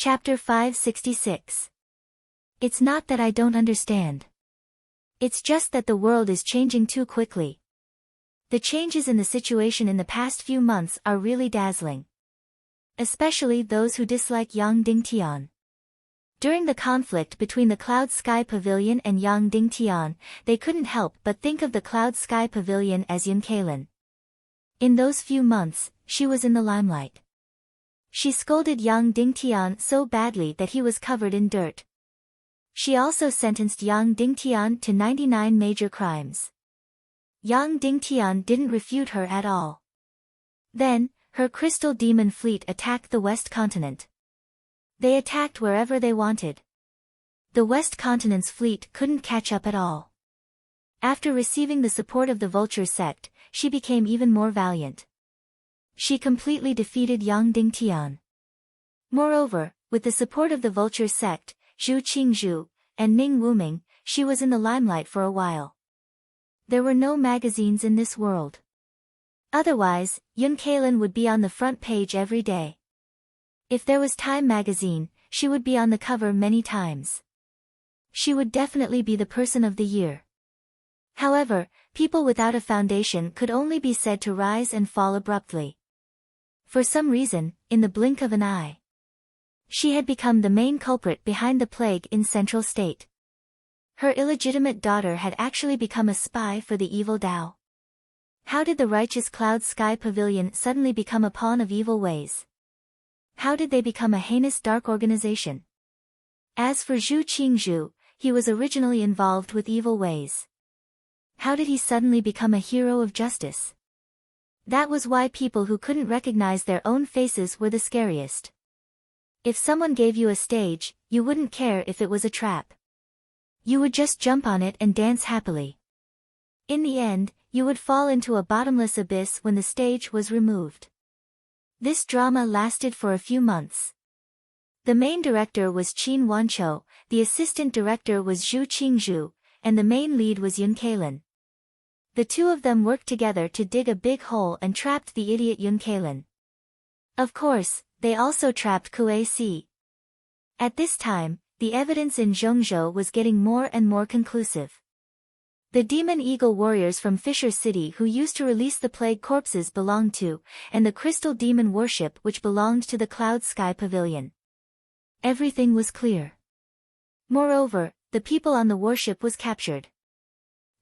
Chapter 566. It's not that I don't understand. It's just that the world is changing too quickly. The changes in the situation in the past few months are really dazzling. Especially those who dislike Yang Dingtian. During the conflict between the Cloud Sky Pavilion and Yang Dingtian, they couldn't help but think of the Cloud Sky Pavilion as Yun Kalin. In those few months, she was in the limelight. She scolded Yang Dingtian so badly that he was covered in dirt. She also sentenced Yang Dingtian to 99 major crimes. Yang Dingtian didn't refute her at all. Then, her crystal demon fleet attacked the West Continent. They attacked wherever they wanted. The West Continent's fleet couldn't catch up at all. After receiving the support of the Vulture sect, she became even more valiant. She completely defeated Yang Dingtian. Moreover, with the support of the Vulture sect, Zhu Qingzhu, and Ning Wuming, she was in the limelight for a while. There were no magazines in this world. Otherwise, Yun Kalin would be on the front page every day. If there was Time magazine, she would be on the cover many times. She would definitely be the person of the year. However, people without a foundation could only be said to rise and fall abruptly. For some reason, in the blink of an eye, she had become the main culprit behind the plague in Central State. Her illegitimate daughter had actually become a spy for the evil Dao. How did the righteous Cloud Sky Pavilion suddenly become a pawn of evil ways? How did they become a heinous dark organization? As for Zhu Qingzhu, he was originally involved with evil ways. How did he suddenly become a hero of justice? That was why people who couldn't recognize their own faces were the scariest. If someone gave you a stage, you wouldn't care if it was a trap. You would just jump on it and dance happily. In the end, you would fall into a bottomless abyss when the stage was removed. This drama lasted for a few months. The main director was Qin Wanqiu, the assistant director was Zhu Qingzhu, and the main lead was Yun Kalin. The two of them worked together to dig a big hole and trapped the idiot Yun Kalin. Of course, they also trapped Kuei Si. At this time, the evidence in Zhongzhou was getting more and more conclusive. The Demon Eagle warriors from Fisher City who used to release the plague corpses belonged to, and the Crystal Demon worship which belonged to the Cloud Sky Pavilion. Everything was clear. Moreover, the people on the warship was captured.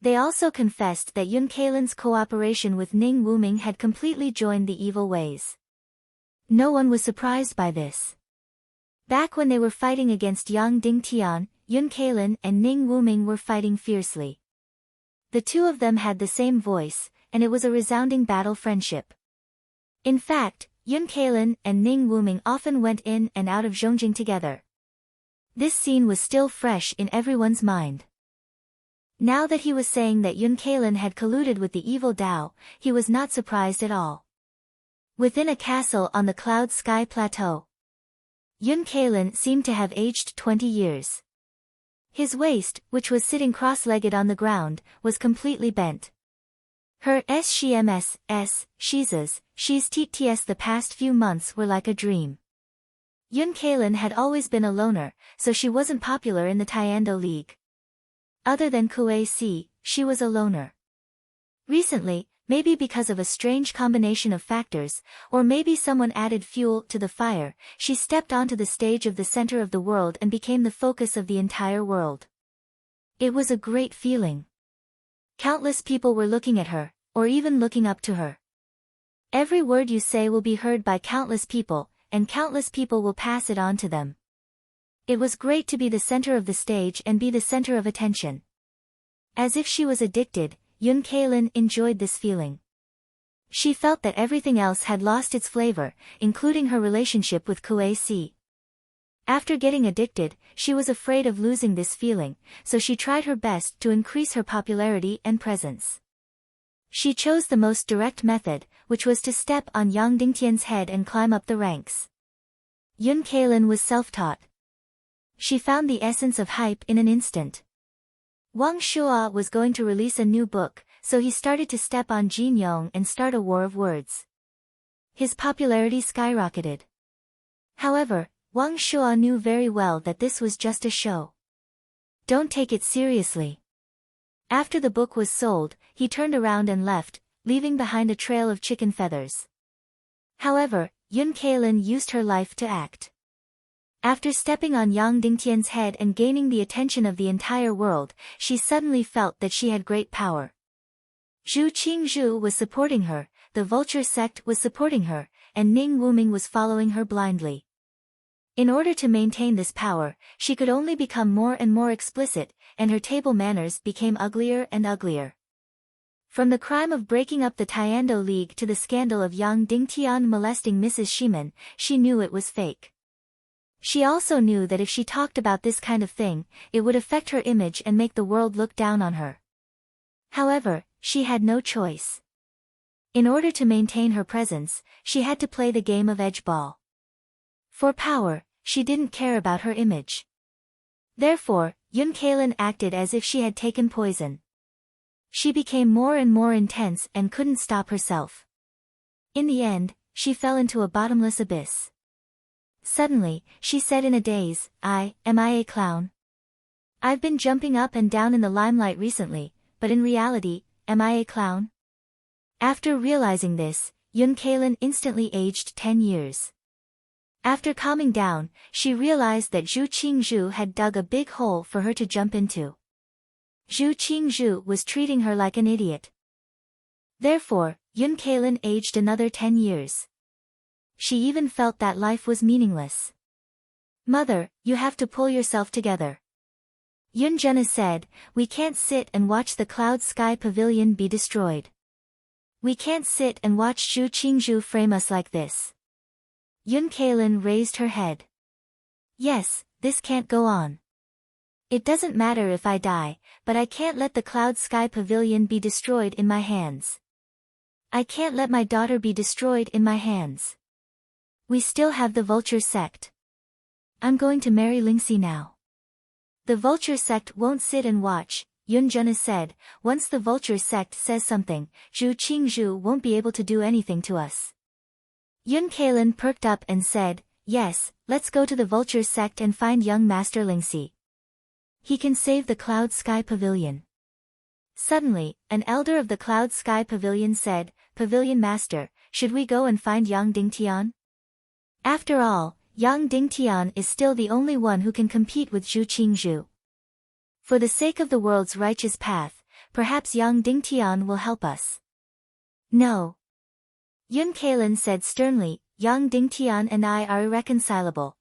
They also confessed that Yun Kalin's cooperation with Ning Wuming had completely joined the evil ways. No one was surprised by this. Back when they were fighting against Yang Dingtian, Yun Kalin and Ning Wuming were fighting fiercely. The two of them had the same voice, and it was a resounding battle friendship. In fact, Yun Kalin and Ning Wuming often went in and out of Zhongjing together. This scene was still fresh in everyone's mind. Now that he was saying that Yun Kalin had colluded with the evil Dao, he was not surprised at all. Within a castle on the Cloud Sky Plateau, Yun Kalin seemed to have aged 20 years. His waist, which was sitting cross-legged on the ground, was completely bent. Her SHMS, Shizas, Shiz TTS the past few months were like a dream. Yun Kalin had always been a loner, so she wasn't popular in the Taekwondo League. Other than Kuei Si, she was a loner. Recently, maybe because of a strange combination of factors, or maybe someone added fuel to the fire, she stepped onto the stage of the center of the world and became the focus of the entire world. It was a great feeling. Countless people were looking at her, or even looking up to her. Every word you say will be heard by countless people, and countless people will pass it on to them. It was great to be the center of the stage and be the center of attention. As if she was addicted, Yun Kalin enjoyed this feeling. She felt that everything else had lost its flavor, including her relationship with Kuei Si. After getting addicted, she was afraid of losing this feeling, so she tried her best to increase her popularity and presence. She chose the most direct method, which was to step on Yang Dingtian's head and climb up the ranks. Yun Kalin was self-taught. She found the essence of hype in an instant. Wang Shua was going to release a new book, so he started to step on Jin Yong and start a war of words. His popularity skyrocketed. However, Wang Shuo knew very well that this was just a show. Don't take it seriously. After the book was sold, he turned around and left, leaving behind a trail of chicken feathers. However, Yun Keilin used her life to act. After stepping on Yang Dingtian's head and gaining the attention of the entire world, she suddenly felt that she had great power. Zhu Qingzhu was supporting her, the vulture sect was supporting her, and Ning Wuming was following her blindly. In order to maintain this power, she could only become more and more explicit, and her table manners became uglier and uglier. From the crime of breaking up the Tiando League to the scandal of Yang Dingtian molesting Mrs. Shimen, she knew it was fake. She also knew that if she talked about this kind of thing, it would affect her image and make the world look down on her. However, she had no choice. In order to maintain her presence, she had to play the game of edgeball. For power, she didn't care about her image. Therefore, Yun Keilin acted as if she had taken poison. She became more and more intense and couldn't stop herself. In the end, she fell into a bottomless abyss. Suddenly, she said in a daze, Am I a clown? I've been jumping up and down in the limelight recently, but in reality, am I a clown? After realizing this, Yun Keilin instantly aged 10 years. After calming down, she realized that Zhu Qingzhu had dug a big hole for her to jump into. Zhu Qingzhu was treating her like an idiot. Therefore, Yun Keilin aged another 10 years. She even felt that life was meaningless. Mother, you have to pull yourself together. Yun Zhena said, we can't sit and watch the Cloud Sky Pavilion be destroyed. We can't sit and watch Zhu Qingzhu frame us like this. Yun Keilin raised her head. Yes, this can't go on. It doesn't matter if I die, but I can't let the Cloud Sky Pavilion be destroyed in my hands. I can't let my daughter be destroyed in my hands. We still have the Vulture sect. I'm going to marry Lingxi now. The Vulture sect won't sit and watch, Yun Zhena said. Once the Vulture sect says something, Zhu Qingzhu won't be able to do anything to us. Yun Keilin perked up and said, yes, let's go to the Vulture sect and find young Master Lingxi. He can save the Cloud Sky Pavilion. Suddenly, an elder of the Cloud Sky Pavilion said, Pavilion Master, should we go and find Yang Dingtian? After all, Yang Dingtian is still the only one who can compete with Zhu Qingzhu. For the sake of the world's righteous path, perhaps Yang Dingtian will help us. No. Yun Keilin said sternly, Yang Dingtian and I are irreconcilable.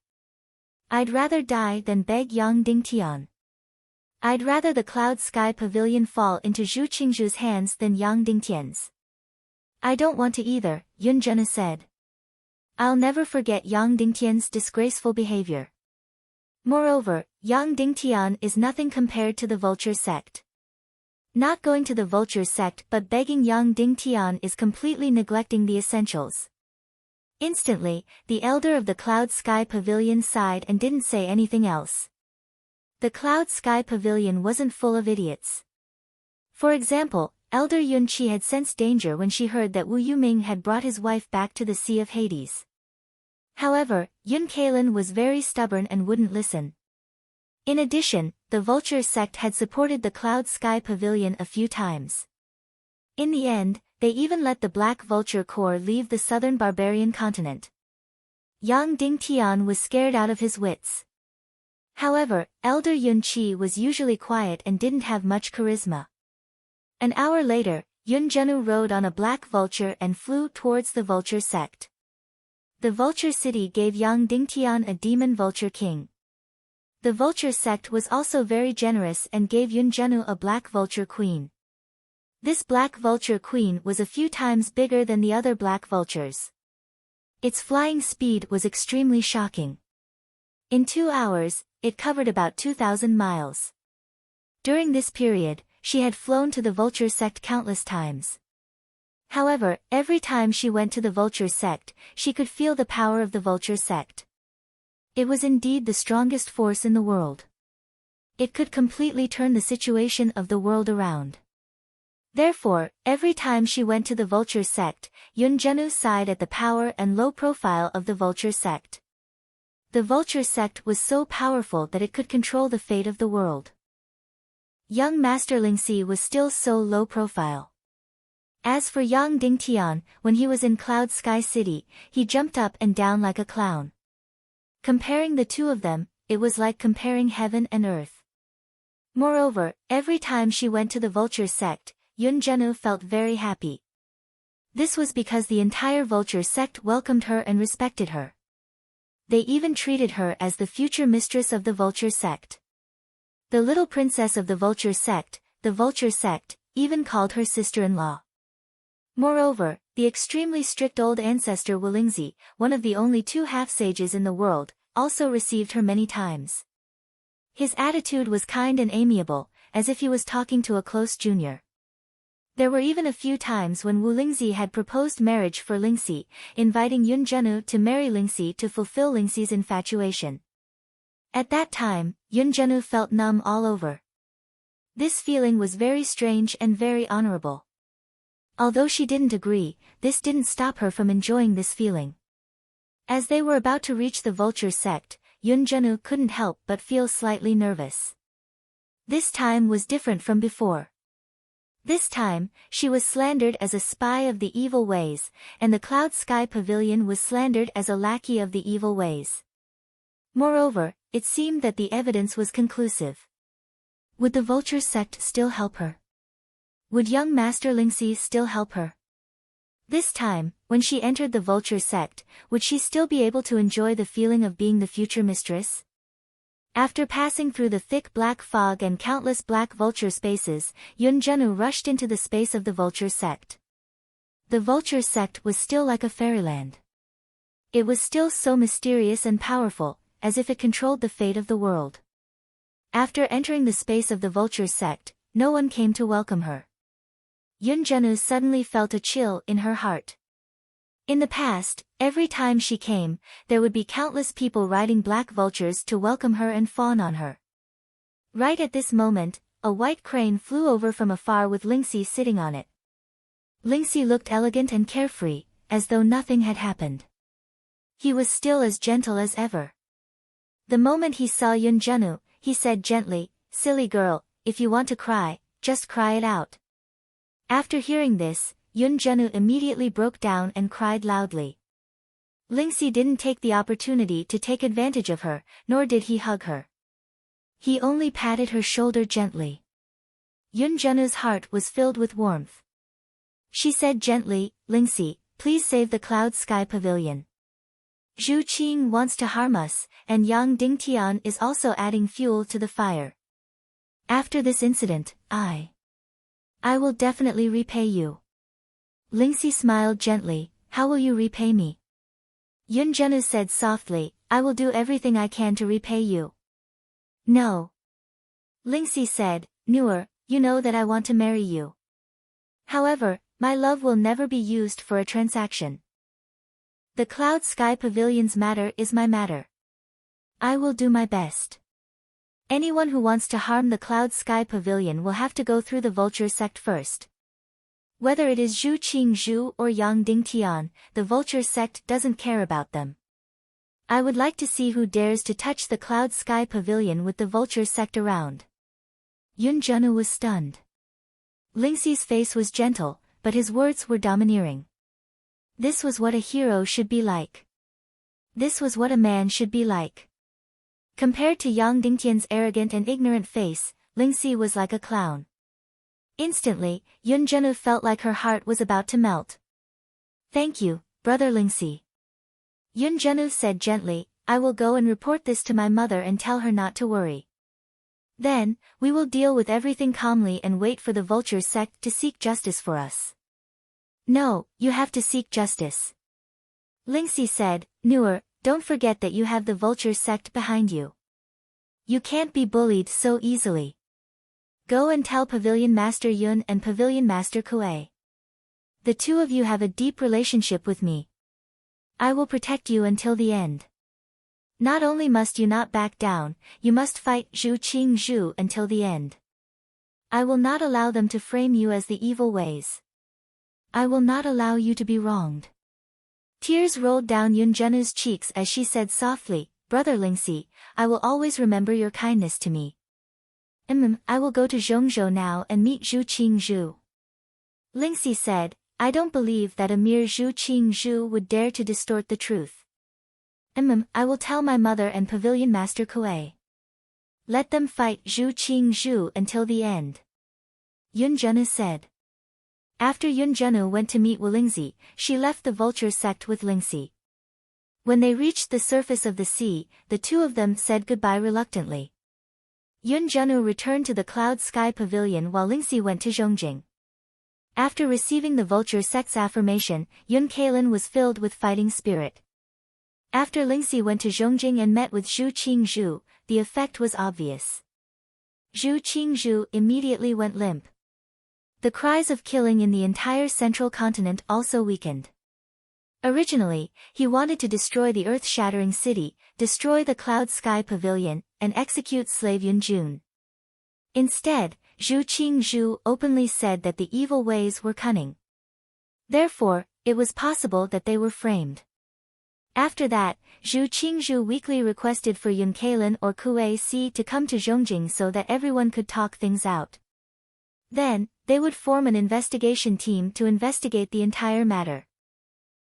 I'd rather die than beg Yang Dingtian. I'd rather the Cloud Sky Pavilion fall into Zhu Qingzhu's hands than Yang Dingtian's. I don't want to either, Yun Zhena said. I'll never forget Yang Dingtian's disgraceful behavior. Moreover, Yang Dingtian is nothing compared to the Vulture sect. Not going to the Vulture sect but begging Yang Dingtian is completely neglecting the essentials. Instantly, the elder of the Cloud Sky Pavilion sighed and didn't say anything else. The Cloud Sky Pavilion wasn't full of idiots. For example, Elder Yun Qi had sensed danger when she heard that Wu Yuming had brought his wife back to the Sea of Hades. However, Yun Keilin was very stubborn and wouldn't listen. In addition, the Vulture sect had supported the Cloud Sky Pavilion a few times. In the end, they even let the Black Vulture Corps leave the southern barbarian continent. Yang Dingtian was scared out of his wits. However, Elder Yun Qi was usually quiet and didn't have much charisma. An hour later, Yun Zhenu rode on a black vulture and flew towards the Vulture sect. The Vulture city gave Yang Dingtian a demon vulture king. The Vulture sect was also very generous and gave Yun Zhenu a black vulture queen. This black vulture queen was a few times bigger than the other black vultures. Its flying speed was extremely shocking. In 2 hours, it covered about 2,000 miles. During this period, she had flown to the Vulture sect countless times. However, every time she went to the Vulture sect, she could feel the power of the Vulture sect. It was indeed the strongest force in the world. It could completely turn the situation of the world around. Therefore, every time she went to the Vulture sect, Yun Zhenu sighed at the power and low profile of the Vulture sect. The vulture sect was so powerful that it could control the fate of the world. Young Master Lingxi was still so low profile. As for Yang Dingtian, when he was in Cloud Sky City, he jumped up and down like a clown. Comparing the two of them, it was like comparing heaven and earth. Moreover, every time she went to the vulture sect, Yun Zhenu felt very happy. This was because the entire vulture sect welcomed her and respected her. They even treated her as the future mistress of the vulture sect. The little princess of the vulture sect even called her sister-in-law. Moreover, the extremely strict old ancestor Wu Lingzi, one of the only 2 half-sages in the world, also received her many times. His attitude was kind and amiable, as if he was talking to a close junior. There were even a few times when Wu Lingzi had proposed marriage for Lingxi, inviting Yun Zhenu to marry Lingxi to fulfill Lingxi's infatuation. At that time, Yun Zhenu felt numb all over. This feeling was very strange and very honorable. Although she didn't agree, this didn't stop her from enjoying this feeling. As they were about to reach the vulture sect, Yun Zhenu couldn't help but feel slightly nervous. This time was different from before. This time, she was slandered as a spy of the evil ways, and the Cloud Sky Pavilion was slandered as a lackey of the evil ways. Moreover, it seemed that the evidence was conclusive. Would the vulture sect still help her? Would young Master Lingxi still help her? This time, when she entered the vulture sect, would she still be able to enjoy the feeling of being the future mistress? After passing through the thick black fog and countless black vulture spaces, Yun Zhenu rushed into the space of the vulture sect. The vulture sect was still like a fairyland. It was still so mysterious and powerful, as if it controlled the fate of the world. After entering the space of the vulture sect, no one came to welcome her. Yun Zhenu suddenly felt a chill in her heart. In the past, every time she came, there would be countless people riding black vultures to welcome her and fawn on her. Right at this moment, a white crane flew over from afar with Lingxi sitting on it. Lingxi looked elegant and carefree, as though nothing had happened. He was still as gentle as ever. The moment he saw Yun Zhenu, he said gently, "Silly girl, if you want to cry, just cry it out." After hearing this, Yun Zhenu immediately broke down and cried loudly. Lingxi didn't take the opportunity to take advantage of her, nor did he hug her. He only patted her shoulder gently. Yun Zhenu's heart was filled with warmth. She said gently, "Lingxi, please save the Cloud Sky Pavilion. Zhu Qing wants to harm us, and Yang Dingtian is also adding fuel to the fire. After this incident, I will definitely repay you." Lingxi smiled gently. "How will you repay me?" Yun Zhenu said softly, "I will do everything I can to repay you." "No." Lingxi said, "Nuer, you know that I want to marry you. However, my love will never be used for a transaction. The Cloud Sky Pavilion's matter is my matter. I will do my best. Anyone who wants to harm the Cloud Sky Pavilion will have to go through the vulture sect first. Whether it is Zhu Qingzhu or Yang Dingtian, the vulture sect doesn't care about them. I would like to see who dares to touch the Cloud Sky Pavilion with the vulture sect around." Yun Zhenu was stunned. Lingxi's face was gentle, but his words were domineering. This was what a hero should be like. This was what a man should be like. Compared to Yang Dingtian's arrogant and ignorant face, Lingxi was like a clown. Instantly, Yun Zhenu felt like her heart was about to melt. "Thank you, brother Lingxi." Yun Zhenu said gently, "I will go and report this to my mother and tell her not to worry. Then, we will deal with everything calmly and wait for the vulture sect to seek justice for us." "No, you have to seek justice." Lingxi said, "Nuer, don't forget that you have the vulture sect behind you. You can't be bullied so easily. Go and tell Pavilion Master Yun and Pavilion Master Kuei. The two of you have a deep relationship with me. I will protect you until the end. Not only must you not back down, you must fight Zhu Qingzhu until the end. I will not allow them to frame you as the evil ways. I will not allow you to be wronged." Tears rolled down Yun Zhenu's cheeks as she said softly, Brother Lingxi, I will always remember your kindness to me. I will go to Zhongzhou now and meet Zhu Qingzhu. Lingxi said, I don't believe that a mere Zhu Qingzhu would dare to distort the truth. I will tell my mother and Pavilion Master Kuei. Let them fight Zhu Qingzhu until the end. Yun Zhenu said. After Yun Zhenu went to meet Lingxi, she left the vulture sect with Lingxi. When they reached the surface of the sea, the two of them said goodbye reluctantly. Yun Zhenu returned to the Cloud Sky Pavilion while Lingxi went to Zhongjing. After receiving the vulture sect's affirmation, Yun Kailan was filled with fighting spirit. After Lingxi went to Zhongjing and met with Zhu Qingzhu, the effect was obvious. Zhu Qingzhu immediately went limp. The cries of killing in the entire central continent also weakened. Originally, he wanted to destroy the earth-shattering city, destroy the Cloud Sky Pavilion, and execute slave Yun Jun. Instead, Zhu Qingzhu openly said that the evil ways were cunning. Therefore, it was possible that they were framed. After that, Zhu Qingzhu weakly requested for Yun Kailan or Kuei Si to come to Zhongjing so that everyone could talk things out. Then, they would form an investigation team to investigate the entire matter.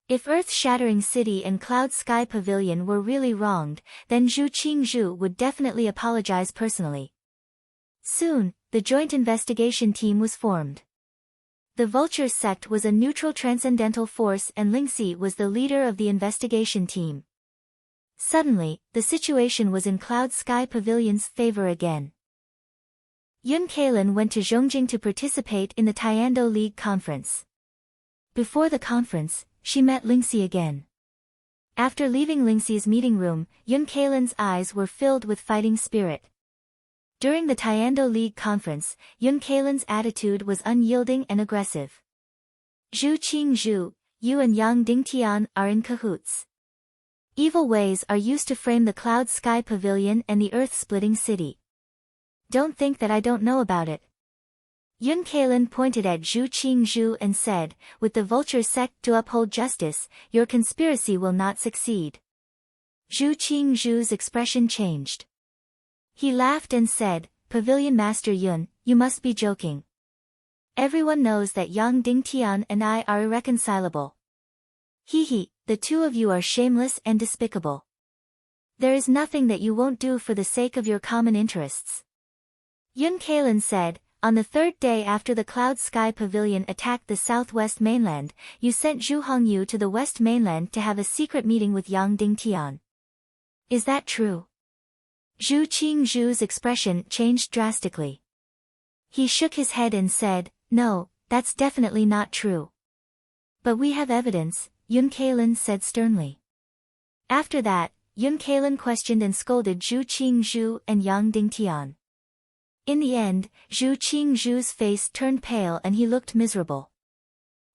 If earth-shattering city and Cloud Sky Pavilion were really wronged, then Zhu Qingzhu would definitely apologize personally. Soon, the joint investigation team was formed. The Vulture sect was a neutral transcendental force and Lingxi was the leader of the investigation team. Suddenly, the situation was in Cloud Sky Pavilion's favor again. Yun Kailan went to Zhongjing to participate in the Tiando League conference. Before the conference, she met Lingxi again. After leaving Lingxi's meeting room, Yun Kailan's eyes were filled with fighting spirit. During the Tiando League conference, Yun Kailan's attitude was unyielding and aggressive. Zhu Qingzhu, you and Yang Dingtian are in cahoots. Evil ways are used to frame the Cloud Sky Pavilion and the earth-splitting city. Don't think that I don't know about it. Yun Kailan pointed at Zhu Qingzhu and said, with the Vulture sect to uphold justice, your conspiracy will not succeed. Zhu Qingzhu's expression changed. He laughed and said, Pavilion Master Yun, you must be joking. Everyone knows that Yang Dingtian and I are irreconcilable. He, the two of you are shameless and despicable. There is nothing that you won't do for the sake of your common interests. Yun Kailan said, on the third day after the Cloud Sky Pavilion attacked the southwest mainland, you sent Zhu Hongyu to the west mainland to have a secret meeting with Yang Dingtian. Is that true? Zhu Qingzhu's expression changed drastically. He shook his head and said, no, that's definitely not true. But we have evidence, Yun Kailan said sternly. After that, Yun Kailan questioned and scolded Zhu Qingzhu and Yang Dingtian. In the end, Zhu Qingzhu's face turned pale and he looked miserable.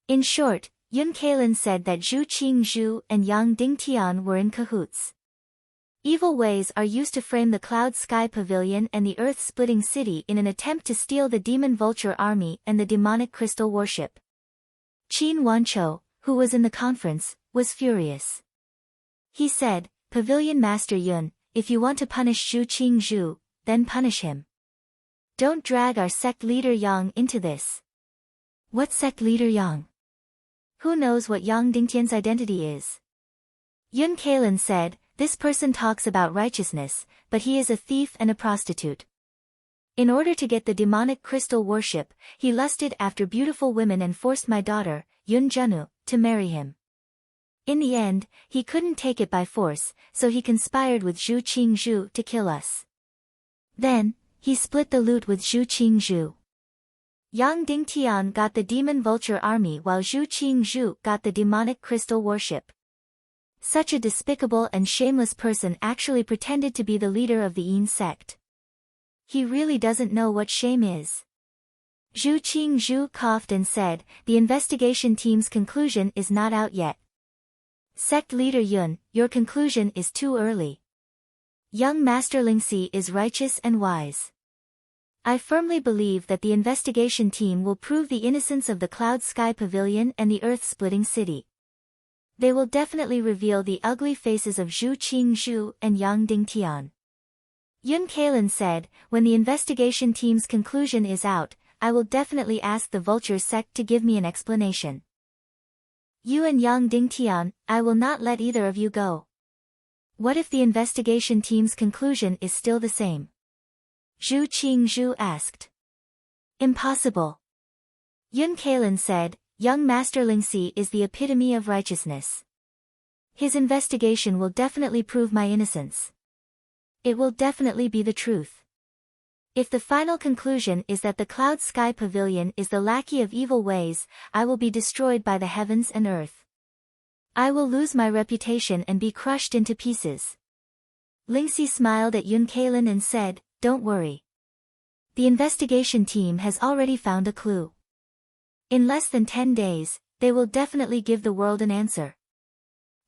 In short, Yun Kailan said that Zhu Qingzhu and Yang Dingtian were in cahoots. Evil ways are used to frame the Cloud Sky Pavilion and the earth-splitting city in an attempt to steal the Demon Vulture army and the demonic crystal worship. Qin Wanchou, who was in the conference, was furious. He said, Pavilion Master Yun, if you want to punish Zhu Qingzhu, then punish him. Don't drag our sect leader Yang into this. What sect leader Yang? Who knows what Yang Dingtian's identity is? Yun Kailan said, this person talks about righteousness, but he is a thief and a prostitute. In order to get the demonic crystal worship, he lusted after beautiful women and forced my daughter, Yun Zhenu, to marry him. In the end, he couldn't take it by force, so he conspired with Zhu Qingzhu to kill us. Then, he split the loot with Zhu Qingzhu. Yang Dingtian got the Demon Vulture army while Zhu Qingzhu got the demonic crystal worship. Such a despicable and shameless person actually pretended to be the leader of the Yin sect. He really doesn't know what shame is. Zhu Qingzhu coughed and said, the investigation team's conclusion is not out yet. Sect leader Yun, your conclusion is too early. Young Master Lingxi is righteous and wise. I firmly believe that the investigation team will prove the innocence of the Cloud Sky Pavilion and the earth-splitting city. They will definitely reveal the ugly faces of Zhu Qingzhu and Yang Dingtian. Yun Kalin said, when the investigation team's conclusion is out, I will definitely ask the vulture sect to give me an explanation. You and Yang Dingtian, I will not let either of you go. What if the investigation team's conclusion is still the same? Zhu Qingzhu asked. Impossible. Yun Kalin said, young Master Lingxi is the epitome of righteousness. His investigation will definitely prove my innocence. It will definitely be the truth. If the final conclusion is that the Cloud Sky Pavilion is the lackey of evil ways, I will be destroyed by the heavens and earth. I will lose my reputation and be crushed into pieces. Lingxi smiled at Yun Kalin and said, don't worry. The investigation team has already found a clue. In less than 10 days, they will definitely give the world an answer.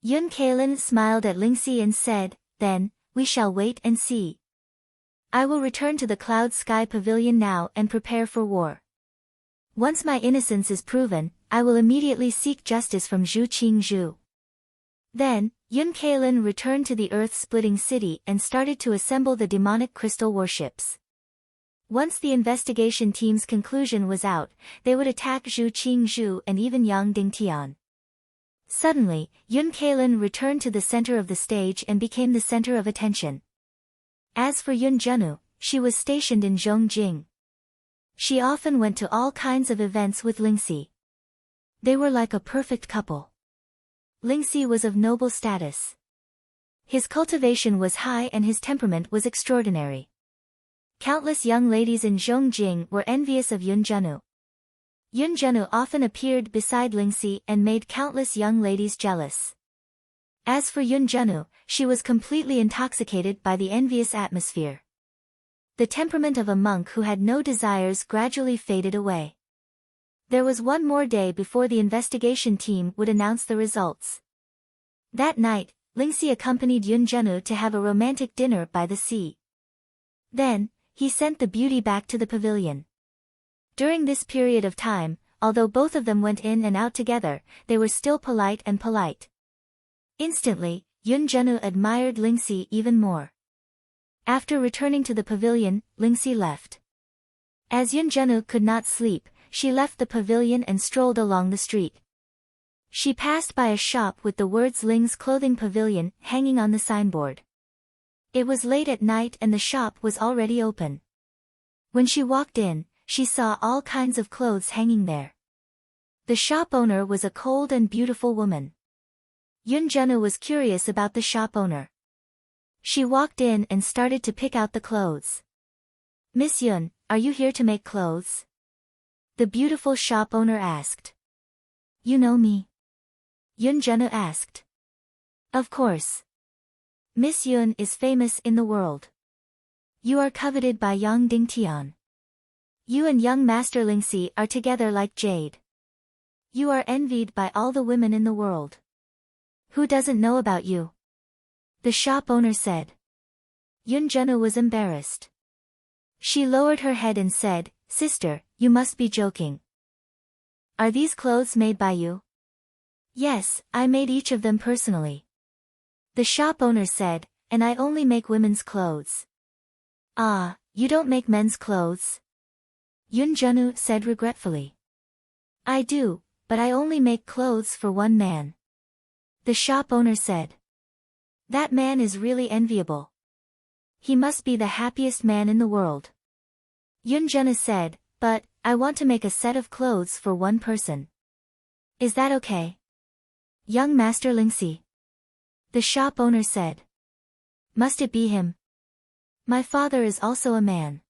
Yun Kalin smiled at Lingxi and said, then, we shall wait and see. I will return to the Cloud Sky Pavilion now and prepare for war. Once my innocence is proven, I will immediately seek justice from Zhu Qingzhu. Then, Yun Kalin returned to the earth-splitting city and started to assemble the demonic crystal warships. Once the investigation team's conclusion was out, they would attack Zhu Qingzhu and even Yang Dingtian. Suddenly, Yun Kalin returned to the center of the stage and became the center of attention. As for Yun Zhenu, she was stationed in Zhongjing. She often went to all kinds of events with Lingxi. They were like a perfect couple. Lingxi was of noble status. His cultivation was high and his temperament was extraordinary. Countless young ladies in Zhongjing were envious of Yun Zhenu. Yun Zhenu often appeared beside Lingxi and made countless young ladies jealous. As for Yun Zhenu, she was completely intoxicated by the envious atmosphere. The temperament of a monk who had no desires gradually faded away. There was one more day before the investigation team would announce the results. That night, Lingxi accompanied Yun Zhenu to have a romantic dinner by the sea. Then, he sent the beauty back to the pavilion. During this period of time, although both of them went in and out together, they were still polite and polite. Instantly, Yun Zhenu admired Lingxi even more. After returning to the pavilion, Lingxi left. As Yun Zhenu could not sleep, she left the pavilion and strolled along the street. She passed by a shop with the words Ling's Clothing Pavilion hanging on the signboard. It was late at night and the shop was already open. When she walked in, she saw all kinds of clothes hanging there. The shop owner was a cold and beautiful woman. Yun Zhenu was curious about the shop owner. She walked in and started to pick out the clothes. Miss Yun, are you here to make clothes? The beautiful shop owner asked. You know me? Yun Zhenu asked. Of course. Miss Yun is famous in the world. You are coveted by Yang Dingtian. You and young Master Lingxi are together like jade. You are envied by all the women in the world. Who doesn't know about you? The shop owner said. Yun Zhenu was embarrassed. She lowered her head and said, Sister, you must be joking. Are these clothes made by you? Yes, I made each of them personally. The shop owner said, and I only make women's clothes. Ah, you don't make men's clothes? Yun Zhenu said regretfully. I do, but I only make clothes for one man. The shop owner said. That man is really enviable. He must be the happiest man in the world. Yun Zhenu said, but, I want to make a set of clothes for one person. Is that okay? Young Master Lingxi. The shop owner said. Must it be him? My father is also a man.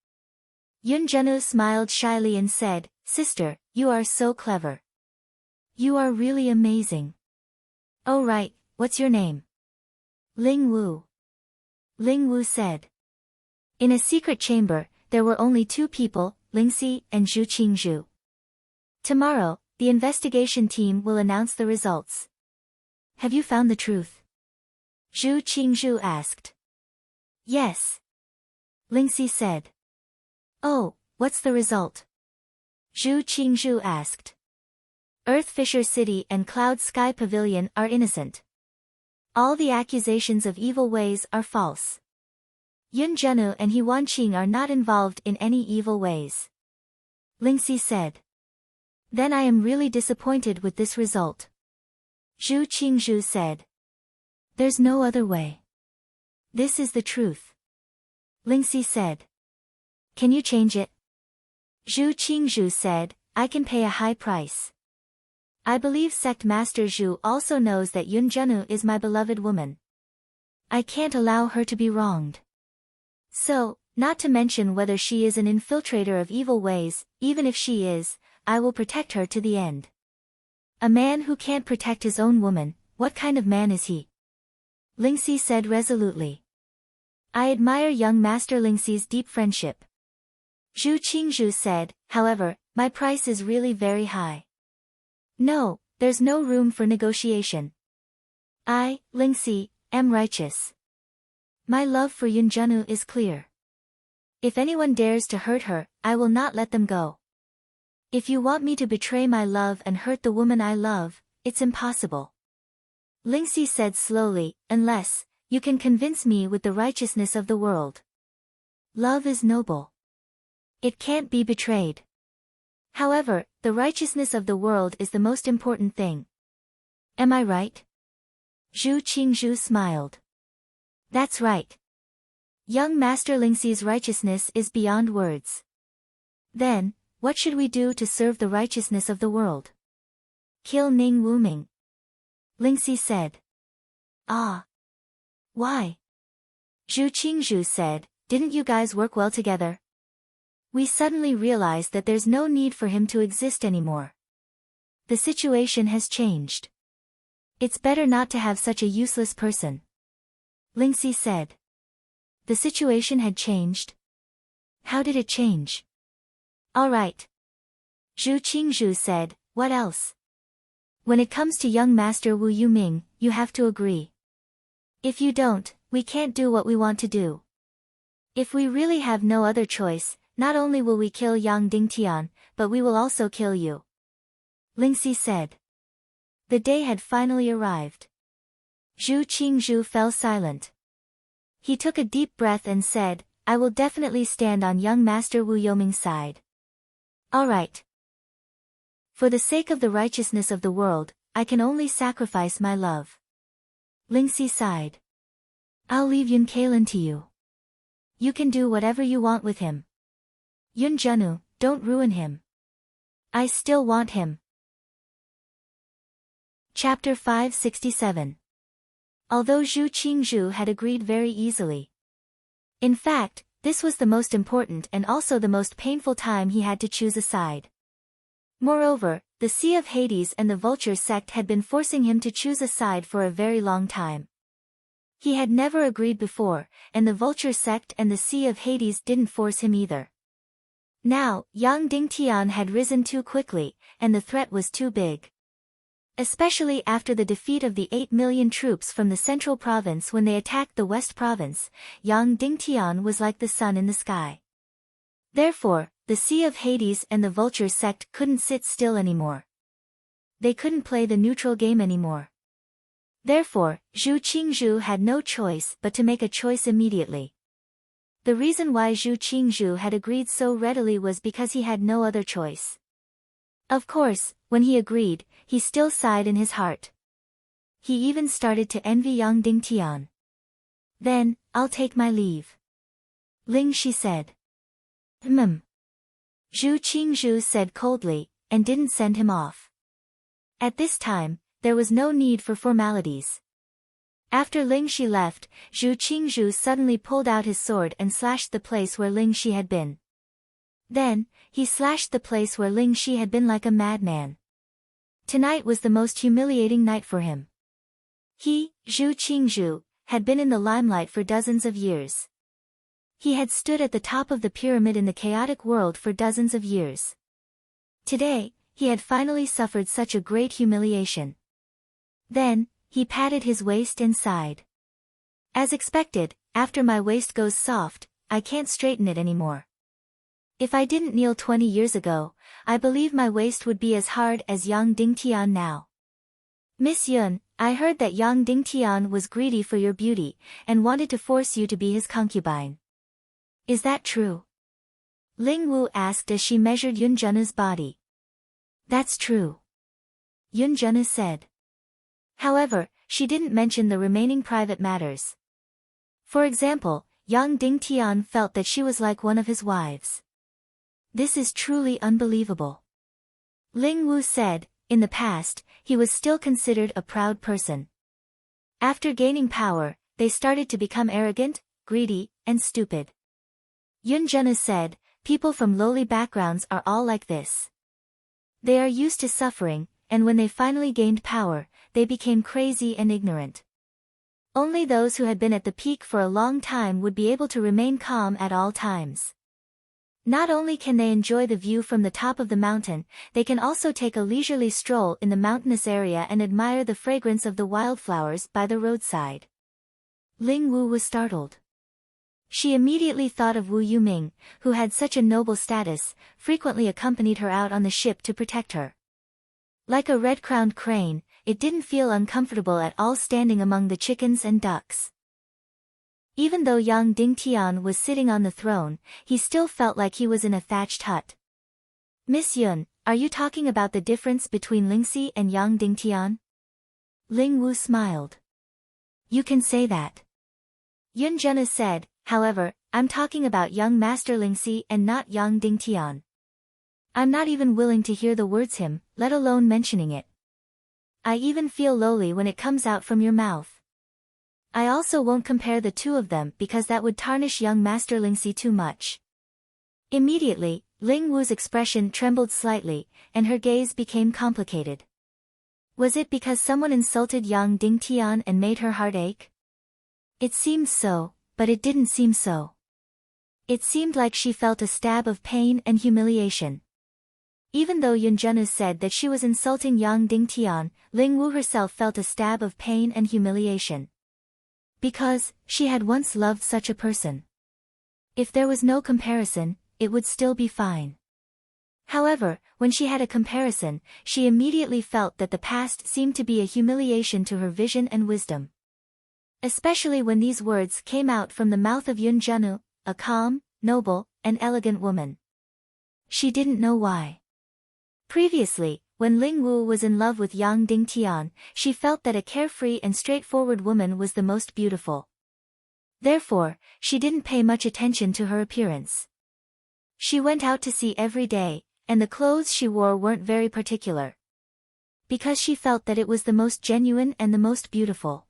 Yun Zhenu smiled shyly and said, Sister, you are so clever. You are really amazing. Oh right, what's your name? Ling Wu. Ling Wu said. In a secret chamber, there were only two people, Lingxi and Zhu Qingzhu. Tomorrow, the investigation team will announce the results. Have you found the truth? Zhu Qingzhu asked. Yes. Lingxi said. Oh, what's the result? Zhu Qingzhu asked. Earth Fisher City and Cloud Sky Pavilion are innocent. All the accusations of evil ways are false. Yun Junwoo and Hee Wanqing are not involved in any evil ways. Lingxi said. Then I am really disappointed with this result. Zhu Qingzhu said. There's no other way. This is the truth. Lingxi said. Can you change it? Zhu Qingzhu said, I can pay a high price. I believe Sect Master Zhu also knows that Yun Junwoo is my beloved woman. I can't allow her to be wronged. So, not to mention whether she is an infiltrator of evil ways, even if she is, I will protect her to the end. A man who can't protect his own woman, what kind of man is he? Lingxi said resolutely. I admire young Master Lingxi's deep friendship. Zhu Qingzhu said, however, my price is really very high. No, there's no room for negotiation. I, Lingxi, am righteous. My love for Yun Junwoo is clear. If anyone dares to hurt her, I will not let them go. If you want me to betray my love and hurt the woman I love, it's impossible. Lingxi said slowly, unless you can convince me with the righteousness of the world. Love is noble. It can't be betrayed. However, the righteousness of the world is the most important thing. Am I right? Zhu Qingzhu smiled. That's right. Young Master Lingxi's righteousness is beyond words. Then, what should we do to serve the righteousness of the world? Kill Ning Wuming. Lingxi said. Ah. Why? Zhu Qingzhu said, didn't you guys work well together? We suddenly realized that there's no need for him to exist anymore. The situation has changed. It's better not to have such a useless person. Lingxi said. The situation had changed? How did it change? All right. Zhu Qingzhu said, what else? When it comes to young Master Wu Yuming, you have to agree. If you don't, we can't do what we want to do. If we really have no other choice, not only will we kill Yang Dingtian, but we will also kill you. Lingxi said. The day had finally arrived. Zhu Qingzhu fell silent. He took a deep breath and said, I will definitely stand on young Master Wu Yuming's side. All right. For the sake of the righteousness of the world, I can only sacrifice my love. Lingxi sighed. I'll leave Yun Kailan to you. You can do whatever you want with him. Yun Junwoo, don't ruin him. I still want him. Chapter 567. Although Zhu Qingzhu had agreed very easily. In fact, this was the most important and also the most painful time he had to choose a side. Moreover, the Sea of Hades and the Vulture sect had been forcing him to choose a side for a very long time. He had never agreed before, and the Vulture sect and the Sea of Hades didn't force him either. Now, Yang Dingtian had risen too quickly, and the threat was too big. Especially after the defeat of the 8 million troops from the central province when they attacked the west province, Yang Dingtian was like the sun in the sky. Therefore, the Sea of Hades and the Vulture sect couldn't sit still anymore. They couldn't play the neutral game anymore. Therefore, Zhu Qingzhu had no choice but to make a choice immediately. The reason why Zhu Qingzhu had agreed so readily was because he had no other choice. Of course, when he agreed, he still sighed in his heart. He even started to envy Yang Dingtian. Then, I'll take my leave. Lingxi said. Zhu Qingzhu said coldly, and didn't send him off. At this time, there was no need for formalities. After Lingxi left, Zhu Qingzhu suddenly pulled out his sword and slashed the place where Lingxi had been. Then, he slashed the place where Lingxi had been like a madman. Tonight was the most humiliating night for him. He, Zhu Qingzhu, had been in the limelight for dozens of years. He had stood at the top of the pyramid in the chaotic world for dozens of years. Today, he had finally suffered such a great humiliation. Then, he patted his waist and sighed. As expected, after my waist goes soft, I can't straighten it anymore. If I didn't kneel 20 years ago, I believe my waist would be as hard as Yang Dingtian now. Miss Yun, I heard that Yang Dingtian was greedy for your beauty, and wanted to force you to be his concubine. Is that true? Ling Wu asked as she measured Yun Zhen's body. That's true, Yun Zhen said. However, she didn't mention the remaining private matters. For example, Yang Dingtian felt that she was like one of his wives. This is truly unbelievable. Ling Wu said, in the past, he was still considered a proud person. After gaining power, they started to become arrogant, greedy, and stupid. Yun Zhen said, people from lowly backgrounds are all like this. They are used to suffering, and when they finally gained power, they became crazy and ignorant. Only those who had been at the peak for a long time would be able to remain calm at all times. Not only can they enjoy the view from the top of the mountain, they can also take a leisurely stroll in the mountainous area and admire the fragrance of the wildflowers by the roadside. Ling Wu was startled. She immediately thought of Wu Yuming, who had such a noble status, frequently accompanied her out on the ship to protect her. Like a red-crowned crane, it didn't feel uncomfortable at all standing among the chickens and ducks. Even though Yang Dingtian was sitting on the throne, he still felt like he was in a thatched hut. Miss Yun, are you talking about the difference between Lingxi and Yang Dingtian? Ling Wu smiled. You can say that. Yun Zhen said, however, I'm talking about young Master Lingxi and not Yang Dingtian. I'm not even willing to hear the words him, let alone mentioning it. I even feel lowly when it comes out from your mouth. I also won't compare the two of them because that would tarnish young Master Lingxi too much. Immediately, Ling Wu's expression trembled slightly, and her gaze became complicated. Was it because someone insulted Yang Dingtian and made her heart ache? It seemed so, but it didn't seem so. It seemed like she felt a stab of pain and humiliation. Even though Yun Zhen said that she was insulting Yang Dingtian, Ling Wu herself felt a stab of pain and humiliation. Because, she had once loved such a person. If there was no comparison, it would still be fine. However, when she had a comparison, she immediately felt that the past seemed to be a humiliation to her vision and wisdom. Especially when these words came out from the mouth of Yun Zhen, a calm, noble, and elegant woman. She didn't know why. Previously, when Ling Wu was in love with Yang Dingtian, she felt that a carefree and straightforward woman was the most beautiful. Therefore, she didn't pay much attention to her appearance. She went out to sea every day, and the clothes she wore weren't very particular. Because she felt that it was the most genuine and the most beautiful.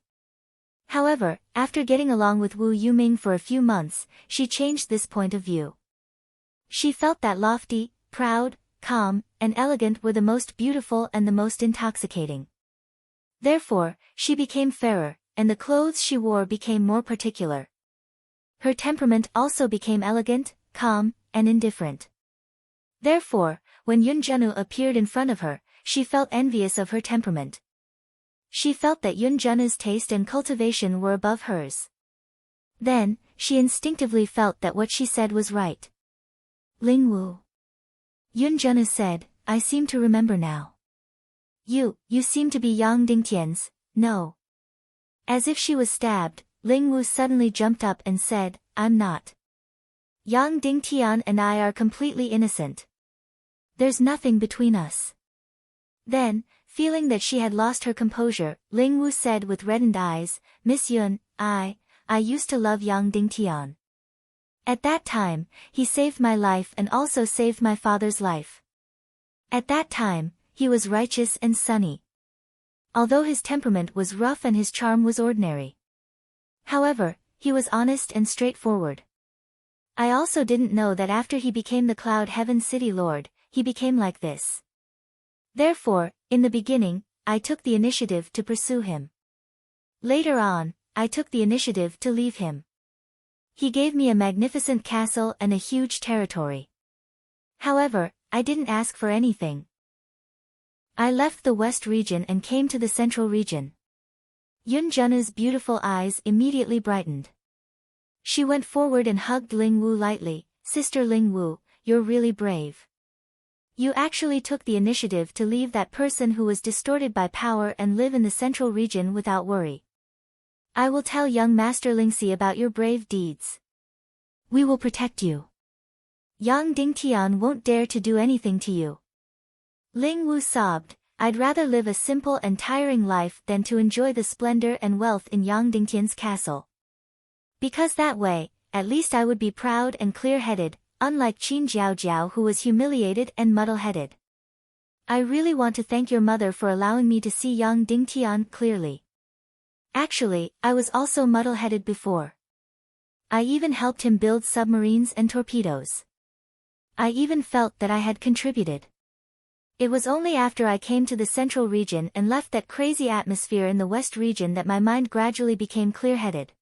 However, after getting along with Wu Yuming for a few months, she changed this point of view. She felt that lofty, proud, calm, and elegant were the most beautiful and the most intoxicating. Therefore, she became fairer, and the clothes she wore became more particular. Her temperament also became elegant, calm, and indifferent. Therefore, when Yun Zhen appeared in front of her, she felt envious of her temperament. She felt that Yun Zhen's taste and cultivation were above hers. Then, she instinctively felt that what she said was right. Ling Wu. Yun Zhen said, I seem to remember now. You seem to be Yang Dingtian's, no. As if she was stabbed, Ling Wu suddenly jumped up and said, I'm not. Yang Dingtian and I are completely innocent. There's nothing between us. Then, feeling that she had lost her composure, Ling Wu said with reddened eyes, Miss Yun, I used to love Yang Dingtian. At that time, he saved my life and also saved my father's life. At that time, he was righteous and sunny. Although his temperament was rough and his charm was ordinary. However, he was honest and straightforward. I also didn't know that after he became the Cloud Heaven City Lord, he became like this. Therefore, in the beginning, I took the initiative to pursue him. Later on, I took the initiative to leave him. He gave me a magnificent castle and a huge territory. However, I didn't ask for anything. I left the west region and came to the central region. Yun Zhen's beautiful eyes immediately brightened. She went forward and hugged Ling Wu lightly. Sister Ling Wu, you're really brave. You actually took the initiative to leave that person who was distorted by power and live in the central region without worry. I will tell young Master Lingxi about your brave deeds. We will protect you. Yang Dingtian won't dare to do anything to you. Ling Wu sobbed, I'd rather live a simple and tiring life than to enjoy the splendor and wealth in Yang Dingtian's castle. Because that way, at least I would be proud and clear-headed, unlike Qin Jiaojiao who was humiliated and muddle-headed. I really want to thank your mother for allowing me to see Yang Dingtian clearly. Actually, I was also muddle-headed before. I even helped him build submarines and torpedoes. I even felt that I had contributed. It was only after I came to the central region and left that crazy atmosphere in the west region that my mind gradually became clear-headed.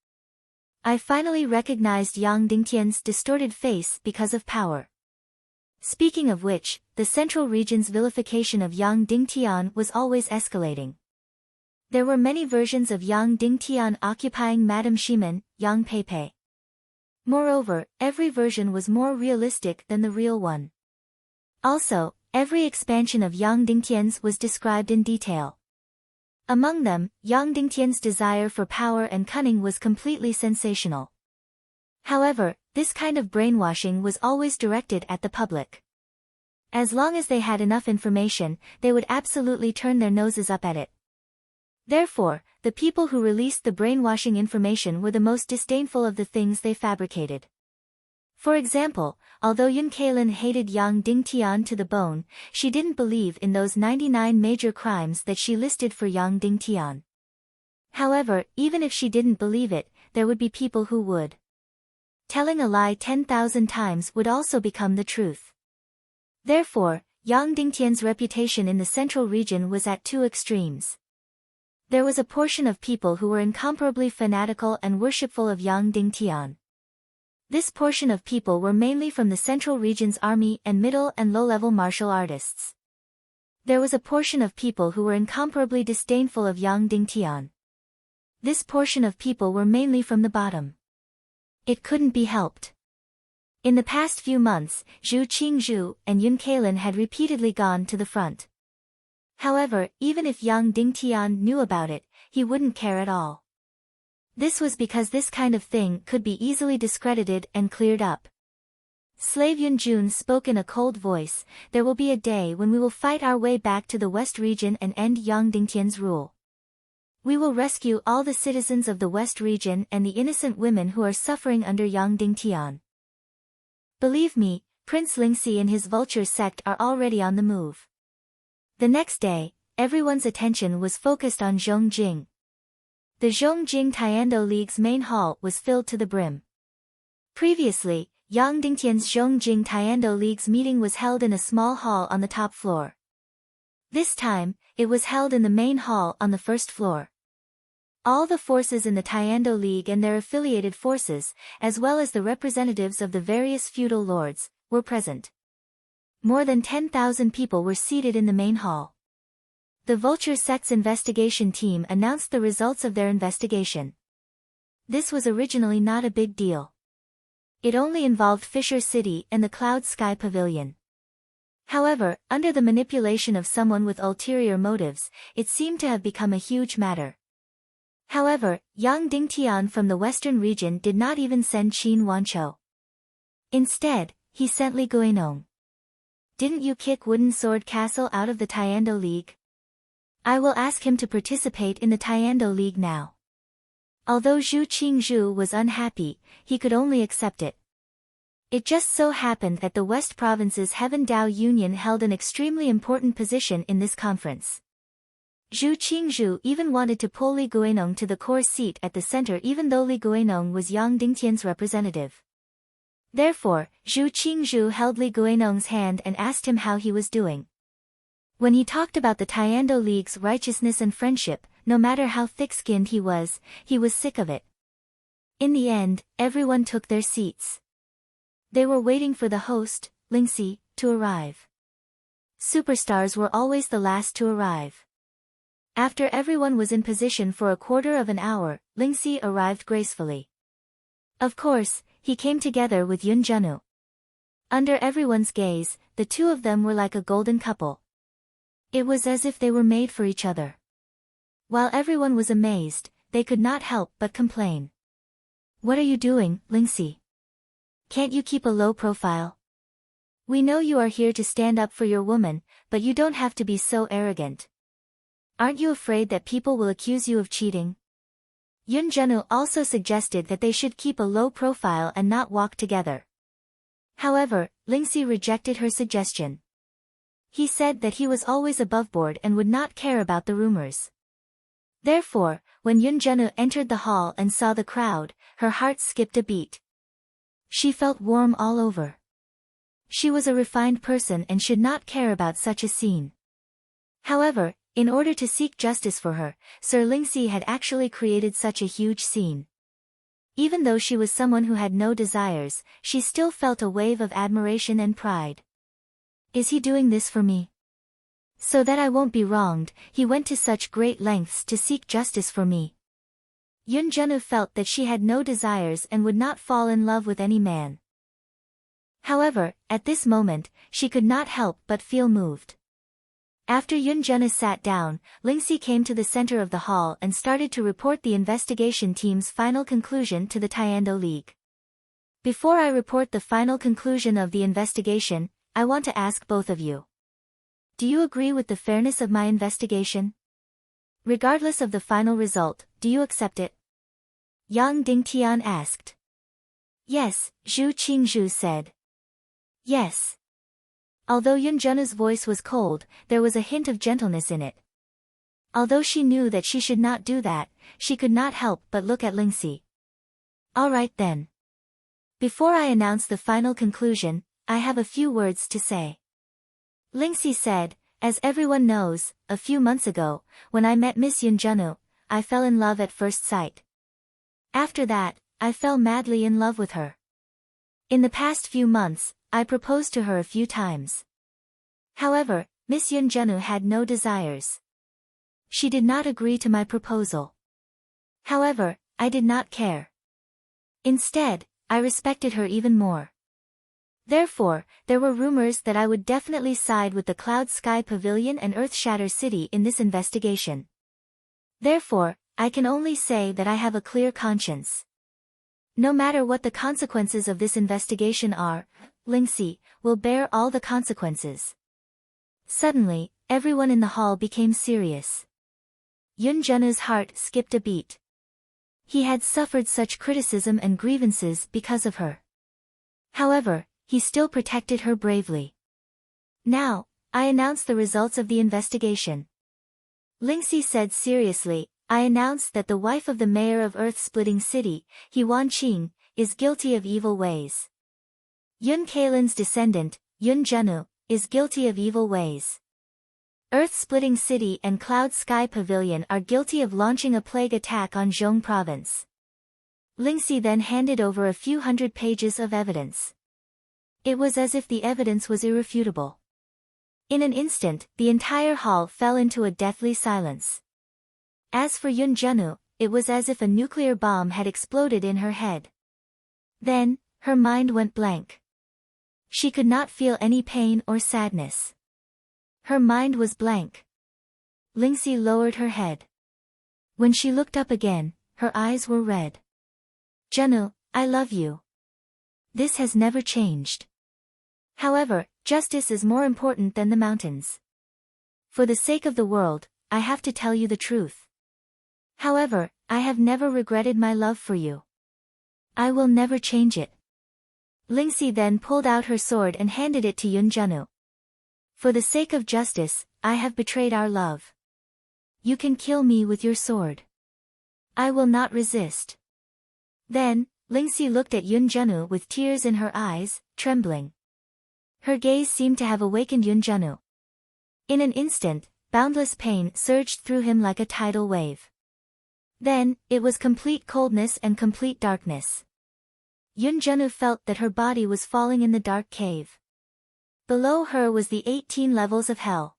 I finally recognized Yang Dingtian's distorted face because of power. Speaking of which, the central region's vilification of Yang Dingtian was always escalating. There were many versions of Yang Dingtian occupying Madame Shimen, Yang Peipei. Moreover, every version was more realistic than the real one. Also, every expansion of Yang Dingtian's was described in detail. Among them, Yang Dingtian's desire for power and cunning was completely sensational. However, this kind of brainwashing was always directed at the public. As long as they had enough information, they would absolutely turn their noses up at it. Therefore, the people who released the brainwashing information were the most disdainful of the things they fabricated. For example, although Yun Kailin hated Yang Dingtian to the bone, she didn't believe in those 99 major crimes that she listed for Yang Dingtian. However, even if she didn't believe it, there would be people who would. Telling a lie 10,000 times would also become the truth. Therefore, Yang Dingtian's reputation in the central region was at two extremes. There was a portion of people who were incomparably fanatical and worshipful of Yang Dingtian. This portion of people were mainly from the central region's army and middle and low-level martial artists. There was a portion of people who were incomparably disdainful of Yang Dingtian. This portion of people were mainly from the bottom. It couldn't be helped. In the past few months, Zhu Qingzhu and Yun Kailin had repeatedly gone to the front. However, even if Yang Dingtian knew about it, he wouldn't care at all. This was because this kind of thing could be easily discredited and cleared up. Slave Yun Jun spoke in a cold voice, there will be a day when we will fight our way back to the West region and end Yang Dingtian's rule. We will rescue all the citizens of the West region and the innocent women who are suffering under Yang Dingtian. Believe me, Prince Lingxi and his vulture sect are already on the move. The next day, everyone's attention was focused on Zhongjing. The Zhongjing Tiando League's main hall was filled to the brim. Previously, Yang Dingtian's Zhongjing Tiando League's meeting was held in a small hall on the top floor. This time, it was held in the main hall on the first floor. All the forces in the Tiando League and their affiliated forces, as well as the representatives of the various feudal lords, were present. More than 10,000 people were seated in the main hall. The Vulture Sect's investigation team announced the results of their investigation. This was originally not a big deal. It only involved Fisher City and the Cloud Sky Pavilion. However, under the manipulation of someone with ulterior motives, it seemed to have become a huge matter. However, Yang Dingtian from the western region did not even send Qin Wanchou. Instead, he sent Li Guinong. Didn't you kick Wooden Sword Castle out of the Tiando League? I will ask him to participate in the Tiando League now. Although Zhu Qingzhu was unhappy, he could only accept it. It just so happened that the West Province's Heaven Dao Union held an extremely important position in this conference. Zhu Qingzhu even wanted to pull Li Guinong to the core seat at the center even though Li Guinong was Yang Dingtian's representative. Therefore, Zhu Qingzhu held Li Guinong's hand and asked him how he was doing. When he talked about the Tiando League's righteousness and friendship, no matter how thick-skinned he was sick of it. In the end, everyone took their seats. They were waiting for the host, Lingxi, to arrive. Superstars were always the last to arrive. After everyone was in position for a quarter of an hour, Lingxi arrived gracefully. Of course, he came together with Yun Zhenu. Under everyone's gaze, the two of them were like a golden couple. It was as if they were made for each other. While everyone was amazed, they could not help but complain. "What are you doing, Lingxi? Can't you keep a low profile? We know you are here to stand up for your woman, but you don't have to be so arrogant. Aren't you afraid that people will accuse you of cheating?" Yun Zhenyu also suggested that they should keep a low profile and not walk together. However, Lingxi rejected her suggestion. He said that he was always aboveboard and would not care about the rumors. Therefore, when Yun Zhenyu entered the hall and saw the crowd, her heart skipped a beat. She felt warm all over. She was a refined person and should not care about such a scene. However, in order to seek justice for her, Sir Lingxi had actually created such a huge scene. Even though she was someone who had no desires, she still felt a wave of admiration and pride. Is he doing this for me? So that I won't be wronged, he went to such great lengths to seek justice for me. Yun Zhenyu felt that she had no desires and would not fall in love with any man. However, at this moment, she could not help but feel moved. After Yun Zhenyu sat down, Lingxi came to the center of the hall and started to report the investigation team's final conclusion to the Tiando League. Before I report the final conclusion of the investigation, I want to ask both of you. Do you agree with the fairness of my investigation? Regardless of the final result, do you accept it? Yang Dingtian asked. Yes, Zhu Qingzhu said. Yes. Although Yun Zhenyu's voice was cold, there was a hint of gentleness in it. Although she knew that she should not do that, she could not help but look at Lingxi. All right then. Before I announce the final conclusion, I have a few words to say. Lingxi said, as everyone knows, a few months ago, when I met Miss Yun Zhenyu, I fell in love at first sight. After that, I fell madly in love with her. In the past few months, I proposed to her a few times. However, Miss Yun Zhenyu had no desires. She did not agree to my proposal. However, I did not care. Instead, I respected her even more. Therefore, there were rumors that I would definitely side with the Cloud Sky Pavilion and Earthshatter City in this investigation. Therefore, I can only say that I have a clear conscience. No matter what the consequences of this investigation are, Lingxi will bear all the consequences. Suddenly, everyone in the hall became serious. Yun Zhenyu's heart skipped a beat. He had suffered such criticism and grievances because of her. However, he still protected her bravely. Now, I announce the results of the investigation. Lingxi said seriously, I announce that the wife of the mayor of Earth-Splitting City, He Wanqing, is guilty of evil ways. Yun Kailan's descendant, Yun Zhenyu, is guilty of evil ways. Earth-Splitting City and Cloud Sky Pavilion are guilty of launching a plague attack on Zhong Province. Lingxi then handed over a few hundred pages of evidence. It was as if the evidence was irrefutable. In an instant, the entire hall fell into a deathly silence. As for Yun Zhenyu, it was as if a nuclear bomb had exploded in her head. Then, her mind went blank. She could not feel any pain or sadness. Her mind was blank. Lingxi lowered her head. When she looked up again, her eyes were red. Zhenyu, I love you. This has never changed. However, justice is more important than the mountains. For the sake of the world, I have to tell you the truth. However, I have never regretted my love for you. I will never change it. Lingxi then pulled out her sword and handed it to Yun Zhenyu. For the sake of justice, I have betrayed our love. You can kill me with your sword. I will not resist. Then, Lingxi looked at Yun Zhenyu with tears in her eyes, trembling. Her gaze seemed to have awakened Yun Zhenyu. In an instant, boundless pain surged through him like a tidal wave. Then, it was complete coldness and complete darkness. Yun Zhenyu felt that her body was falling in the dark cave. Below her was the 18 levels of hell.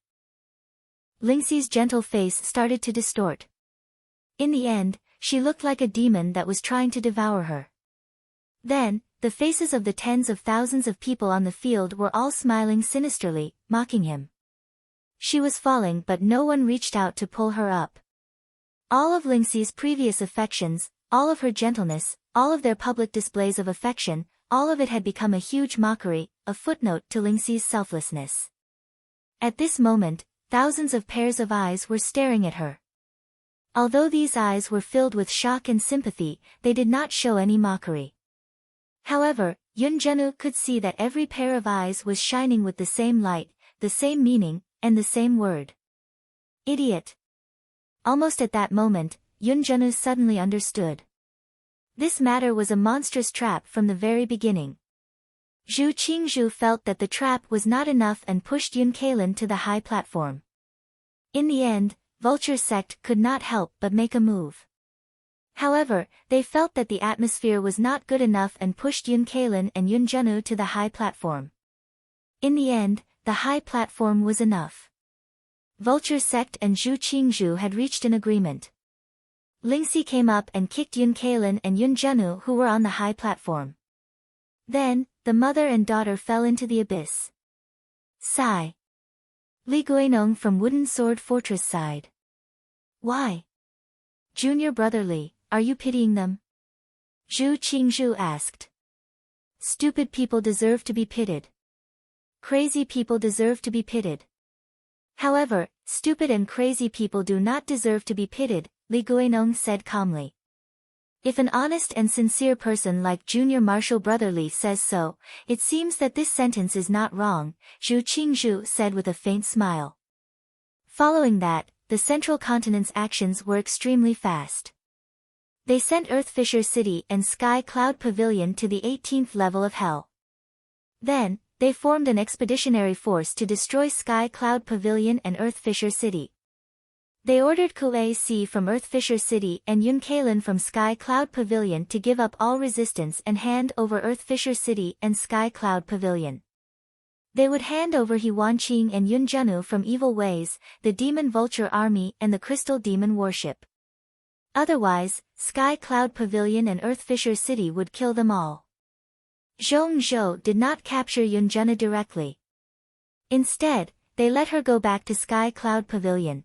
Lingxi's gentle face started to distort. In the end, she looked like a demon that was trying to devour her. Then, the faces of the tens of thousands of people on the field were all smiling sinisterly, mocking him. She was falling, but no one reached out to pull her up. All of Lingxi's previous affections, all of her gentleness, all of their public displays of affection, all of it had become a huge mockery, a footnote to Lingxi's selflessness. At this moment, thousands of pairs of eyes were staring at her. Although these eyes were filled with shock and sympathy, they did not show any mockery. However, Yun Zhenyu could see that every pair of eyes was shining with the same light, the same meaning, and the same word. Idiot. Almost at that moment, Yun Zhenyu suddenly understood. This matter was a monstrous trap from the very beginning. Zhu Qingzhu felt that the trap was not enough and pushed Yun Cailin to the high platform. In the end, Vulture sect could not help but make a move. However, they felt that the atmosphere was not good enough and pushed Yun Cailin and Yun Zhenyu to the high platform. In the end, the high platform was enough. Vulture sect and Zhu Qingzhu had reached an agreement. Lingxi came up and kicked Yun Cailin and Yun Zhenyu, who were on the high platform. Then, the mother and daughter fell into the abyss. Sigh. Li Guinong from Wooden Sword Fortress sighed. Why? Junior brother Li, are you pitying them? Zhu Qingzhu asked. Stupid people deserve to be pitied. Crazy people deserve to be pitied. However, stupid and crazy people do not deserve to be pitied, Li Guinong said calmly. If an honest and sincere person like Junior Marshal Brother Li says so, it seems that this sentence is not wrong, Zhu Qingzhu said with a faint smile. Following that, the Central Continent's actions were extremely fast. They sent Earthfisher City and Sky Cloud Pavilion to the 18th level of Hell. Then, they formed an expeditionary force to destroy Sky Cloud Pavilion and Earthfisher City. They ordered Kuei Si from Earthfisher City and Yun Cailin from Sky Cloud Pavilion to give up all resistance and hand over Earthfisher City and Sky Cloud Pavilion. They would hand over He Wanqing and Yun Zhenyu from Evil Ways, the Demon Vulture Army and the Crystal Demon Warship. Otherwise, Sky Cloud Pavilion and Earthfisher City would kill them all. Zhong Zhou did not capture Yun Zhenyu directly. Instead, they let her go back to Sky Cloud Pavilion.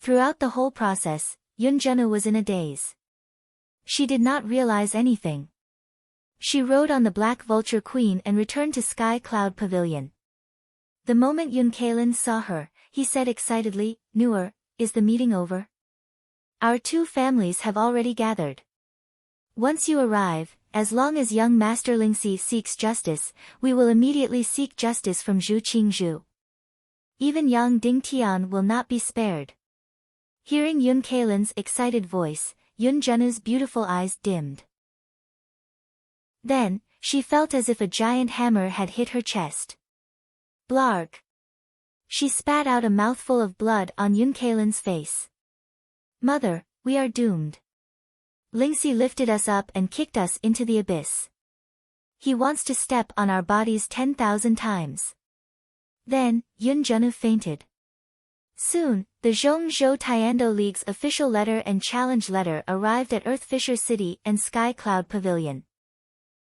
Throughout the whole process, Yun Zhenyu was in a daze. She did not realize anything. She rode on the Black Vulture Queen and returned to Sky Cloud Pavilion. The moment Yun Cailin saw her, he said excitedly, Nuer, is the meeting over? Our two families have already gathered. Once you arrive, as long as young Master Lingxi seeks justice, we will immediately seek justice from Zhu Qingzhu. Even young Ding Tian will not be spared. Hearing Yun Cailin's excited voice, Yun Zhenyu's beautiful eyes dimmed. Then, she felt as if a giant hammer had hit her chest. Blarg. She spat out a mouthful of blood on Yun Cailin's face. Mother, we are doomed. Lingxi lifted us up and kicked us into the abyss. He wants to step on our bodies 10,000 times. Then, Yun Zhenyu fainted. Soon, the Zhongzhou Tiando League's official letter and challenge letter arrived at Earthfisher City and Sky Cloud Pavilion.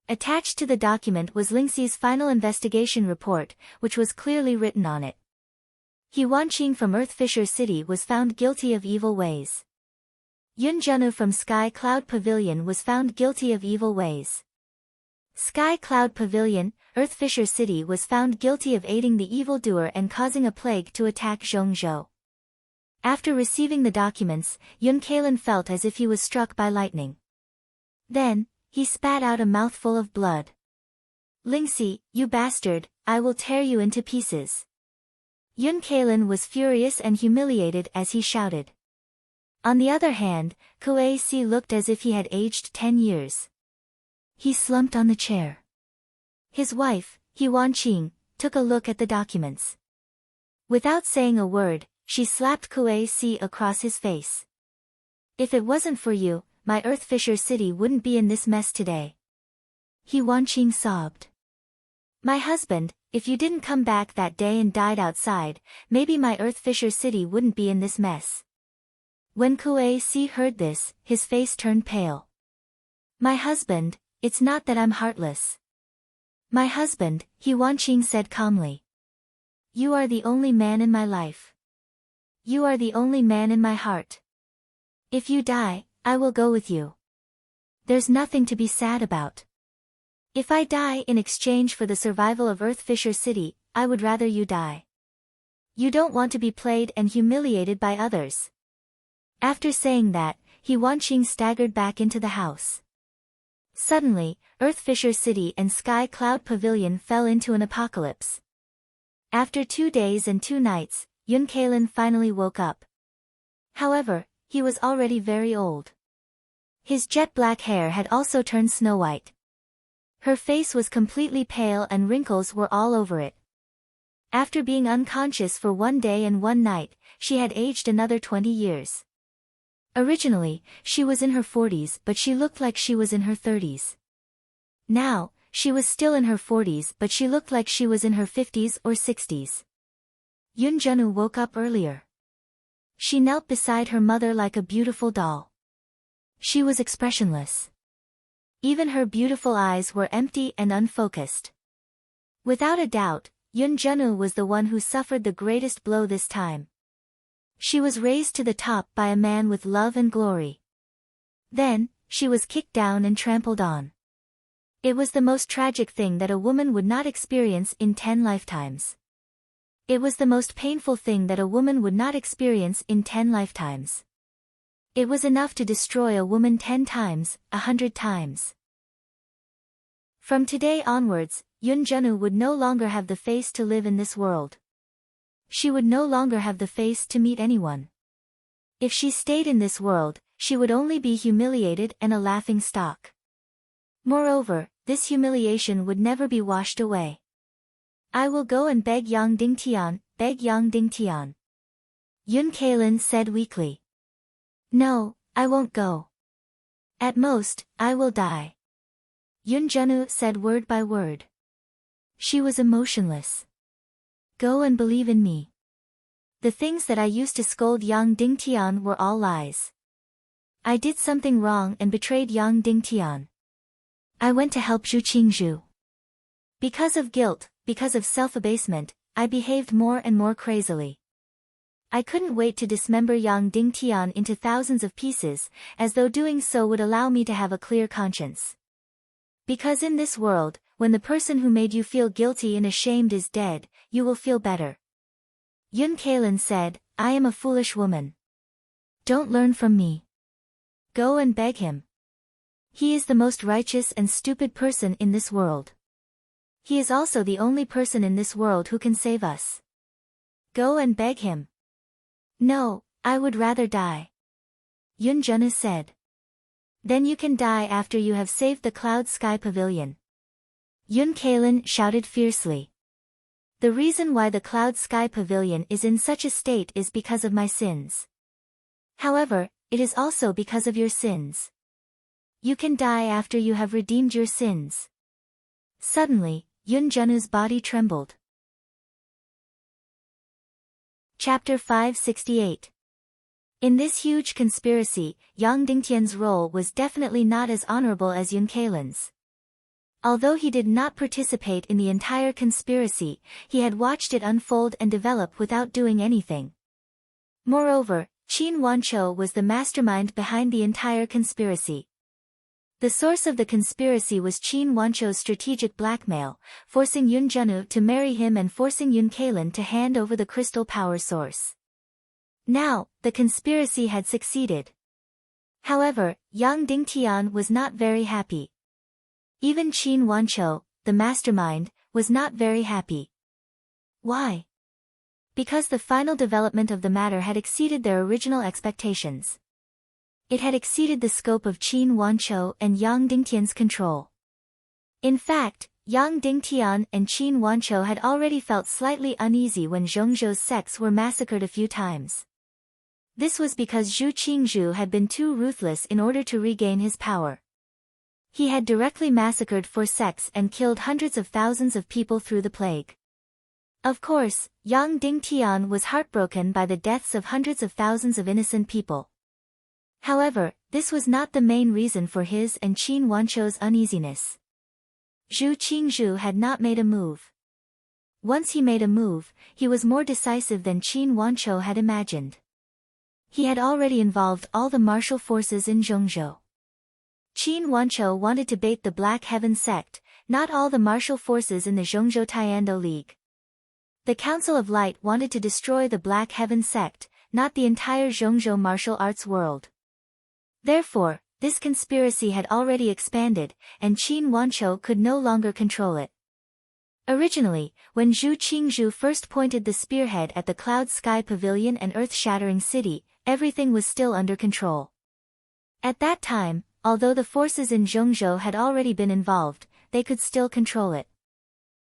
Attached to the document was Lingxi's final investigation report, which was clearly written on it. He Wanqing from Earthfisher City was found guilty of evil ways. Yun Zhenyu from Sky Cloud Pavilion was found guilty of evil ways. Sky Cloud Pavilion, Earthfisher City was found guilty of aiding the evildoer and causing a plague to attack Zhongzhou. After receiving the documents, Yun Cailin felt as if he was struck by lightning. Then, he spat out a mouthful of blood. Lingxi, you bastard, I will tear you into pieces. Yun Cailin was furious and humiliated as he shouted. On the other hand, Kuei Si looked as if he had aged 10 years. He slumped on the chair. His wife, He Wanqing, took a look at the documents. Without saying a word, she slapped Kuei Si across his face. If it wasn't for you, my Earthfisher City wouldn't be in this mess today. He Wanqing sobbed. My husband, if you didn't come back that day and died outside, maybe my Earthfisher City wouldn't be in this mess. When Kuei Si heard this, his face turned pale. My husband, It's not that I'm heartless. My husband, He Wanqing said calmly. You are the only man in my life. You are the only man in my heart. If you die, I will go with you. There's nothing to be sad about. If I die in exchange for the survival of Earth Fisher City, I would rather you die. You don't want to be played and humiliated by others. After saying that, He Wanqing staggered back into the house. Suddenly, Earth Fisher City and Sky Cloud Pavilion fell into an apocalypse. After 2 days and 2 nights, Yun Kalin finally woke up. However, he was already very old. His jet-black hair had also turned snow-white. Her face was completely pale and wrinkles were all over it. After being unconscious for 1 day and 1 night, she had aged another 20 years. Originally, she was in her 40s but she looked like she was in her 30s. Now, she was still in her 40s but she looked like she was in her 50s or 60s. Yun Junu woke up earlier. She knelt beside her mother like a beautiful doll. She was expressionless. Even her beautiful eyes were empty and unfocused. Without a doubt, Yun Junu was the one who suffered the greatest blow this time. She was raised to the top by a man with love and glory. Then, she was kicked down and trampled on. It was the most tragic thing that a woman would not experience in 10 lifetimes. It was the most painful thing that a woman would not experience in 10 lifetimes. It was enough to destroy a woman 10 times, 100 times. From today onwards, Yun Junu would no longer have the face to live in this world. She would no longer have the face to meet anyone. If she stayed in this world, she would only be humiliated and a laughing stock. Moreover, this humiliation would never be washed away. I will go and beg Yang Dingtian, beg Yang Dingtian. Yun Kalin said weakly. No, I won't go. At most, I will die. Yun Junu said word by word. She was emotionless. Go and believe in me. The things that I used to scold Yang Dingtian were all lies. I did something wrong and betrayed Yang Dingtian. I went to help Zhu Qingzhu. Because of guilt, because of self-abasement, I behaved more and more crazily. I couldn't wait to dismember Yang Dingtian into thousands of pieces, as though doing so would allow me to have a clear conscience. Because in this world, when the person who made you feel guilty and ashamed is dead, you will feel better. Yun Kalin said, I am a foolish woman. Don't learn from me. Go and beg him. He is the most righteous and stupid person in this world. He is also the only person in this world who can save us. Go and beg him. No, I would rather die. Yun Junu said. Then you can die after you have saved the Cloud Sky Pavilion. Yun Kalin shouted fiercely. The reason why the Cloud Sky Pavilion is in such a state is because of my sins. However, it is also because of your sins. You can die after you have redeemed your sins. Suddenly, Yun Junu's body trembled. Chapter 568. In this huge conspiracy, Yang Dingtian's role was definitely not as honorable as Yun Kalin's. Although he did not participate in the entire conspiracy, he had watched it unfold and develop without doing anything. Moreover, Qin Wanqiu was the mastermind behind the entire conspiracy. The source of the conspiracy was Qin Wanqiu's strategic blackmail, forcing Yun Junu to marry him and forcing Yun Kalin to hand over the crystal power source. Now, the conspiracy had succeeded. However, Yang Dingtian was not very happy. Even Qin Wanqiu, the mastermind, was not very happy. Why? Because the final development of the matter had exceeded their original expectations. It had exceeded the scope of Qin Wanqiu and Yang Dingtian's control. In fact, Yang Dingtian and Qin Wanqiu had already felt slightly uneasy when Zhongzhou's sects were massacred a few times. This was because Zhu Qingzhu had been too ruthless in order to regain his power. He had directly massacred 4 sects and killed hundreds of thousands of people through the plague. Of course, Yang Dingtian was heartbroken by the deaths of hundreds of thousands of innocent people. However, this was not the main reason for his and Qin Wanchou's uneasiness. Zhu Qingzhu had not made a move. Once he made a move, he was more decisive than Qin Wanchou had imagined. He had already involved all the martial forces in Zhongzhou. Qin Wanchou wanted to bait the Black Heaven sect, not all the martial forces in the Zhongzhou Taiyuan League. The Council of Light wanted to destroy the Black Heaven sect, not the entire Zhongzhou martial arts world. Therefore, this conspiracy had already expanded, and Qin Wanchou could no longer control it. Originally, when Zhu Qingzhu first pointed the spearhead at the Cloud Sky Pavilion and Earth-Shattering City, everything was still under control. At that time, although the forces in Zhongzhou had already been involved, they could still control it.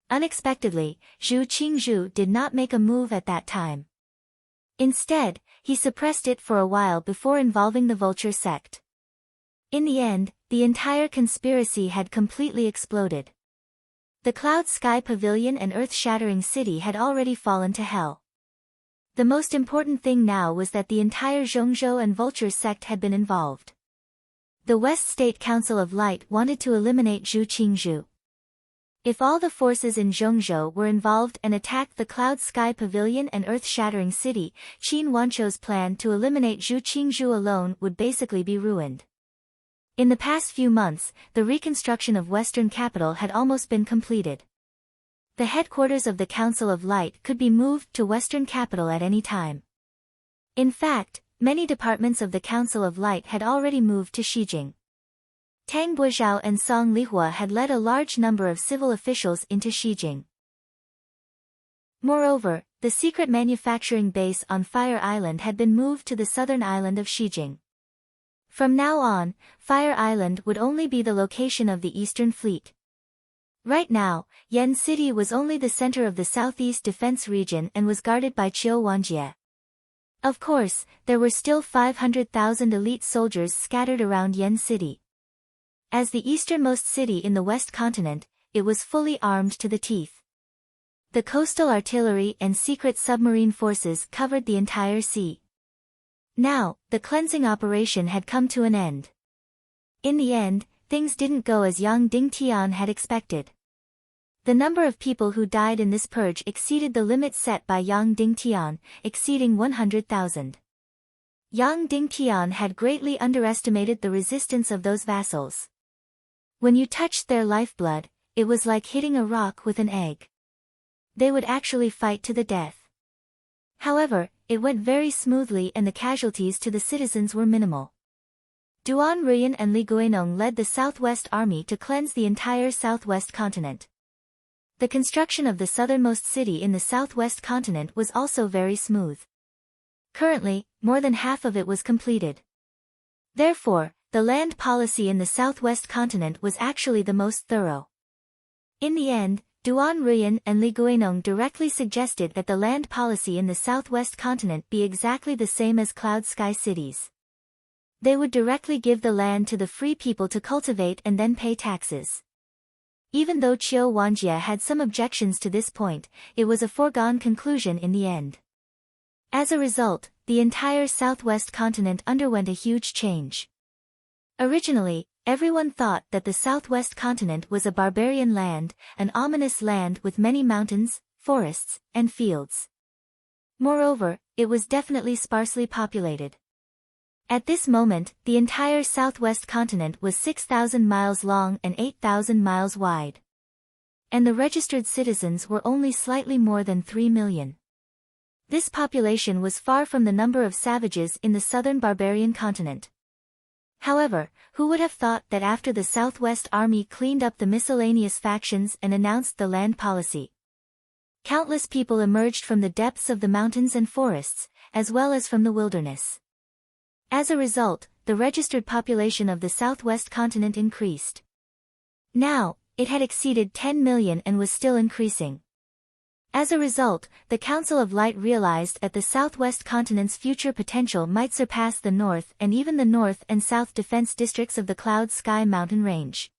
Unexpectedly, Zhu Qingzhu did not make a move at that time. Instead, he suppressed it for a while before involving the Vulture sect. In the end, the entire conspiracy had completely exploded. The Cloud Sky Pavilion and Earth-Shattering City had already fallen to hell. The most important thing now was that the entire Zhongzhou and Vulture sect had been involved. The West State Council of Light wanted to eliminate Zhu Qingzhu. If all the forces in Zhongzhou were involved and attacked the Cloud Sky Pavilion and Earth-Shattering City, Qin Wanchou's plan to eliminate Zhu Qingzhu alone would basically be ruined. In the past few months, the reconstruction of Western Capital had almost been completed. The headquarters of the Council of Light could be moved to Western Capital at any time. In fact, many departments of the Council of Light had already moved to Xijing. Tang Guozhao and Song Lihua had led a large number of civil officials into Xijing. Moreover, the secret manufacturing base on Fire Island had been moved to the southern island of Xijing. From now on, Fire Island would only be the location of the Eastern Fleet. Right now, Yen City was only the center of the Southeast Defense Region and was guarded by Qiu Wanjie. Of course, there were still 500,000 elite soldiers scattered around Yen City. As the easternmost city in the West Continent, it was fully armed to the teeth. The coastal artillery and secret submarine forces covered the entire sea. Now, the cleansing operation had come to an end. In the end, things didn't go as Yang Dingtian had expected. The number of people who died in this purge exceeded the limit set by Yang Dingtian, exceeding 100,000. Yang Dingtian had greatly underestimated the resistance of those vassals. When you touched their lifeblood, it was like hitting a rock with an egg. They would actually fight to the death. However, it went very smoothly and the casualties to the citizens were minimal. Duan Ruyan and Li Guinong led the Southwest Army to cleanse the entire Southwest continent. The construction of the southernmost city in the Southwest continent was also very smooth. Currently, more than half of it was completed. Therefore, the land policy in the Southwest continent was actually the most thorough. In the end, Duan Ruyan and Li Guinong directly suggested that the land policy in the Southwest continent be exactly the same as Cloud Sky cities. They would directly give the land to the free people to cultivate and then pay taxes. Even though Qiu Wanjie had some objections to this point, it was a foregone conclusion in the end. As a result, the entire Southwest continent underwent a huge change. Originally, everyone thought that the Southwest continent was a barbarian land, an ominous land with many mountains, forests, and fields. Moreover, it was definitely sparsely populated. At this moment, the entire Southwest continent was 6,000 miles long and 8,000 miles wide. And the registered citizens were only slightly more than 3 million. This population was far from the number of savages in the southern barbarian continent. However, who would have thought that after the Southwest Army cleaned up the miscellaneous factions and announced the land policy? Countless people emerged from the depths of the mountains and forests, as well as from the wilderness. As a result, the registered population of the Southwest continent increased. Now, it had exceeded 10 million and was still increasing. As a result, the Council of Light realized that the Southwest continent's future potential might surpass the North and even the North and South defense districts of the Cloud Sky mountain range.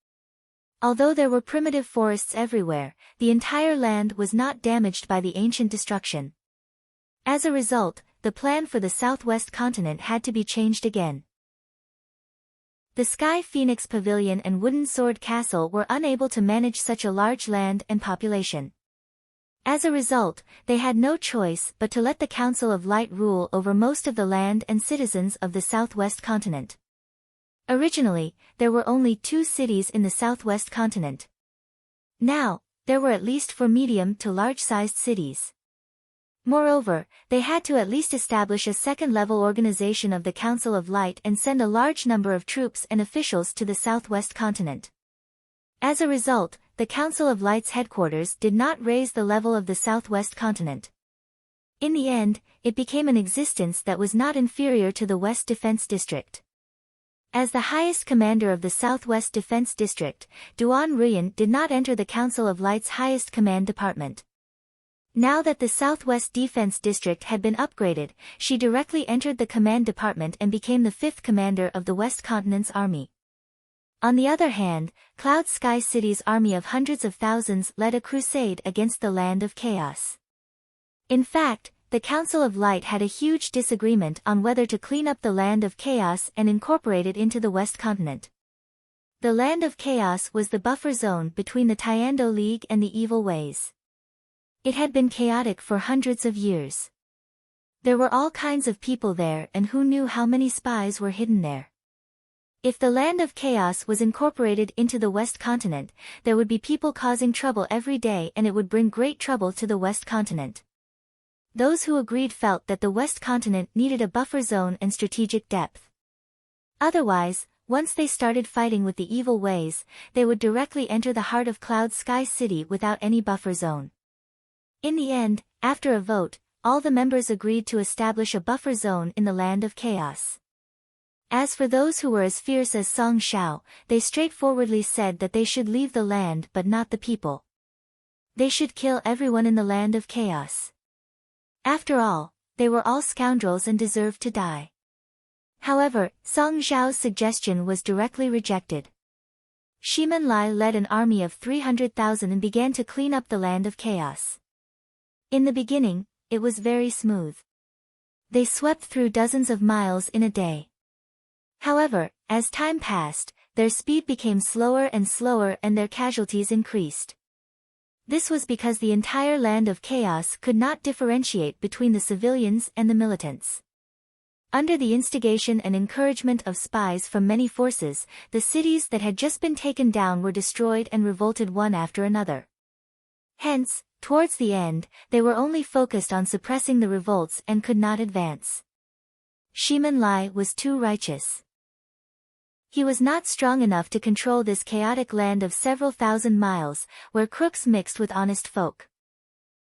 Although there were primitive forests everywhere, the entire land was not damaged by the ancient destruction. As a result, the plan for the Southwest continent had to be changed again. The Sky Phoenix Pavilion and Wooden Sword Castle were unable to manage such a large land and population. As a result, they had no choice but to let the Council of Light rule over most of the land and citizens of the southwest continent. Originally, there were only 2 cities in the southwest continent. Now, there were at least 4 medium to large-sized cities. Moreover, they had to at least establish a second-level organization of the Council of Light and send a large number of troops and officials to the southwest continent. As a result, the Council of Light's headquarters did not raise the level of the southwest continent. In the end, it became an existence that was not inferior to the West Defense District. As the highest commander of the Southwest Defense District, Duan Ruyan did not enter the Council of Light's highest command department. Now that the Southwest Defense District had been upgraded, she directly entered the command department and became the 5th commander of the West Continent's army. On the other hand, Cloud Sky City's army of hundreds of thousands led a crusade against the Land of Chaos. In fact, the Council of Light had a huge disagreement on whether to clean up the Land of Chaos and incorporate it into the West Continent. The Land of Chaos was the buffer zone between the Tiando League and the Evil Ways. It had been chaotic for hundreds of years. There were all kinds of people there, and who knew how many spies were hidden there. If the Land of Chaos was incorporated into the West Continent, there would be people causing trouble every day, and it would bring great trouble to the West Continent. Those who agreed felt that the West Continent needed a buffer zone and strategic depth. Otherwise, once they started fighting with the Evil Ways, they would directly enter the heart of Cloud Sky City without any buffer zone. In the end, after a vote, all the members agreed to establish a buffer zone in the Land of Chaos. As for those who were as fierce as Song Shao, they straightforwardly said that they should leave the land but not the people. They should kill everyone in the Land of Chaos. After all, they were all scoundrels and deserved to die. However, Song Zhao's suggestion was directly rejected. Shimen Lai led an army of 300,000 and began to clean up the Land of Chaos. In the beginning, it was very smooth. They swept through dozens of miles in a day. However, as time passed, their speed became slower and slower and their casualties increased. This was because the entire Land of Chaos could not differentiate between the civilians and the militants. Under the instigation and encouragement of spies from many forces, the cities that had just been taken down were destroyed and revolted one after another. Hence, towards the end, they were only focused on suppressing the revolts and could not advance. Shimen Lai was too righteous. He was not strong enough to control this chaotic land of several thousand miles, where crooks mixed with honest folk.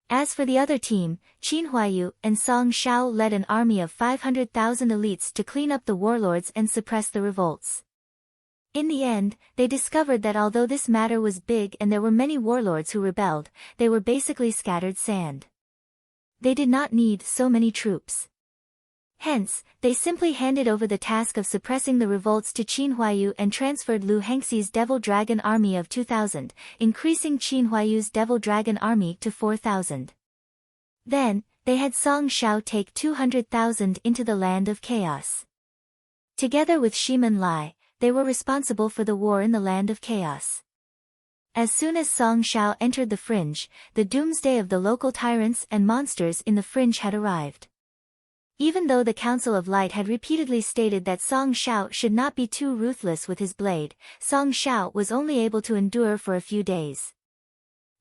As for the other team, Qin Huaiyu and Song Shao led an army of 500,000 elites to clean up the warlords and suppress the revolts. In the end, they discovered that although this matter was big and there were many warlords who rebelled, they were basically scattered sand. They did not need so many troops. Hence, they simply handed over the task of suppressing the revolts to Qin Huaiyu and transferred Lu Hengxi's Devil Dragon army of 2,000, increasing Qin Huaiyu's Devil Dragon army to 4,000. Then, they had Song Shao take 200,000 into the Land of Chaos. Together with Shimen Lai, they were responsible for the war in the Land of Chaos. As soon as Song Shao entered the Fringe, the doomsday of the local tyrants and monsters in the Fringe had arrived. Even though the Council of Light had repeatedly stated that Song Shao should not be too ruthless with his blade, Song Shao was only able to endure for a few days.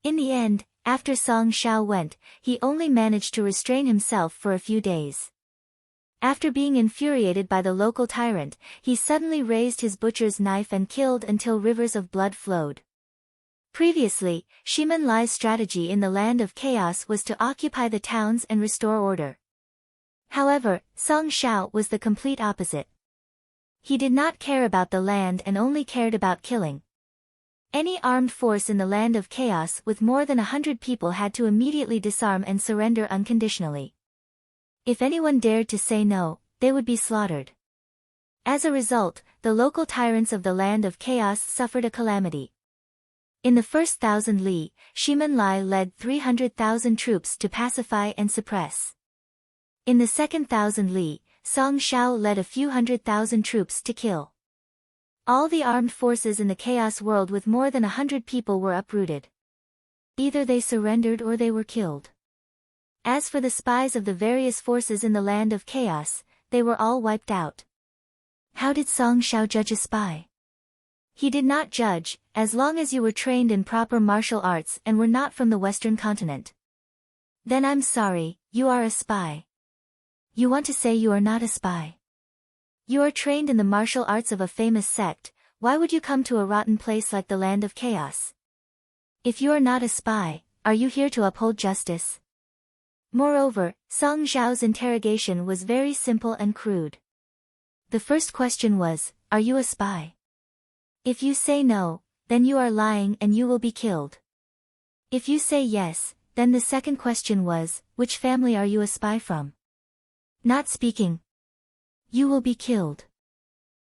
In the end, after Song Shao went, he only managed to restrain himself for a few days. After being infuriated by the local tyrant, he suddenly raised his butcher's knife and killed until rivers of blood flowed. Previously, Shimen Lai's strategy in the Land of Chaos was to occupy the towns and restore order. However, Song Shao was the complete opposite. He did not care about the land and only cared about killing. Any armed force in the Land of Chaos with more than 100 people had to immediately disarm and surrender unconditionally. If anyone dared to say no, they would be slaughtered. As a result, the local tyrants of the Land of Chaos suffered a calamity. In the first 1,000 li, Shimen Lai led 300,000 troops to pacify and suppress. In the second 1,000 li, Song Shao led a few 100,000 troops to kill. All the armed forces in the chaos world with more than 100 people were uprooted. Either they surrendered or they were killed. As for the spies of the various forces in the land of chaos, they were all wiped out. How did Song Shao judge a spy? He did not judge, as long as you were trained in proper martial arts and were not from the Western continent. Then I'm sorry, you are a spy. You want to say you are not a spy? You are trained in the martial arts of a famous sect, why would you come to a rotten place like the land of chaos? If you are not a spy, are you here to uphold justice? Moreover, Song Zhao's interrogation was very simple and crude. The first question was, are you a spy? If you say no, then you are lying and you will be killed. If you say yes, then the second question was, which family are you a spy from? Not speaking. You will be killed.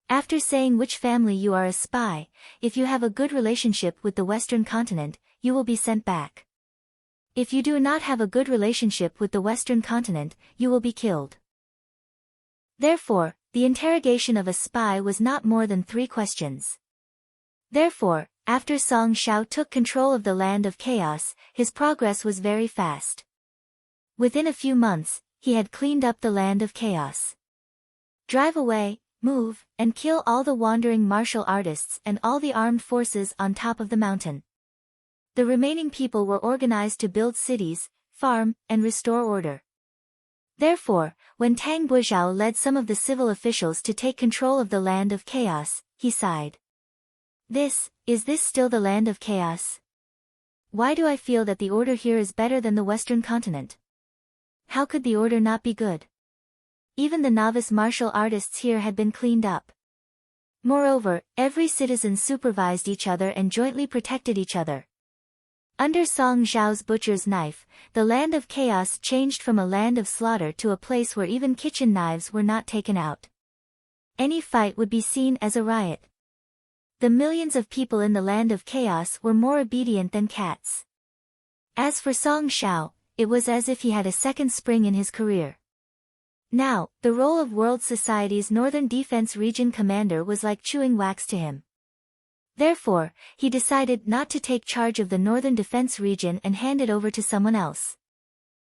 After saying which family you are a spy, if you have a good relationship with the Western continent, you will be sent back. If you do not have a good relationship with the Western continent, you will be killed. Therefore, the interrogation of a spy was not more than 3 questions. Therefore, after Song Shao took control of the land of chaos, his progress was very fast. Within a few months, he had cleaned up the land of chaos. Drive away, move, and kill all the wandering martial artists and all the armed forces on top of the mountain. The remaining people were organized to build cities, farm, and restore order. Therefore, when Tang Buizhao led some of the civil officials to take control of the land of chaos, he sighed. Is this still the land of chaos? Why do I feel that the order here is better than the Western continent? How could the order not be good? Even the novice martial artists here had been cleaned up. Moreover, every citizen supervised each other and jointly protected each other. Under Song Zhao's butcher's knife, the land of chaos changed from a land of slaughter to a place where even kitchen knives were not taken out. Any fight would be seen as a riot. The millions of people in the land of chaos were more obedient than cats. As for Song Shao, it was as if he had a second spring in his career. Now, the role of World Society's Northern Defense Region commander was like chewing wax to him. Therefore, he decided not to take charge of the Northern Defense Region and hand it over to someone else.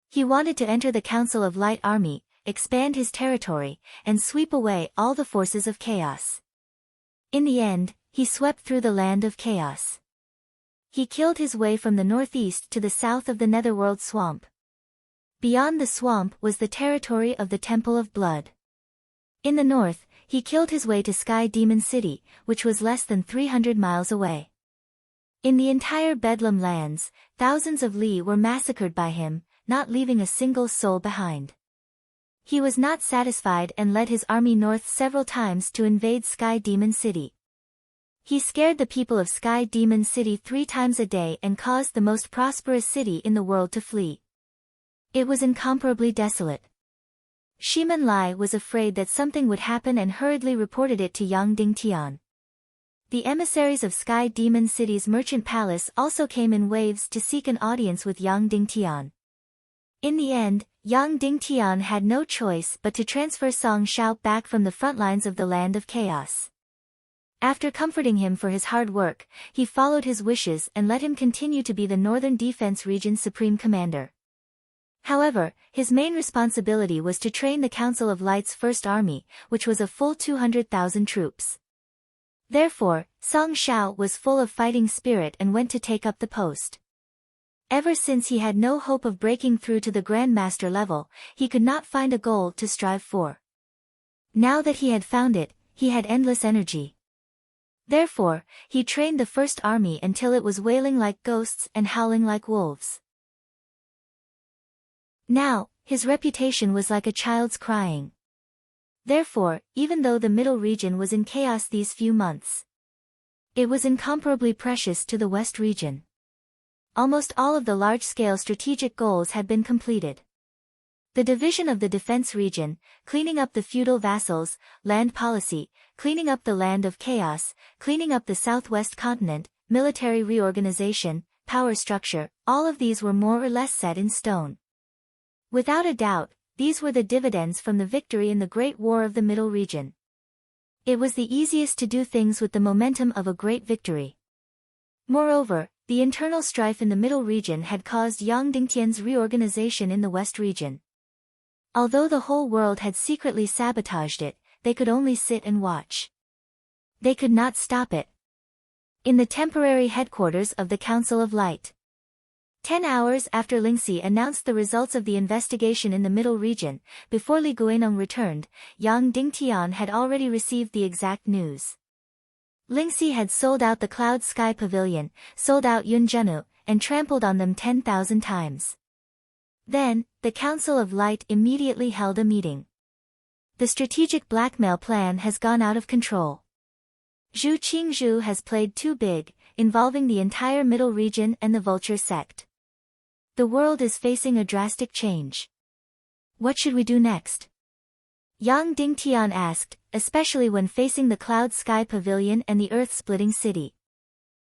He wanted to enter the Council of Light Army, expand his territory, and sweep away all the forces of chaos. In the end, he swept through the land of chaos. He killed his way from the northeast to the south of the Netherworld swamp. Beyond the swamp was the territory of the Temple of Blood. In the north, he killed his way to Sky Demon City, which was less than 300 miles away. In the entire Bedlam lands, thousands of Li were massacred by him, not leaving a single soul behind. He was not satisfied and led his army north several times to invade Sky Demon City. He scared the people of Sky Demon City 3 times a day and caused the most prosperous city in the world to flee. It was incomparably desolate. Shiman Lai was afraid that something would happen and hurriedly reported it to Yang Dingtian. The emissaries of Sky Demon City's merchant palace also came in waves to seek an audience with Yang Dingtian. In the end, Yang Dingtian had no choice but to transfer Song Shao back from the front lines of the land of chaos. After comforting him for his hard work, he followed his wishes and let him continue to be the Northern Defense Region's supreme commander. However, his main responsibility was to train the Council of Light's First Army, which was a full 200,000 troops. Therefore, Song Shao was full of fighting spirit and went to take up the post. Ever since he had no hope of breaking through to the Grandmaster level, he could not find a goal to strive for. Now that he had found it, he had endless energy. Therefore, he trained the First Army until it was wailing like ghosts and howling like wolves. Now, his reputation was like a child's crying. Therefore, even though the Middle Region was in chaos these few months, it was incomparably precious to the West Region. Almost all of the large-scale strategic goals had been completed. The division of the defense region, cleaning up the feudal vassals, land policy, cleaning up the land of chaos, cleaning up the southwest continent, military reorganization, power structure, all of these were more or less set in stone. Without a doubt, these were the dividends from the victory in the Great War of the Middle Region. It was the easiest to do things with the momentum of a great victory. Moreover, the internal strife in the middle region had caused Yang Dingtian's reorganization in the west region. Although the whole world had secretly sabotaged it, they could only sit and watch. They could not stop it. In the temporary headquarters of the Council of Light. 10 hours after Lingxi announced the results of the investigation in the middle region, before Li Guanong returned, Yang Dingtian had already received the exact news. Lingxi had sold out the Cloud Sky Pavilion, sold out Yun Zhenu, and trampled on them 10,000 times. Then, the Council of Light immediately held a meeting. The strategic blackmail plan has gone out of control. Zhu Qingzhu has played too big, involving the entire middle region and the vulture sect. The world is facing a drastic change. What should we do next? Yang Dingtian asked, especially when facing the Cloud Sky Pavilion and the Earth-splitting city.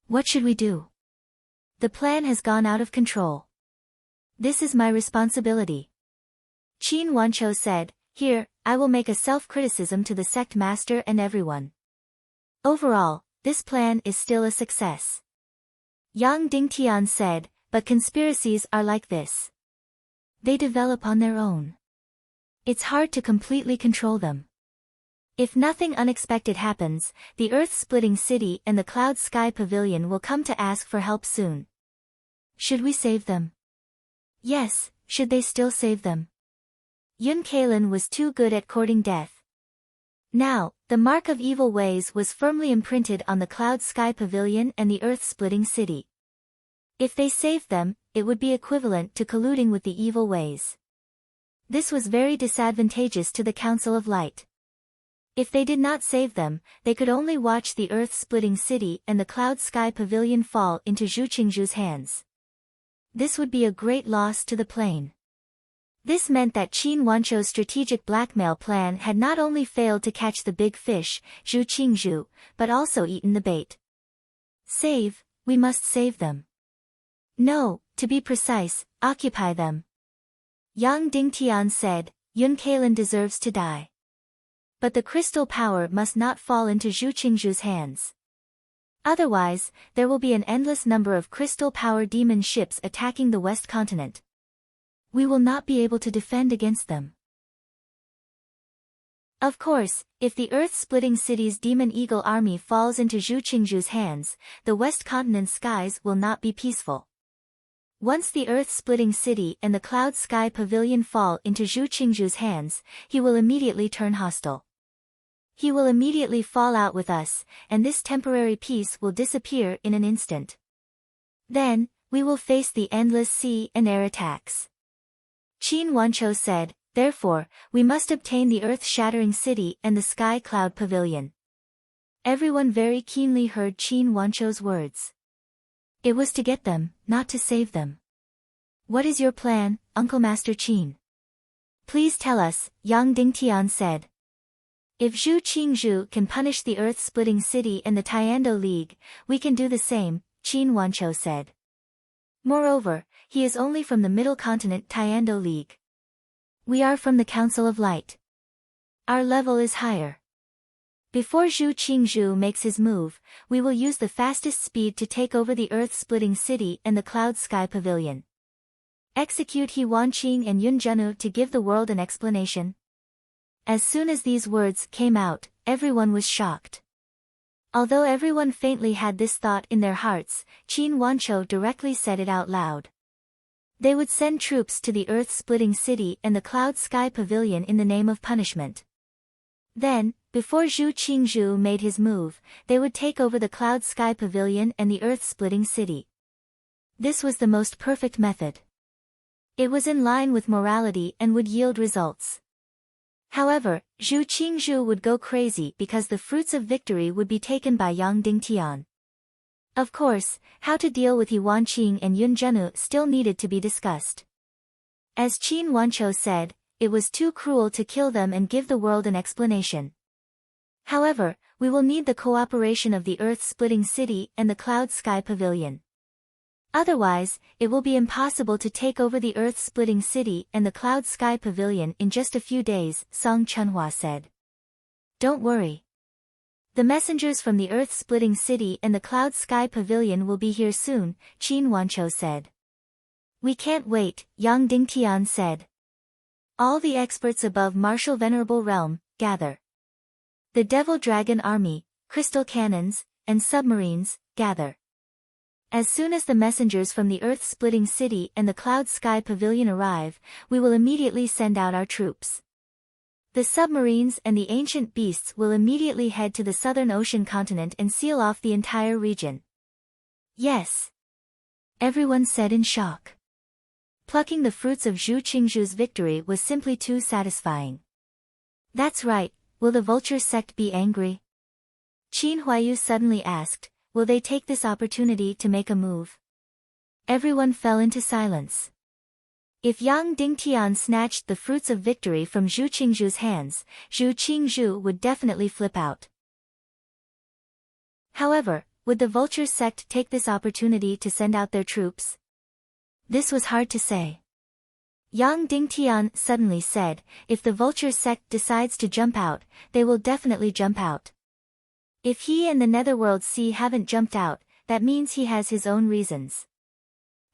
What should we do? The plan has gone out of control. This is my responsibility. Qin Wanchou said, here, I will make a self-criticism to the sect master and everyone. Overall, this plan is still a success. Yang Dingtian said, but conspiracies are like this. They develop on their own. It's hard to completely control them. If nothing unexpected happens, the Earth-splitting city and the Cloud Sky Pavilion will come to ask for help soon. Should we save them? Yes, should they still save them? Yun Kalin was too good at courting death. Now, the mark of evil ways was firmly imprinted on the Cloud Sky Pavilion and the Earth-splitting city. If they saved them, it would be equivalent to colluding with the evil ways. This was very disadvantageous to the Council of Light. If they did not save them, they could only watch the Earth-splitting city and the Cloud Sky Pavilion fall into Zhu Qingzhu's hands. This would be a great loss to the plane. This meant that Qin Wanchou's strategic blackmail plan had not only failed to catch the big fish, Zhu Qingzhu, but also eaten the bait. Save, we must save them. No, to be precise, occupy them. Yang Dingtian said, Yun Kalin deserves to die. But the crystal power must not fall into Zhu Qingzhu's hands. Otherwise, there will be an endless number of crystal power demon ships attacking the West continent. We will not be able to defend against them. Of course, if the Earth-splitting city's Demon Eagle army falls into Zhu Qingzhu's hands, the West continent's skies will not be peaceful. Once the Earth-splitting city and the Cloud Sky Pavilion fall into Zhu Qingzhu's hands, he will immediately turn hostile. He will immediately fall out with us, and this temporary peace will disappear in an instant. Then, we will face the endless sea and air attacks. Qin Wanchou said, therefore, we must obtain the earth-shattering city and the Sky Cloud Pavilion. Everyone very keenly heard Qin Wanchou's words. It was to get them, not to save them. What is your plan, Uncle Master Qin? Please tell us, Yang Dingtian said. If Zhu Qingzhu can punish the Earth-splitting city and the Tiando League, we can do the same, Qin Wanchou said. Moreover, he is only from the middle continent Tiando League. We are from the Council of Light. Our level is higher. Before Zhu Qingzhu makes his move, we will use the fastest speed to take over the Earth-splitting city and the Cloud Sky Pavilion. Execute He Wanqing and Yun Zhenu to give the world an explanation. As soon as these words came out, everyone was shocked. Although everyone faintly had this thought in their hearts, Qin Wanchou directly said it out loud. They would send troops to the Earth-splitting city and the Cloud Sky Pavilion in the name of punishment. Then, before Zhu Qingzhu made his move, they would take over the Cloud Sky Pavilion and the Earth-splitting city. This was the most perfect method. It was in line with morality and would yield results. However, Zhu Qingzhu would go crazy because the fruits of victory would be taken by Yang Dingtian. Of course, how to deal with He Wanqing and Yun Zhenu still needed to be discussed. As Qin Wanchou said, it was too cruel to kill them and give the world an explanation. However, we will need the cooperation of the Earth-splitting city and the Cloud Sky Pavilion. Otherwise, it will be impossible to take over the Earth-splitting city and the Cloud Sky Pavilion in just a few days, Song Chunhua said. Don't worry. The messengers from the earth-splitting city and the cloud sky pavilion will be here soon, Qin Wancho said. We can't wait, Yang Dingtian said. All the experts above Martial Venerable Realm, gather. The Devil Dragon Army, crystal cannons, and submarines, gather. As soon as the messengers from the earth-splitting city and the cloud sky pavilion arrive, we will immediately send out our troops. The submarines and the ancient beasts will immediately head to the southern ocean continent and seal off the entire region. Yes. Everyone said in shock. Plucking the fruits of Zhu Qingzhu's victory was simply too satisfying. That's right, will the vulture sect be angry? Qin Huayu suddenly asked, will they take this opportunity to make a move? Everyone fell into silence. If Yang Dingtian snatched the fruits of victory from Zhu Qingzhu's hands, Zhu Qingzhu would definitely flip out. However, would the vulture sect take this opportunity to send out their troops? This was hard to say. Yang Dingtian suddenly said, if the vulture sect decides to jump out, they will definitely jump out. If he and the Netherworld Sea haven't jumped out, that means he has his own reasons.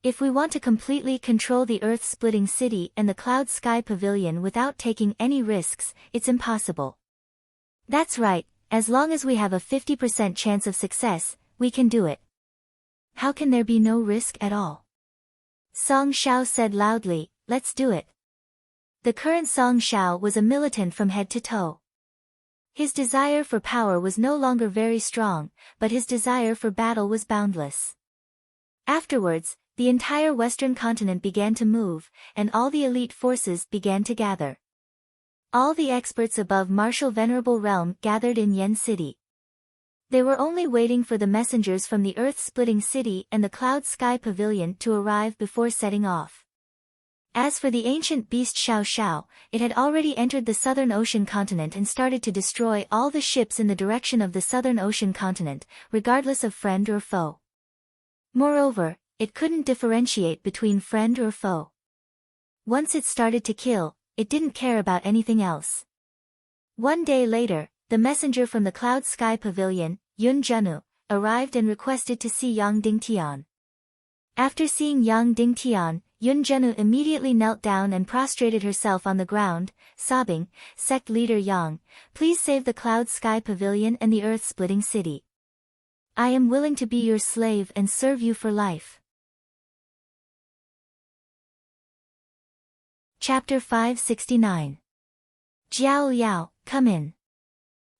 If we want to completely control the earth-splitting city and the cloud sky pavilion without taking any risks, it's impossible. That's right, as long as we have a 50% chance of success, we can do it. How can there be no risk at all? Song Shao said loudly, let's do it. The current Song Shao was a militant from head to toe. His desire for power was no longer very strong, but his desire for battle was boundless. Afterwards, the entire western continent began to move, and all the elite forces began to gather. All the experts above Martial Venerable Realm gathered in Yen City. They were only waiting for the messengers from the earth-splitting city and the cloud sky pavilion to arrive before setting off. As for the ancient beast Xiao Xiao, it had already entered the southern ocean continent and started to destroy all the ships in the direction of the southern ocean continent, regardless of friend or foe. Moreover, it couldn't differentiate between friend or foe. Once it started to kill, it didn't care about anything else. One day later, the messenger from the cloud sky pavilion, Yun Zhenu, arrived and requested to see Yang Dingtian. After seeing Yang Dingtian, Yun Zhenu immediately knelt down and prostrated herself on the ground, sobbing, Sect leader Yang, please save the cloud sky pavilion and the earth-splitting city. I am willing to be your slave and serve you for life. Chapter 569. Jiao Liao, come in.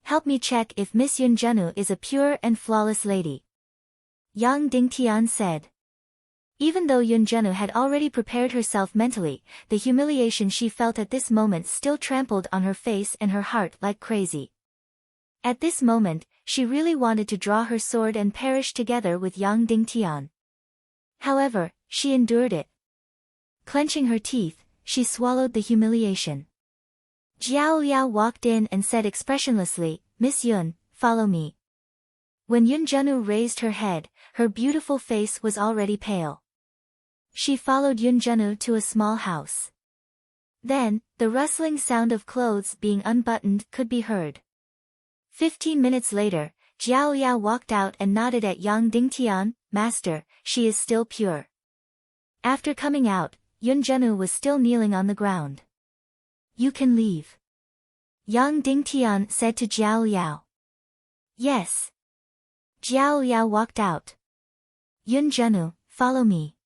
Help me check if Miss Yun Zhenu is a pure and flawless lady. Yang Dingtian said. Even though Yun Zhenu had already prepared herself mentally, the humiliation she felt at this moment still trampled on her face and her heart like crazy. At this moment, she really wanted to draw her sword and perish together with Yang Dingtian. However, she endured it. Clenching her teeth, she swallowed the humiliation. Jiao Liao walked in and said expressionlessly, Miss Yun, follow me. When Yun Zhenu raised her head, her beautiful face was already pale. She followed Yun Zhenu to a small house. Then, the rustling sound of clothes being unbuttoned could be heard. 15 minutes later, Jiao Liao walked out and nodded at Yang Dingtian, Master, she is still pure. After coming out, Yun Zhenu was still kneeling on the ground. You can leave. Yang Dingtian said to Jiao Liao. Yes. Jiao Liao walked out. Yun Zhenu, follow me.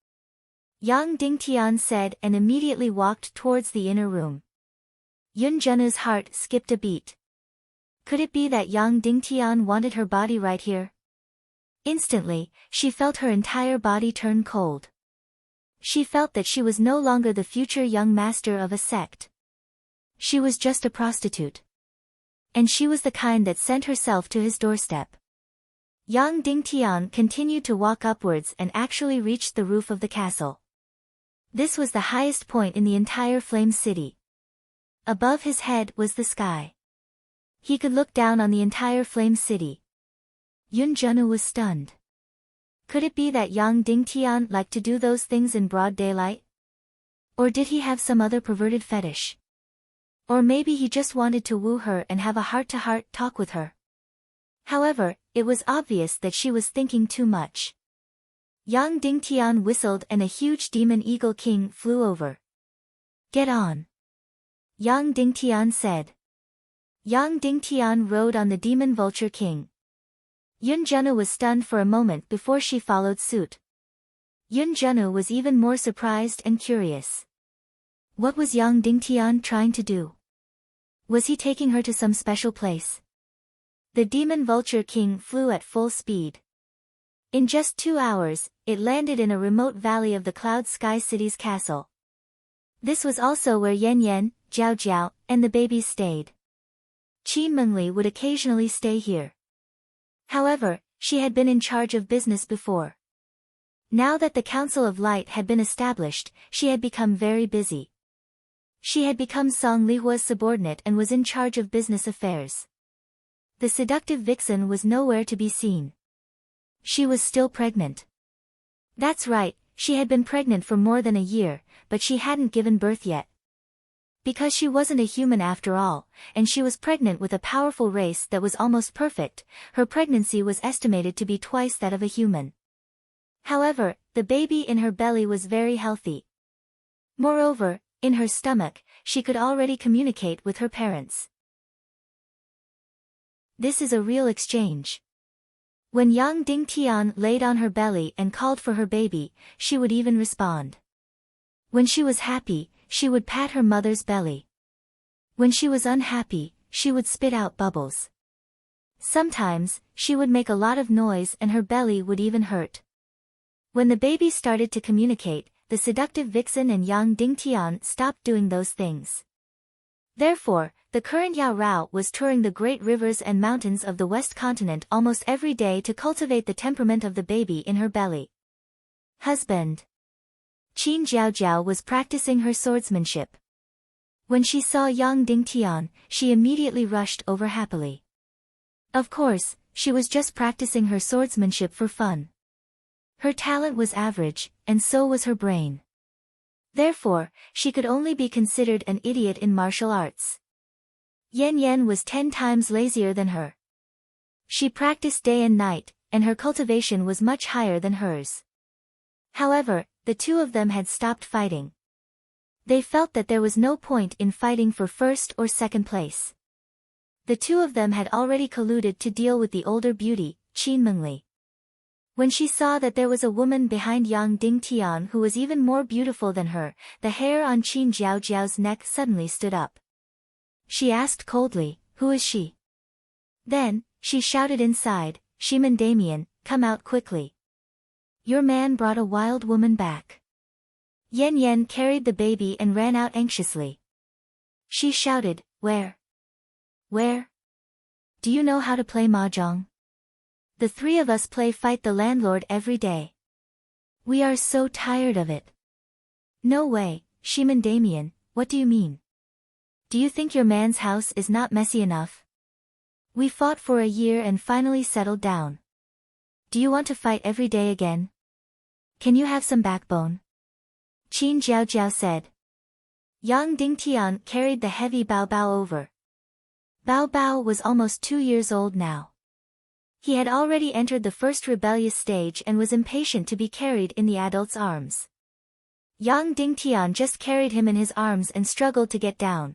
Yang Dingtian said and immediately walked towards the inner room. Yun Zhenu's heart skipped a beat. Could it be that Yang Dingtian wanted her body right here? Instantly, she felt her entire body turn cold. She felt that she was no longer the future young master of a sect. She was just a prostitute. And she was the kind that sent herself to his doorstep. Yang Dingtian continued to walk upwards and actually reached the roof of the castle. This was the highest point in the entire Flame City. Above his head was the sky. He could look down on the entire Flame City. Yun Zhenu was stunned. Could it be that Yang Dingtian liked to do those things in broad daylight? Or did he have some other perverted fetish? Or maybe he just wanted to woo her and have a heart-to-heart talk with her. However, it was obvious that she was thinking too much. Yang Dingtian whistled and a huge demon eagle king flew over. "Get on," Yang Dingtian said. Yang Dingtian rode on the demon vulture king. Yun Zhenu was stunned for a moment before she followed suit. Yun Zhenu was even more surprised and curious. What was Yang Dingtian trying to do? Was he taking her to some special place? The demon vulture king flew at full speed. In just 2 hours, it landed in a remote valley of the Cloud Sky City's castle. This was also where Yan Yan, Jiao Jiao, and the babies stayed. Qin Mengli would occasionally stay here. However, she had been in charge of business before. Now that the Council of Light had been established, she had become very busy. She had become Song Lihua's subordinate and was in charge of business affairs. The seductive vixen was nowhere to be seen. She was still pregnant. That's right, she had been pregnant for more than a year, but she hadn't given birth yet. Because she wasn't a human after all, and she was pregnant with a powerful race that was almost perfect, her pregnancy was estimated to be twice that of a human. However, the baby in her belly was very healthy. Moreover, in her stomach, she could already communicate with her parents. This is a real exchange. When Yang Dingtian laid on her belly and called for her baby, she would even respond. When she was happy, she would pat her mother's belly. When she was unhappy, she would spit out bubbles. Sometimes, she would make a lot of noise and her belly would even hurt. When the baby started to communicate, the seductive vixen and Yang Dingtian stopped doing those things. Therefore, the current Yao Rao was touring the great rivers and mountains of the West Continent almost every day to cultivate the temperament of the baby in her belly. Husband. Qin Jiaojiao was practicing her swordsmanship. When she saw Yang Dingtian, she immediately rushed over happily. Of course, she was just practicing her swordsmanship for fun. Her talent was average, and so was her brain. Therefore, she could only be considered an idiot in martial arts. Yan Yan was 10 times lazier than her. She practiced day and night, and her cultivation was much higher than hers. However, the two of them had stopped fighting. They felt that there was no point in fighting for first or second place. The two of them had already colluded to deal with the older beauty, Qin Mengli. When she saw that there was a woman behind Yang Dingtian who was even more beautiful than her, the hair on Qin Jiaojiao's neck suddenly stood up. She asked coldly, "Who is she?" Then, she shouted inside, "Shiman Damien, come out quickly. Your man brought a wild woman back." Yan Yan carried the baby and ran out anxiously. She shouted, "Where? Where? Do you know how to play mahjong? The three of us play Fight the Landlord every day. We are so tired of it." "No way, Shiman Damien, what do you mean? Do you think your man's house is not messy enough? We fought for a year and finally settled down. Do you want to fight every day again? Can you have some backbone?" Qin Jiaojiao said. Yang Dingtian carried the heavy Bao Bao over. Bao Bao was almost 2 years old now. He had already entered the first rebellious stage and was impatient to be carried in the adult's arms. Yang Dingtian just carried him in his arms and struggled to get down.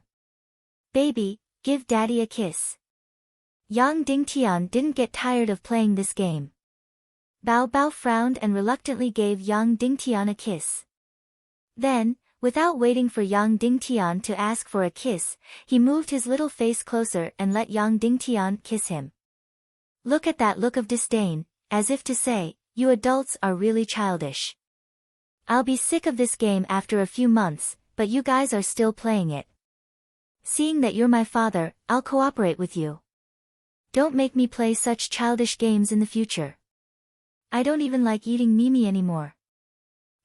"Baby, give daddy a kiss." Yang Dingtian didn't get tired of playing this game. Bao Bao frowned and reluctantly gave Yang Dingtian a kiss. Then, without waiting for Yang Dingtian to ask for a kiss, he moved his little face closer and let Yang Dingtian kiss him. Look at that look of disdain, as if to say, "You adults are really childish. I'll be sick of this game after a few months, but you guys are still playing it. Seeing that you're my father, I'll cooperate with you. Don't make me play such childish games in the future. I don't even like eating Mimi anymore."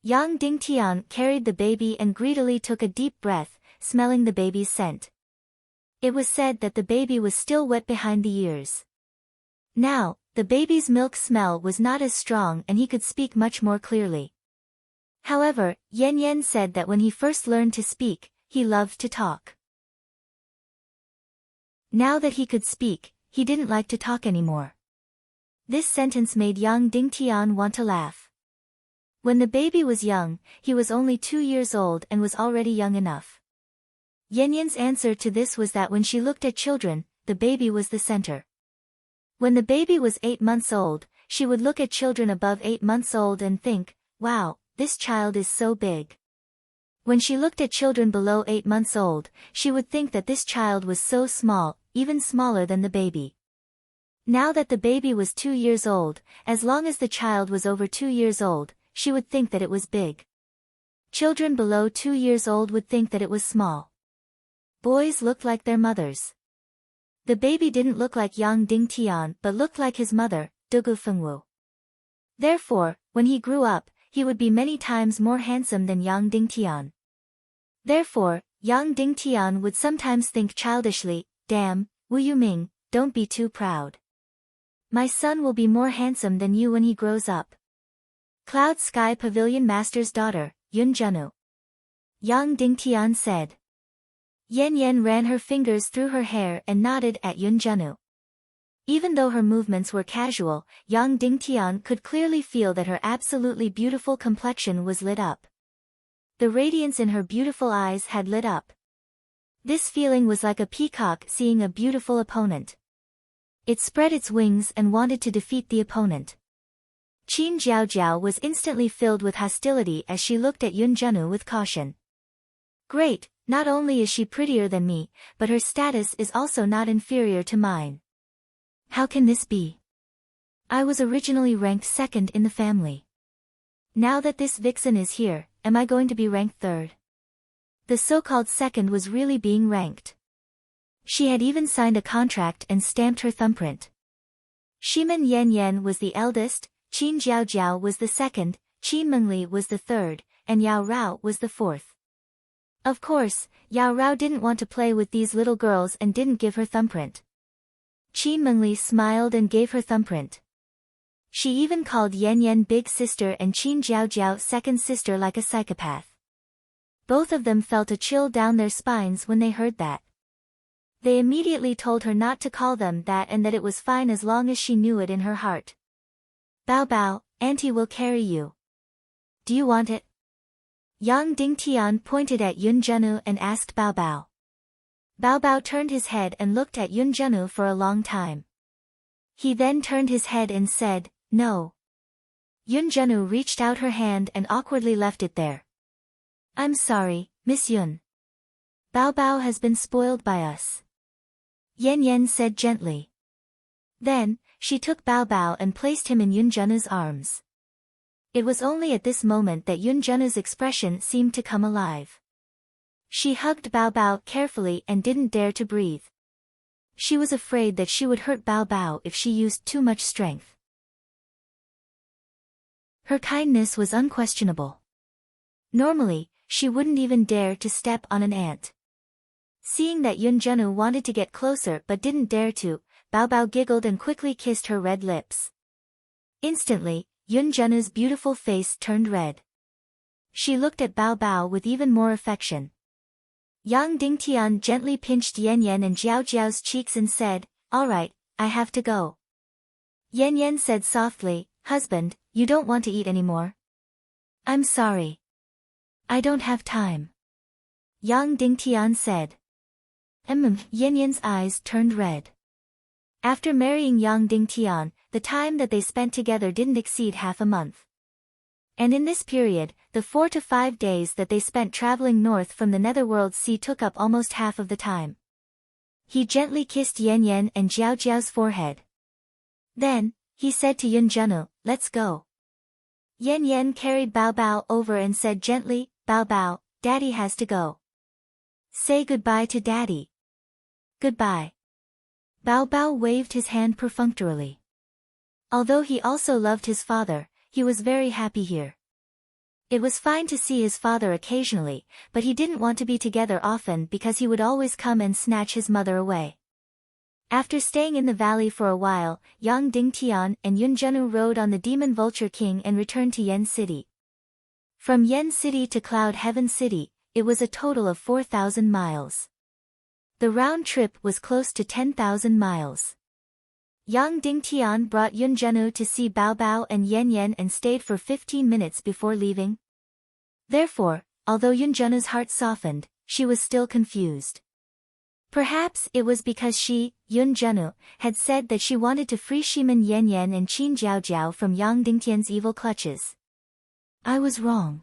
Yang Dingtian carried the baby and greedily took a deep breath, smelling the baby's scent. It was said that the baby was still wet behind the ears. Now, the baby's milk smell was not as strong and he could speak much more clearly. However, Yan Yan said that when he first learned to speak, he loved to talk. Now that he could speak, he didn't like to talk anymore. This sentence made young Ding Tian want to laugh. When the baby was young, he was only 2 years old and was already young enough. Yan Yan's answer to this was that when she looked at children, the baby was the center. When the baby was 8 months old, she would look at children above 8 months old and think, wow, this child is so big. When she looked at children below 8 months old, she would think that this child was so small, even smaller than the baby. Now that the baby was 2 years old, as long as the child was over 2 years old, she would think that it was big. Children below 2 years old would think that it was small. Boys looked like their mothers. The baby didn't look like Yang Ding Tian but looked like his mother, Dugu Fengwu. Therefore, when he grew up, he would be many times more handsome than Yang Ding Tian. Therefore, Yang Ding Tian would sometimes think childishly, damn, Wu Yuming, don't be too proud. My son will be more handsome than you when he grows up. Cloud Sky Pavilion Master's daughter, Yun Zhenu. Yang Ding Tian said. Yan Yan ran her fingers through her hair and nodded at Yun Zhenu. Even though her movements were casual, Yang Ding Tian could clearly feel that her absolutely beautiful complexion was lit up. The radiance in her beautiful eyes had lit up. This feeling was like a peacock seeing a beautiful opponent. It spread its wings and wanted to defeat the opponent. Qin Jiaojiao was instantly filled with hostility as she looked at Yun Zhenu with caution. Great, not only is she prettier than me, but her status is also not inferior to mine. How can this be? I was originally ranked second in the family. Now that this vixen is here, am I going to be ranked third? The so-called second was really being ranked. She had even signed a contract and stamped her thumbprint. Shimen Yan Yan was the eldest, Qin Jiaojiao was the second, Qin Mengli was the third, and Yao Rao was the fourth. Of course, Yao Rao didn't want to play with these little girls and didn't give her thumbprint. Qin Mengli smiled and gave her thumbprint. She even called Yan Yan big sister and Qin Jiaojiao second sister like a psychopath. Both of them felt a chill down their spines when they heard that. They immediately told her not to call them that and that it was fine as long as she knew it in her heart. Bao Bao, Auntie will carry you. Do you want it? Yang Ding Tian pointed at Yun Zhenu and asked Bao Bao. Bao Bao turned his head and looked at Yun Zhenu for a long time. He then turned his head and said, no. Yun Zhenu reached out her hand and awkwardly left it there. I'm sorry, Miss Yun. Bao Bao has been spoiled by us. Yan Yan said gently. Then, she took Bao Bao and placed him in Yun Zhenu's arms. It was only at this moment that Yun Zhenu's expression seemed to come alive. She hugged Bao Bao carefully and didn't dare to breathe. She was afraid that she would hurt Bao Bao if she used too much strength. Her kindness was unquestionable. Normally, she wouldn't even dare to step on an ant. Seeing that Yun Zhenu wanted to get closer but didn't dare to, Bao Bao giggled and quickly kissed her red lips. Instantly, Yun Zhenu's beautiful face turned red. She looked at Bao Bao with even more affection. Yang Ding Tian gently pinched Yan Yan and Jiao Jiao's cheeks and said, all right, I have to go. Yan Yan said softly, husband, you don't want to eat anymore? I'm sorry. I don't have time. Yang Ding Tian said. Yan Yan's eyes turned red. After marrying Yang Ding Tian, the time that they spent together didn't exceed half a month. And in this period, the 4 to 5 days that they spent traveling north from the Netherworld Sea took up almost half of the time. He gently kissed Yan Yan and Jiao Jiao's forehead. Then, he said to Yun Zhenu, let's go. Yan Yan carried Bao Bao over and said gently, Bao Bao, Daddy has to go. Say goodbye to Daddy. Goodbye. Bao Bao waved his hand perfunctorily. Although he also loved his father, he was very happy here. It was fine to see his father occasionally, but he didn't want to be together often because he would always come and snatch his mother away. After staying in the valley for a while, Yang Ding Tian and Yun Zhenu rode on the Demon Vulture King and returned to Yen City. From Yen City to Cloud Heaven City, it was a total of 4,000 miles. The round trip was close to 10,000 miles. Yang Dingtian brought Yun Zhenu to see Bao Bao and Yan Yan and stayed for 15 minutes before leaving. Therefore, although Yun Zhenu's heart softened, she was still confused. Perhaps it was because she, Yun Zhenu, had said that she wanted to free Shimin Yan Yan and Qin Jiaojiao from Yang Dingtian's evil clutches. I was wrong.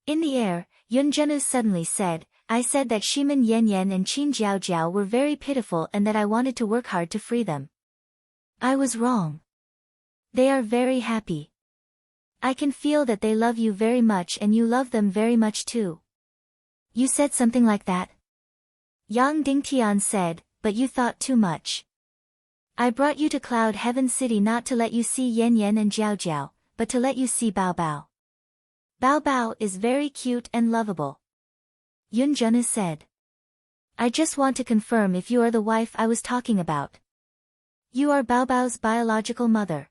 In the air, Yun Zhenu suddenly said, I said that Shimin Yan Yan and Qin Jiaojiao were very pitiful and that I wanted to work hard to free them. I was wrong. They are very happy. I can feel that they love you very much and you love them very much too. You said something like that? Yang Dingtian said, but you thought too much. I brought you to Cloud Heaven City not to let you see Yan Yan and Jiao Jiao, but to let you see Bao Bao. Bao Bao is very cute and lovable. Yun Zhenu said. I just want to confirm if you are the wife I was talking about. You are Bao Bao's biological mother.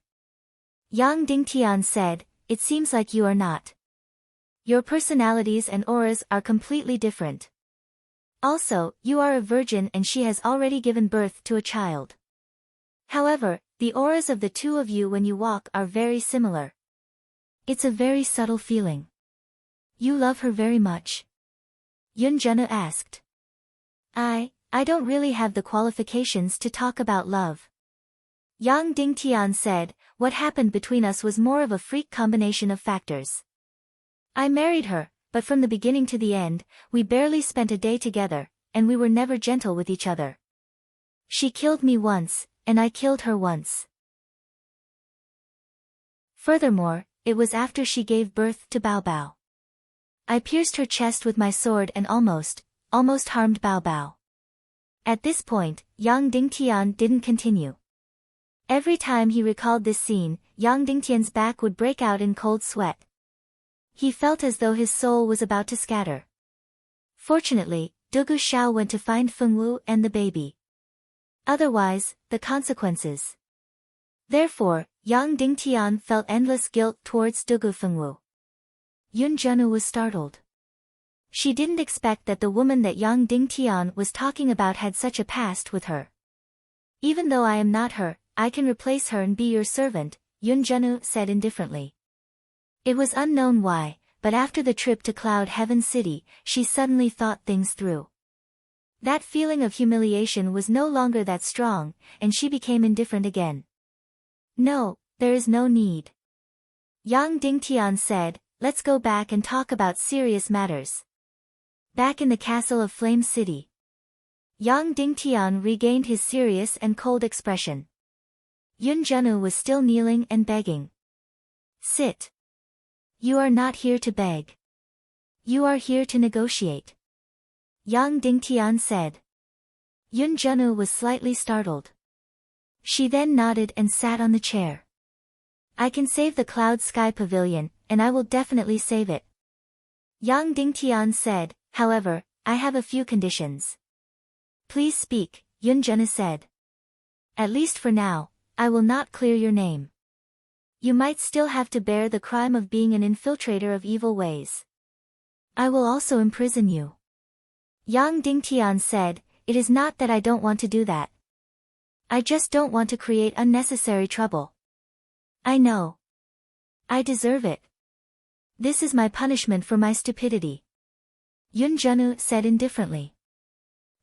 Yang Dingtian said, it seems like you are not. Your personalities and auras are completely different. Also, you are a virgin and she has already given birth to a child. However, the auras of the two of you when you walk are very similar. It's a very subtle feeling. You love her very much? Yun Zhenu asked. I don't really have the qualifications to talk about love. Yang Dingtian said, what happened between us was more of a freak combination of factors. I married her, but from the beginning to the end, we barely spent a day together, and we were never gentle with each other. She killed me once, and I killed her once. Furthermore, it was after she gave birth to Bao Bao. I pierced her chest with my sword and almost harmed Bao Bao. At this point, Yang Dingtian didn't continue. Every time he recalled this scene, Yang Dingtian's back would break out in cold sweat. He felt as though his soul was about to scatter. Fortunately, Dugu Xiao went to find Fengwu and the baby. Otherwise, the consequences. Therefore, Yang Dingtian felt endless guilt towards Dugu Fengwu. Yun Zhenu was startled. She didn't expect that the woman that Yang Dingtian was talking about had such a past with her. Even though I am not her, I can replace her and be your servant, Yun Zhenu said indifferently. It was unknown why, but after the trip to Cloud Heaven City, she suddenly thought things through. That feeling of humiliation was no longer that strong, and she became indifferent again. No, there is no need. Yang Dingtian said, let's go back and talk about serious matters. Back in the castle of Flame City. Yang Dingtian regained his serious and cold expression. Yun Zhenu was still kneeling and begging. Sit. You are not here to beg. You are here to negotiate. Yang Dingtian said. Yun Zhenu was slightly startled. She then nodded and sat on the chair. I can save the Cloud Sky Pavilion, and I will definitely save it. Yang Dingtian said, however, I have a few conditions. Please speak, Yun Zhenu said. At least for now, I will not clear your name. You might still have to bear the crime of being an infiltrator of evil ways. I will also imprison you. Yang Dingtian said, it is not that I don't want to do that. I just don't want to create unnecessary trouble. I know. I deserve it. This is my punishment for my stupidity. Yun Zhenu said indifferently.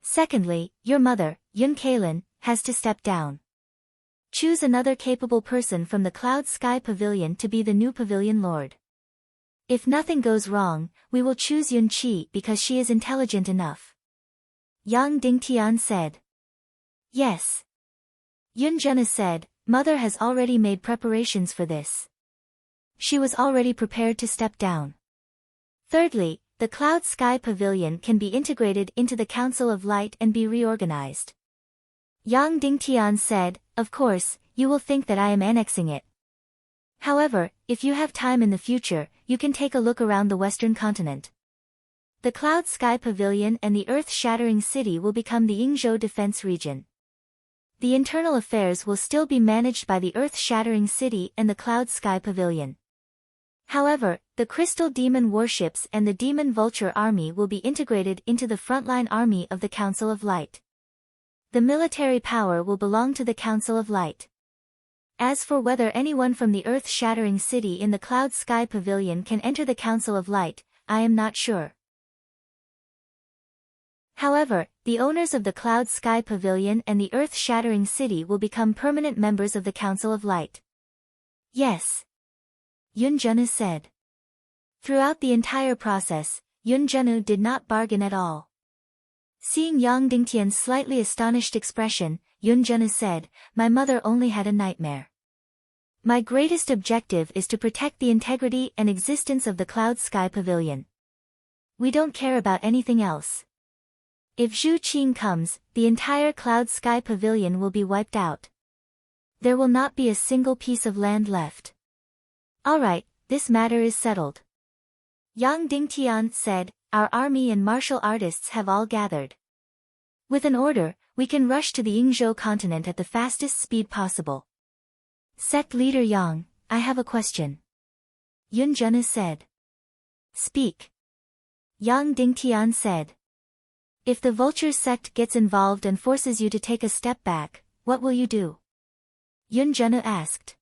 Secondly, your mother, Yun Kailin, has to step down. Choose another capable person from the Cloud Sky Pavilion to be the new pavilion lord. If nothing goes wrong, we will choose Yun Qi because she is intelligent enough. Yang Dingtian said. Yes. Yun Zhenu said, Mother has already made preparations for this. She was already prepared to step down. Thirdly, the Cloud Sky Pavilion can be integrated into the Council of Light and be reorganized. Yang Dingtian said, of course, you will think that I am annexing it. However, if you have time in the future, you can take a look around the Western continent. The Cloud Sky Pavilion and the Earth-Shattering City will become the Yingzhou Defense Region. The internal affairs will still be managed by the Earth-Shattering City and the Cloud Sky Pavilion. However, the Crystal Demon Warships and the Demon Vulture Army will be integrated into the frontline army of the Council of Light. The military power will belong to the Council of Light. As for whether anyone from the earth-shattering city in the Cloud Sky Pavilion can enter the Council of Light, I am not sure. However, the owners of the Cloud Sky Pavilion and the earth-shattering city will become permanent members of the Council of Light. Yes. Yun Zhenhu said. Throughout the entire process, Yun Zhenhu did not bargain at all. Seeing Yang Dingtian's slightly astonished expression, Yun Zhenhu said, "My mother only had a nightmare. My greatest objective is to protect the integrity and existence of the Cloud Sky Pavilion. We don't care about anything else. If Zhu Qing comes, the entire Cloud Sky Pavilion will be wiped out. There will not be a single piece of land left. All right, this matter is settled." Yang Dingtian said, "Our army and martial artists have all gathered. With an order, we can rush to the Yingzhou continent at the fastest speed possible." Sect leader Yang, I have a question. Yun Zhenhu said. Speak. Yang Dingtian said. If the Vulture sect gets involved and forces you to take a step back, what will you do? Yun Zhenhu asked.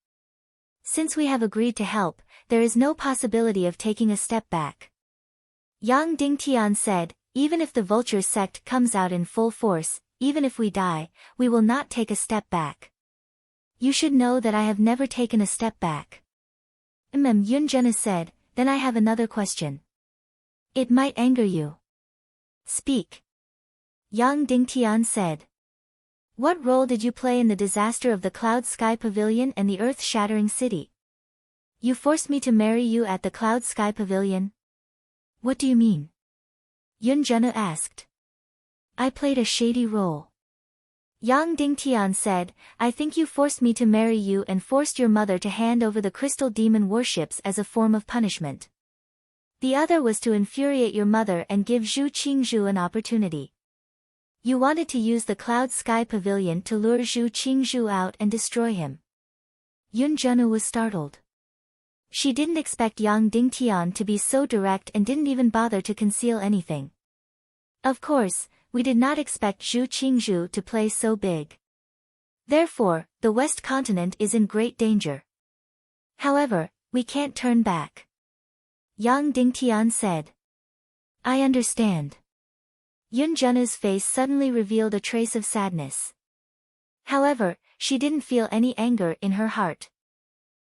Since we have agreed to help, there is no possibility of taking a step back. Yang Dingtian said, even if the Vulture sect comes out in full force, even if we die, we will not take a step back. You should know that I have never taken a step back. Yun Zhenhu said, then I have another question. It might anger you. Speak. Yang Dingtian said. What role did you play in the disaster of the Cloud Sky Pavilion and the earth-shattering city? You forced me to marry you at the Cloud Sky Pavilion? What do you mean? Yun Zhenhu asked. I played a shady role. Yang Dingtian said, I think you forced me to marry you and forced your mother to hand over the crystal demon warships as a form of punishment. The other was to infuriate your mother and give Zhu Qingzhu an opportunity. You wanted to use the Cloud Sky Pavilion to lure Zhu Qingzhu out and destroy him. Yun Zhenhu was startled. She didn't expect Yang Dingtian to be so direct and didn't even bother to conceal anything. Of course, we did not expect Zhu Qingzhu to play so big. Therefore, the West Continent is in great danger. However, we can't turn back. Yang Dingtian said. I understand. Yun Zhenhu's face suddenly revealed a trace of sadness. However, she didn't feel any anger in her heart.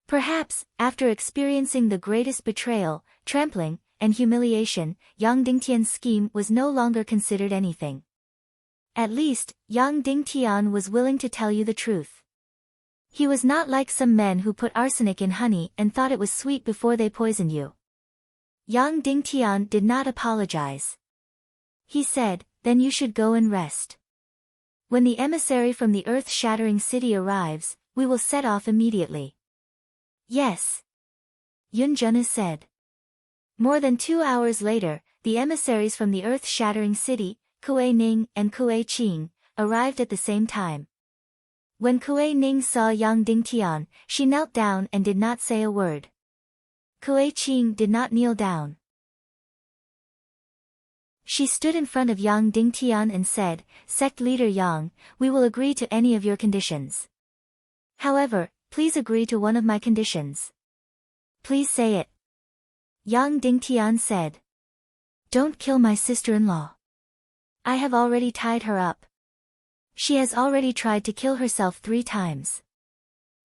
Perhaps, after experiencing the greatest betrayal, trampling, and humiliation, Yang Dingtian's scheme was no longer considered anything. At least, Yang Dingtian was willing to tell you the truth. He was not like some men who put arsenic in honey and thought it was sweet before they poisoned you. Yang Dingtian did not apologize. He said, then you should go and rest. When the emissary from the earth-shattering city arrives, we will set off immediately. Yes. Yun Zhenhu said. More than 2 hours later, the emissaries from the earth-shattering city, Kuei Ning and Kuei Qing, arrived at the same time. When Kuei Ning saw Yang Dingtian, she knelt down and did not say a word. Kuei Qing did not kneel down. She stood in front of Yang Dingtian and said, Sect leader Yang, we will agree to any of your conditions. However, please agree to one of my conditions. Please say it. Yang Dingtian said. Don't kill my sister-in-law. I have already tied her up. She has already tried to kill herself 3 times.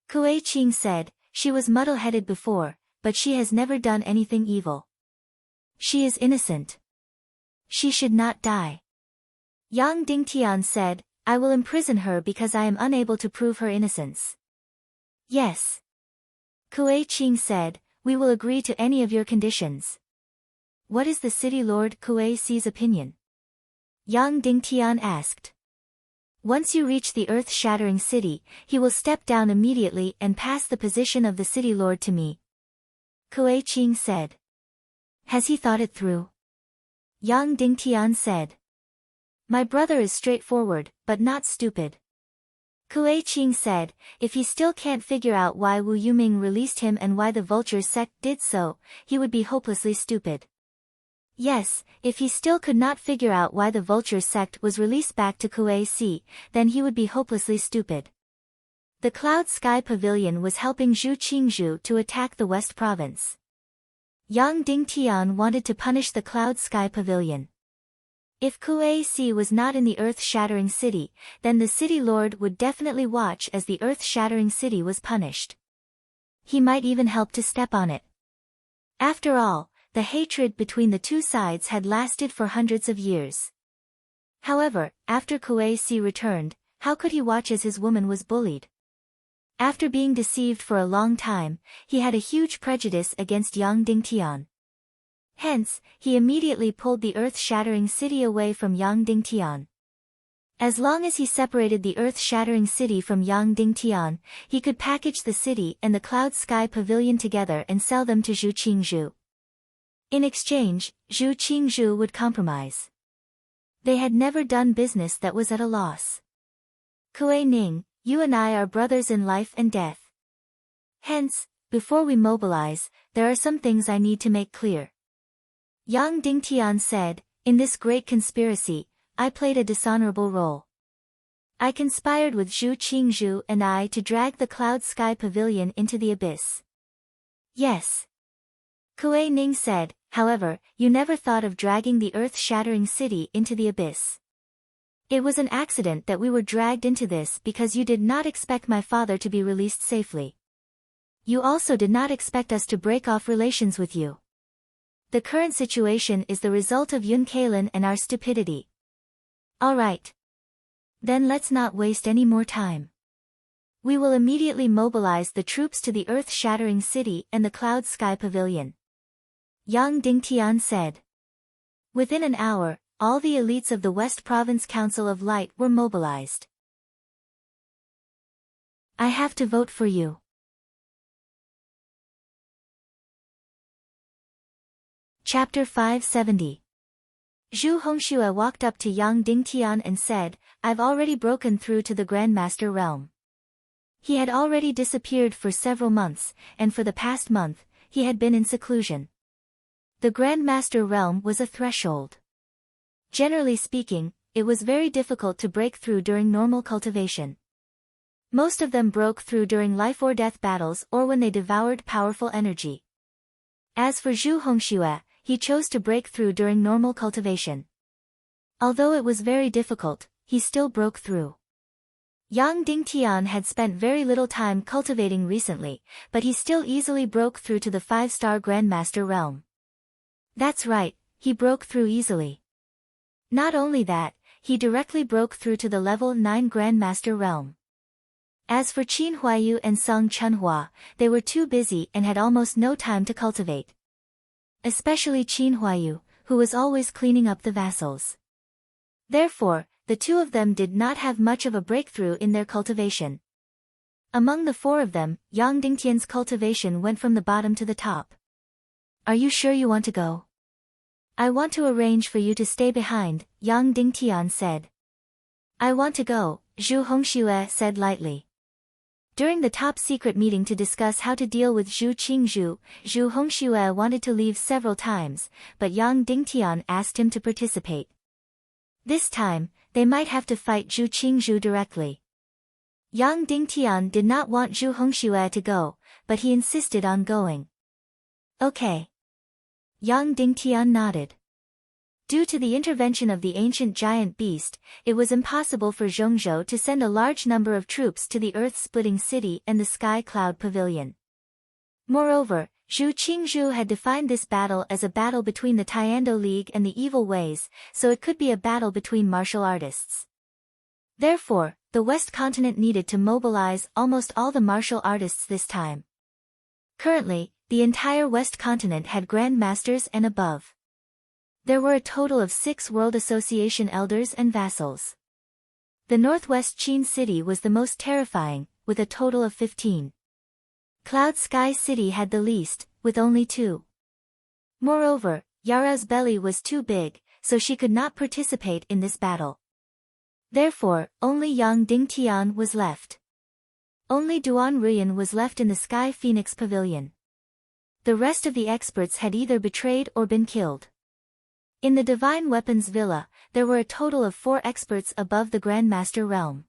Kuei Qing said, she was muddle-headed before, but she has never done anything evil. She is innocent. She should not die. Yang Dingtian said, I will imprison her because I am unable to prove her innocence. Yes. Kuei Qing said, we will agree to any of your conditions. What is the city lord Kuei Ci's opinion? Yang Dingtian asked. Once you reach the earth-shattering city, he will step down immediately and pass the position of the city lord to me. Kuei Qing said. Has he thought it through? Yang Dingtian said. My brother is straightforward, but not stupid. Kuei Qing said, if he still can't figure out why Wu Yuming released him and why the Vulture sect did so, he would be hopelessly stupid. Yes, if he still could not figure out why the vulture sect was released back to Kuei Si, then he would be hopelessly stupid. The Cloud Sky Pavilion was helping Zhu Qingzhu to attack the West Province. Yang Dingtian wanted to punish the Cloud Sky Pavilion. If Kuei Si was not in the earth-shattering city, then the city lord would definitely watch as the earth-shattering city was punished. He might even help to step on it. After all, the hatred between the two sides had lasted for hundreds of years. However, after Kuei Si returned, how could he watch as his woman was bullied? After being deceived for a long time, he had a huge prejudice against Yang Dingtian. Hence, he immediately pulled the earth-shattering city away from Yang Dingtian. As long as he separated the earth-shattering city from Yang Dingtian, he could package the city and the Cloud Sky Pavilion together and sell them to Zhu Qingzhu. In exchange, Zhu Qingzhu would compromise. They had never done business that was at a loss. Kuei Ning, you and I are brothers in life and death. Hence, before we mobilize, there are some things I need to make clear. Yang Dingtian said, in this great conspiracy, I played a dishonorable role. I conspired with Zhu Qingzhu and I to drag the Cloud Sky Pavilion into the abyss. Yes. Kuei Ning said, however, you never thought of dragging the earth-shattering city into the abyss. It was an accident that we were dragged into this because you did not expect my father to be released safely. You also did not expect us to break off relations with you. The current situation is the result of Yun Kalin and our stupidity. Alright. Then let's not waste any more time. We will immediately mobilize the troops to the earth-shattering city and the Cloud Sky Pavilion. Yang Dingtian said. Within an hour, all the elites of the West Province Council of Light were mobilized. I have to vote for you. Chapter 570. Zhu Hongxue walked up to Yang Dingtian and said, I've already broken through to the Grandmaster realm. He had already disappeared for several months, and for the past month, he had been in seclusion. The Grandmaster realm was a threshold. Generally speaking, it was very difficult to break through during normal cultivation. Most of them broke through during life-or-death battles or when they devoured powerful energy. As for Zhu Hongxue, he chose to break through during normal cultivation. Although it was very difficult, he still broke through. Yang Dingtian had spent very little time cultivating recently, but he still easily broke through to the 5-star Grandmaster realm. That's right, he broke through easily. Not only that, he directly broke through to the level 9 Grandmaster realm. As for Qin Huayu and Song Chunhua, they were too busy and had almost no time to cultivate. Especially Qin Huayu, who was always cleaning up the vassals. Therefore, the two of them did not have much of a breakthrough in their cultivation. Among the four of them, Yang Dingtian's cultivation went from the bottom to the top. Are you sure you want to go? I want to arrange for you to stay behind, Yang Dingtian said. I want to go, Zhu Hongxue said lightly. During the top-secret meeting to discuss how to deal with Zhu Qingzhu, Zhu Hongxue wanted to leave several times, but Yang Dingtian asked him to participate. This time, they might have to fight Zhu Qingzhu directly. Yang Dingtian did not want Zhu Hongxue to go, but he insisted on going. Okay. Yang Dingtian nodded. Due to the intervention of the ancient giant beast, it was impossible for Zhongzhou to send a large number of troops to the earth-splitting city and the Sky Cloud Pavilion. Moreover, Zhu Qingzhu had defined this battle as a battle between the Tiando League and the Evil Ways, so it could be a battle between martial artists. Therefore, the West Continent needed to mobilize almost all the martial artists this time. Currently, the entire West Continent had Grand Masters and above. There were a total of 6 World Association elders and vassals. The Northwest Qin City was the most terrifying, with a total of 15. Cloud Sky City had the least, with only 2. Moreover, Yara's belly was too big, so she could not participate in this battle. Therefore, only Yang Dingtian was left. Only Duan Ruyan was left in the Sky Phoenix Pavilion. The rest of the experts had either betrayed or been killed. In the Divine Weapons Villa, there were a total of 4 experts above the Grandmaster realm.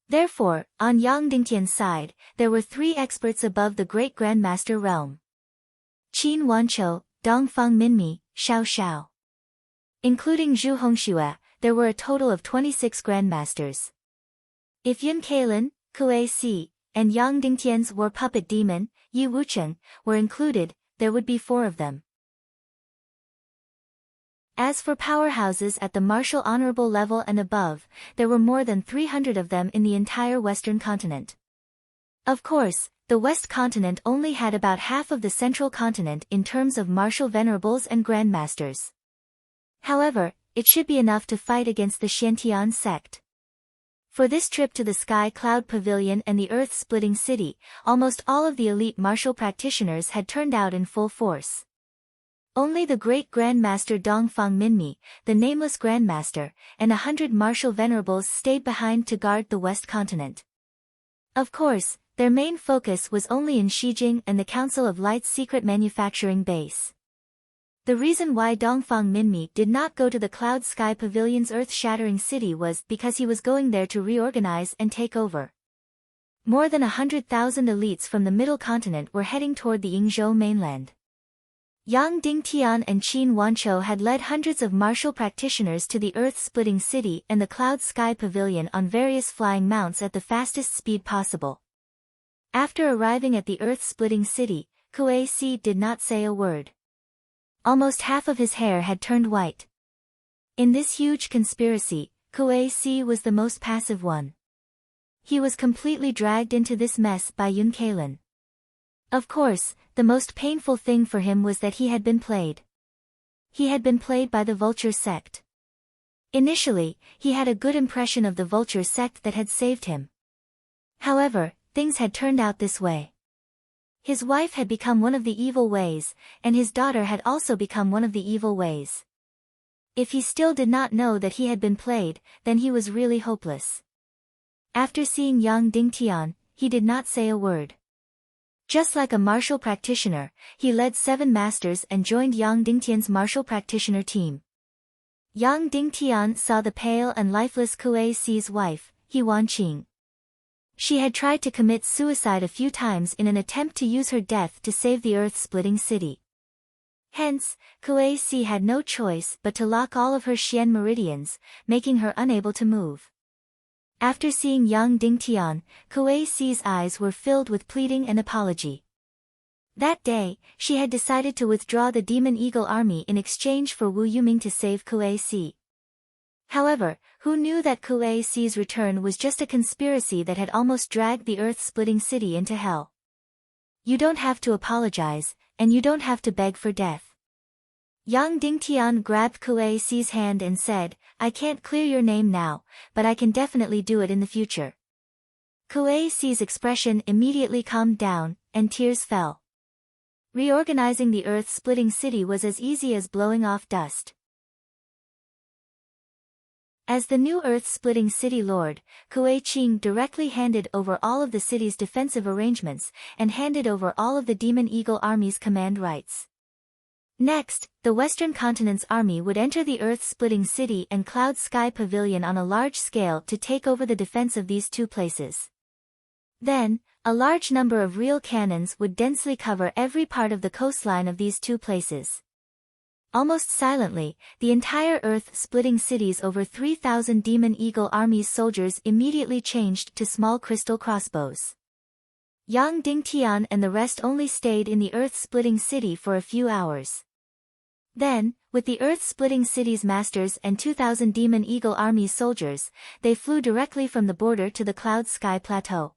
Therefore, on Yang Dingtian's side, there were 3 experts above the Great Grandmaster realm. Qin Wanqiu, Dongfang Minmi, Xiao Xiao. Including Zhu Hongxue, there were a total of 26 Grandmasters. If Yun Cailin, Kuei Si, and Yang Dingtian's war puppet demon, Yi Wucheng, were included, there would be 4 of them. As for powerhouses at the martial honorable level and above, there were more than 300 of them in the entire Western continent. Of course, the West continent only had about half of the Central continent in terms of martial venerables and grandmasters. However, it should be enough to fight against the Xiantian sect. For this trip to the Sky Cloud Pavilion and the Earth-splitting city, almost all of the elite martial practitioners had turned out in full force. Only the great Grandmaster Dongfang Minmi, the nameless Grandmaster, and 100 martial venerables stayed behind to guard the West continent. Of course, their main focus was only in Shijing and the Council of Light's secret manufacturing base. The reason why Dongfang Minmi did not go to the Cloud Sky Pavilion's earth-shattering city was because he was going there to reorganize and take over. More than 100,000 elites from the Middle Continent were heading toward the Yingzhou mainland. Yang Dingtian and Qin Wanqiu had led hundreds of martial practitioners to the earth-splitting city and the Cloud Sky Pavilion on various flying mounts at the fastest speed possible. After arriving at the earth-splitting city, Kuei Si did not say a word. Almost half of his hair had turned white. In this huge conspiracy, Kuei Si was the most passive one. He was completely dragged into this mess by Yun Cailin. Of course, the most painful thing for him was that he had been played. He had been played by the Vulture sect. Initially, he had a good impression of the Vulture sect that had saved him. However, things had turned out this way. His wife had become one of the evil ways, and his daughter had also become one of the evil ways. If he still did not know that he had been played, then he was really hopeless. After seeing Yang Dingtian, he did not say a word. Just like a martial practitioner, he led 7 masters and joined Yang Dingtian's martial practitioner team. Yang Dingtian saw the pale and lifeless Kuei Si's wife, He Wanqing. She had tried to commit suicide a few times in an attempt to use her death to save the earth-splitting city. Hence, Kuei Si had no choice but to lock all of her Xian meridians, making her unable to move. After seeing Yang Dingtian, Kuei Si's eyes were filled with pleading and apology. That day, she had decided to withdraw the Demon Eagle army in exchange for Wu Yuming to save Kuei Si. However, who knew that Kuei Si's return was just a conspiracy that had almost dragged the earth-splitting city into hell? You don't have to apologize, and you don't have to beg for death. Yang Dingtian grabbed Kuei Si's hand and said, "I can't clear your name now, but I can definitely do it in the future." Kuei Si's expression immediately calmed down, and tears fell. Reorganizing the earth-splitting city was as easy as blowing off dust. As the new earth-splitting city lord, Kuei Qing directly handed over all of the city's defensive arrangements, and handed over all of the Demon Eagle army's command rights. Next, the Western Continent's army would enter the earth-splitting city and Cloud Sky Pavilion on a large scale to take over the defense of these 2 places. Then, a large number of real cannons would densely cover every part of the coastline of these 2 places. Almost silently, the entire earth-splitting city's over 3,000 Demon Eagle army's soldiers immediately changed to small crystal crossbows. Yang Dingtian and the rest only stayed in the earth-splitting city for a few hours. Then, with the earth-splitting city's masters and 2,000 Demon Eagle army's soldiers, they flew directly from the border to the Cloud Sky Plateau.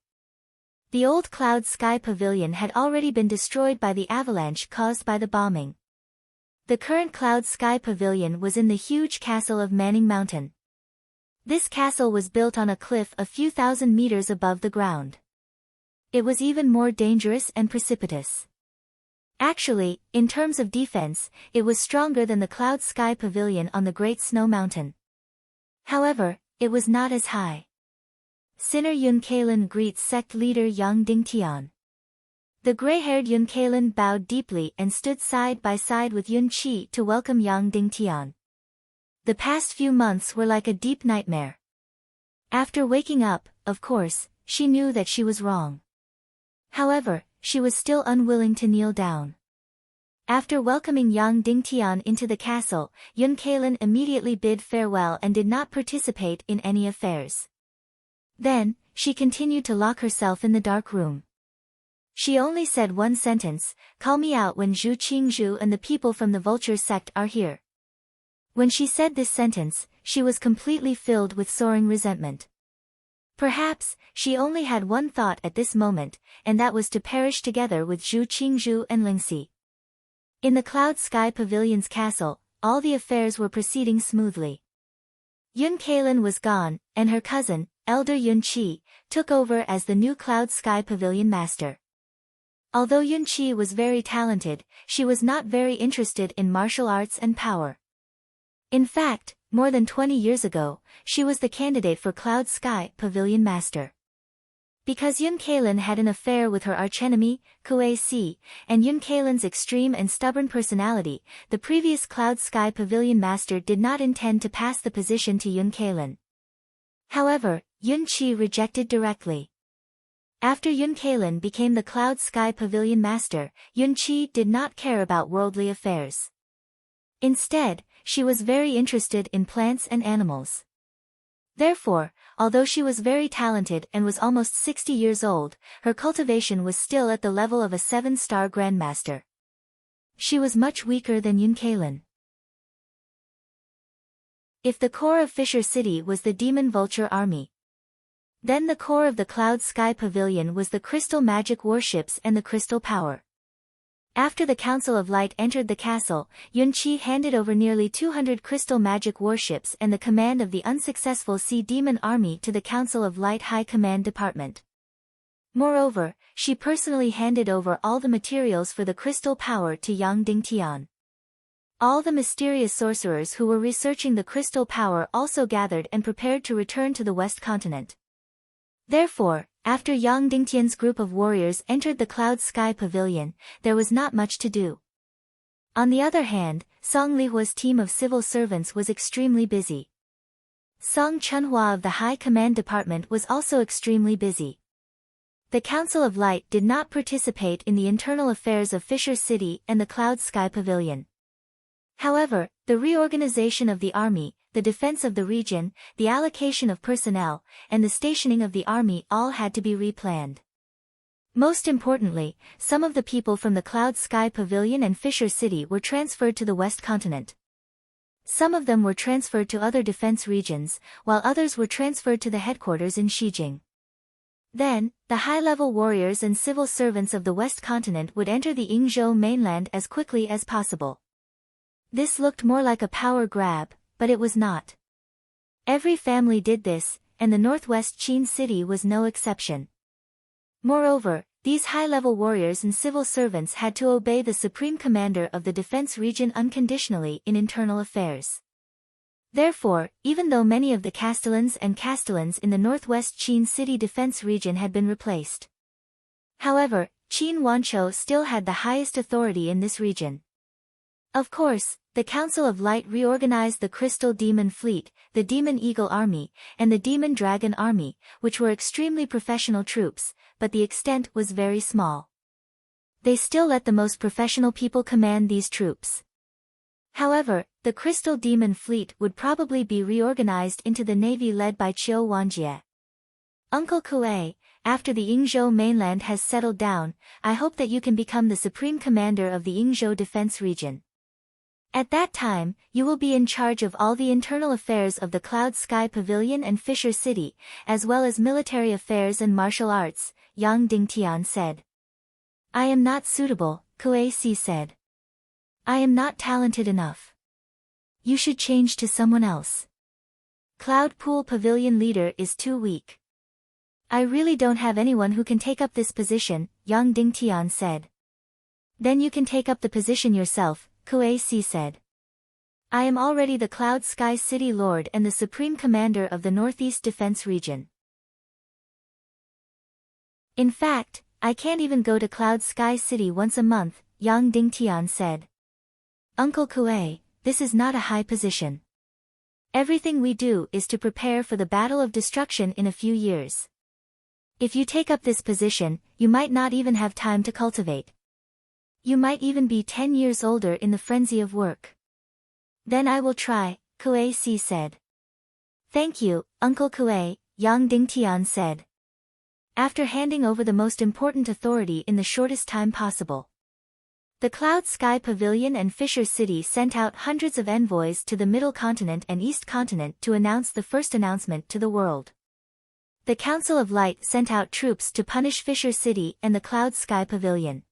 The old Cloud Sky Pavilion had already been destroyed by the avalanche caused by the bombing. The current Cloud Sky Pavilion was in the huge castle of Manning Mountain. This castle was built on a cliff a few thousand meters above the ground. It was even more dangerous and precipitous. Actually, in terms of defense, it was stronger than the Cloud Sky Pavilion on the Great Snow Mountain. However, it was not as high. Sinner Yun Cailin greets sect leader Yang Dingtian. The gray-haired Yun Kailin bowed deeply and stood side by side with Yun Qi to welcome Yang Dingtian. The past few months were like a deep nightmare. After waking up, of course, she knew that she was wrong. However, she was still unwilling to kneel down. After welcoming Yang Dingtian into the castle, Yun Kailin immediately bid farewell and did not participate in any affairs. Then, she continued to lock herself in the dark room. She only said one sentence, "Call me out when Zhu Qingzhu and the people from the vulture sect are here." When she said this sentence, she was completely filled with soaring resentment. Perhaps, she only had one thought at this moment, and that was to perish together with Zhu Qingzhu and Lingxi. In the Cloud Sky Pavilion's castle, all the affairs were proceeding smoothly. Yun Kailin was gone, and her cousin, elder Yun Qi, took over as the new Cloud Sky Pavilion master. Although Yun Qi was very talented, she was not very interested in martial arts and power. In fact, more than 20 years ago, she was the candidate for Cloud Sky Pavilion master. Because Yun Kailin had an affair with her archenemy, Kuei Si, and Yun Kailin's extreme and stubborn personality, the previous Cloud Sky Pavilion master did not intend to pass the position to Yun Kailin. However, Yun Qi rejected directly. After Yun Kailin became the Cloud Sky Pavilion master, Yun Qi did not care about worldly affairs. Instead, she was very interested in plants and animals. Therefore, although she was very talented and was almost 60 years old, her cultivation was still at the level of a 7-star grandmaster. She was much weaker than Yun Kailin. If the core of Fisher City was the Demon Vulture Army, then the core of the Cloud Sky Pavilion was the Crystal Magic Warships and the Crystal Power. After the Council of Light entered the castle, Yun Qi handed over nearly 200 Crystal Magic Warships and the command of the unsuccessful Sea Demon Army to the Council of Light High Command Department. Moreover, she personally handed over all the materials for the Crystal Power to Yang Dingtian. All the mysterious sorcerers who were researching the Crystal Power also gathered and prepared to return to the West Continent. Therefore, after Yang Dingtian's group of warriors entered the Cloud Sky Pavilion, there was not much to do. On the other hand, Song Lihua's team of civil servants was extremely busy. Song Chunhua of the High Command Department was also extremely busy. The Council of Light did not participate in the internal affairs of Fisher City and the Cloud Sky Pavilion. However, the reorganization of the army, the defense of the region, the allocation of personnel, and the stationing of the army all had to be replanned. Most importantly, some of the people from the Cloud Sky Pavilion and Fisher City were transferred to the West Continent. Some of them were transferred to other defense regions, while others were transferred to the headquarters in Xijing. Then, the high-level warriors and civil servants of the West Continent would enter the Yingzhou mainland as quickly as possible. This looked more like a power grab, but it was not. Every family did this, and the Northwest Qin city was no exception. Moreover, these high-level warriors and civil servants had to obey the supreme commander of the defense region unconditionally in internal affairs. Therefore, even though many of the castellans and castellans in the Northwest Qin city defense region had been replaced, however, Qin Wanchou still had the highest authority in this region. Of course, the Council of Light reorganized the Crystal Demon Fleet, the Demon Eagle Army, and the Demon Dragon Army, which were extremely professional troops, but the extent was very small. They still let the most professional people command these troops. However, the Crystal Demon Fleet would probably be reorganized into the navy led by Qiu Wanjie. Uncle Kuei, after the Yingzhou mainland has settled down, I hope that you can become the supreme commander of the Yingzhou defense region. At that time, you will be in charge of all the internal affairs of the Cloud Sky Pavilion and Fisher City, as well as military affairs and martial arts, Yang Dingtian said. I am not suitable, Kuei Si said. I am not talented enough. You should change to someone else. Cloud Pool Pavilion leader is too weak. I really don't have anyone who can take up this position, Yang Dingtian said. Then you can take up the position yourself, Kuei Si said. I am already the Cloud Sky City Lord and the Supreme Commander of the Northeast Defense Region. In fact, I can't even go to Cloud Sky City once a month, Yang Dingtian said. Uncle Kuei, this is not a high position. Everything we do is to prepare for the battle of destruction in a few years. If you take up this position, you might not even have time to cultivate. You might even be 10 years older in the frenzy of work. Then I will try, Kuei Si said. Thank you, Uncle Kuei, Yang Dingtian said. After handing over the most important authority in the shortest time possible, the Cloud Sky Pavilion and Fisher City sent out hundreds of envoys to the Middle Continent and East Continent to announce the first announcement to the world. The Council of Light sent out troops to punish Fisher City and the Cloud Sky Pavilion.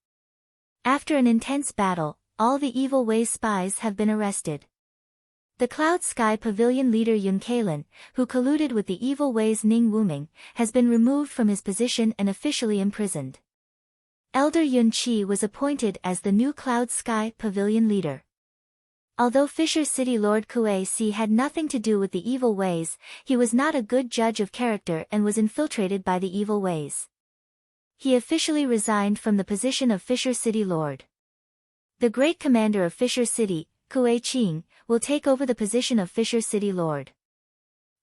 After an intense battle, all the Evil Ways spies have been arrested. The Cloud Sky Pavilion leader Yun Kalin, who colluded with the Evil Ways Ning Wuming, has been removed from his position and officially imprisoned. Elder Yun Qi was appointed as the new Cloud Sky Pavilion leader. Although Fisher City Lord Kuei Si had nothing to do with the Evil Ways, he was not a good judge of character and was infiltrated by the Evil Ways. He officially resigned from the position of Fisher City Lord. The great commander of Fisher City, Kuei Qing, will take over the position of Fisher City Lord.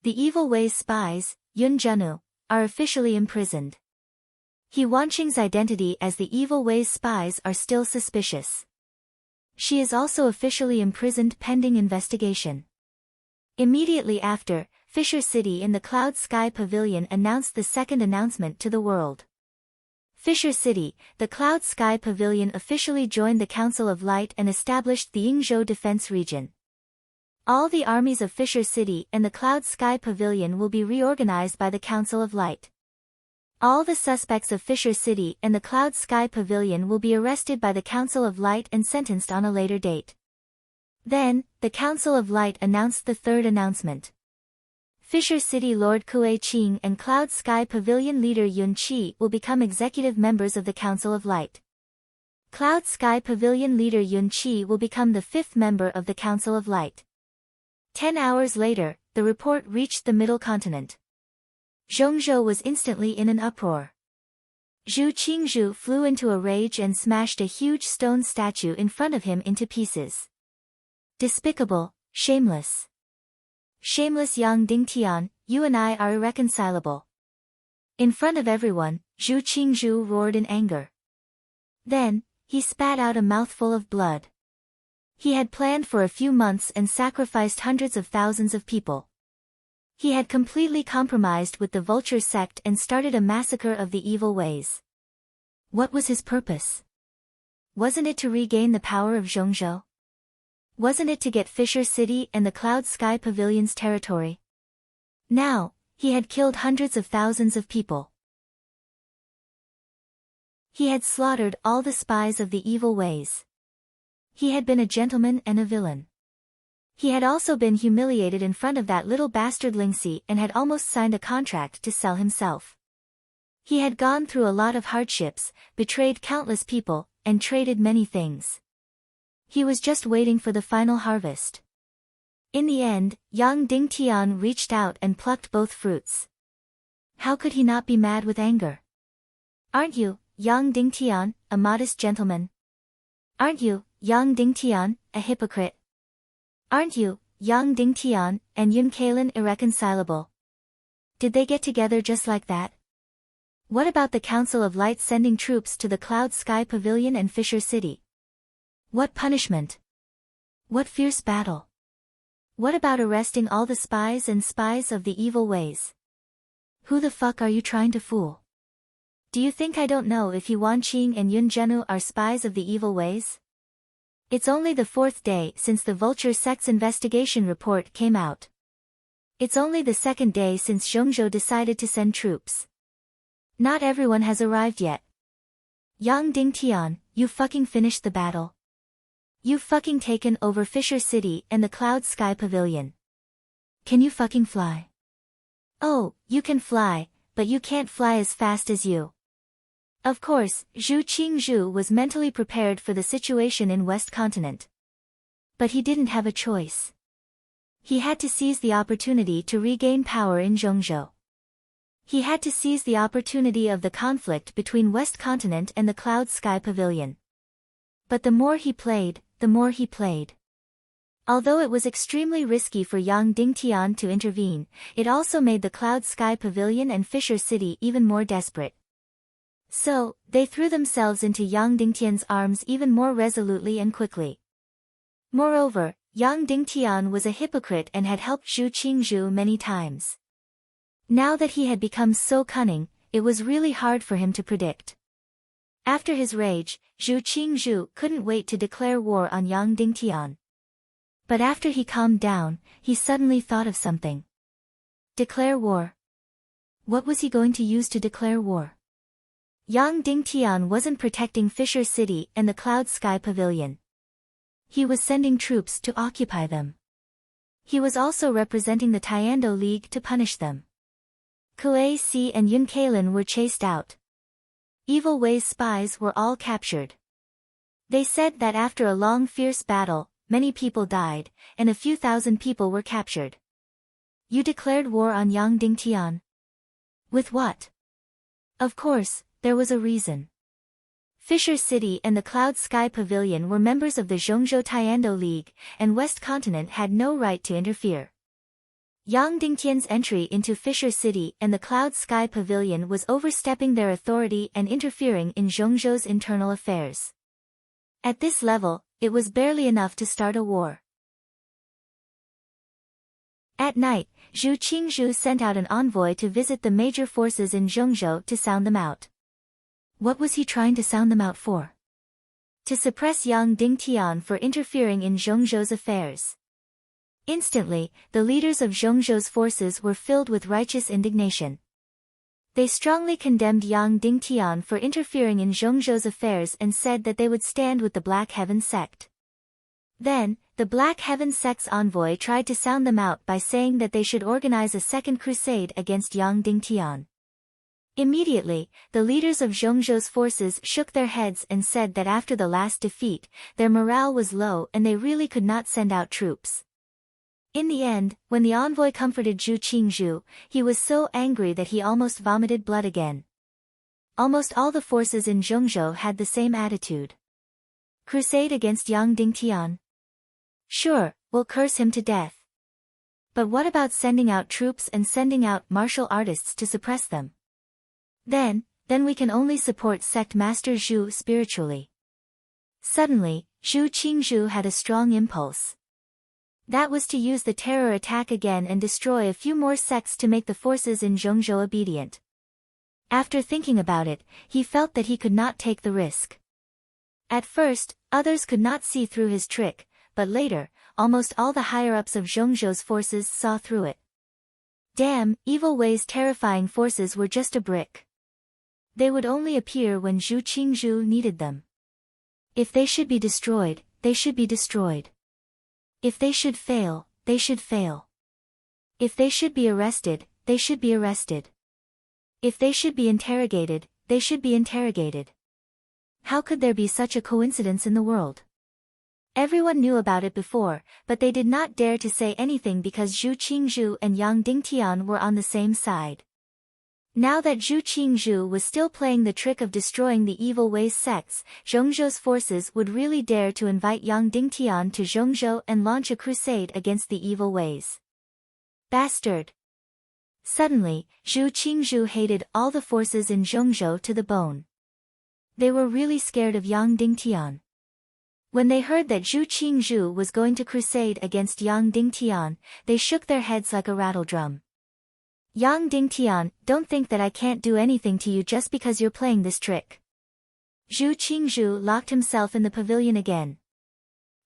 The Evil Ways spies, Yun Junu, are officially imprisoned. He Wanqing's identity as the Evil Ways spies are still suspicious. She is also officially imprisoned pending investigation. Immediately after, Fisher City in the Cloud Sky Pavilion announced the second announcement to the world. Fisher City, the Cloud Sky Pavilion officially joined the Council of Light and established the Yingzhou Defense Region. All the armies of Fisher City and the Cloud Sky Pavilion will be reorganized by the Council of Light. All the suspects of Fisher City and the Cloud Sky Pavilion will be arrested by the Council of Light and sentenced on a later date. Then, the Council of Light announced the third announcement. Fisher City Lord Kuei Qing and Cloud Sky Pavilion leader Yun Qi will become executive members of the Council of Light. Cloud Sky Pavilion leader Yun Qi will become the fifth member of the Council of Light. 10 hours later, the report reached the Middle Continent. Zhongzhou was instantly in an uproar. Zhu Qingzhu flew into a rage and smashed a huge stone statue in front of him into pieces. Despicable, shameless. Shameless Yang Dingtian, you and I are irreconcilable. In front of everyone, Zhu Qingzhu roared in anger. Then, he spat out a mouthful of blood. He had planned for a few months and sacrificed hundreds of thousands of people. He had completely compromised with the Vulture sect and started a massacre of the Evil Ways. What was his purpose? Wasn't it to regain the power of Zhongzhou? Wasn't it to get Fisher City and the Cloud Sky Pavilion's territory? Now, he had killed hundreds of thousands of people. He had slaughtered all the spies of the Evil Ways. He had been a gentleman and a villain. He had also been humiliated in front of that little bastard Lingxi and had almost signed a contract to sell himself. He had gone through a lot of hardships, betrayed countless people, and traded many things. He was just waiting for the final harvest. In the end, Yang Dingtian reached out and plucked both fruits. How could he not be mad with anger? Aren't you, Yang Dingtian, a modest gentleman? Aren't you, Yang Dingtian, a hypocrite? Aren't you, Yang Dingtian, and Yun Kalin irreconcilable? Did they get together just like that? What about the Council of Light sending troops to the Cloud Sky Pavilion and Fisher City? What punishment? What fierce battle? What about arresting all the spies of the Evil Ways? Who the fuck are you trying to fool? Do you think I don't know if Yuan Qing and Yun Zhenu are spies of the Evil Ways? It's only the 4th day since the Vulture sect's investigation report came out. It's only the 2nd day since Zhongzhou decided to send troops. Not everyone has arrived yet. Yang Dingtian, you fucking finished the battle. You've fucking taken over Fisher City and the Cloud Sky Pavilion. Can you fucking fly? Oh, you can fly, but you can't fly as fast as you. Of course, Zhu Qingzhu was mentally prepared for the situation in West Continent. But he didn't have a choice. He had to seize the opportunity to regain power in Zhongzhou. He had to seize the opportunity of the conflict between West Continent and the Cloud Sky Pavilion. But the more he played, the more he played. Although it was extremely risky for Yang Dingtian to intervene, it also made the Cloud Sky Pavilion and Fisher City even more desperate. So, they threw themselves into Yang Dingtian's arms even more resolutely and quickly. Moreover, Yang Dingtian was a hypocrite and had helped Zhu Qingzhu many times. Now that he had become so cunning, it was really hard for him to predict. After his rage, Zhu Qingzhu couldn't wait to declare war on Yang Dingtian. But after he calmed down, he suddenly thought of something. Declare war. What was he going to use to declare war? Yang Dingtian wasn't protecting Fisher City and the Cloud Sky Pavilion. He was sending troops to occupy them. He was also representing the Tiando League to punish them. Kuei Si and Yun Kailin were chased out. Evil Wei's spies were all captured. They said that after a long fierce battle, many people died, and a few thousand people were captured. You declared war on Yang Dingtian. With what? Of course, there was a reason. Fisher City and the Cloud Sky Pavilion were members of the Zhongzhou Tiando League, and West Continent had no right to interfere. Yang Dingtian's entry into Fisher City and the Cloud Sky Pavilion was overstepping their authority and interfering in Zhongzhou's internal affairs. At this level, it was barely enough to start a war. At night, Zhu Qingzhu sent out an envoy to visit the major forces in Zhongzhou to sound them out. What was he trying to sound them out for? To suppress Yang Dingtian for interfering in Zhongzhou's affairs. Instantly, the leaders of Zhongzhou's forces were filled with righteous indignation. They strongly condemned Yang Dingtian for interfering in Zhongzhou's affairs and said that they would stand with the Black Heaven sect. Then, the Black Heaven sect's envoy tried to sound them out by saying that they should organize a second crusade against Yang Dingtian. Immediately, the leaders of Zhongzhou's forces shook their heads and said that after the last defeat, their morale was low and they really could not send out troops. In the end, when the envoy comforted Zhu Qingzhu, he was so angry that he almost vomited blood again. Almost all the forces in Zhongzhou had the same attitude. Crusade against Yang Dingtian? Sure, we'll curse him to death. But what about sending out troops and sending out martial artists to suppress them? Then we can only support sect master Zhu spiritually. Suddenly, Zhu Qingzhu had a strong impulse. That was to use the terror attack again and destroy a few more sects to make the forces in Zhongzhou obedient. After thinking about it, he felt that he could not take the risk. At first, others could not see through his trick, but later, almost all the higher-ups of Zhongzhou's forces saw through it. Damn, Evil Wei's terrifying forces were just a brick. They would only appear when Zhu Qingzhu needed them. If they should be destroyed, they should be destroyed. If they should fail, they should fail. If they should be arrested, they should be arrested. If they should be interrogated, they should be interrogated. How could there be such a coincidence in the world? Everyone knew about it before, but they did not dare to say anything because Zhu Qingzhu and Yang Dingtian were on the same side. Now that Zhu Qingzhu was still playing the trick of destroying the Evil Wei's sects, Zhongzhou's forces would really dare to invite Yang Dingtian to Zhongzhou and launch a crusade against the Evil Wei's. Bastard! Suddenly, Zhu Qingzhu hated all the forces in Zhongzhou to the bone. They were really scared of Yang Dingtian. When they heard that Zhu Qingzhu was going to crusade against Yang Dingtian, they shook their heads like a rattledrum. Yang Dingtian, don't think that I can't do anything to you just because you're playing this trick. Zhu Qingzhu locked himself in the pavilion again.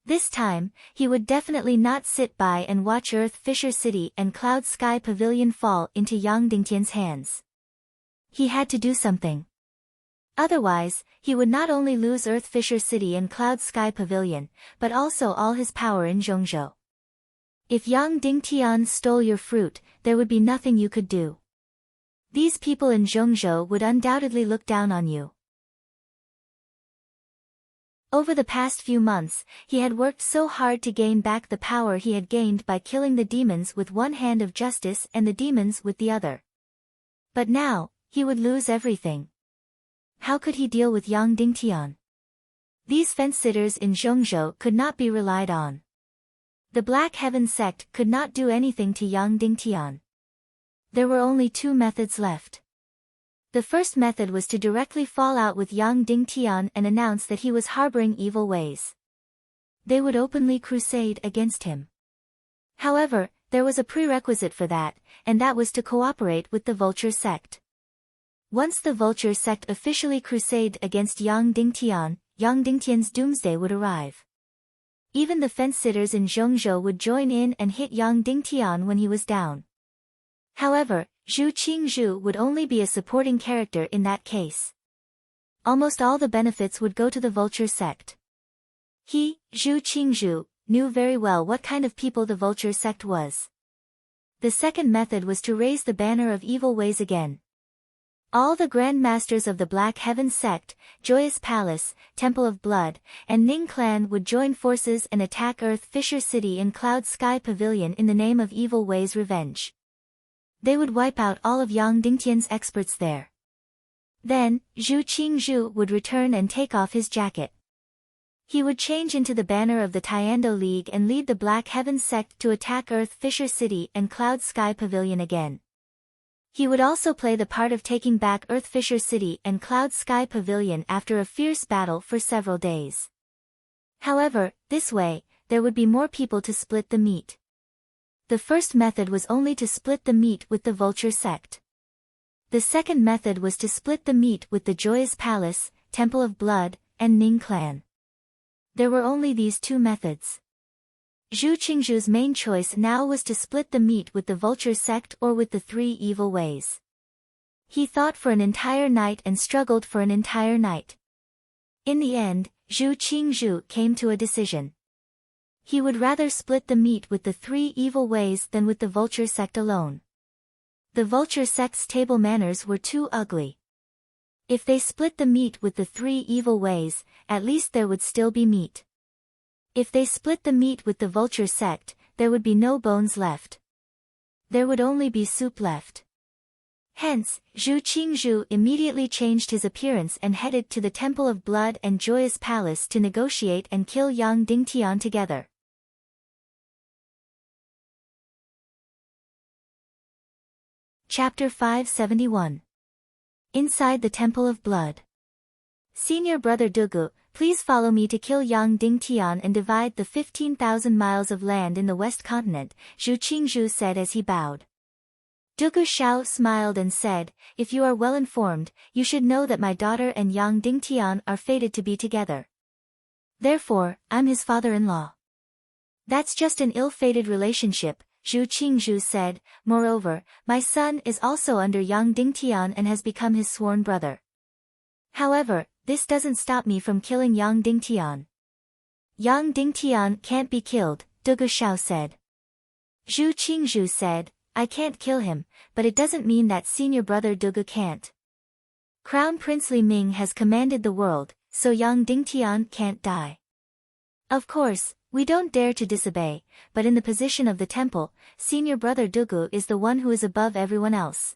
This time, he would definitely not sit by and watch Earth Fisher City and Cloud Sky Pavilion fall into Yang Dingtian's hands. He had to do something. Otherwise, he would not only lose Earth Fisher City and Cloud Sky Pavilion, but also all his power in Zhongzhou. If Yang Dingtian stole your fruit, there would be nothing you could do. These people in Zhongzhou would undoubtedly look down on you. Over the past few months, he had worked so hard to gain back the power he had gained by killing the demons with one hand of justice and the demons with the other. But now, he would lose everything. How could he deal with Yang Dingtian? These fence-sitters in Zhongzhou could not be relied on. The Black Heaven sect could not do anything to Yang Dingtian. There were only two methods left. The first method was to directly fall out with Yang Dingtian and announce that he was harboring evil ways. They would openly crusade against him. However, there was a prerequisite for that, and that was to cooperate with the Vulture sect. Once the Vulture sect officially crusaded against Yang Dingtian, Yang Dingtian's doomsday would arrive. Even the fence-sitters in Zhongzhou would join in and hit Yang Dingtian when he was down. However, Zhu Qingzhu would only be a supporting character in that case. Almost all the benefits would go to the Vulture sect. He, Zhu Qingzhu, knew very well what kind of people the Vulture sect was. The second method was to raise the banner of evil ways again. All the Grand Masters of the Black Heaven sect, Joyous Palace, Temple of Blood, and Ning clan would join forces and attack Earth Fisher City and Cloud Sky Pavilion in the name of evil ways revenge. They would wipe out all of Yang Dingtian's experts there. Then, Zhu Qingzhu would return and take off his jacket. He would change into the banner of the Tiando League and lead the Black Heaven sect to attack Earth Fisher City and Cloud Sky Pavilion again. He would also play the part of taking back Earth Fisher City and Cloud Sky Pavilion after a fierce battle for several days. However, this way, there would be more people to split the meat. The first method was only to split the meat with the Vulture sect. The second method was to split the meat with the Joyous Palace, Temple of Blood, and Ning clan. There were only these two methods. Zhu Qingzhu's main choice now was to split the meat with the Vulture sect or with the three evil ways. He thought for an entire night and struggled for an entire night. In the end, Zhu Qingzhu came to a decision. He would rather split the meat with the three evil ways than with the Vulture sect alone. The Vulture sect's table manners were too ugly. If they split the meat with the three evil ways, at least there would still be meat. If they split the meat with the Vulture sect, there would be no bones left. There would only be soup left. Hence, Zhu Qingzhu immediately changed his appearance and headed to the Temple of Blood and Joyous Palace to negotiate and kill Yang Dingtian together. Chapter 571. Inside the Temple of Blood. Senior Brother Dugu, please follow me to kill Yang Dingtian and divide the 15,000 miles of land in the West Continent, Zhu Qingzhu said as he bowed. Dugu Xiao smiled and said, if you are well informed, you should know that my daughter and Yang Dingtian are fated to be together. Therefore, I'm his father-in-law. That's just an ill-fated relationship, Zhu Qingzhu said. Moreover, my son is also under Yang Dingtian and has become his sworn brother. However, this doesn't stop me from killing Yang Dingtian. Yang Dingtian can't be killed, Dugu Xiao said. Zhu Qingzhu said, I can't kill him, but it doesn't mean that senior brother Dugu can't. Crown Prince Li Ming has commanded the world, so Yang Dingtian can't die. Of course, we don't dare to disobey, but in the position of the temple, senior brother Dugu is the one who is above everyone else.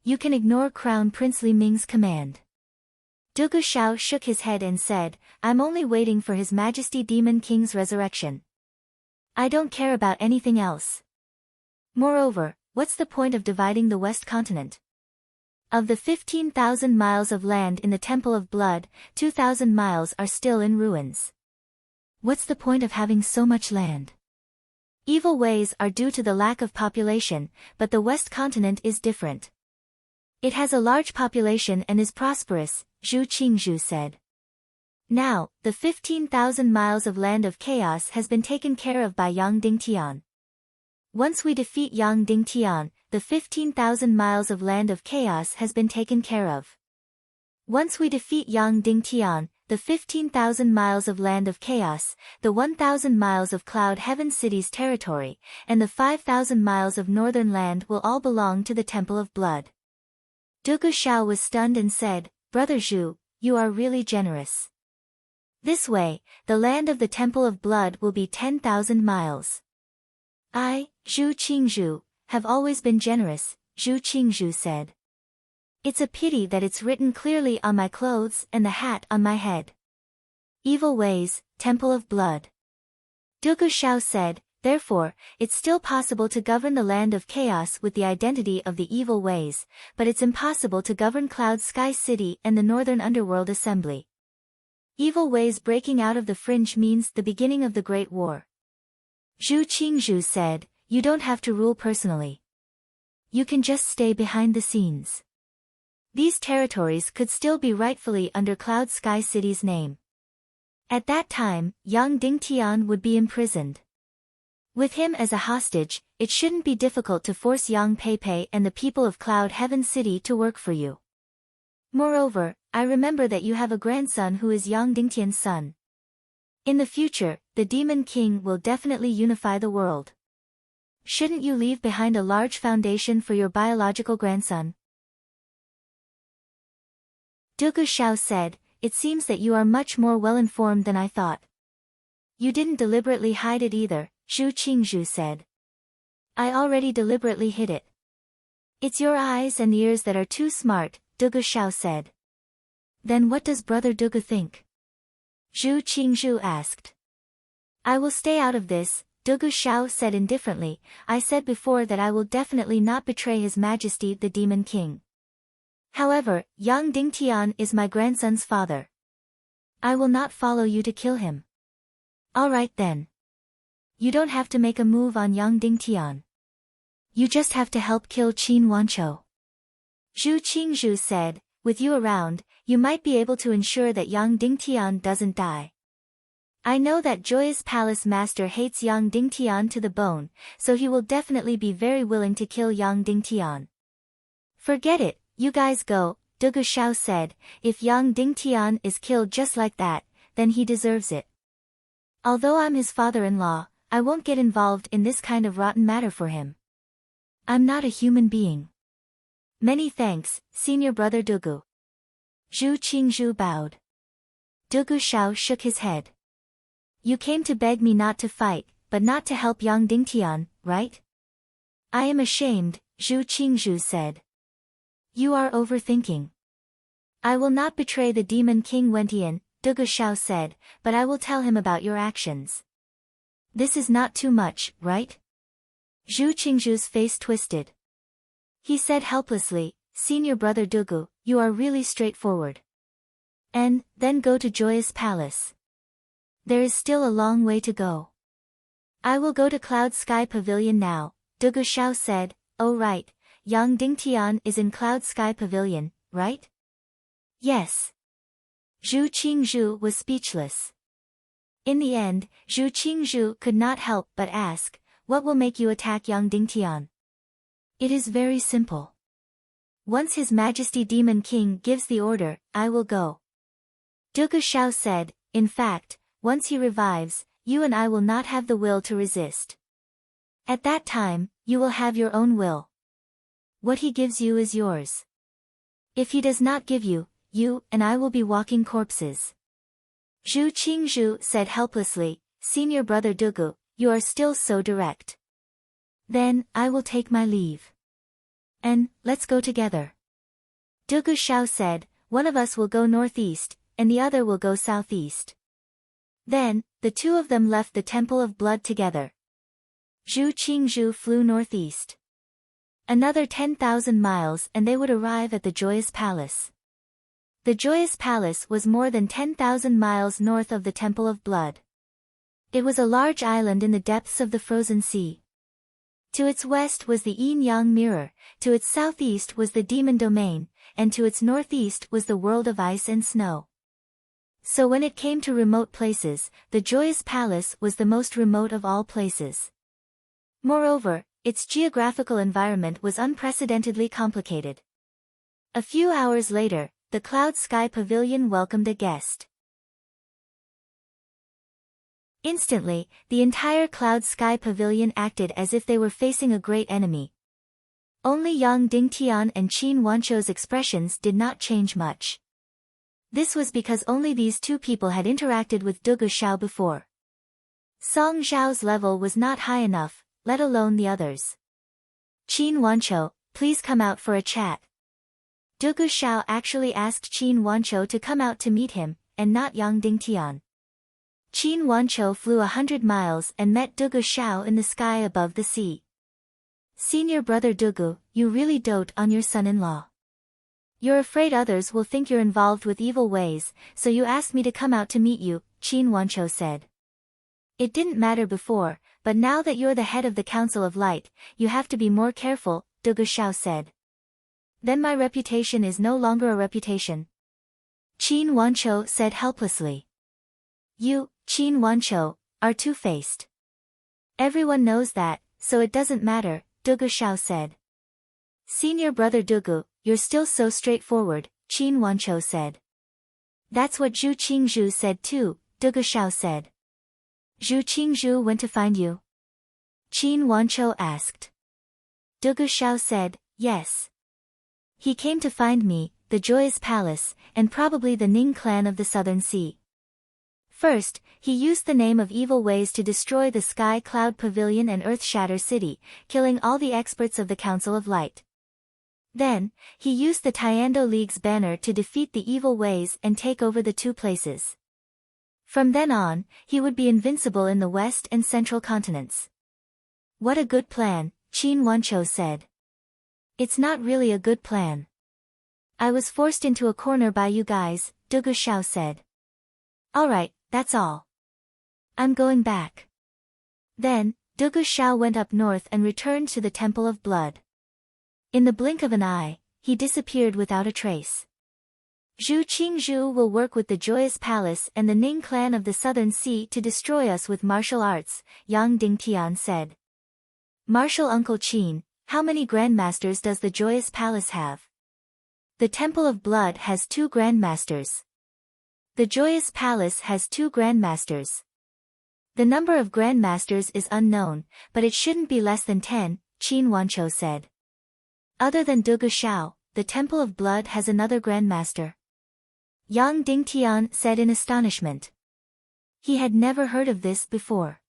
You can ignore Crown Prince Li Ming's command. Dugu Xiao shook his head and said, I'm only waiting for His Majesty Demon King's resurrection. I don't care about anything else. Moreover, what's the point of dividing the West Continent? Of the 15,000 miles of land in the Temple of Blood, 2,000 miles are still in ruins. What's the point of having so much land? Evil ways are due to the lack of population, but the West Continent is different. It has a large population and is prosperous, Zhu Qingzhu said. Now, the 15,000 miles of land of chaos has been taken care of by Yang Dingtian. Once we defeat Yang Dingtian, the 15,000 miles of land of chaos has been taken care of. Once we defeat Yang Dingtian, the 15,000 miles of land of chaos, the 1,000 miles of Cloud Heaven City's territory, and the 5,000 miles of northern land will all belong to the Temple of Blood. Dugu Xiao was stunned and said, Brother Zhu, you are really generous. This way, the land of the Temple of Blood will be 10,000 miles. I, Zhu Qingzhu, have always been generous, Zhu Qingzhu said. It's a pity that it's written clearly on my clothes and the hat on my head. Evil ways, Temple of Blood. Dugu Shao said, therefore, it's still possible to govern the land of chaos with the identity of the evil ways, but it's impossible to govern Cloud Sky City and the Northern Underworld Assembly. Evil ways breaking out of the fringe means the beginning of the Great War. Zhu Qingzhu said, you don't have to rule personally. You can just stay behind the scenes. These territories could still be rightfully under Cloud Sky City's name. At that time, Yang Dingtian would be imprisoned. With him as a hostage, it shouldn't be difficult to force Yang Peipei and the people of Cloud Heaven City to work for you. Moreover, I remember that you have a grandson who is Yang Dingtian's son. In the future, the Demon King will definitely unify the world. Shouldn't you leave behind a large foundation for your biological grandson? Dugu Shao said, it seems that you are much more well-informed than I thought. You didn't deliberately hide it either, Zhu Qingzhu said. I already deliberately hid it. It's your eyes and ears that are too smart, Dugu Shao said. Then what does Brother Dugu think? Zhu Qingzhu asked. I will stay out of this, Dugu Shao said indifferently. I said before that I will definitely not betray His Majesty the Demon King. However, Yang Dingtian is my grandson's father. I will not follow you to kill him. Alright then. You don't have to make a move on Yang Dingtian. You just have to help kill Qin Wanchou. Zhu Qingzhu said, with you around, you might be able to ensure that Yang Dingtian doesn't die. I know that Joyous Palace Master hates Yang Dingtian to the bone, so he will definitely be very willing to kill Yang Dingtian. Forget it, you guys go, Dugu Shao said. If Yang Dingtian is killed just like that, then he deserves it. Although I'm his father-in-law, I won't get involved in this kind of rotten matter for him. I'm not a human being. Many thanks, Senior Brother Dugu. Zhu Qingzhu bowed. Dugu Shao shook his head. You came to beg me not to fight, but not to help Yang Dingtian, right? I am ashamed, Zhu Qingzhu said. You are overthinking. I will not betray the Demon King Wentian, Dugu Shao said, but I will tell him about your actions. This is not too much, right? Zhu Qingzhu's face twisted. He said helplessly, Senior Brother Dugu, you are really straightforward. And, then go to Joyous Palace. There is still a long way to go. I will go to Cloud Sky Pavilion now, Dugu Shao said. Oh right, Yang Dingtian is in Cloud Sky Pavilion, right? Yes. Zhu Qingzhu was speechless. In the end, Zhu Qingzhu could not help but ask, what will make you attack Yang Dingtian? It is very simple. Once His Majesty Demon King gives the order, I will go. Dugu Shao said, in fact, once he revives, you and I will not have the will to resist. At that time, you will have your own will. What he gives you is yours. If he does not give you, you and I will be walking corpses. Zhu Qingzhu said helplessly, Senior Brother Dugu, you are still so direct. Then, I will take my leave. And, let's go together. Dugu Shao said, one of us will go northeast, and the other will go southeast. Then, the two of them left the Temple of Blood together. Zhu Qingzhu flew northeast. Another 10,000 miles and they would arrive at the Joyous Palace. The Joyous Palace was more than 10,000 miles north of the Temple of Blood. It was a large island in the depths of the frozen sea. To its west was the Yin-Yang Mirror, to its southeast was the Demon Domain, and to its northeast was the world of ice and snow. So when it came to remote places, the Joyous Palace was the most remote of all places. Moreover, its geographical environment was unprecedentedly complicated. A few hours later, the Cloud Sky Pavilion welcomed a guest. Instantly, the entire Cloud Sky Pavilion acted as if they were facing a great enemy. Only Yang Dingtian and Qin Wanchou's expressions did not change much. This was because only these two people had interacted with Dugu Shao before. Song Zhao's level was not high enough, let alone the others. Qin Wanchou, please come out for a chat. Dugu Xiao actually asked Qin Wanchou to come out to meet him, and not Yang Dingtian. Qin Wanchou flew 100 miles and met Dugu Xiao in the sky above the sea. Senior brother Dugu, you really dote on your son-in-law. You're afraid others will think you're involved with evil ways, so you asked me to come out to meet you, Qin Wanchou said. It didn't matter before, but now that you're the head of the Council of Light, you have to be more careful, Dugu Xiao said. Then my reputation is no longer a reputation. Qin Wanchou said helplessly. You, Qin Wanchou, are two-faced. Everyone knows that, so it doesn't matter, Dugu Xiao said. Senior brother Dugu, you're still so straightforward, Qin Wanchou said. That's what Zhu Qingzhu said too, Dugu Xiao said. Zhu Qingzhu went to find you? Qin Wanchou asked. Dugu Xiao said, yes. He came to find me, the Joyous Palace, and probably the Ning clan of the Southern Sea. First, he used the name of evil ways to destroy the Sky Cloud Pavilion and Earth Shatter City, killing all the experts of the Council of Light. Then, he used the Tiando League's banner to defeat the evil ways and take over the two places. From then on, he would be invincible in the West and Central continents. What a good plan, Qin Wanchou said. It's not really a good plan. I was forced into a corner by you guys, Dugu Xiao said. Alright, that's all. I'm going back. Then, Dugu Xiao went up north and returned to the Temple of Blood. In the blink of an eye, he disappeared without a trace. Zhu Qingzhu will work with the Joyous Palace and the Ning clan of the Southern Sea to destroy us with martial arts, Yang Dingtian said. Martial Uncle Qin, how many grandmasters does the Joyous Palace have? The Temple of Blood has 2 grandmasters. The Joyous Palace has 2 grandmasters. The number of grandmasters is unknown, but it shouldn't be less than 10, Qin Wanchou said. Other than Dugu Xiao, the Temple of Blood has another grandmaster. Yang Dingtian said in astonishment. He had never heard of this before.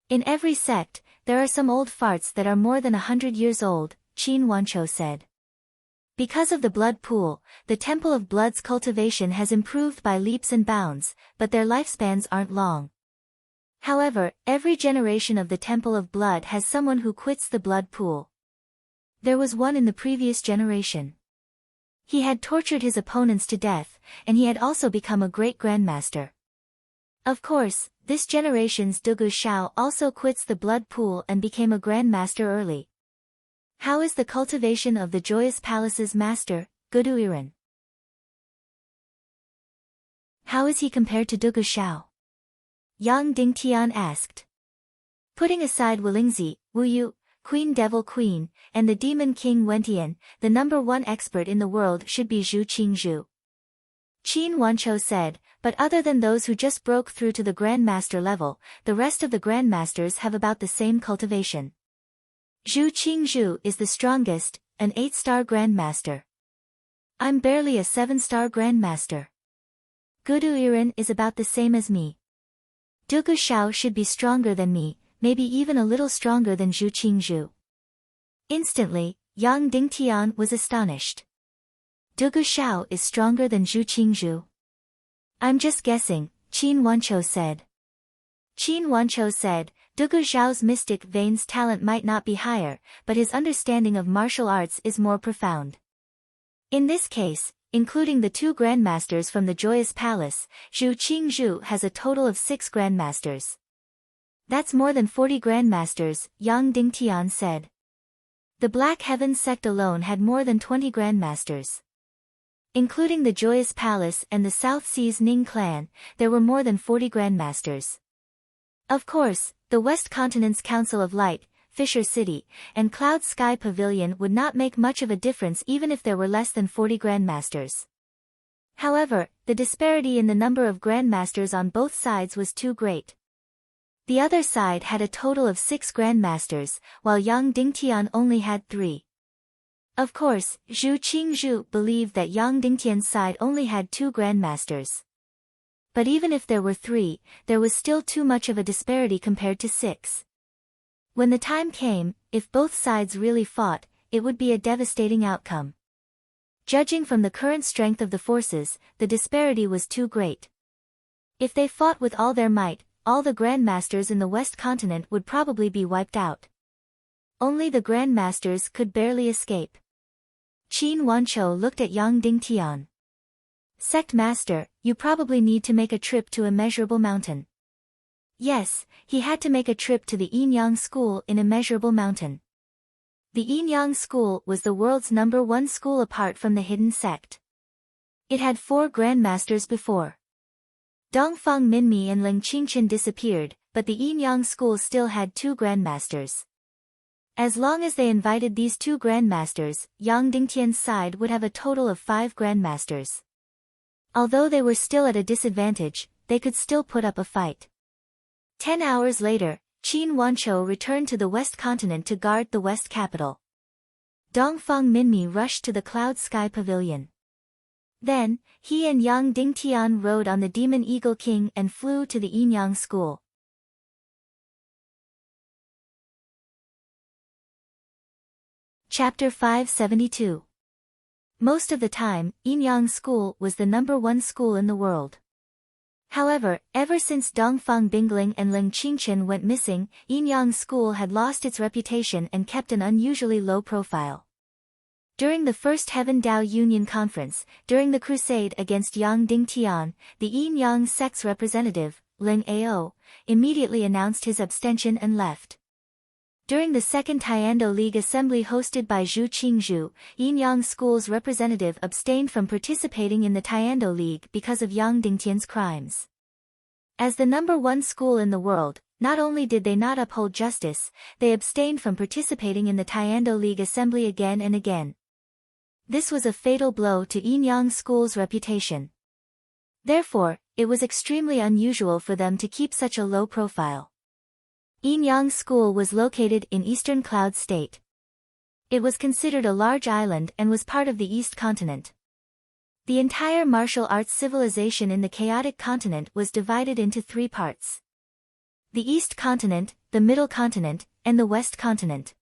In every sect, there are some old farts that are more than 100 years old, Qin Wanchou said. Because of the blood pool, the Temple of Blood's cultivation has improved by leaps and bounds, but their lifespans aren't long. However, every generation of the Temple of Blood has someone who quits the blood pool. There was one in the previous generation. He had tortured his opponents to death, and he had also become a great grandmaster. Of course, this generation's Dugu Xiao also quits the blood pool and became a grandmaster early. How is the cultivation of the Joyous Palace's master, Gudu Iran? How is he compared to Dugu Xiao? Yang Dingtian asked. Putting aside Wulingzi, Wu Yu, Queen Devil Queen, and the Demon King Wentian, the number 1 expert in the world should be Zhu Qingzhu. Qin Wanchou said, but other than those who just broke through to the Grandmaster level, the rest of the Grandmasters have about the same cultivation. Zhu Qingzhu is the strongest, an 8-star Grandmaster. I'm barely a 7-star Grandmaster. Gudu Iran is about the same as me. Dugu Xiao should be stronger than me, maybe even a little stronger than Zhu Qingzhu. Instantly, Yang Dingtian was astonished. Dugu Xiao is stronger than Zhu Qingzhu. I'm just guessing, Qin Wanchou said. Qin Wanchou said, Dugu Xiao's mystic veins talent might not be higher, but his understanding of martial arts is more profound. In this case, including the 2 grandmasters from the Joyous Palace, Zhu Qingzhu has a total of 6 grandmasters. That's more than 40 grandmasters, Yang Dingtian said. The Black Heavens sect alone had more than 20 grandmasters. Including the Joyous Palace and the South Sea's Ning clan, there were more than 40 grandmasters. Of course, the West Continent's Council of Light, Fisher City, and Cloud Sky Pavilion would not make much of a difference even if there were less than 40 grandmasters. However, the disparity in the number of grandmasters on both sides was too great. The other side had a total of 6 grandmasters, while Yang Dingtian only had 3. Of course, Zhu Qingzhu believed that Yang Dingtian's side only had 2 grandmasters. But even if there were 3, there was still too much of a disparity compared to 6. When the time came, if both sides really fought, it would be a devastating outcome. Judging from the current strength of the forces, the disparity was too great. If they fought with all their might, all the grandmasters in the West Continent would probably be wiped out. Only the grandmasters could barely escape. Qin Wanchou looked at Yang Dingtian. Sect Master, you probably need to make a trip to Immeasurable Mountain. Yes, he had to make a trip to the Yinyang School in Immeasurable Mountain. The Yinyang School was the world's #1 school apart from the hidden sect. It had 4 grandmasters before. Dongfang Minmi and Ling Qingqian disappeared, but the Yinyang School still had 2 grandmasters. As long as they invited these 2 grandmasters, Yang Dingtian's side would have a total of 5 grandmasters. Although they were still at a disadvantage, they could still put up a fight. 10 hours later, Qin Wanchou returned to the West Continent to guard the West capital. Dongfang Minmi rushed to the Cloud Sky Pavilion. Then, he and Yang Dingtian rode on the Demon Eagle King and flew to the Yinyang School. Chapter 572. Most of the time, Yinyang School was the #1 school in the world. However, ever since Dongfang Bingling and Ling Qingqian went missing, Yinyang School had lost its reputation and kept an unusually low profile. During the First Heaven Dao Union Conference, during the crusade against Yang Dingtian, the Yinyang sect's representative, Ling Ao, immediately announced his abstention and left. During the Second Tiando League Assembly hosted by Zhu Qingzhu, Yinyang School's representative abstained from participating in the Tiando League because of Yang Dingtian's crimes. As the #1 school in the world, not only did they not uphold justice, they abstained from participating in the Tiando League Assembly again and again. This was a fatal blow to Yinyang School's reputation. Therefore, it was extremely unusual for them to keep such a low profile. Yinyang School was located in Eastern Cloud State. It was considered a large island and was part of the East Continent. The entire martial arts civilization in the chaotic continent was divided into 3 parts. The East Continent, the Middle Continent, and the West Continent.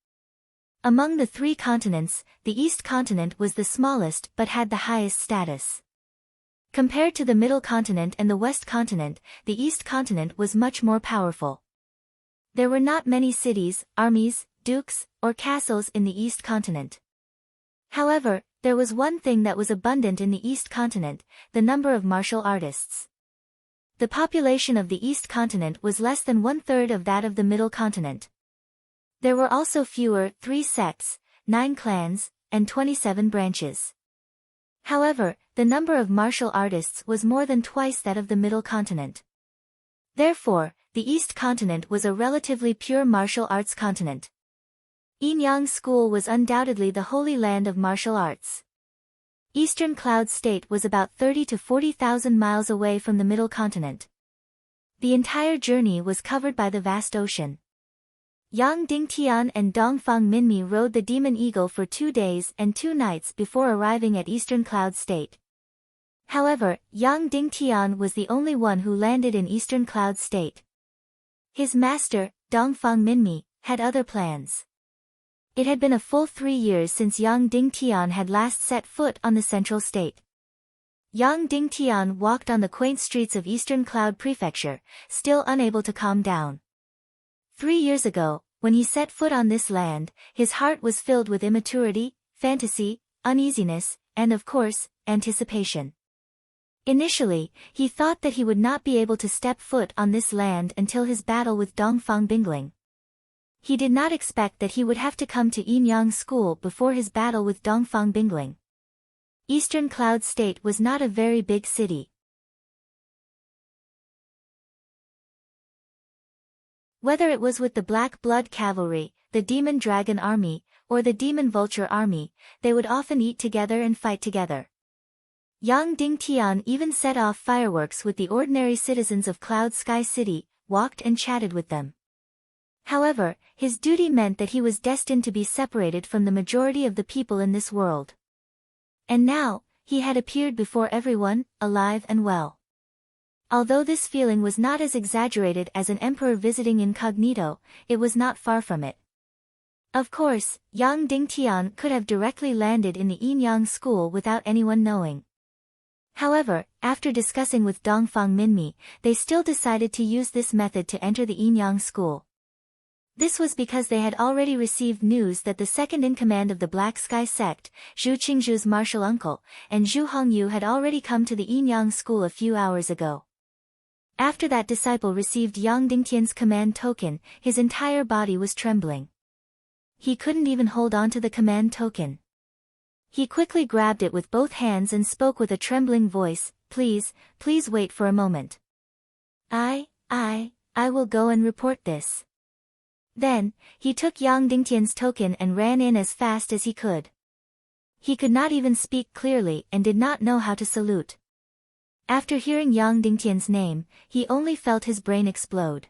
Among the 3 continents, the East Continent was the smallest but had the highest status. Compared to the Middle Continent and the West Continent, the East Continent was much more powerful. There were not many cities, armies, dukes, or castles in the East Continent. However, there was one thing that was abundant in the East Continent: the number of martial artists. The population of the East Continent was less than 1/3 of that of the Middle Continent. There were also fewer, 3 sects, 9 clans, and 27 branches. However, the number of martial artists was more than twice that of the Middle Continent. Therefore, the East Continent was a relatively pure martial arts continent. Yinyang School was undoubtedly the holy land of martial arts. Eastern Cloud State was about 30 to 40,000 miles away from the Middle Continent. The entire journey was covered by the vast ocean. Yang Dingtian and Dongfang Minmi rode the Demon Eagle for 2 days and 2 nights before arriving at Eastern Cloud State. However, Yang Dingtian was the only one who landed in Eastern Cloud State. His master, Dongfang Minmi, had other plans. It had been a full 3 years since Yang Dingtian had last set foot on the Central State. Yang Dingtian walked on the quaint streets of Eastern Cloud Prefecture, still unable to calm down. 3 years ago, when he set foot on this land, his heart was filled with immaturity, fantasy, uneasiness, and of course, anticipation. Initially, he thought that he would not be able to step foot on this land until his battle with Dongfang Bingling. He did not expect that he would have to come to Yinyang School before his battle with Dongfang Bingling. Eastern Cloud State was not a very big city. Whether it was with the Black Blood Cavalry, the Demon Dragon Army, or the Demon Vulture Army, they would often eat together and fight together. Yang Dingtian even set off fireworks with the ordinary citizens of Cloud Sky City, walked and chatted with them. However, his duty meant that he was destined to be separated from the majority of the people in this world. And now, he had appeared before everyone, alive and well. Although this feeling was not as exaggerated as an emperor visiting incognito, it was not far from it. Of course, Yang Dingtian could have directly landed in the Yinyang school without anyone knowing. However, after discussing with Dongfang Minmi, they still decided to use this method to enter the Yinyang school. This was because they had already received news that the second-in-command of the Black Sky sect, Zhu Qingzhu's martial uncle, and Zhu Hongyu had already come to the Yinyang school a few hours ago. After that disciple received Yang Dingtian's command token, his entire body was trembling. He couldn't even hold on to the command token. He quickly grabbed it with both hands and spoke with a trembling voice, please wait for a moment. I will go and report this. Then, he took Yang Dingtian's token and ran in as fast as he could. He could not even speak clearly and did not know how to salute. After hearing Yang Dingtian's name, he only felt his brain explode.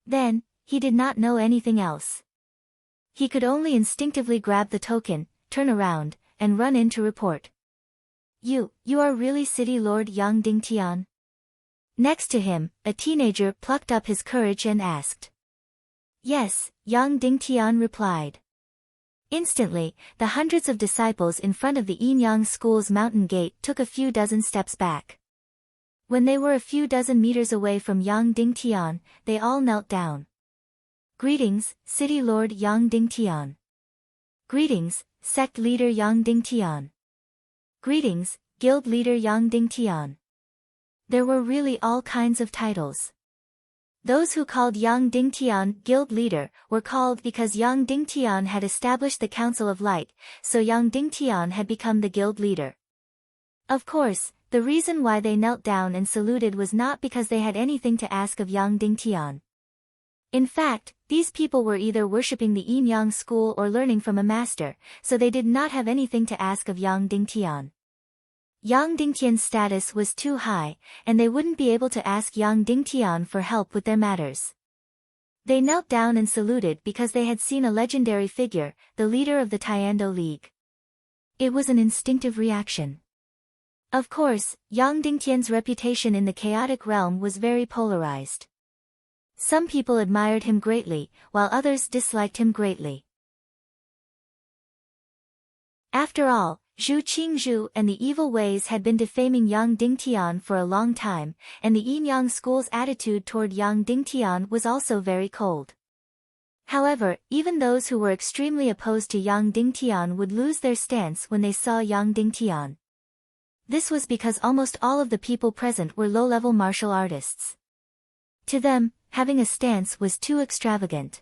Then, he did not know anything else. He could only instinctively grab the token, turn around, and run in to report. You are really City Lord Yang Dingtian? Next to him, a teenager plucked up his courage and asked. Yes, Yang Dingtian replied. Instantly, the hundreds of disciples in front of the Yinyang school's mountain gate took a few dozen steps back. When they were a few dozen meters away from Yang Dingtian, they all knelt down. Greetings, City Lord Yang Dingtian. Greetings, Sect Leader Yang Dingtian. Greetings, Guild Leader Yang Dingtian. There were really all kinds of titles. Those who called Yang Dingtian Guild Leader were called because Yang Dingtian had established the Council of Light, so Yang Dingtian had become the Guild Leader. Of course, the reason why they knelt down and saluted was not because they had anything to ask of Yang Dingtian. In fact, these people were either worshipping the Yinyang school or learning from a master, so they did not have anything to ask of Yang Dingtian. Yang Dingtian's status was too high, and they wouldn't be able to ask Yang Dingtian for help with their matters. They knelt down and saluted because they had seen a legendary figure, the leader of the Tiando League. It was an instinctive reaction. Of course, Yang Dingtian's reputation in the chaotic realm was very polarized. Some people admired him greatly, while others disliked him greatly. After all, Zhu Qingzhu and the evil ways had been defaming Yang Dingtian for a long time, and the Yinyang school's attitude toward Yang Dingtian was also very cold. However, even those who were extremely opposed to Yang Dingtian would lose their stance when they saw Yang Dingtian. This was because almost all of the people present were low-level martial artists. To them, having a stance was too extravagant.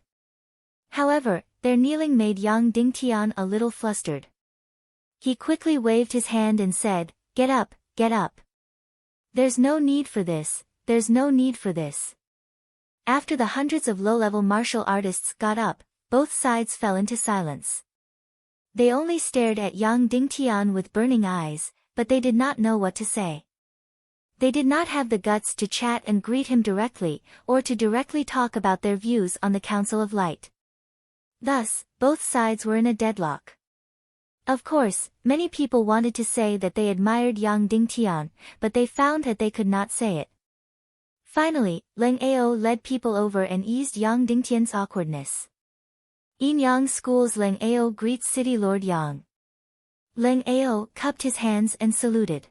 However, their kneeling made Yang Dingtian a little flustered. He quickly waved his hand and said, get up, get up. There's no need for this, there's no need for this. After the hundreds of low-level martial artists got up, both sides fell into silence. They only stared at Yang Dingtian with burning eyes, but they did not know what to say. They did not have the guts to chat and greet him directly, or to directly talk about their views on the Council of Light. Thus, both sides were in a deadlock. Of course, many people wanted to say that they admired Yang Dingtian, but they found that they could not say it. Finally, Leng Ao led people over and eased Yang Dingtian's awkwardness. Yinyang School's Leng Ao greets City Lord Yang. Leng Ao cupped his hands and saluted.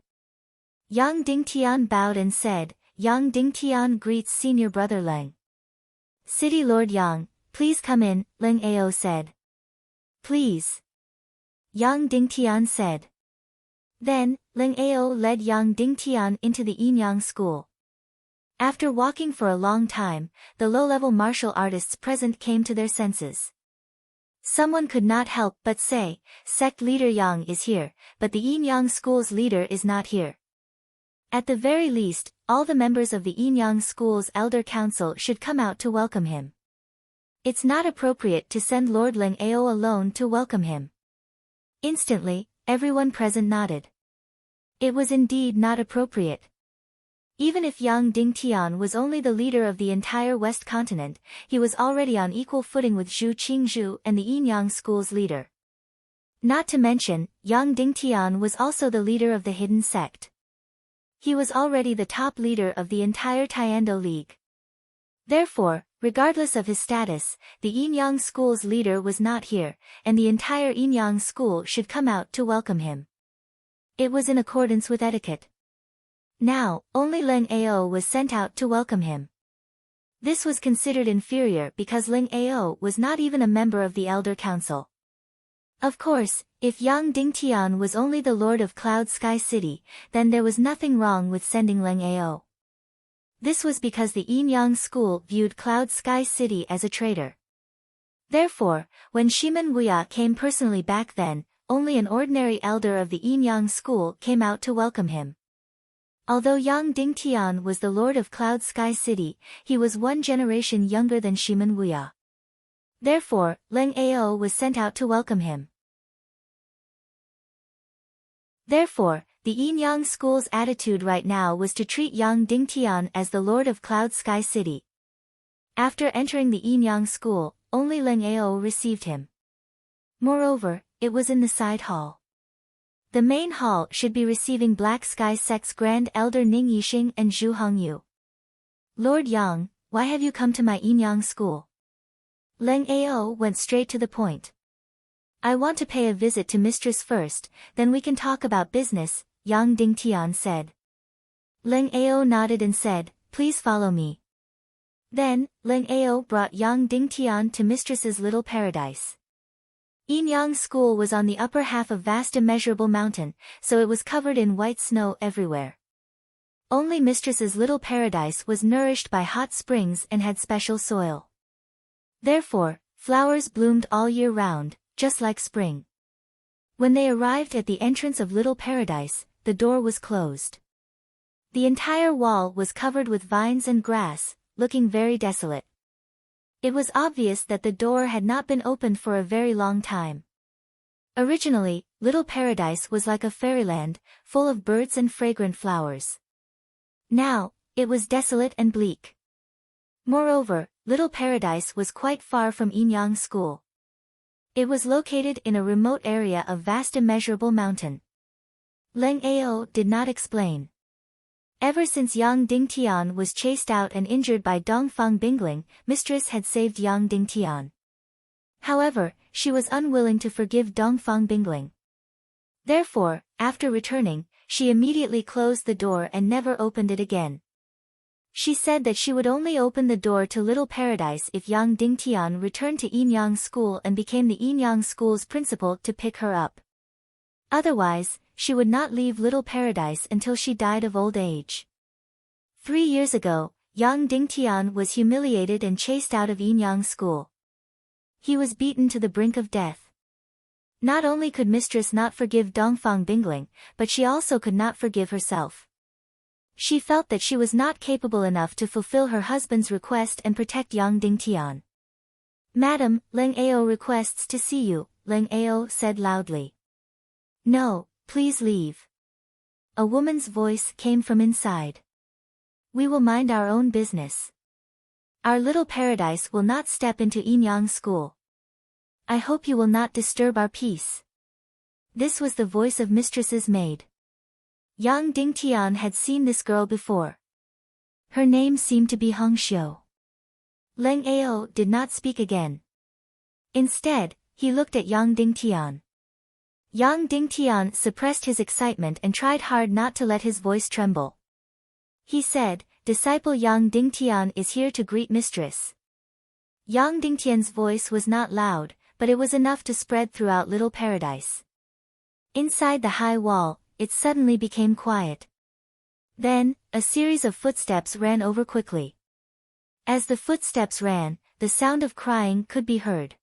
Yang Dingtian bowed and said, Yang Dingtian greets Senior Brother Leng. City Lord Yang, please come in, Leng Ao said. Please. Yang Dingtian said. Then, Leng Ao led Yang Dingtian into the Yinyang school. After walking for a long time, the low-level martial artists present came to their senses. Someone could not help but say, Sect Leader Yang is here, but the Yinyang school's leader is not here. At the very least, all the members of the Yinyang school's elder council should come out to welcome him. It's not appropriate to send Lord Leng Ao alone to welcome him. Instantly, everyone present nodded. It was indeed not appropriate. Even if Yang Dingtian was only the leader of the entire West Continent, he was already on equal footing with Zhu Qingzhu and the Yinyang school's leader. Not to mention, Yang Dingtian was also the leader of the hidden sect. He was already the top leader of the entire Tiando League. Therefore, Regardless of his status, the Inyang school's leader was not here, and the entire Inyang school should come out to welcome him. It was in accordance with etiquette. Now, only Leng Ao was sent out to welcome him. This was considered inferior because Leng Ao was not even a member of the Elder Council. Of course, if Yang Dingtian was only the Lord of Cloud Sky City, then there was nothing wrong with sending Leng Ao. This was because the Inyang school viewed Cloud Sky City as a traitor. Therefore, when Shiman Wuya came personally back then, only an ordinary elder of the Inyang school came out to welcome him. Although Yang Dingtian was the Lord of Cloud Sky City, he was one generation younger than Shiman Wuya. Therefore, Leng Ao was sent out to welcome him. Therefore, the Inyang school's attitude right now was to treat Yang Dingtian as the Lord of Cloud Sky City. After entering the Inyang school, only Leng Ao received him. Moreover, it was in the side hall. The main hall should be receiving Black Sky Sect's Grand Elder Ning Yixing and Zhu Hongyu. Lord Yang, why have you come to my Inyang school? Leng Ao went straight to the point. I want to pay a visit to mistress first, then we can talk about business, Yang Dingtian said. Leng Ao nodded and said, please follow me. Then, Leng Ao brought Yang Dingtian to mistress's little paradise. Inyang school was on the upper half of vast immeasurable mountain, so it was covered in white snow everywhere. Only mistress's little paradise was nourished by hot springs and had special soil. Therefore, flowers bloomed all year round, just like spring. When they arrived at the entrance of Little Paradise, the door was closed. The entire wall was covered with vines and grass, looking very desolate. It was obvious that the door had not been opened for a very long time. Originally, Little Paradise was like a fairyland, full of birds and fragrant flowers. Now, it was desolate and bleak. Moreover, Little Paradise was quite far from Inyang school. It was located in a remote area of vast immeasurable mountain. Leng Ao did not explain. Ever since Yang Dingtian was chased out and injured by Dongfang Bingling, mistress had saved Yang Dingtian. However, she was unwilling to forgive Dongfang Bingling. Therefore, after returning, she immediately closed the door and never opened it again. She said that she would only open the door to Little Paradise if Yang Dingtian returned to Inyang school and became the Inyang school's principal to pick her up. Otherwise, she would not leave Little Paradise until she died of old age. 3 years ago, Yang Dingtian was humiliated and chased out of Inyang school. He was beaten to the brink of death. Not only could mistress not forgive Dongfang Bingling, but she also could not forgive herself. She felt that she was not capable enough to fulfill her husband's request and protect Yang Dingtian. Madam, Leng Ao requests to see you, Leng Ao said loudly. No, please leave. A woman's voice came from inside. We will mind our own business. Our Little Paradise will not step into Inyang school. I hope you will not disturb our peace. This was the voice of mistress's maid. Yang Dingtian had seen this girl before. Her name seemed to be Hong Xiu. Leng Ao did not speak again. Instead, he looked at Yang Dingtian. Yang Dingtian suppressed his excitement and tried hard not to let his voice tremble. He said, Disciple Yang Dingtian is here to greet mistress. Yang Dingtian's voice was not loud, but it was enough to spread throughout Little Paradise. Inside the high wall, it suddenly became quiet. Then, a series of footsteps ran over quickly. As the footsteps ran, the sound of crying could be heard.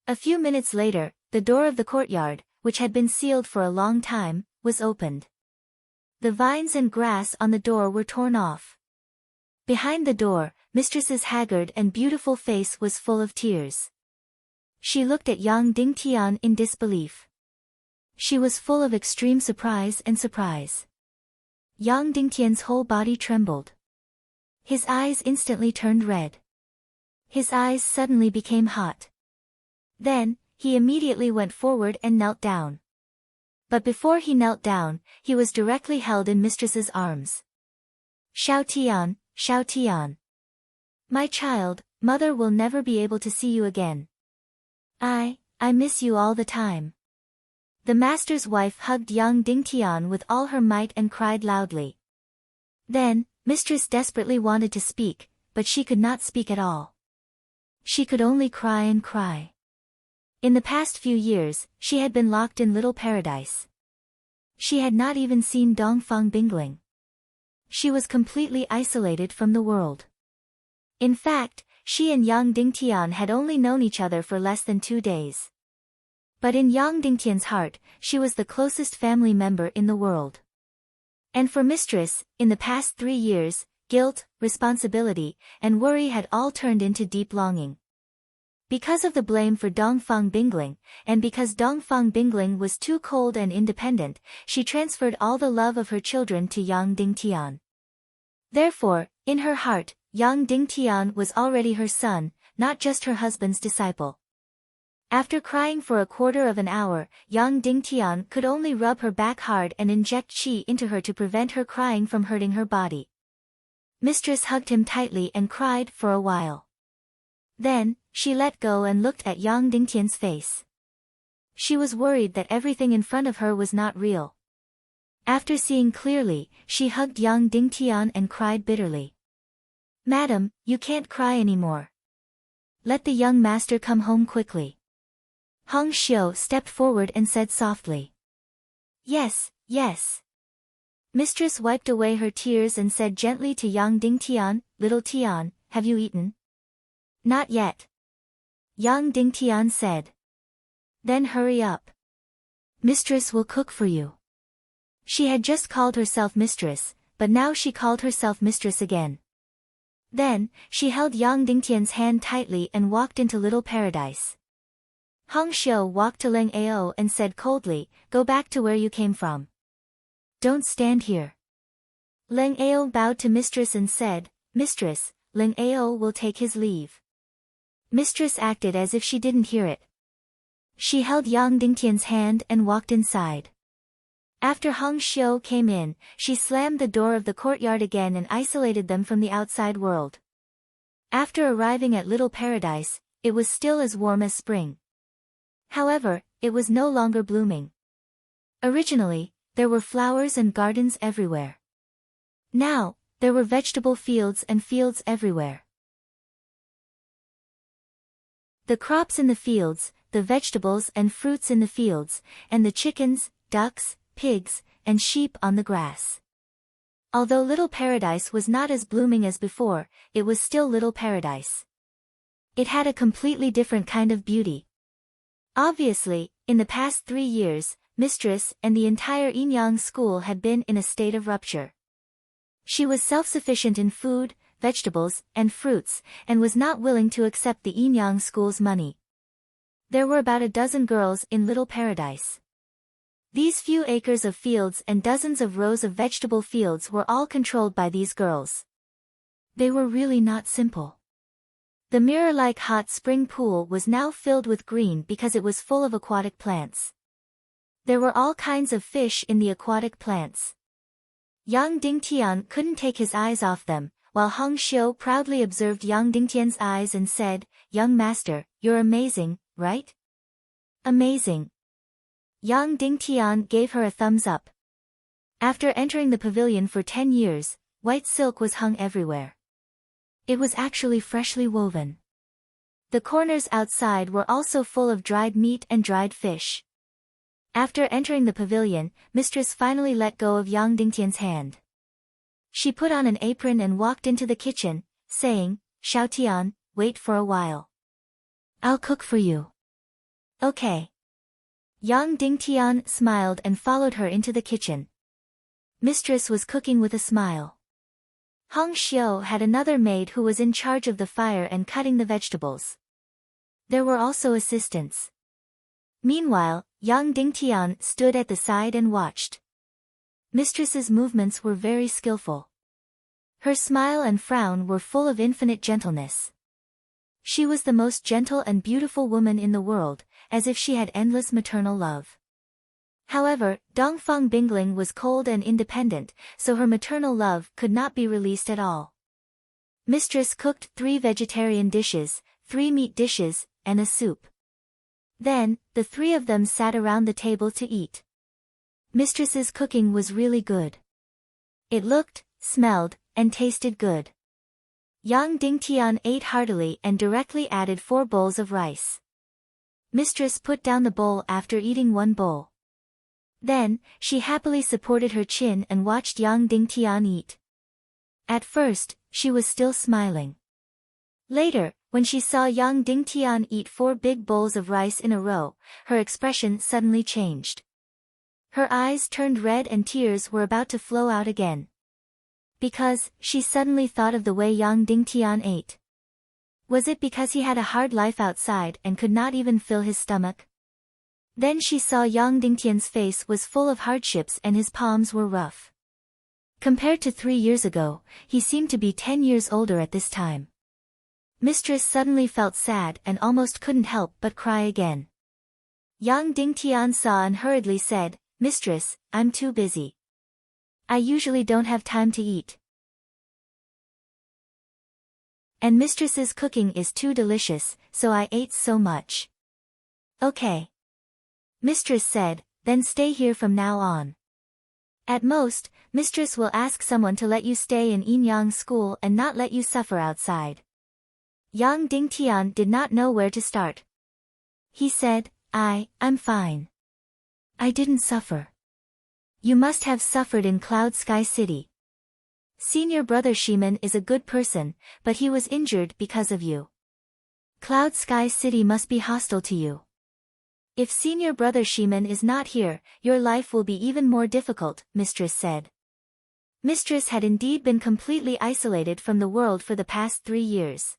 A few minutes later, the door of the courtyard, which had been sealed for a long time, was opened. The vines and grass on the door were torn off. Behind the door, mistress's haggard and beautiful face was full of tears. She looked at Yang Dingtian in disbelief. She was full of extreme surprise and surprise. Yang Dingtian's whole body trembled. His eyes instantly turned red. His eyes suddenly became hot. Then, he immediately went forward and knelt down. But before he knelt down, he was directly held in mistress's arms. Xiao Tian, Xiao Tian. My child, mother will never be able to see you again. I miss you all the time. The master's wife hugged young Ding Tian with all her might and cried loudly. Then, mistress desperately wanted to speak, but she could not speak at all. She could only cry and cry. In the past few years, she had been locked in Little Paradise. She had not even seen Dongfang Bingling. She was completely isolated from the world. In fact, she and Yang Dingtian had only known each other for less than 2 days. But in Yang Dingtian's heart, she was the closest family member in the world. And for mistress, in the past 3 years, guilt, responsibility, and worry had all turned into deep longing. Because of the blame for Dongfang Bingling, and because Dongfang Bingling was too cold and independent, she transferred all the love of her children to Yang Dingtian. Therefore, in her heart, Yang Dingtian was already her son, not just her husband's disciple. After crying for a quarter of an hour, Yang Dingtian could only rub her back hard and inject qi into her to prevent her crying from hurting her body. Mistress hugged him tightly and cried for a while. Then, she let go and looked at Yang Dingtian's face. She was worried that everything in front of her was not real. After seeing clearly, she hugged Yang Dingtian and cried bitterly. Madam, you can't cry anymore. Let the young master come home quickly. Hong Xiu stepped forward and said softly. Yes, yes. Mistress wiped away her tears and said gently to Yang Dingtian, Little Tian, have you eaten? Not yet. Yang Dingtian said. Then hurry up. Mistress will cook for you. She had just called herself mistress, but now she called herself mistress again. Then, she held Yang Dingtian's hand tightly and walked into Little Paradise. Hong Xiu walked to Leng Ao and said coldly, go back to where you came from. Don't stand here. Leng Ao bowed to mistress and said, Mistress, Leng Ao will take his leave. Mistress acted as if she didn't hear it. She held Yang Dingtian's hand and walked inside. After Hong Xiu came in, she slammed the door of the courtyard again and isolated them from the outside world. After arriving at Little Paradise, it was still as warm as spring. However, it was no longer blooming. Originally, there were flowers and gardens everywhere. Now, there were vegetable fields and fields everywhere. The crops in the fields, the vegetables and fruits in the fields, and the chickens, ducks, pigs, and sheep on the grass. Although Little Paradise was not as blooming as before, it was still Little Paradise. It had a completely different kind of beauty. Obviously, in the past 3 years, mistress and the entire Yinyang school had been in a state of rupture. She was self-sufficient in food, vegetables, and fruits, and was not willing to accept the Yinyang school's money. There were about a dozen girls in Little Paradise. These few acres of fields and dozens of rows of vegetable fields were all controlled by these girls. They were really not simple. The mirror-like hot spring pool was now filled with green because it was full of aquatic plants. There were all kinds of fish in the aquatic plants. Yang Dingtian couldn't take his eyes off them, while Hong Xiu proudly observed Yang Dingtian's eyes and said, Young master, you're amazing, right? Amazing. Yang Dingtian gave her a thumbs up. After entering the pavilion for 10 years, white silk was hung everywhere. It was actually freshly woven. The corners outside were also full of dried meat and dried fish. After entering the pavilion, mistress finally let go of Yang Dingtian's hand. She put on an apron and walked into the kitchen, saying, Xiaotian, wait for a while. I'll cook for you. Okay. Yang Dingtian smiled and followed her into the kitchen. Mistress was cooking with a smile. Hong Xiu had another maid who was in charge of the fire and cutting the vegetables. There were also assistants. Meanwhile, Yang Dingtian stood at the side and watched. Mistress's movements were very skillful. Her smile and frown were full of infinite gentleness. She was the most gentle and beautiful woman in the world, as if she had endless maternal love. However, Dongfang Bingling was cold and independent, so her maternal love could not be released at all. Mistress cooked 3 vegetarian dishes, 3 meat dishes, and a soup. Then, the 3 of them sat around the table to eat. Mistress's cooking was really good. It looked, smelled, and tasted good. Yang Dingtian ate heartily and directly added 4 bowls of rice. Mistress put down the bowl after eating 1 bowl. Then, she happily supported her chin and watched Yang Dingtian eat. At first, she was still smiling. Later, when she saw Yang Dingtian eat 4 big bowls of rice in a row, her expression suddenly changed. Her eyes turned red and tears were about to flow out again. Because, she suddenly thought of the way Yang Dingtian ate. Was it because he had a hard life outside and could not even fill his stomach? Then she saw Yang Dingtian's face was full of hardships and his palms were rough. Compared to 3 years ago, he seemed to be 10 years older at this time. Mistress suddenly felt sad and almost couldn't help but cry again. Yang Dingtian saw and hurriedly said, "Mistress, I'm too busy. I usually don't have time to eat. And mistress's cooking is too delicious, so I ate so much." "Okay." Mistress said, "Then stay here from now on. At most, mistress will ask someone to let you stay in Yin Yang school and not let you suffer outside." Yang Dingtian did not know where to start. He said, I'm fine. I didn't suffer. You must have suffered in Cloud Sky City. Senior brother Shiman is a good person, but he was injured because of you. Cloud Sky City must be hostile to you. If senior brother Shiman is not here, your life will be even more difficult, Mistress said. Mistress had indeed been completely isolated from the world for the past 3 years.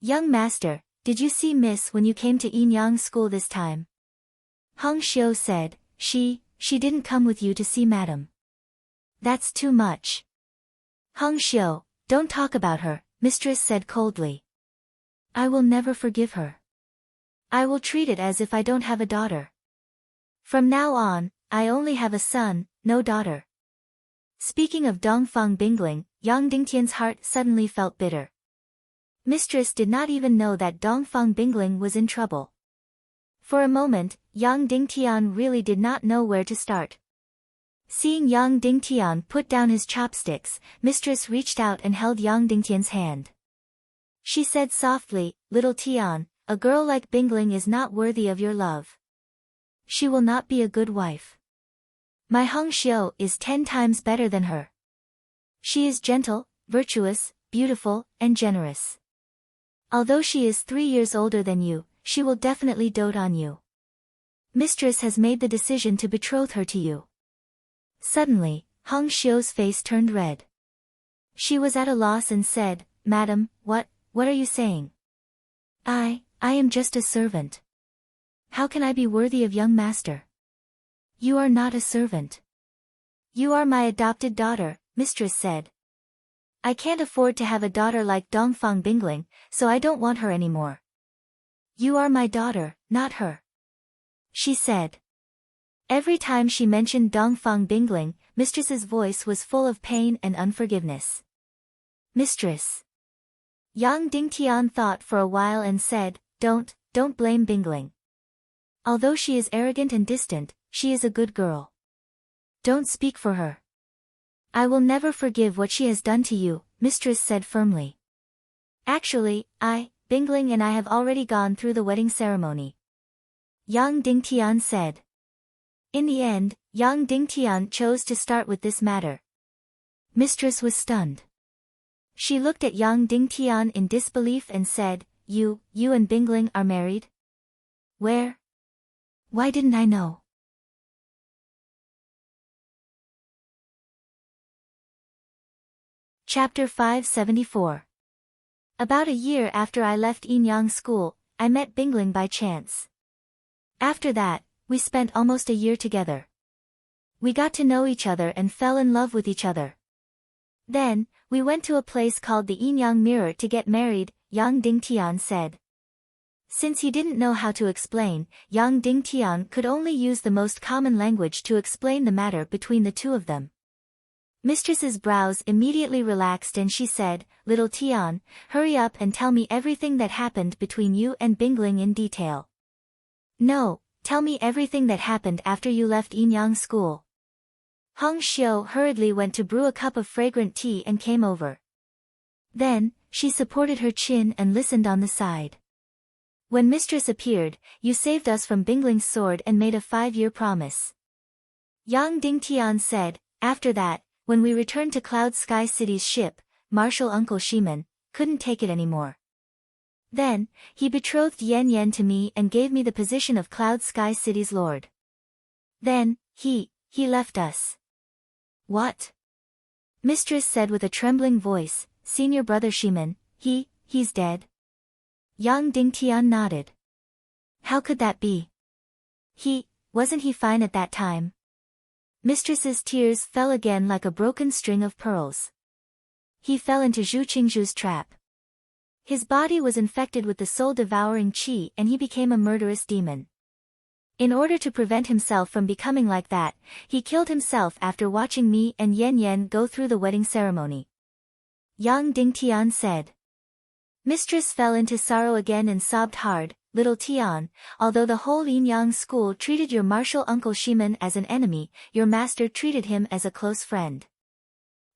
"Young master, did you see Miss when you came to Yin Yang school this time?" Hong Xiu said, She didn't come with you to see madam." "That's too much." "Hong Xiu, don't talk about her," mistress said coldly. "I will never forgive her. I will treat it as if I don't have a daughter. From now on, I only have a son, no daughter." Speaking of Dongfang Bingling, Yang Dingtian's heart suddenly felt bitter. Mistress did not even know that Dongfang Bingling was in trouble. For a moment, Yang Dingtian really did not know where to start. Seeing Yang Dingtian put down his chopsticks, mistress reached out and held Yang Dingtian's hand. She said softly, "Little Tian, a girl like Bingling is not worthy of your love. She will not be a good wife. My Hong Xiu is 10 times better than her. She is gentle, virtuous, beautiful, and generous. Although she is 3 years older than you, she will definitely dote on you. Mistress has made the decision to betroth her to you." Suddenly, Hong Xiu's face turned red. She was at a loss and said, "Madam, what are you saying? I am just a servant. How can I be worthy of young master?" "You are not a servant. You are my adopted daughter," mistress said. "I can't afford to have a daughter like Dongfang Bingling, so I don't want her anymore. You are my daughter, not her," she said. Every time she mentioned Dongfang Bingling, mistress's voice was full of pain and unforgiveness. "Mistress." Yang Dingtian thought for a while and said, Don't blame Bingling. Although she is arrogant and distant, she is a good girl. Don't speak for her. I will never forgive what she has done to you, mistress said firmly. Actually, Bingling and I have already gone through the wedding ceremony, Yang Dingtian said. In the end, Yang Dingtian chose to start with this matter. Mistress was stunned. She looked at Yang Dingtian in disbelief and said, You and Bingling are married? Where? Why didn't I know? Chapter 574. About a year after I left Yin Yang school, I met Bingling by chance. After that, we spent almost a year together. We got to know each other and fell in love with each other. Then, we went to a place called the Yin Yang Mirror to get married, Yang Dingtian said. Since he didn't know how to explain, Yang Dingtian could only use the most common language to explain the matter between the two of them. Mistress's brows immediately relaxed and she said, "Little Tian, hurry up and tell me everything that happened between you and Bingling in detail." "No, tell me everything that happened after you left Yinyang school." Hong Xiu hurriedly went to brew a cup of fragrant tea and came over. Then, she supported her chin and listened on the side. "When Mistress appeared, you saved us from Bingling's sword and made a 5-year promise." Yang Dingtian said, "After that, when we returned to Cloud Sky City's ship, Marshal Uncle Shiman couldn't take it anymore. Then, he betrothed Yan Yan to me and gave me the position of Cloud Sky City's lord. Then, he left us." "What?" Mistress said with a trembling voice, "Senior brother Shiman, he's dead." Yang Dingtian nodded. "How could that be? Wasn't he fine at that time?" Mistress's tears fell again like a broken string of pearls. "He fell into Zhu Qingzhu's trap. His body was infected with the soul-devouring qi and he became a murderous demon. In order to prevent himself from becoming like that, he killed himself after watching me and Yan Yan go through the wedding ceremony." Yang Dingtian said. Mistress fell into sorrow again and sobbed hard, "Little Tian, although the whole Yinyang school treated your martial uncle Shiman as an enemy, your master treated him as a close friend.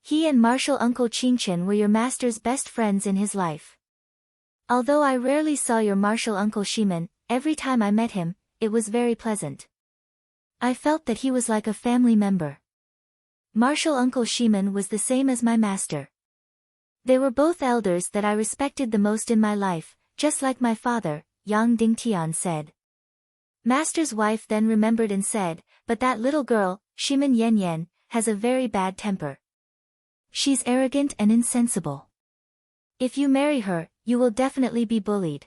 He and martial uncle Qingchen were your master's best friends in his life. Although I rarely saw your martial uncle Shiman, every time I met him, it was very pleasant. I felt that he was like a family member. Martial uncle Shiman was the same as my master. They were both elders that I respected the most in my life, just like my father," Yang Dingtian said. Master's wife then remembered and said, "But that little girl, Shiman Yan Yan, has a very bad temper. She's arrogant and insensible. If you marry her, you will definitely be bullied.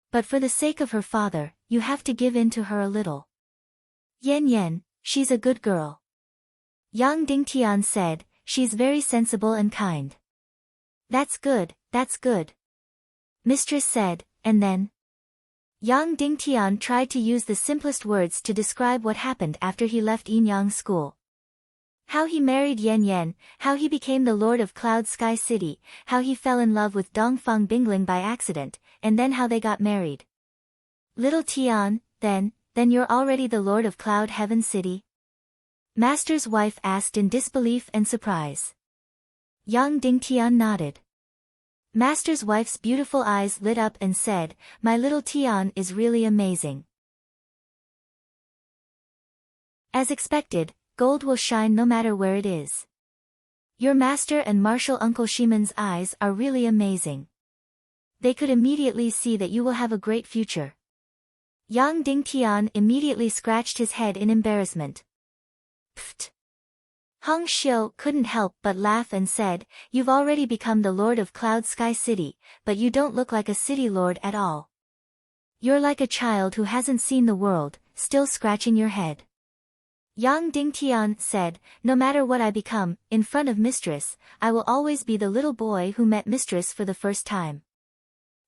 But for the sake of her father, you have to give in to her a little. Yan Yan, she's a good girl." Yang Dingtian said, "She's very sensible and kind." That's good, Mistress said, and then? Yang Dingtian tried to use the simplest words to describe what happened after he left Yinyang school. How he married Yan Yan, how he became the lord of Cloud Sky City, how he fell in love with Dongfang Bingling by accident, and then how they got married. "Little Tian, then you're already the lord of Cloud Heaven City?" Master's wife asked in disbelief and surprise. Yang Dingtian nodded. Master's wife's beautiful eyes lit up and said, "My little Tian is really amazing." As expected, gold will shine no matter where it is. Your master and martial uncle Shiman's eyes are really amazing. They could immediately see that you will have a great future. Yang Dingtian immediately scratched his head in embarrassment. Pfft. Hong Xiu couldn't help but laugh and said, "You've already become the lord of Cloud Sky City, but you don't look like a city lord at all. You're like a child who hasn't seen the world, still scratching your head." Yang Dingtian said, "No matter what I become, in front of Mistress, I will always be the little boy who met Mistress for the first time."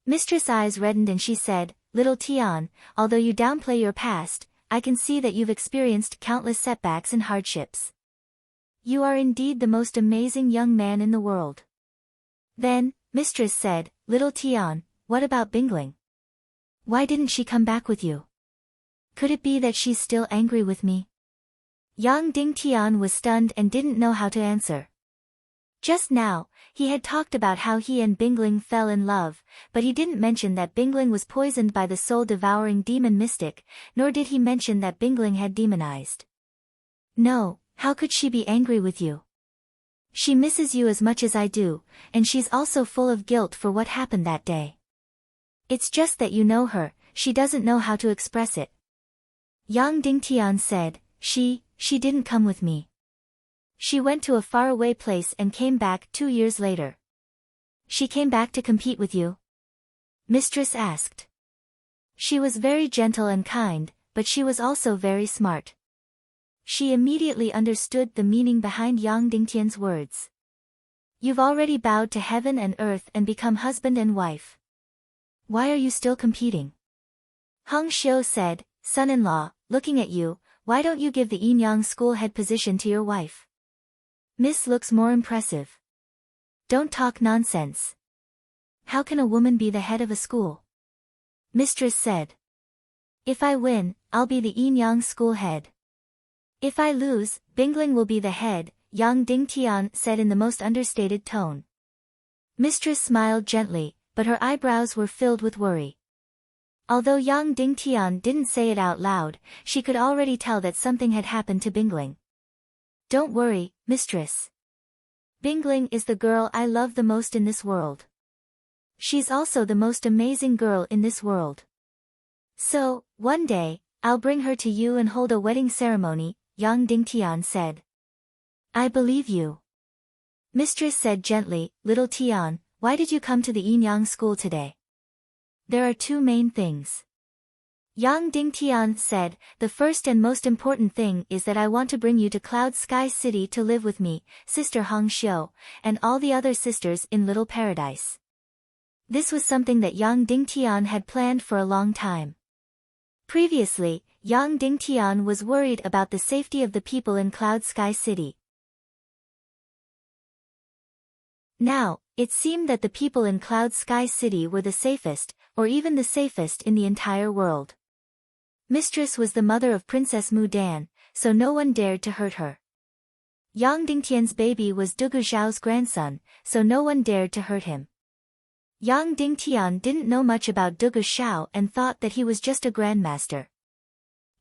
Mistress' eyes reddened and she said, "Little Tian, although you downplay your past, I can see that you've experienced countless setbacks and hardships. You are indeed the most amazing young man in the world." Then, Mistress said, "Little Tian, what about Bingling? Why didn't she come back with you? Could it be that she's still angry with me?" Yang Dingtian was stunned and didn't know how to answer. Just now, he had talked about how he and Bingling fell in love, but he didn't mention that Bingling was poisoned by the soul-devouring demon mystic, nor did he mention that Bingling had demonized. "No, how could she be angry with you? She misses you as much as I do, and she's also full of guilt for what happened that day. It's just that you know her, she doesn't know how to express it." Yang Dingtian said, She didn't come with me. She went to a faraway place and came back 2 years later." "She came back to compete with you?" Mistress asked. "She was very gentle and kind, but she was also very smart." She immediately understood the meaning behind Yang Dingtian's words. "You've already bowed to heaven and earth and become husband and wife. Why are you still competing?" Hong Xiu said, "Son-in-law, looking at you, why don't you give the Yinyang school head position to your wife? Miss looks more impressive. Don't talk nonsense. How can a woman be the head of a school? Mistress said. If I win, I'll be the Enyang school head. If I lose, Bingling will be the head, Yang Dingtian said in the most understated tone. Mistress smiled gently, but her eyebrows were filled with worry. Although Yang Dingtian didn't say it out loud, she could already tell that something had happened to Bingling. Don't worry, mistress. Bingling is the girl I love the most in this world. She's also the most amazing girl in this world. So, one day, I'll bring her to you and hold a wedding ceremony, Yang Dingtian said. I believe you. Mistress said gently, Little Tian, why did you come to the Enyang school today? There are two main things. Yang Dingtian said, the first and most important thing is that I want to bring you to Cloud Sky City to live with me, Sister Hong Xiu, and all the other sisters in Little Paradise. This was something that Yang Dingtian had planned for a long time. Previously, Yang Dingtian was worried about the safety of the people in Cloud Sky City. Now, it seemed that the people in Cloud Sky City were the safest, or even the safest in the entire world. Mistress was the mother of Princess Mudan, so no one dared to hurt her. Yang Dingtian's baby was Dugu Zhao's grandson, so no one dared to hurt him. Yang Dingtian didn't know much about Dugu Zhao and thought that he was just a grandmaster.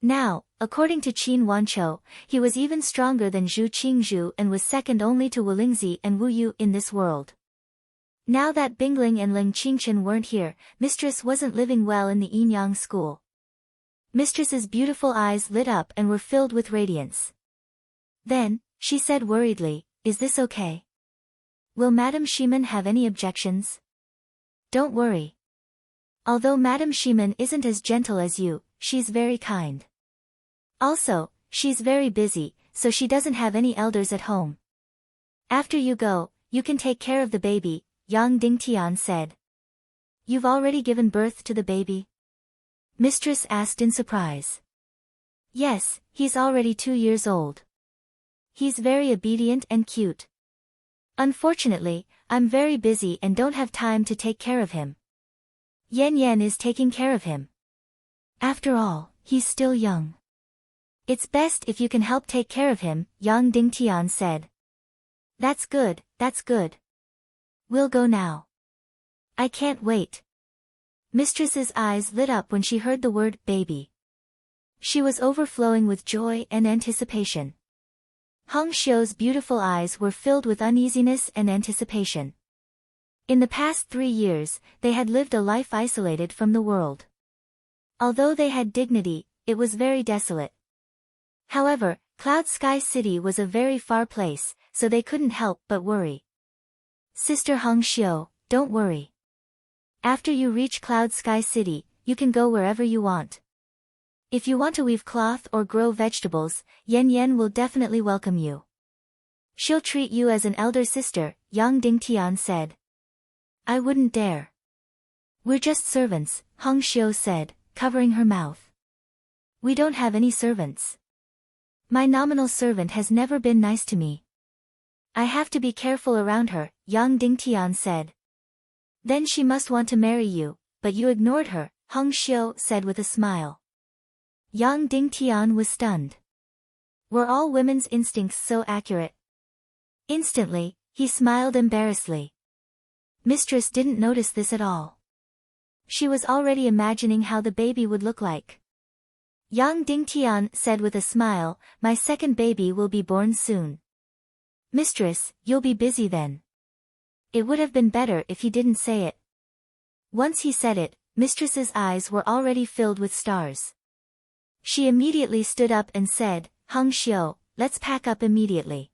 Now, according to Qin Wanqiu, he was even stronger than Zhu Qingzhu and was second only to Wulingzi and Wu Yu in this world. Now that Bingling and Ling Qingchen weren't here, Mistress wasn't living well in the Enyang school. Mistress's beautiful eyes lit up and were filled with radiance. Then, she said worriedly, is this okay? Will Madame Shiman have any objections? Don't worry. Although Madame Shiman isn't as gentle as you, she's very kind. Also, she's very busy, so she doesn't have any elders at home. After you go, you can take care of the baby, Yang Dingtian said. You've already given birth to the baby? Mistress asked in surprise. Yes, he's already 2 years old. He's very obedient and cute. Unfortunately, I'm very busy and don't have time to take care of him. Yan Yan is taking care of him. After all, he's still young. It's best if you can help take care of him, Yang Dingtian said. That's good, that's good. We'll go now. I can't wait. Mistress's eyes lit up when she heard the word baby. She was overflowing with joy and anticipation. Hong Xiu's beautiful eyes were filled with uneasiness and anticipation. In the past 3 years, they had lived a life isolated from the world. Although they had dignity, it was very desolate. However, Cloud Sky City was a very far place, so they couldn't help but worry. Sister Hong Xiu, don't worry. After you reach Cloud Sky City, you can go wherever you want. If you want to weave cloth or grow vegetables, Yan Yan will definitely welcome you. She'll treat you as an elder sister, Yang Dingtian said. I wouldn't dare. We're just servants, Hong Xiu said, covering her mouth. We don't have any servants. My nominal servant has never been nice to me. I have to be careful around her, Yang Dingtian said. Then she must want to marry you, but you ignored her, Hong Xiu said with a smile. Yang Dingtian was stunned. Were all women's instincts so accurate? Instantly, he smiled embarrassedly. Mistress didn't notice this at all. She was already imagining how the baby would look like. Yang Dingtian said with a smile, my second baby will be born soon. Mistress, you'll be busy then. It would have been better if he didn't say it. Once he said it, Mistress's eyes were already filled with stars. She immediately stood up and said, Hong Xiu, let's pack up immediately.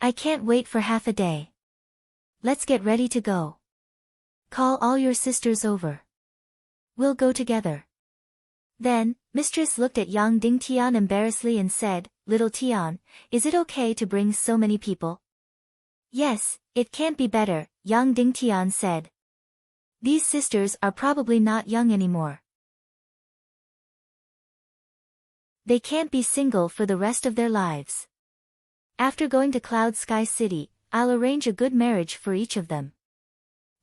I can't wait for half a day. Let's get ready to go. Call all your sisters over. We'll go together. Then, Mistress looked at Yang Dingtian embarrassedly and said, Little Tian, is it okay to bring so many people? Yes, it can't be better, Yang Dingtian said. These sisters are probably not young anymore. They can't be single for the rest of their lives. After going to Cloud Sky City, I'll arrange a good marriage for each of them.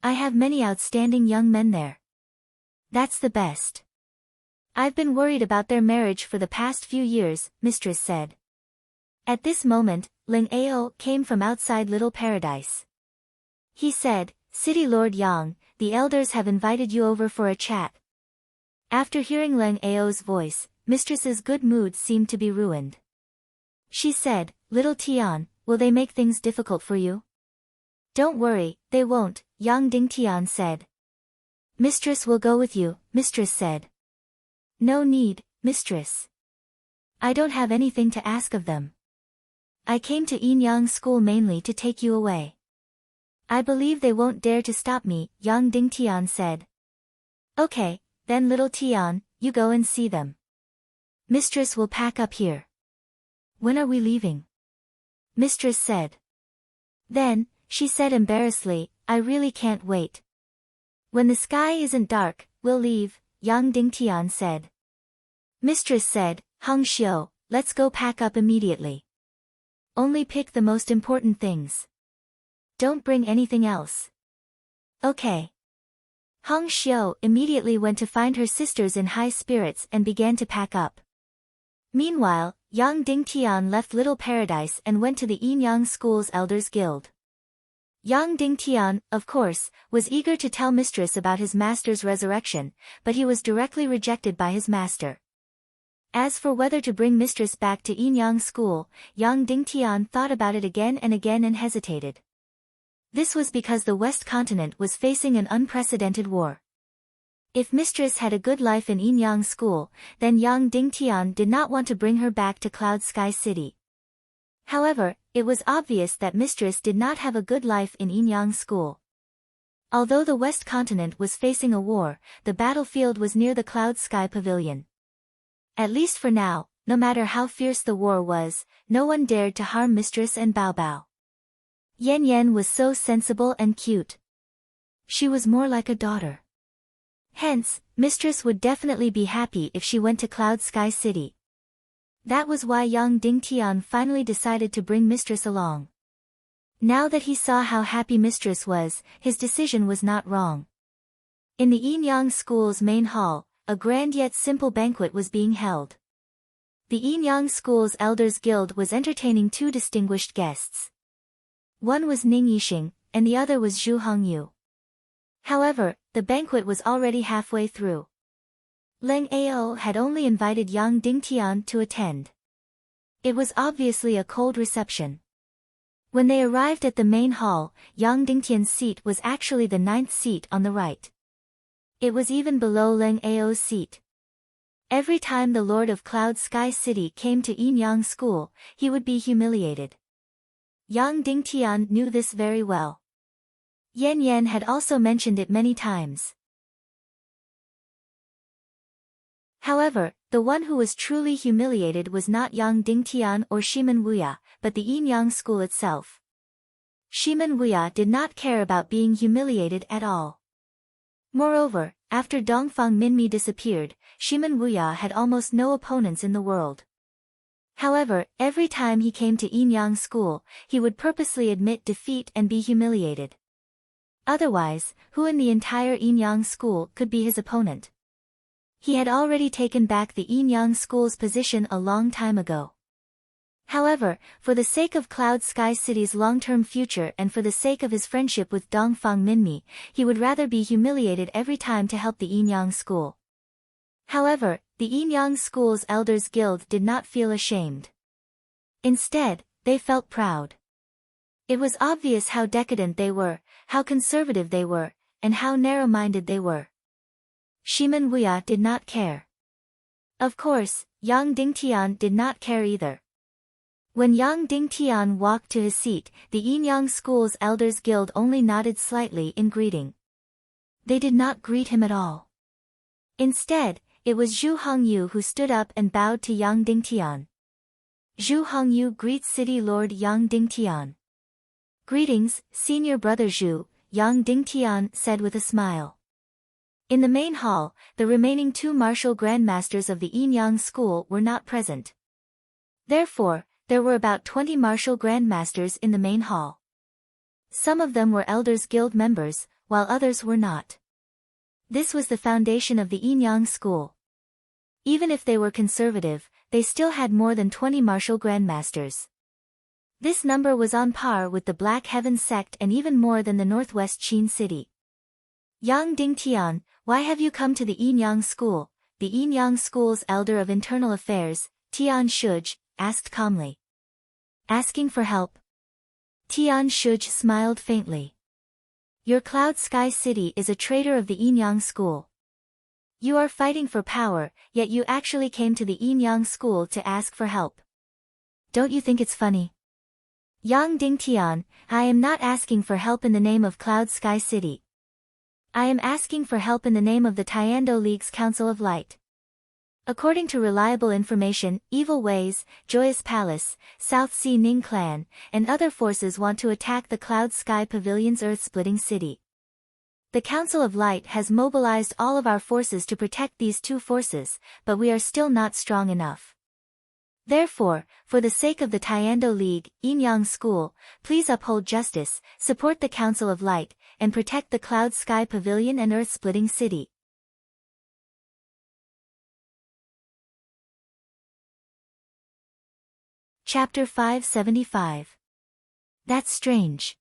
I have many outstanding young men there. That's the best. I've been worried about their marriage for the past few years, Mistress said. At this moment, Ling Ao came from outside Little Paradise. He said, City Lord Yang, the elders have invited you over for a chat. After hearing Ling Ao's voice, Mistress's good mood seemed to be ruined. She said, Little Tian, will they make things difficult for you? Don't worry, they won't, Yang Dingtian said. Mistress will go with you, Mistress said. No need, Mistress. I don't have anything to ask of them. I came to Yinyang School mainly to take you away. I believe they won't dare to stop me, Yang Dingtian said. Okay, then Little Tian, you go and see them. Mistress will pack up here. When are we leaving? Mistress said. Then, she said embarrassedly, I really can't wait. When the sky isn't dark, we'll leave, Yang Dingtian said. Mistress said, Hung Xiu, let's go pack up immediately. Only pick the most important things. Don't bring anything else. Okay. Hung Xiu immediately went to find her sisters in high spirits and began to pack up. Meanwhile, Yang Dingtian left Little Paradise and went to the Yinyang School's Elders Guild. Yang Dingtian, of course, was eager to tell Mistress about his master's resurrection, but he was directly rejected by his master. As for whether to bring Mistress back to Yinyang School, Yang Dingtian thought about it again and hesitated. This was because the West Continent was facing an unprecedented war. If Mistress had a good life in Yinyang School, then Yang Dingtian did not want to bring her back to Cloud Sky City. However, it was obvious that Mistress did not have a good life in Yinyang School. Although the West Continent was facing a war, the battlefield was near the Cloud Sky Pavilion. At least for now, no matter how fierce the war was, no one dared to harm Mistress and Bao Bao. Yan Yan was so sensible and cute. She was more like a daughter. Hence, Mistress would definitely be happy if she went to Cloud Sky City. That was why Yang Dingtian finally decided to bring Mistress along. Now that he saw how happy Mistress was, his decision was not wrong. In the Yinyang School's main hall, a grand yet simple banquet was being held. The Yinyang School's Elders Guild was entertaining two distinguished guests. One was Ning Yixing, and the other was Zhu Hongyu. However, the banquet was already halfway through. Ling Ao had only invited Yang Dingtian to attend. It was obviously a cold reception. When they arrived at the main hall, Yang Dingtian's seat was actually the 9th seat on the right. It was even below Ling Ao's seat. Every time the Lord of Cloud Sky City came to Yinyang School, he would be humiliated. Yang Dingtian knew this very well. Yan Yan had also mentioned it many times. However, the one who was truly humiliated was not Yang Dingtian or Shimen Wuya, but the Yinyang School itself. Shimen Wuya did not care about being humiliated at all. Moreover, after Dongfang Minmi disappeared, Shimen Wuya had almost no opponents in the world. However, every time he came to Yinyang School, he would purposely admit defeat and be humiliated. Otherwise, who in the entire Yinyang School could be his opponent? He had already taken back the Yinyang School's position a long time ago. However, for the sake of Cloud Sky City's long-term future and for the sake of his friendship with Dongfang Minmi, he would rather be humiliated every time to help the Yinyang School. However, the Yinyang School's Elders Guild did not feel ashamed. Instead, they felt proud. It was obvious how decadent they were, how conservative they were, and how narrow-minded they were. Shimen Wuya did not care. Of course, Yang Dingtian did not care either. When Yang Dingtian walked to his seat, the Yinyang School's Elders Guild only nodded slightly in greeting. They did not greet him at all. Instead, it was Zhu Hongyu who stood up and bowed to Yang Dingtian. Zhu Hongyu greets City Lord Yang Dingtian. Greetings, Senior Brother Zhu, Yang Dingtian said with a smile. In the main hall, the remaining two martial grandmasters of the Yinyang School were not present. Therefore, There were about 20 martial grandmasters in the main hall. Some of them were Elders Guild members, while others were not. This was the foundation of the Yinyang school. Even if they were conservative, they still had more than 20 martial grandmasters. This number was on par with the Black Heaven sect and even more than the Northwest Qin city. Yang Dingtian, why have you come to the Yinyang school? The Yinyang school's elder of internal affairs, Tian Shuj, asked calmly. Asking for help? Tian Shuj smiled faintly. Your Cloud Sky City is a traitor of the Yinyang school. You are fighting for power, yet you actually came to the Yinyang school to ask for help. Don't you think it's funny? Yang Dingtian, I am not asking for help in the name of Cloud Sky City. I am asking for help in the name of the Tiando League's Council of Light. According to reliable information, Evil Ways, Joyous Palace, South Sea Ning Clan, and other forces want to attack the Cloud Sky Pavilion's Earth-splitting city. The Council of Light has mobilized all of our forces to protect these two forces, but we are still not strong enough. Therefore, for the sake of the Tiando League, Yinyang School, please uphold justice, support the Council of Light, and protect the Cloud Sky Pavilion and Earth-splitting city. Chapter 575. That's strange.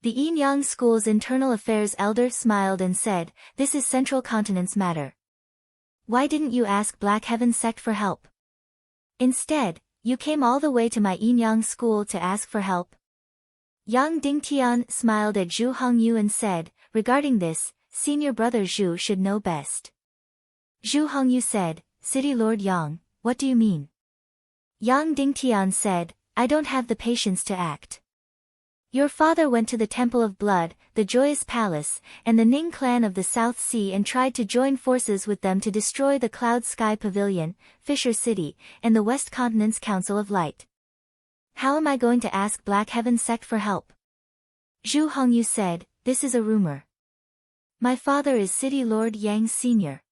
The Yinyang School's internal affairs elder smiled and said, This is Central Continent's matter. Why didn't you ask Black Heaven sect for help? Instead, you came all the way to my Yinyang school to ask for help. Yang Dingtian smiled at Zhu Hongyu and said, Regarding this, senior brother Zhu should know best. Zhu Hongyu said, City Lord Yang, what do you mean? Yang Dingtian said, I don't have the patience to act. Your father went to the Temple of Blood, the Joyous Palace, and the Ning clan of the South Sea and tried to join forces with them to destroy the Cloud Sky Pavilion, Fisher City, and the West Continent's Council of Light. How am I going to ask Black Heaven sect for help? Zhu Hongyu said, This is a rumor. My father is City Lord Yang Sr.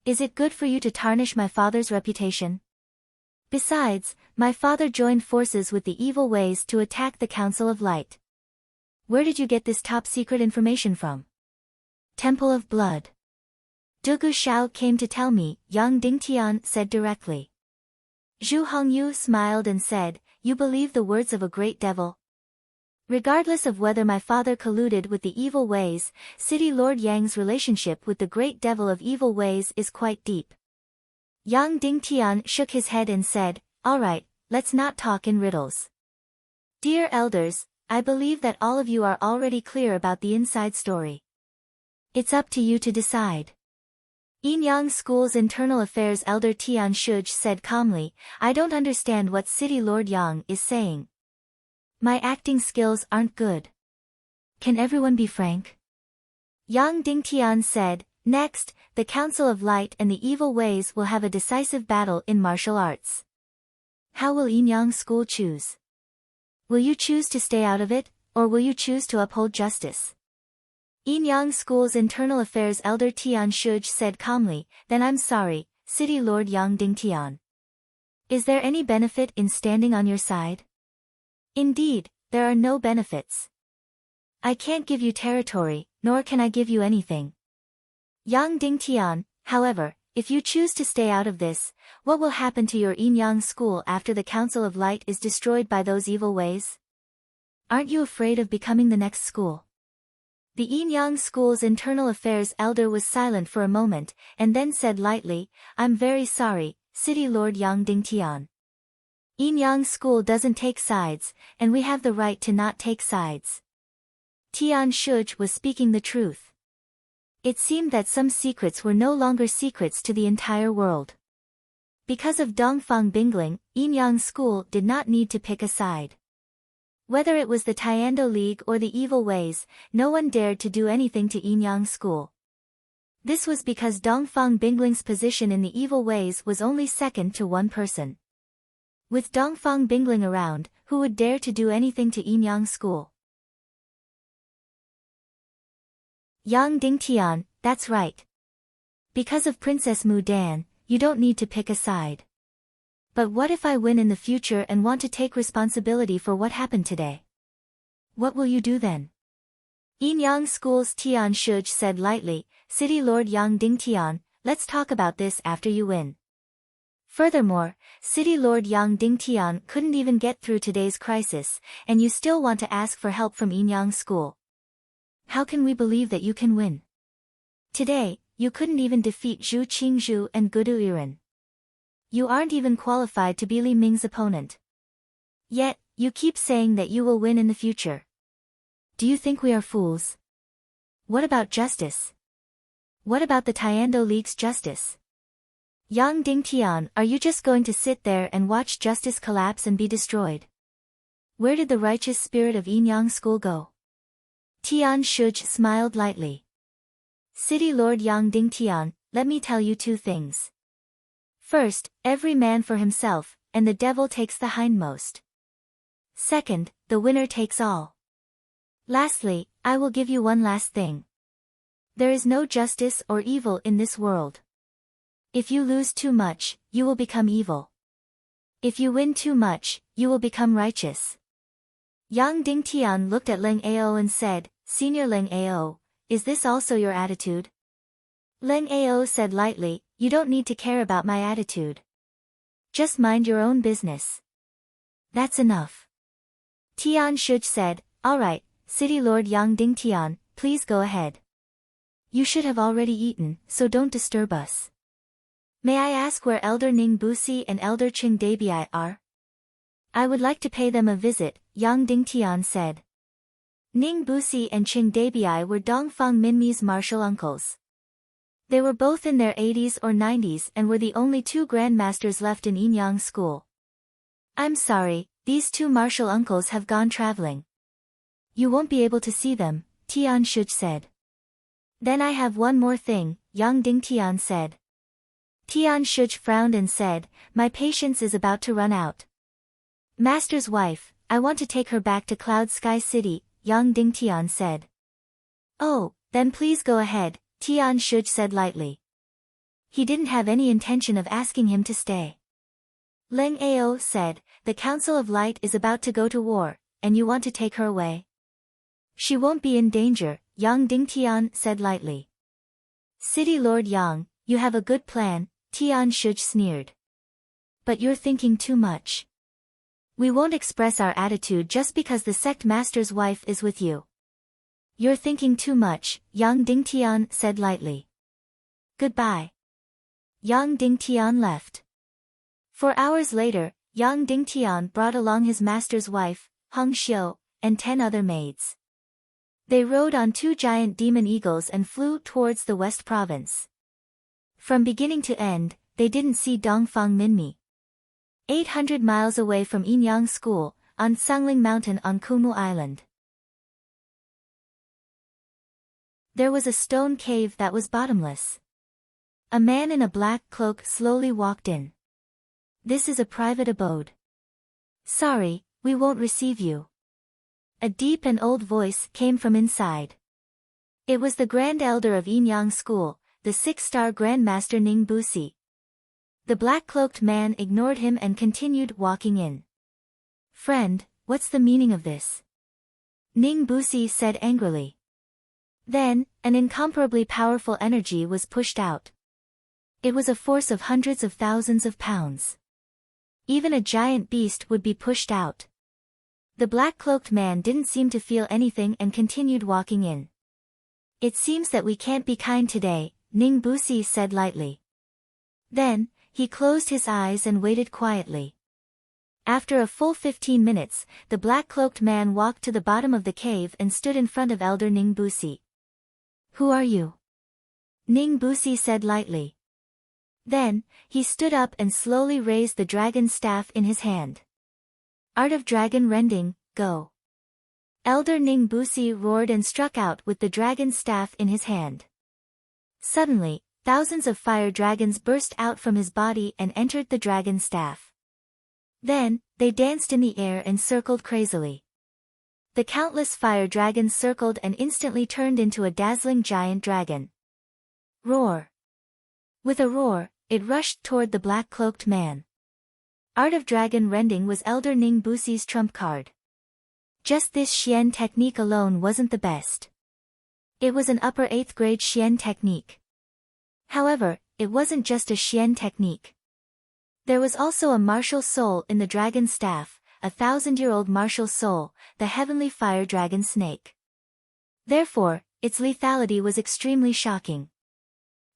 Is it good for you to tarnish my father's reputation? Besides, my father joined forces with the Evil Ways to attack the Council of Light. Where did you get this top-secret information from? Temple of Blood. Dugu Xiao came to tell me, Yang Dingtian said directly. Zhu Hongyu smiled and said, You believe the words of a great devil? Regardless of whether my father colluded with the Evil Ways, City Lord Yang's relationship with the great devil of Evil Ways is quite deep. Yang Dingtian shook his head and said, All right, let's not talk in riddles. Dear elders, I believe that all of you are already clear about the inside story. It's up to you to decide. Yinyang School's internal affairs elder Tian Shuj said calmly, I don't understand what City Lord Yang is saying. My acting skills aren't good. Can everyone be frank? Yang Dingtian said, Next, the Council of Light and the Evil Ways will have a decisive battle in martial arts. How will Yinyang School choose? Will you choose to stay out of it, or will you choose to uphold justice? Yinyang School's internal affairs elder Tian Shuj said calmly, Then I'm sorry, City Lord Yang Dingtian. Is there any benefit in standing on your side? Indeed, there are no benefits. I can't give you territory, nor can I give you anything. Yang Dingtian, however, if you choose to stay out of this, what will happen to your Yinyang School after the Council of Light is destroyed by those evil ways? Aren't you afraid of becoming the next school? The Yinyang School's internal affairs elder was silent for a moment, and then said lightly, I'm very sorry, City Lord Yang Dingtian. Yinyang School doesn't take sides, and we have the right to not take sides. Tian Shuj was speaking the truth. It seemed that some secrets were no longer secrets to the entire world. Because of Dongfang Bingling, Yinyang School did not need to pick a side. Whether it was the Tiando League or the Evil Ways, no one dared to do anything to Yinyang School. This was because Dongfang Bingling's position in the Evil Ways was only second to one person. With Dongfang Bingling around, who would dare to do anything to Yinyang School? Yang Dingtian, that's right. Because of Princess Mu Dan, you don't need to pick a side. But what if I win in the future and want to take responsibility for what happened today? What will you do then? Enyang School's Tian Shuj said lightly, City Lord Yang Ding Tian, let's talk about this after you win. Furthermore, City Lord Yang Ding Tian couldn't even get through today's crisis, and you still want to ask for help from Enyang School. How can we believe that you can win? Today, you couldn't even defeat Zhu Qingzhu and Gudu Iren. You aren't even qualified to be Li Ming's opponent. Yet, you keep saying that you will win in the future. Do you think we are fools? What about justice? What about the Taekwondo League's justice? Yang Dingtian, are you just going to sit there and watch justice collapse and be destroyed? Where did the righteous spirit of Enyang School go? Tian Shuj smiled lightly. City Lord Yang Dingtian, let me tell you two things. First, every man for himself, and the devil takes the hindmost. Second, the winner takes all. Lastly, I will give you one last thing. There is no justice or evil in this world. If you lose too much, you will become evil. If you win too much, you will become righteous. Yang Dingtian looked at Leng Ao and said, Senior Leng Ao, is this also your attitude? Leng Ao said lightly, you don't need to care about my attitude. Just mind your own business. That's enough. Tian Shuj said, alright, City Lord Yang Dingtian, please go ahead. You should have already eaten, so don't disturb us. May I ask where Elder Ning Busi and Elder Ching Dabii are? I would like to pay them a visit, Yang Dingtian said. Ning Busi and Ching Dabii were Dongfang Minmi's martial uncles. They were both in their 80s or 90s and were the only two grandmasters left in Enyang School. I'm sorry, these two martial uncles have gone traveling. You won't be able to see them, Tian Shuj said. Then I have one more thing, Yang Dingtian said. Tian Shuj frowned and said, my patience is about to run out. Master's wife, I want to take her back to Cloud Sky City, Yang Dingtian said. Oh, then please go ahead, Tian Shuj said lightly. He didn't have any intention of asking him to stay. Leng Ao said, the Council of Light is about to go to war, and you want to take her away? She won't be in danger, Yang Dingtian said lightly. City Lord Yang, you have a good plan, Tian Shuj sneered. But you're thinking too much. We won't express our attitude just because the sect master's wife is with you. You're thinking too much, Yang Dingtian said lightly. Goodbye. Yang Dingtian left. 4 hours later, Yang Dingtian brought along his master's wife, Heng Xiu, and 10 other maids. They rode on 2 giant demon eagles and flew towards the West Province. From beginning to end, they didn't see Dongfang Minmi. 800 miles away from Enyang School, on Sangling Mountain on Kumu Island. There was a stone cave that was bottomless. A man in a black cloak slowly walked in. This is a private abode. Sorry, we won't receive you. A deep and old voice came from inside. It was the Grand Elder of Enyang School, the 6-star Grandmaster Ning Busi. The black-cloaked man ignored him and continued walking in. Friend, what's the meaning of this? Ning Busi said angrily. Then, an incomparably powerful energy was pushed out. It was a force of hundreds of thousands of pounds. Even a giant beast would be pushed out. The black-cloaked man didn't seem to feel anything and continued walking in. It seems that we can't be kind today, Ning Busi said lightly. Then, he closed his eyes and waited quietly. After a full 15 minutes, the black-cloaked man walked to the bottom of the cave and stood in front of Elder Ning Busi. Who are you? Ning Busi said lightly. Then, he stood up and slowly raised the dragon staff in his hand. Art of Dragon Rending, go. Elder Ning Busi roared and struck out with the dragon staff in his hand. Suddenly, thousands of fire dragons burst out from his body and entered the dragon staff. Then, they danced in the air and circled crazily. The countless fire dragons circled and instantly turned into a dazzling giant dragon. Roar! With a roar, it rushed toward the black-cloaked man. Art of Dragon Rending was Elder Ning Busi's trump card. Just this Xian technique alone wasn't the best. It was an upper 8th grade Xian technique. However, it wasn't just a Xian technique. There was also a martial soul in the dragon staff, a 1,000-year-old martial soul, the heavenly fire dragon snake. Therefore, its lethality was extremely shocking.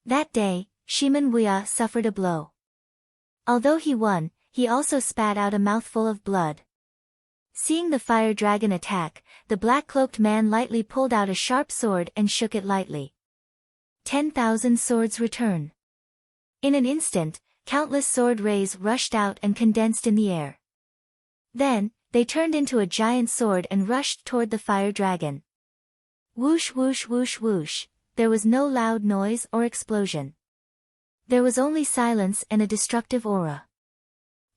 That day, Shiman Wuya suffered a blow. Although he won, he also spat out a mouthful of blood. Seeing the fire dragon attack, the black-cloaked man lightly pulled out a sharp sword and shook it lightly. 10,000 swords return. In an instant, countless sword rays rushed out and condensed in the air. Then, they turned into a giant sword and rushed toward the fire dragon. Whoosh whoosh whoosh whoosh, there was no loud noise or explosion. There was only silence and a destructive aura.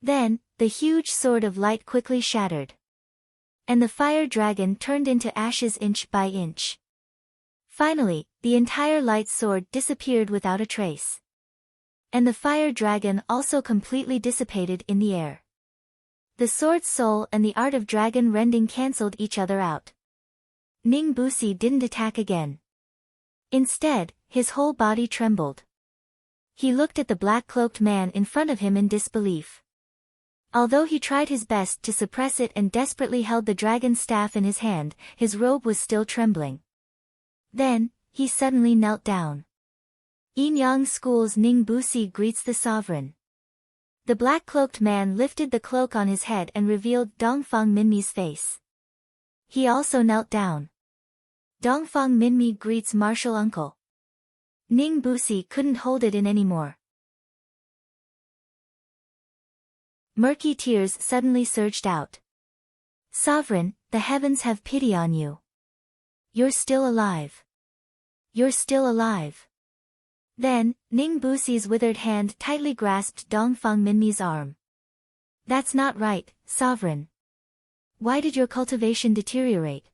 Then, the huge sword of light quickly shattered. And the fire dragon turned into ashes inch by inch. Finally, the entire light sword disappeared without a trace. And the fire dragon also completely dissipated in the air. The sword's soul and the art of dragon rending cancelled each other out. Ning Busi didn't attack again. Instead, his whole body trembled. He looked at the black-cloaked man in front of him in disbelief. Although he tried his best to suppress it and desperately held the dragon staff in his hand, his robe was still trembling. Then, he suddenly knelt down. Yinyang School's Ning Busi greets the sovereign. The black-cloaked man lifted the cloak on his head and revealed Dongfang Minmi's face. He also knelt down. Dongfang Minmi greets martial uncle. Ning Busi couldn't hold it in anymore. Murky tears suddenly surged out. Sovereign, the heavens have pity on you. You're still alive. You're still alive. Then, Ning Busi's withered hand tightly grasped Dongfang Minmi's arm. That's not right, sovereign. Why did your cultivation deteriorate?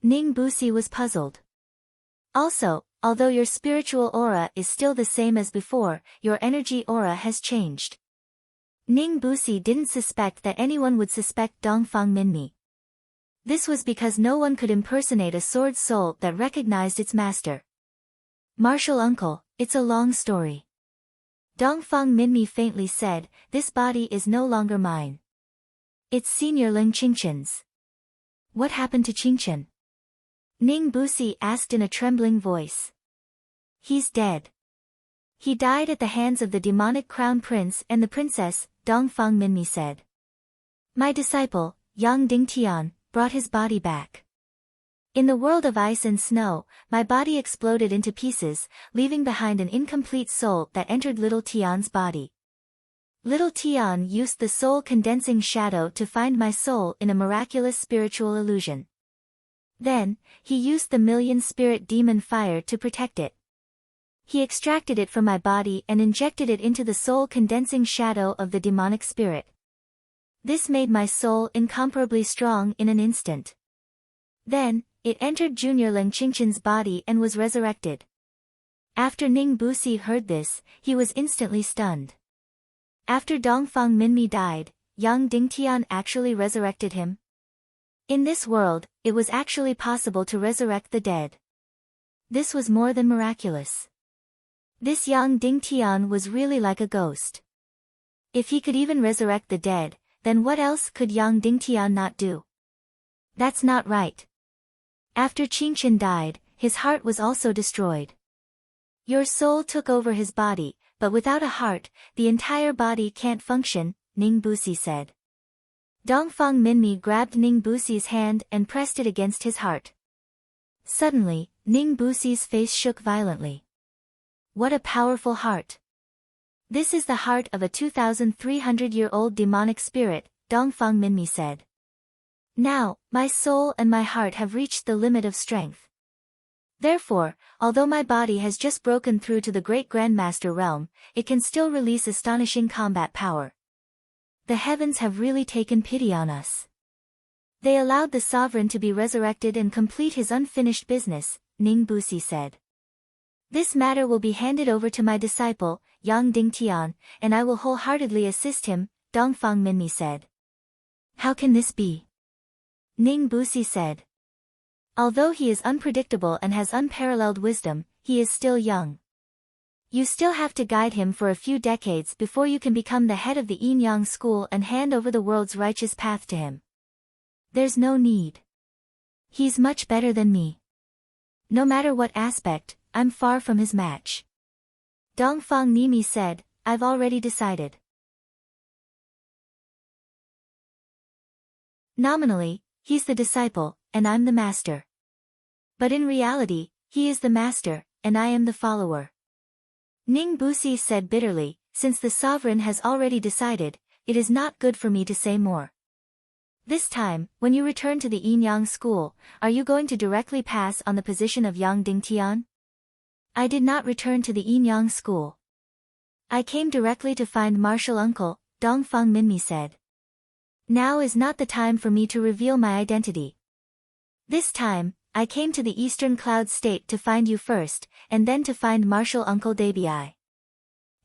Ning Busi was puzzled. Also, although your spiritual aura is still the same as before, your energy aura has changed. Ning Busi didn't suspect that anyone would suspect Dongfang Minmi. This was because no one could impersonate a sword soul that recognized its master. Martial uncle, it's a long story. Dongfang Minmi faintly said, this body is no longer mine. It's Senior Ling Qingqian's. What happened to Qingqian? Ning Busi asked in a trembling voice. He's dead. He died at the hands of the demonic crown prince and the princess, Dongfang Minmi said. My disciple, Yang Dingtian, brought his body back. In the world of ice and snow, my body exploded into pieces, leaving behind an incomplete soul that entered little Tian's body. Little Tian used the soul-condensing shadow to find my soul in a miraculous spiritual illusion. Then, he used the million-spirit demon fire to protect it. He extracted it from my body and injected it into the soul-condensing shadow of the demonic spirit. This made my soul incomparably strong in an instant. Then, it entered Junior Ling Qingqian's body and was resurrected. After Ning Busi heard this, he was instantly stunned. After Dongfang Minmi died, Yang Dingtian actually resurrected him? In this world, it was actually possible to resurrect the dead. This was more than miraculous. This Yang Dingtian was really like a ghost. If he could even resurrect the dead, then what else could Yang Dingtian not do? That's not right. After Qingqian died, his heart was also destroyed. Your soul took over his body, but without a heart, the entire body can't function, Ning Busi said. Dongfang Minmi grabbed Ning Busi's hand and pressed it against his heart. Suddenly, Ning Busi's face shook violently. What a powerful heart. This is the heart of a 2,300-year-old demonic spirit, Dongfang Minmi said. Now, my soul and my heart have reached the limit of strength. Therefore, although my body has just broken through to the Great Grandmaster realm, it can still release astonishing combat power. The heavens have really taken pity on us. They allowed the sovereign to be resurrected and complete his unfinished business, Ning Busi said. This matter will be handed over to my disciple, Yang Dingtian, and I will wholeheartedly assist him, Dongfang Minmi said. How can this be? Ning Busi said. Although he is unpredictable and has unparalleled wisdom, he is still young. You still have to guide him for a few decades before you can become the head of the Yin Yang school and hand over the world's righteous path to him. There's no need. He's much better than me. No matter what aspect, I'm far from his match. Dongfang Nimi said, I've already decided. Nominally, he's the disciple, and I'm the master. But in reality, he is the master, and I am the follower. Ning Busi said bitterly, since the sovereign has already decided, it is not good for me to say more. This time, when you return to the Yin Yang school, are you going to directly pass on the position of Yang Dingtian? I did not return to the Yin Yang school. I came directly to find martial uncle, Dongfang Minmi said. Now is not the time for me to reveal my identity. This time, I came to the Eastern Cloud State to find you first, and then to find martial uncle Dabi.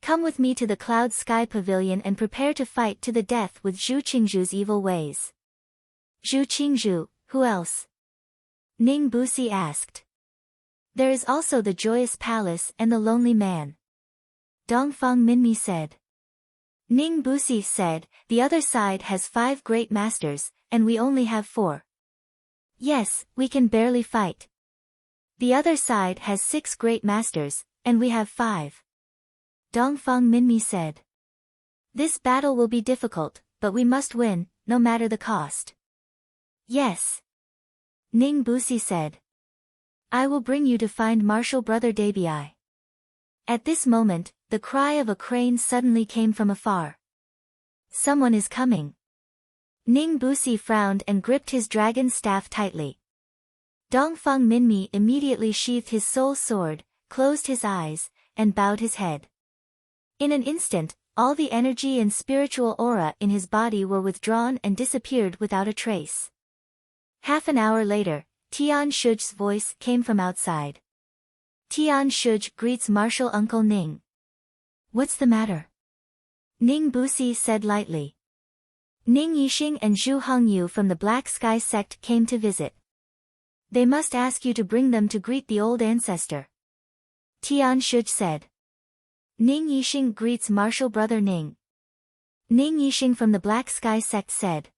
Come with me to the Cloud Sky Pavilion and prepare to fight to the death with Zhu Qingzhu's evil ways. Zhu Qingzhu, who else? Ning Busi asked. There is also the Joyous Palace and the Lonely Man. Dongfang Minmi said. Ning Busi said, the other side has 5 great masters, and we only have 4. Yes, we can barely fight. The other side has 6 great masters, and we have 5. Dongfang Minmi said. This battle will be difficult, but we must win, no matter the cost. Yes. Ning Busi said. I will bring you to find martial brother Dabi. At this moment, the cry of a crane suddenly came from afar. Someone is coming. Ning Busi frowned and gripped his dragon staff tightly. Dongfang Minmi immediately sheathed his soul sword, closed his eyes, and bowed his head. In an instant, all the energy and spiritual aura in his body were withdrawn and disappeared without a trace. Half an hour later, Tian Shuj's voice came from outside. Tian Shuj greets martial uncle Ning. What's the matter? Ning Busi said lightly. Ning Yixing and Zhu Hongyu from the Black Sky sect came to visit. They must ask you to bring them to greet the old ancestor. Tian Shuj said. Ning Yixing greets martial brother Ning. Ning Yixing from the Black Sky sect said.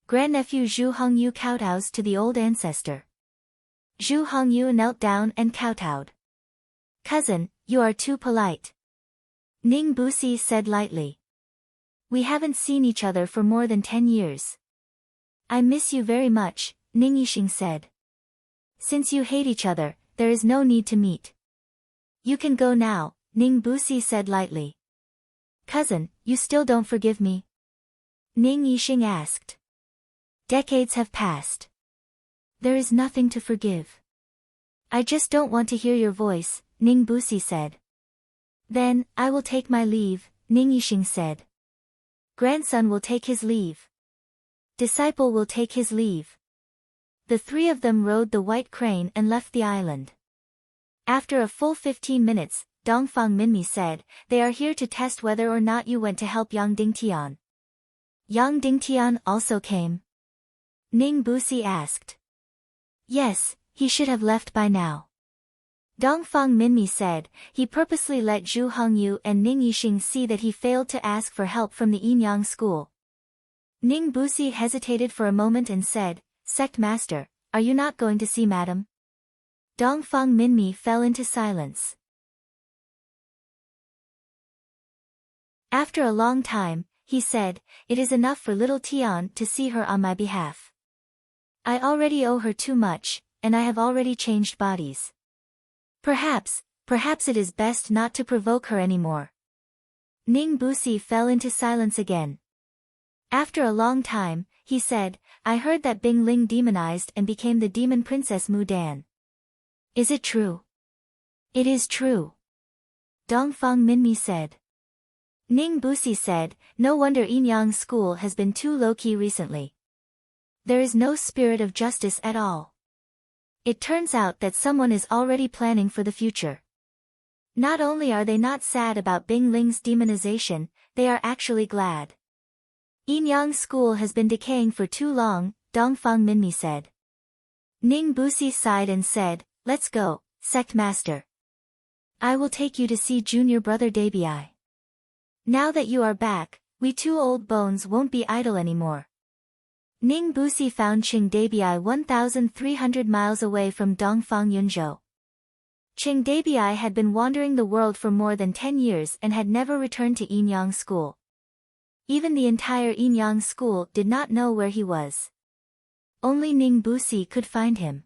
Grandnephew Zhu Hongyu kowtows to the old ancestor. Zhu Hongyu knelt down and kowtowed. Cousin, you are too polite. Ning Busi said lightly. We haven't seen each other for more than 10 years. I miss you very much, Ning Yixing said. Since you hate each other, there is no need to meet. You can go now, Ning Busi said lightly. Cousin, you still don't forgive me? Ning Yixing asked. Decades have passed. There is nothing to forgive. I just don't want to hear your voice, Ning Busi said. Then, I will take my leave, Ning Yixing said. Grandson will take his leave. Disciple will take his leave. The 3 of them rode the white crane and left the island. After a full 15 minutes, Dongfang Minmi said, they are here to test whether or not you went to help Yang Dingtian. Yang Dingtian also came? Ning Busi asked. Yes, he should have left by now. Dongfang Minmi said, he purposely let Zhu Hongyu and Ning Yixing see that he failed to ask for help from the Yin Yang school. Ning Busi hesitated for a moment and said, Sect Master, are you not going to see Madam? Dongfang Minmi fell into silence. After a long time, he said, it is enough for little Tian to see her on my behalf. I already owe her too much, and I have already changed bodies. Perhaps it is best not to provoke her anymore. Ning Busi fell into silence again. After a long time, he said, I heard that Bing Ling demonized and became the demon princess Mu Dan. Is it true? It is true. Dongfang Minmi said. Ning Busi said, no wonder Yin Yang school has been too low-key recently. There is no spirit of justice at all. It turns out that someone is already planning for the future. Not only are they not sad about Bing Ling's demonization, they are actually glad. Yin Yang School has been decaying for too long, Dongfang Minmi said. Ning Busi sighed and said, let's go, sect master. I will take you to see junior brother Dabi. Now that you are back, we two old bones won't be idle anymore. Ning Busi found Qing Dabi 1,300 miles away from Dongfang Yunzhou. Qing Dabi had been wandering the world for more than 10 years and had never returned to Yin Yang School. Even the entire Yin Yang School did not know where he was. Only Ning Busi could find him.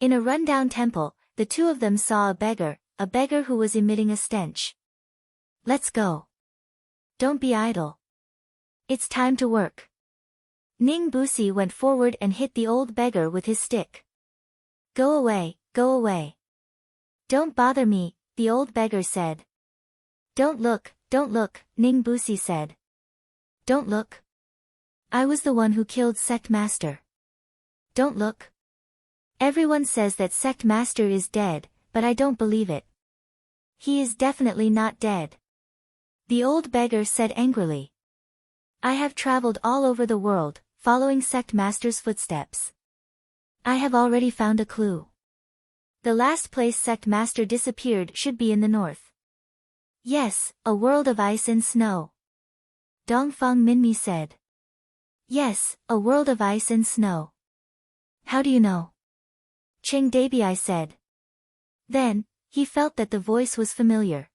In a rundown temple, the two of them saw a beggar who was emitting a stench. Let's go. Don't be idle. It's time to work. Ning Busi went forward and hit the old beggar with his stick. Go away, go away. Don't bother me, the old beggar said. Don't look, Ning Busi said. Don't look. I was the one who killed sect master. Don't look. Everyone says that sect master is dead, but I don't believe it. He is definitely not dead. The old beggar said angrily. I have traveled all over the world, following sect master's footsteps. I have already found a clue. The last place sect master disappeared should be in the north. Yes, a world of ice and snow. Dongfang Minmi said. Yes, a world of ice and snow. How do you know? Qing Dabi said. Then, he felt that the voice was familiar.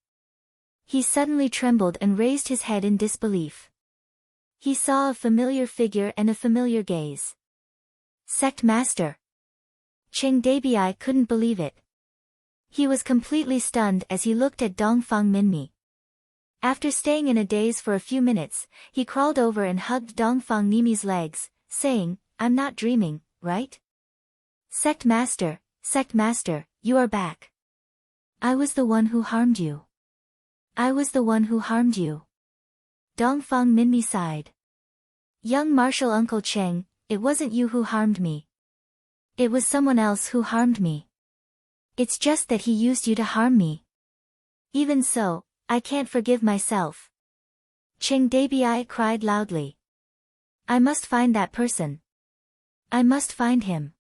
He suddenly trembled and raised his head in disbelief. He saw a familiar figure and a familiar gaze. Sect master. Qing Dabi couldn't believe it. He was completely stunned as he looked at Dongfang Minmi. After staying in a daze for a few minutes, he crawled over and hugged Dongfang Minmi's legs, saying, I'm not dreaming, right? Sect master, you are back. I was the one who harmed you. I was the one who harmed you. Dongfang Minmi sighed. Young martial uncle Cheng, it wasn't you who harmed me. It was someone else who harmed me. It's just that he used you to harm me. Even so, I can't forgive myself. Qing Dabi cried loudly. I must find that person. I must find him.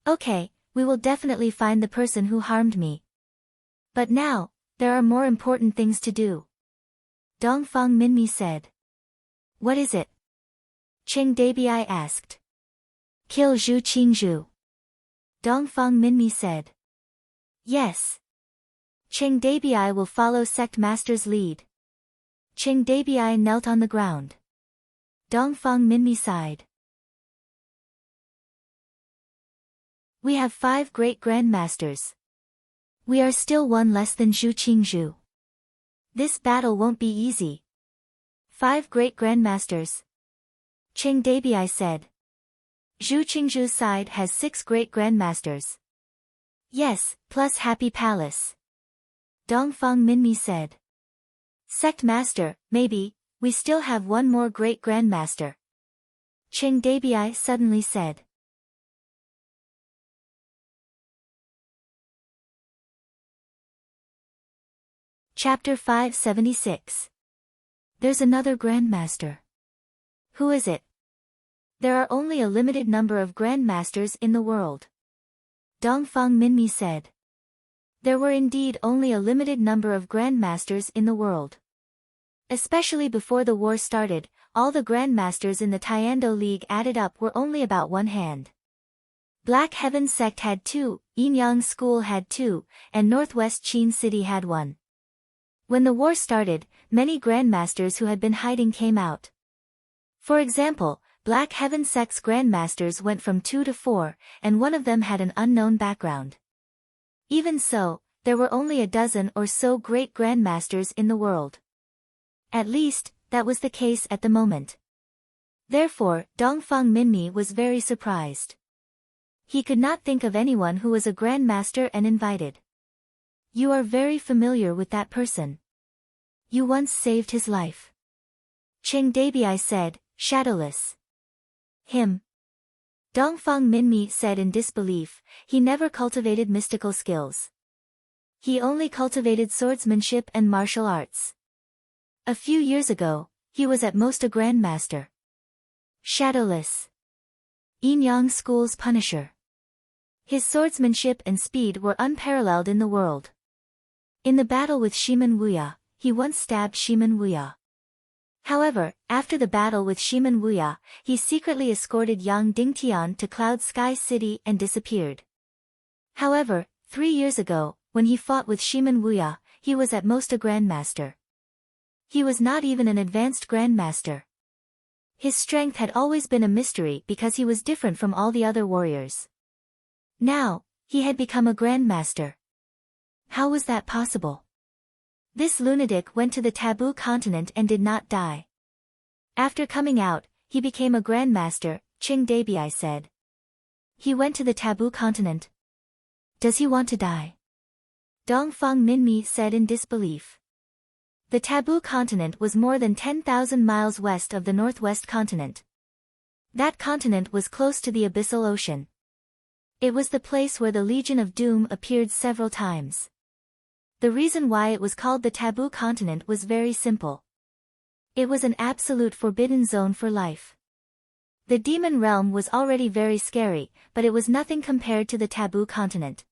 Okay, we will definitely find the person who harmed me. But now, there are more important things to do. Dongfang Minmi said. What is it? Qing Dabi asked. Kill Zhu Qingzhu. Dongfang Minmi said. Yes. Qing Dabi will follow sect master's lead. Qing Dabi knelt on the ground. Dongfang Minmi sighed. We have 5 great grandmasters. We are still one less than Zhu Qingzhu. This battle won't be easy. 5 great grandmasters. Qing Dabi said. Zhu Qingzhu's side has 6 great grandmasters. Yes, plus Happy Palace. Dongfang Minmi said. Sect master, maybe, we still have 1 more great grandmaster. Qing Dabi suddenly said. Chapter 576. There's another grandmaster. Who is it? There are only a limited number of grandmasters in the world. Dongfang Minmi said. There were indeed only a limited number of grandmasters in the world. Especially before the war started, all the grandmasters in the Taekwondo League added up were only about 1 hand. Black Heaven Sect had 2, Yin Yang School had 2, and Northwest Qin City had 1. When the war started, many grandmasters who had been hiding came out. For example, Black Heaven Sect's grandmasters went from 2 to 4, and one of them had an unknown background. Even so, there were only a dozen or so great grandmasters in the world. At least, that was the case at the moment. Therefore, Dongfang Minmi was very surprised. He could not think of anyone who was a grandmaster and invited. You are very familiar with that person. You once saved his life. Qing Dabi said, shadowless. Him. Dongfang Minmi said in disbelief, he never cultivated mystical skills. He only cultivated swordsmanship and martial arts. A few years ago, he was at most a grandmaster. Shadowless. Yin Yang School's Punisher. His swordsmanship and speed were unparalleled in the world. In the battle with Shiman Wuya, he once stabbed Shiman Wuya. However, after the battle with Shiman Wuya, he secretly escorted Yang Dingtian to Cloud Sky City and disappeared. However, 3 years ago, when he fought with Shiman Wuya, he was at most a grandmaster. He was not even an advanced grandmaster. His strength had always been a mystery because he was different from all the other warriors. Now, he had become a grandmaster. How was that possible? This lunatic went to the taboo continent and did not die. After coming out, he became a grandmaster, Qing Dabi said. He went to the taboo continent. Does he want to die? Dongfang Minmi said in disbelief. The taboo continent was more than 10,000 miles west of the northwest continent. That continent was close to the Abyssal Ocean. It was the place where the Legion of Doom appeared several times. The reason why it was called the taboo continent was very simple. It was an absolute forbidden zone for life. The demon realm was already very scary, but it was nothing compared to the taboo continent.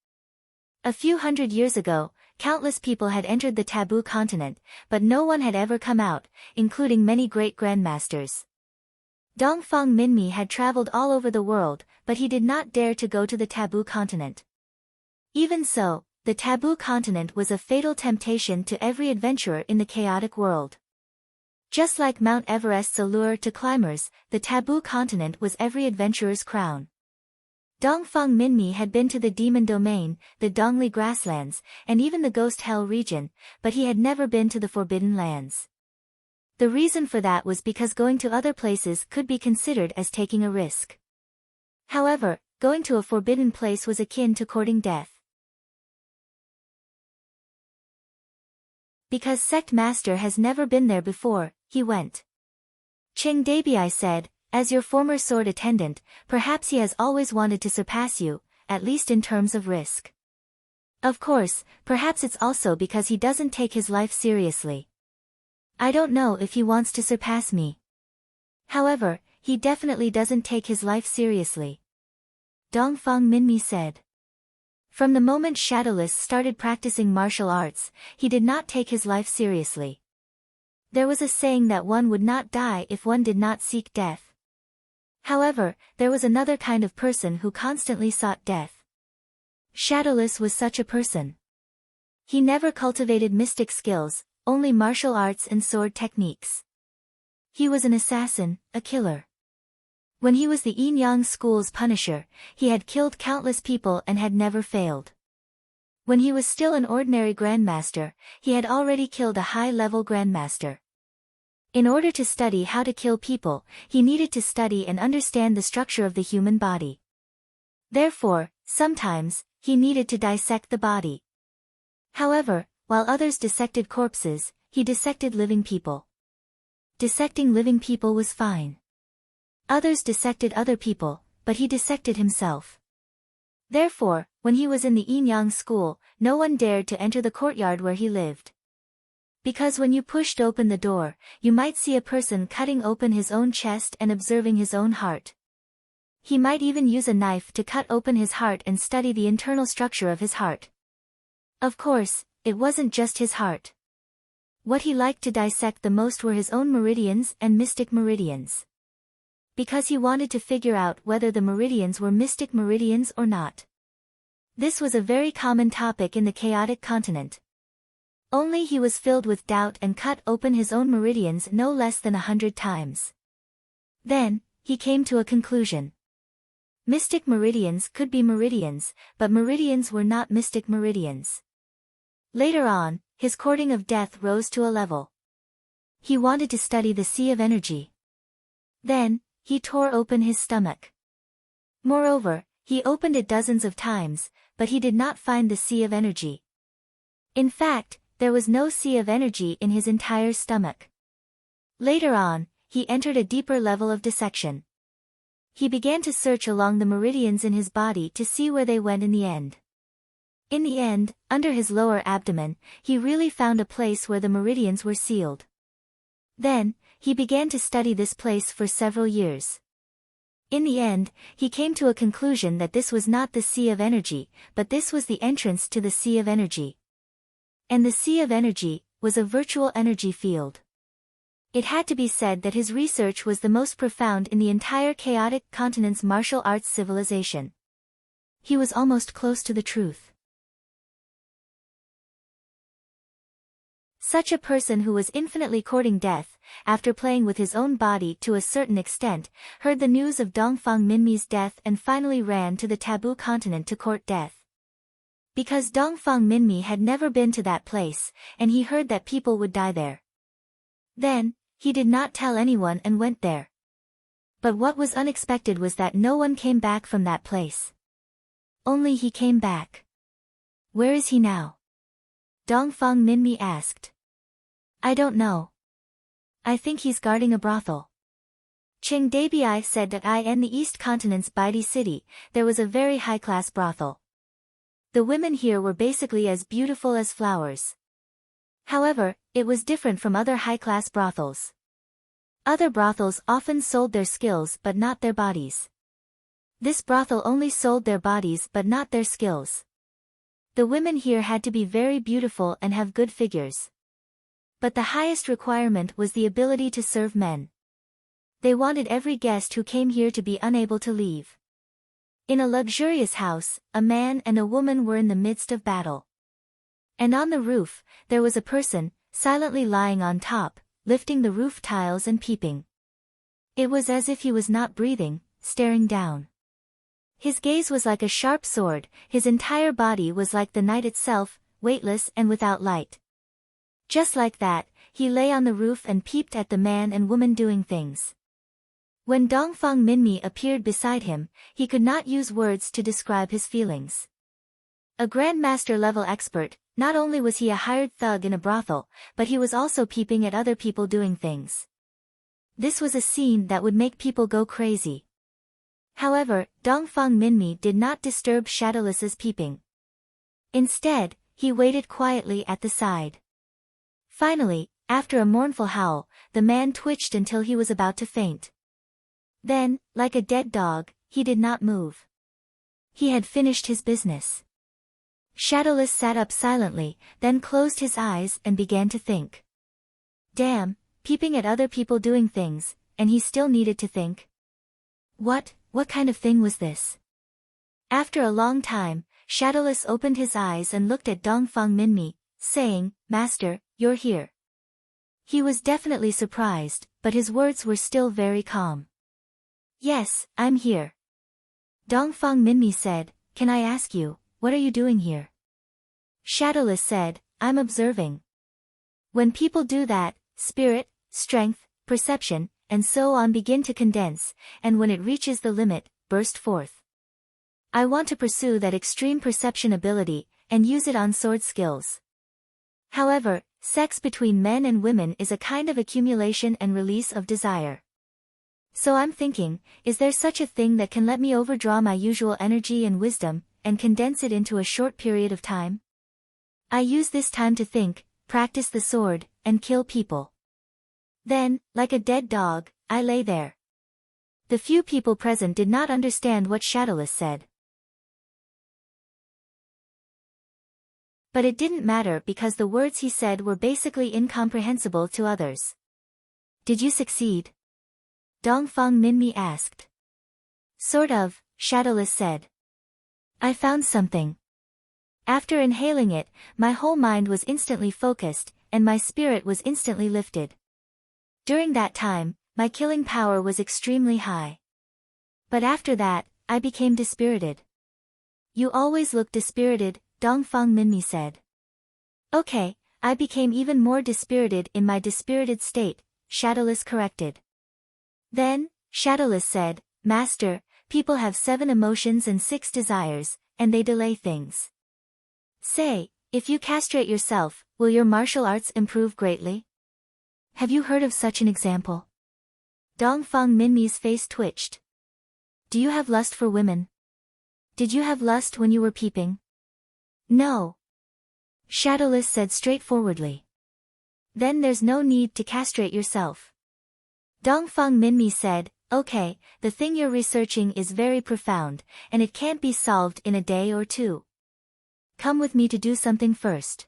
A few hundred years ago, countless people had entered the taboo continent, but no one had ever come out, including many great grandmasters. Dongfang Minmi had traveled all over the world, but he did not dare to go to the taboo continent. Even so, the taboo continent was a fatal temptation to every adventurer in the chaotic world. Just like Mount Everest's allure to climbers, the taboo continent was every adventurer's crown. Dongfang Minmi had been to the demon domain, the Dongli grasslands, and even the ghost hell region, but he had never been to the forbidden lands. The reason for that was because going to other places could be considered as taking a risk. However, going to a forbidden place was akin to courting death. Because Sect Master has never been there before, he went. Qing Dabi said, as your former sword attendant, perhaps he has always wanted to surpass you, at least in terms of risk. Of course, perhaps it's also because he doesn't take his life seriously. I don't know if he wants to surpass me. However, he definitely doesn't take his life seriously. Dongfang Minmi said. From the moment Shadowless started practicing martial arts, he did not take his life seriously. There was a saying that one would not die if one did not seek death. However, there was another kind of person who constantly sought death. Shadowless was such a person. He never cultivated mystic skills, only martial arts and sword techniques. He was an assassin, a killer. When he was the Yin Yang School's Punisher, he had killed countless people and had never failed. When he was still an ordinary grandmaster, he had already killed a high-level grandmaster. In order to study how to kill people, he needed to study and understand the structure of the human body. Therefore, sometimes, he needed to dissect the body. However, while others dissected corpses, he dissected living people. Dissecting living people was fine. Others dissected other people, but he dissected himself. Therefore, when he was in the Yin Yang School, no one dared to enter the courtyard where he lived. Because when you pushed open the door, you might see a person cutting open his own chest and observing his own heart. He might even use a knife to cut open his heart and study the internal structure of his heart. Of course, it wasn't just his heart. What he liked to dissect the most were his own meridians and mystic meridians. Because he wanted to figure out whether the meridians were mystic meridians or not. This was a very common topic in the chaotic continent. Only he was filled with doubt and cut open his own meridians no less than 100 times. Then, he came to a conclusion. Mystic meridians could be meridians, but meridians were not mystic meridians. Later on, his courting of death rose to a level. He wanted to study the sea of energy. Then, he tore open his stomach. Moreover, he opened it dozens of times, but he did not find the sea of energy. In fact, there was no sea of energy in his entire stomach. Later on, he entered a deeper level of dissection. He began to search along the meridians in his body to see where they went in the end. In the end, under his lower abdomen, he really found a place where the meridians were sealed. Then, he began to study this place for several years. In the end, he came to a conclusion that this was not the sea of energy, but this was the entrance to the sea of energy. And the sea of energy was a virtual energy field. It had to be said that his research was the most profound in the entire chaotic continent's martial arts civilization. He was almost close to the truth. Such a person who was infinitely courting death, after playing with his own body to a certain extent, heard the news of Dongfang Minmi's death and finally ran to the taboo continent to court death. Because Dongfang Minmi had never been to that place, and he heard that people would die there. Then, he did not tell anyone and went there. But what was unexpected was that no one came back from that place. Only he came back. Where is he now? Dongfang Minmi asked. I don't know. I think he's guarding a brothel. Qing Dabi said that in the East Continent's Baidi city, there was a very high-class brothel. The women here were basically as beautiful as flowers. However, it was different from other high-class brothels. Other brothels often sold their skills but not their bodies. This brothel only sold their bodies but not their skills. The women here had to be very beautiful and have good figures. But the highest requirement was the ability to serve men. They wanted every guest who came here to be unable to leave. In a luxurious house, a man and a woman were in the midst of battle. And on the roof, there was a person, silently lying on top, lifting the roof tiles and peeping. It was as if he was not breathing, staring down. His gaze was like a sharp sword, his entire body was like the night itself, weightless and without light. Just like that, he lay on the roof and peeped at the man and woman doing things. When Dongfang Minmi appeared beside him, he could not use words to describe his feelings. A Grandmaster-level expert, not only was he a hired thug in a brothel, but he was also peeping at other people doing things. This was a scene that would make people go crazy. However, Dongfang Minmi did not disturb Shadowless's peeping. Instead, he waited quietly at the side. Finally, after a mournful howl, the man twitched until he was about to faint. Then, like a dead dog, he did not move. He had finished his business. Shadowless sat up silently, then closed his eyes and began to think. Damn, peeping at other people doing things, and he still needed to think. What kind of thing was this? After a long time, Shadowless opened his eyes and looked at Dongfang Minmi, saying, Master, you're here. He was definitely surprised, but his words were still very calm. Yes, I'm here. Dongfang Minmi said, Can I ask you, what are you doing here? Shadowless said, I'm observing. When people do that, spirit, strength, perception, and so on begin to condense, and when it reaches the limit, burst forth. I want to pursue that extreme perception ability, and use it on sword skills. However, sex between men and women is a kind of accumulation and release of desire. So I'm thinking, is there such a thing that can let me overdraw my usual energy and wisdom, and condense it into a short period of time? I use this time to think, practice the sword, and kill people. Then, like a dead dog, I lay there. The few people present did not understand what Shadowless said. But it didn't matter because the words he said were basically incomprehensible to others. Did you succeed? Dongfang Minmi asked. Sort of, Shadowless said. I found something. After inhaling it, my whole mind was instantly focused, and my spirit was instantly lifted. During that time, my killing power was extremely high. But after that, I became dispirited. You always look dispirited, Dongfang Minmi said. Okay, I became even more dispirited in my dispirited state, Shadowless corrected. Then, Shadowless said, Master, people have 7 emotions and 6 desires, and they delay things. Say, if you castrate yourself, will your martial arts improve greatly? Have you heard of such an example? Dongfang Minmi's face twitched. Do you have lust for women? Did you have lust when you were peeping? No. Shadowless said straightforwardly. Then there's no need to castrate yourself. Dongfang Minmi said, okay, the thing you're researching is very profound, and it can't be solved in a day or two. Come with me to do something first.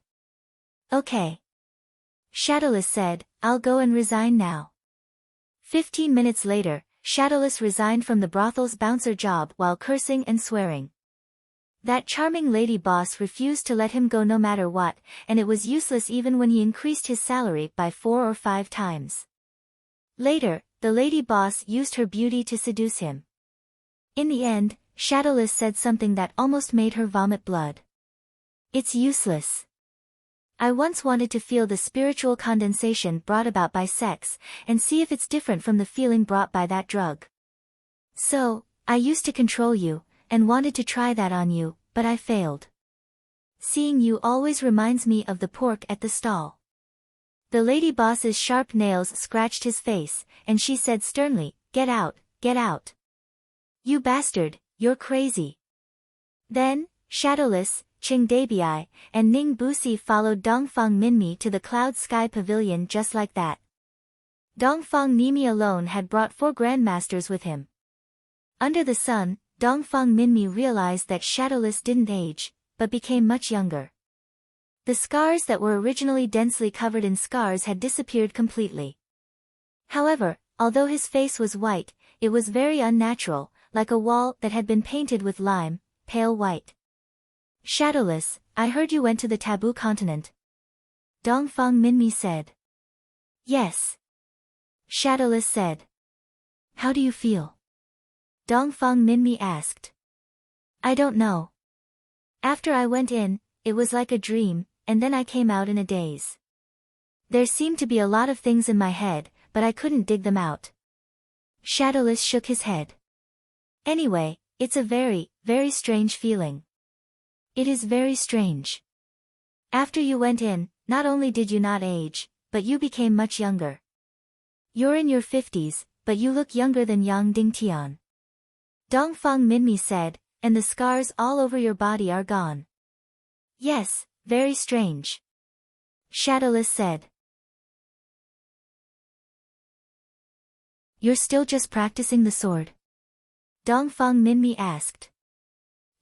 Okay. Shadowless said, I'll go and resign now. 15 minutes later, Shadowless resigned from the brothel's bouncer job while cursing and swearing. That charming lady boss refused to let him go no matter what, and it was useless even when he increased his salary by 4 or 5 times. Later, the lady boss used her beauty to seduce him. In the end, Shadowless said something that almost made her vomit blood. It's useless. I once wanted to feel the spiritual condensation brought about by sex, and see if it's different from the feeling brought by that drug. So, I used to control you, and wanted to try that on you, but I failed. Seeing you always reminds me of the pork at the stall. The lady boss's sharp nails scratched his face, and she said sternly, Get out, get out. You bastard, you're crazy. Then, Shadowless, Qing Dabii, and Ning Busi followed Dongfang Minmi to the Cloud Sky Pavilion just like that. Dongfang Nimi alone had brought 4 grandmasters with him. Under the sun, Dongfang Minmi realized that Shadowless didn't age, but became much younger. The scars that were originally densely covered in scars had disappeared completely. However, although his face was white, it was very unnatural, like a wall that had been painted with lime, pale white. Shadowless, I heard you went to the taboo continent. Dongfang Minmi said. Yes. Shadowless said. How do you feel? Dongfang Minmi asked. I don't know. After I went in, it was like a dream, and then I came out in a daze. There seemed to be a lot of things in my head, but I couldn't dig them out. Shadowless shook his head. Anyway, it's a very, very strange feeling. It is very strange. After you went in, not only did you not age, but you became much younger. You're in your 50s, but you look younger than Yang Dingtian. Dongfang Minmi said, and the scars all over your body are gone. Yes, very strange. Shadowless said. You're still just practicing the sword? Dongfang Minmi asked.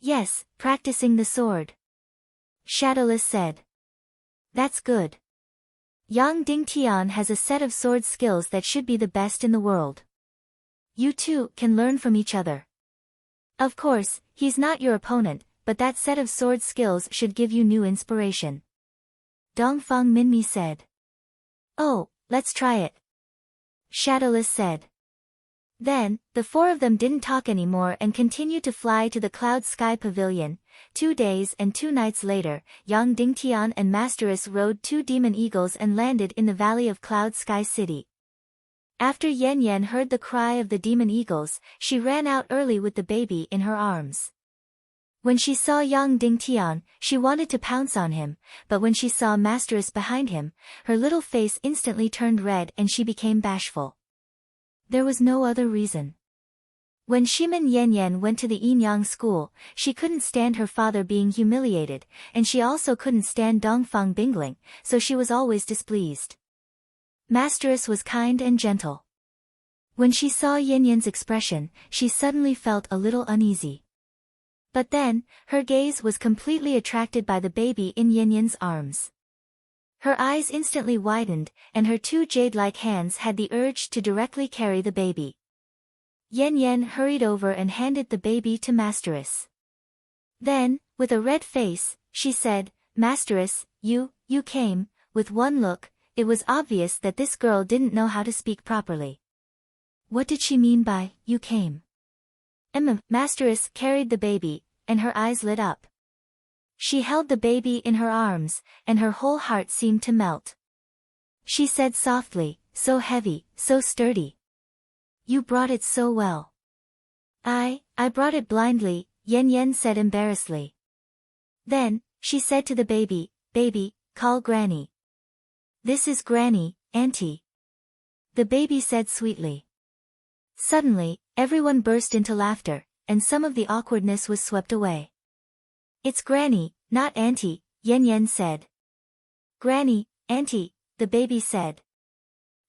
Yes, practicing the sword. Shadowless said. That's good. Yang Dingtian has a set of sword skills that should be the best in the world. You two can learn from each other. Of course, he's not your opponent, but that set of sword skills should give you new inspiration. Dongfang Minmi said. Oh, let's try it. Shadowless said. Then, the 4 of them didn't talk anymore and continued to fly to the Cloud Sky Pavilion. 2 days and 2 nights later, Yang Dingtian and Masteress rode 2 demon eagles and landed in the valley of Cloud Sky City. After Yan Yan heard the cry of the demon eagles, she ran out early with the baby in her arms. When she saw Yang Dingtian, she wanted to pounce on him, but when she saw Masteress behind him, her little face instantly turned red and she became bashful. There was no other reason. When Shimin Yan Yan went to the Yinyang school, she couldn't stand her father being humiliated, and she also couldn't stand Dongfang Bingling, so she was always displeased. Masteress was kind and gentle. When she saw Yan Yan's expression, she suddenly felt a little uneasy. But then, her gaze was completely attracted by the baby in Yan Yan's arms. Her eyes instantly widened, and her 2 jade-like hands had the urge to directly carry the baby. Yan Yan hurried over and handed the baby to Masteress. Then, with a red face, she said, Masteress, you came. With one look, it was obvious that this girl didn't know how to speak properly. What did she mean by, you came? Masteress carried the baby, and her eyes lit up. She held the baby in her arms, and her whole heart seemed to melt. She said softly, so heavy, so sturdy. You brought it so well. I brought it blindly, Yan Yan said embarrassedly. Then, she said to the baby, Baby, call Granny. This is Granny, Auntie. The baby said sweetly. Suddenly, everyone burst into laughter, and some of the awkwardness was swept away. It's Granny, not Auntie, Yan Yan said. Granny, Auntie, the baby said.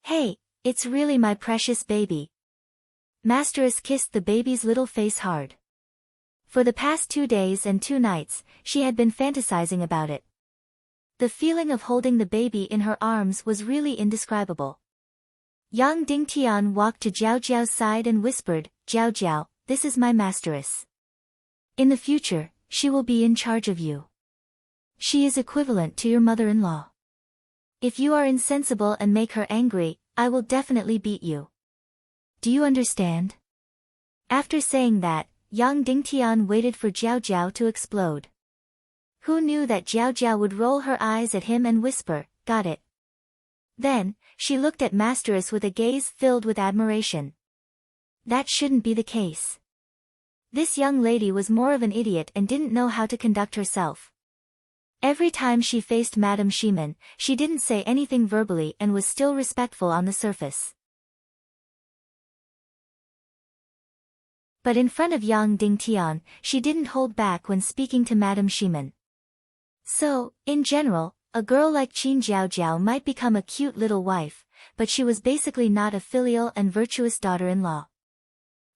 Hey, it's really my precious baby. Masteress kissed the baby's little face hard. For the past 2 days and 2 nights, she had been fantasizing about it. The feeling of holding the baby in her arms was really indescribable. Yang Dingtian walked to Jiao Jiao's side and whispered, Jiao Jiao, this is my masteress. In the future, she will be in charge of you. She is equivalent to your mother-in-law. If you are insensible and make her angry, I will definitely beat you. Do you understand? After saying that, Yang Dingtian waited for Jiao Jiao to explode. Who knew that Jiao Jiao would roll her eyes at him and whisper, got it. Then, she looked at Masteress with a gaze filled with admiration. That shouldn't be the case. This young lady was more of an idiot and didn't know how to conduct herself. Every time she faced Madame Shimen, she didn't say anything verbally and was still respectful on the surface. But in front of Yang Dingtian, she didn't hold back when speaking to Madame Shimen. So, in general, a girl like Qin Jiaojiao might become a cute little wife, but she was basically not a filial and virtuous daughter-in-law.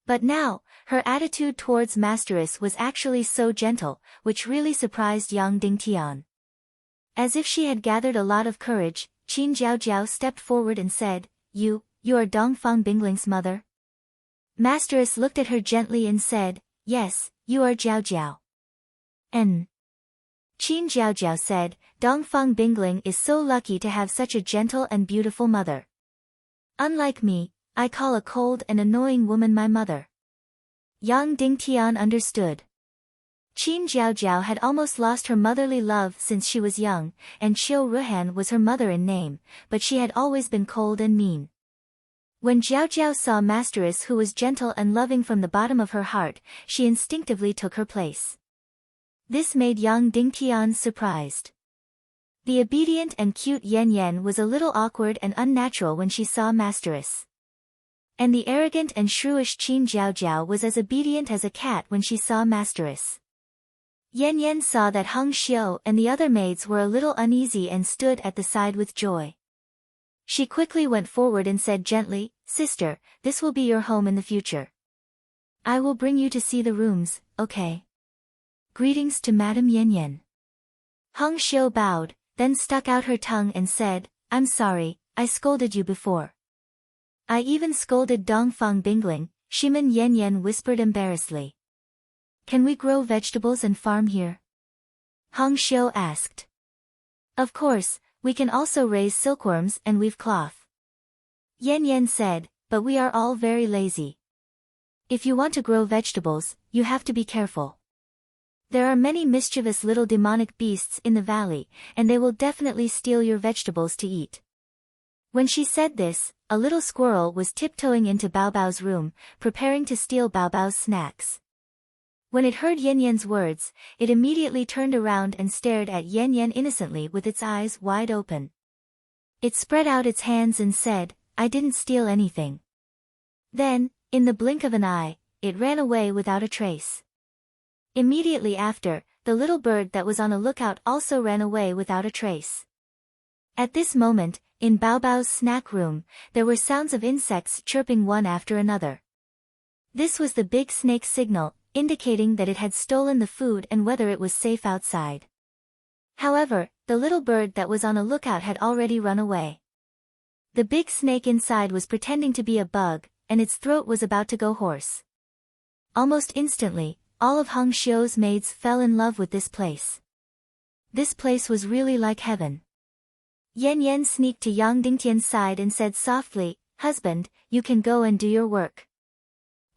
But now, her attitude towards Masteress was actually so gentle, which really surprised Yang Dingtian. As if she had gathered a lot of courage, Qin Jiaojiao stepped forward and said, You are Dongfang Bingling's mother? Masteress looked at her gently and said, Yes, you are Jiao Jiao. And Qin Jiaojiao said, Dongfang Bingling is so lucky to have such a gentle and beautiful mother. Unlike me, I call a cold and annoying woman my mother. Yang Dingtian understood. Qin Jiaojiao had almost lost her motherly love since she was young, and Qiu Ruhan was her mother in name, but she had always been cold and mean. When Jiao Jiao saw Masteress who was gentle and loving from the bottom of her heart, she instinctively took her place. This made Yang Dingtian surprised. The obedient and cute Yan Yan was a little awkward and unnatural when she saw Masteress. And the arrogant and shrewish Qin Jiaojiao was as obedient as a cat when she saw Masteress. Yan Yan saw that Hung Xiu and the other maids were a little uneasy and stood at the side with joy. She quickly went forward and said gently, Sister, this will be your home in the future. I will bring you to see the rooms, okay? Greetings to Madame Yan Yan. Hung Xiu bowed, then stuck out her tongue and said, I'm sorry, I scolded you before. I even scolded Dongfang Bingling, Shimen Yan Yan whispered embarrassedly. Can we grow vegetables and farm here? Hung Xiu asked. Of course, we can also raise silkworms and weave cloth. Yan Yan said, but we are all very lazy. If you want to grow vegetables, you have to be careful. There are many mischievous little demonic beasts in the valley, and they will definitely steal your vegetables to eat. When she said this, a little squirrel was tiptoeing into Baobao's room, preparing to steal Baobao's snacks. When it heard Yan Yan's words, it immediately turned around and stared at Yan Yan innocently with its eyes wide open. It spread out its hands and said, I didn't steal anything. Then, in the blink of an eye, it ran away without a trace. Immediately after, the little bird that was on a lookout also ran away without a trace. At this moment, in Baobao's snack room, there were sounds of insects chirping one after another. This was the big snake's signal, indicating that it had stolen the food and whether it was safe outside. However, the little bird that was on a lookout had already run away. The big snake inside was pretending to be a bug, and its throat was about to go hoarse. Almost instantly, all of Hung Xiu's maids fell in love with this place. This place was really like heaven. Yan Yan sneaked to Yang Dingtian's side and said softly, Husband, you can go and do your work.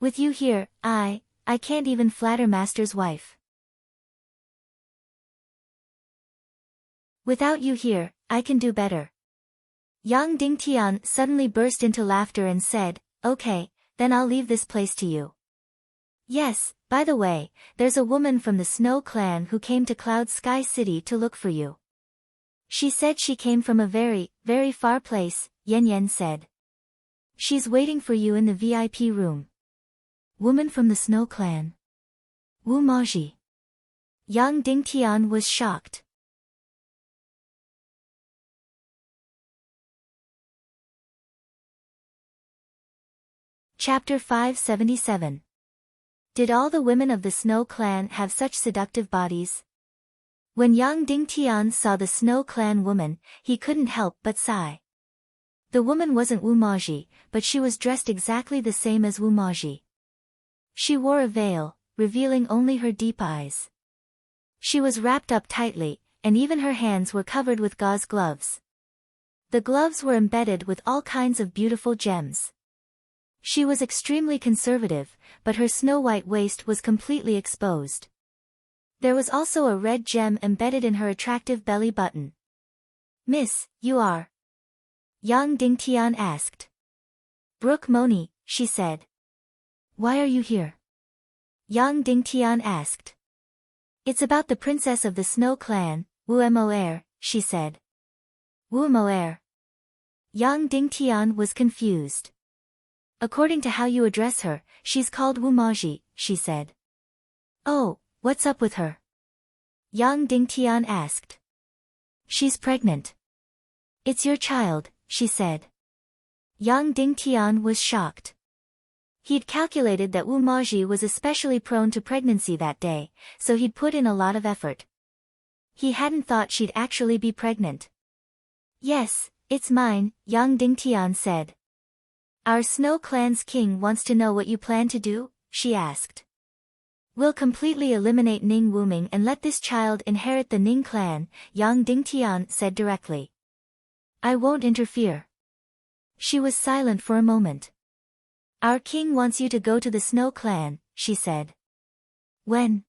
With you here, I can't even flatter Master's wife. Without you here, I can do better. Yang Dingtian suddenly burst into laughter and said, Okay, then I'll leave this place to you. Yes, by the way, there's a woman from the Snow Clan who came to Cloud Sky City to look for you. She said she came from a very, very far place, Yan Yan said. She's waiting for you in the VIP room. Woman from the Snow Clan. Wu Maji. Yang Dingtian was shocked. Chapter 577. Did all the women of the Snow Clan have such seductive bodies? When Yang Dingtian saw the Snow Clan woman, he couldn't help but sigh. The woman wasn't Wu Maji, but she was dressed exactly the same as Wu Maji. She wore a veil, revealing only her deep eyes. She was wrapped up tightly, and even her hands were covered with gauze gloves. The gloves were embedded with all kinds of beautiful gems. She was extremely conservative, but her snow-white waist was completely exposed. There was also a red gem embedded in her attractive belly button. "Miss, you are?" Yang Dingtian asked. "Brook Moni," she said. "Why are you here?" Yang Dingtian asked. "It's about the princess of the Snow Clan, Wu Moer," she said. "Wu Moer?" Yang Dingtian was confused. "According to how you address her, she's called Wu Maji," she said. "Oh, what's up with her?" Yang Dingtian asked. "She's pregnant." "It's your child," she said. Yang Dingtian was shocked. He'd calculated that Wu Maji was especially prone to pregnancy that day, so he'd put in a lot of effort. He hadn't thought she'd actually be pregnant. "Yes, it's mine," Yang Dingtian said. "Our Snow Clan's king wants to know what you plan to do," she asked. "We'll completely eliminate Ning Wuming and let this child inherit the Ning clan," Yang Dingtian said directly. "I won't interfere." She was silent for a moment. "Our king wants you to go to the Snow Clan," she said. "When?"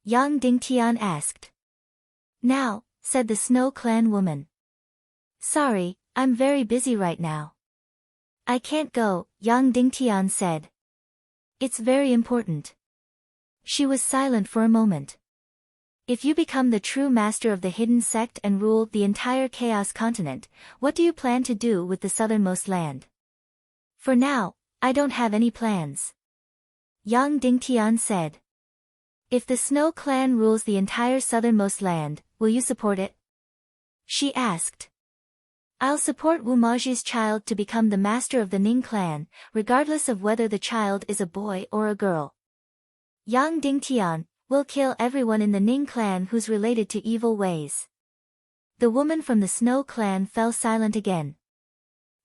Yang Dingtian asked. "Now," said the Snow Clan woman. "Sorry, I'm very busy right now." "I can't go," Yang Dingtian said. "It's very important." She was silent for a moment. "If you become the true master of the hidden sect and rule the entire Chaos Continent, what do you plan to do with the southernmost land?" "For now, I don't have any plans," Yang Dingtian said. "If the Snow Clan rules the entire southernmost land, will you support it?" she asked. "I'll support Wu Maji's child to become the master of the Ning clan, regardless of whether the child is a boy or a girl." Yang Dingtian will kill everyone in the Ning clan who's related to evil ways. The woman from the Snow Clan fell silent again.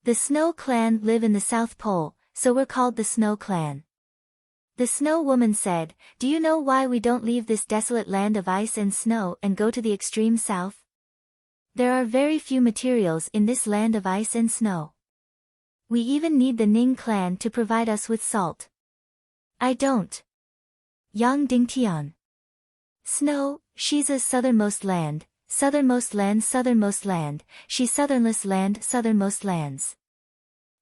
"The Snow Clan live in the South Pole, so we're called the Snow Clan." The Snow Woman said, "Do you know why we don't leave this desolate land of ice and snow and go to the extreme south? There are very few materials in this land of ice and snow. We even need the Ning clan to provide us with salt." "I don't." Yang Dingtian. "Snow, she's a southernmost land, southernmost land, southernmost land, she southernless land, southernmost lands.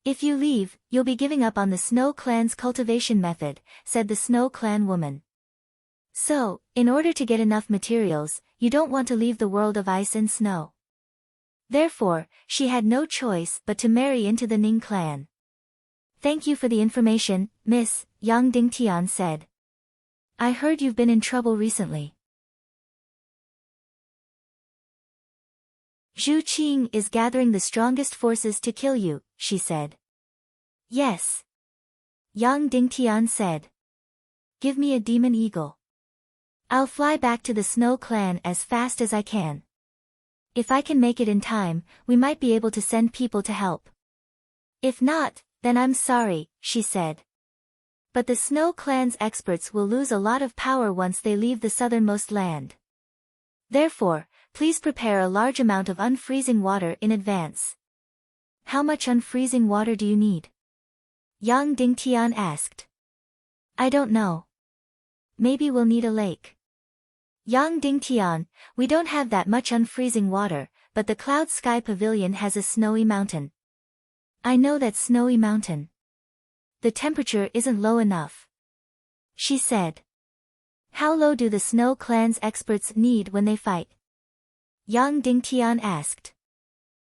If you leave, you'll be giving up on the Snow Clan's cultivation method," said the Snow Clan woman. "So, in order to get enough materials, you don't want to leave the world of ice and snow." Therefore, she had no choice but to marry into the Ning clan. "Thank you for the information, Miss," Yang Dingtian said. "I heard you've been in trouble recently." "Zhu Qing is gathering the strongest forces to kill you," she said. "Yes," Yang Dingtian said. "Give me a demon eagle. I'll fly back to the Snow Clan as fast as I can. If I can make it in time, we might be able to send people to help. If not, then I'm sorry," she said. "But the Snow Clan's experts will lose a lot of power once they leave the southernmost land. Therefore, please prepare a large amount of unfreezing water in advance." "How much unfreezing water do you need?" Yang Dingtian asked. "I don't know. Maybe we'll need a lake." Yang Dingtian, "We don't have that much unfreezing water, but the Cloud Sky Pavilion has a snowy mountain." "I know that snowy mountain. The temperature isn't low enough," she said. "How low do the Snow Clan's experts need when they fight?" Yang Dingtian asked.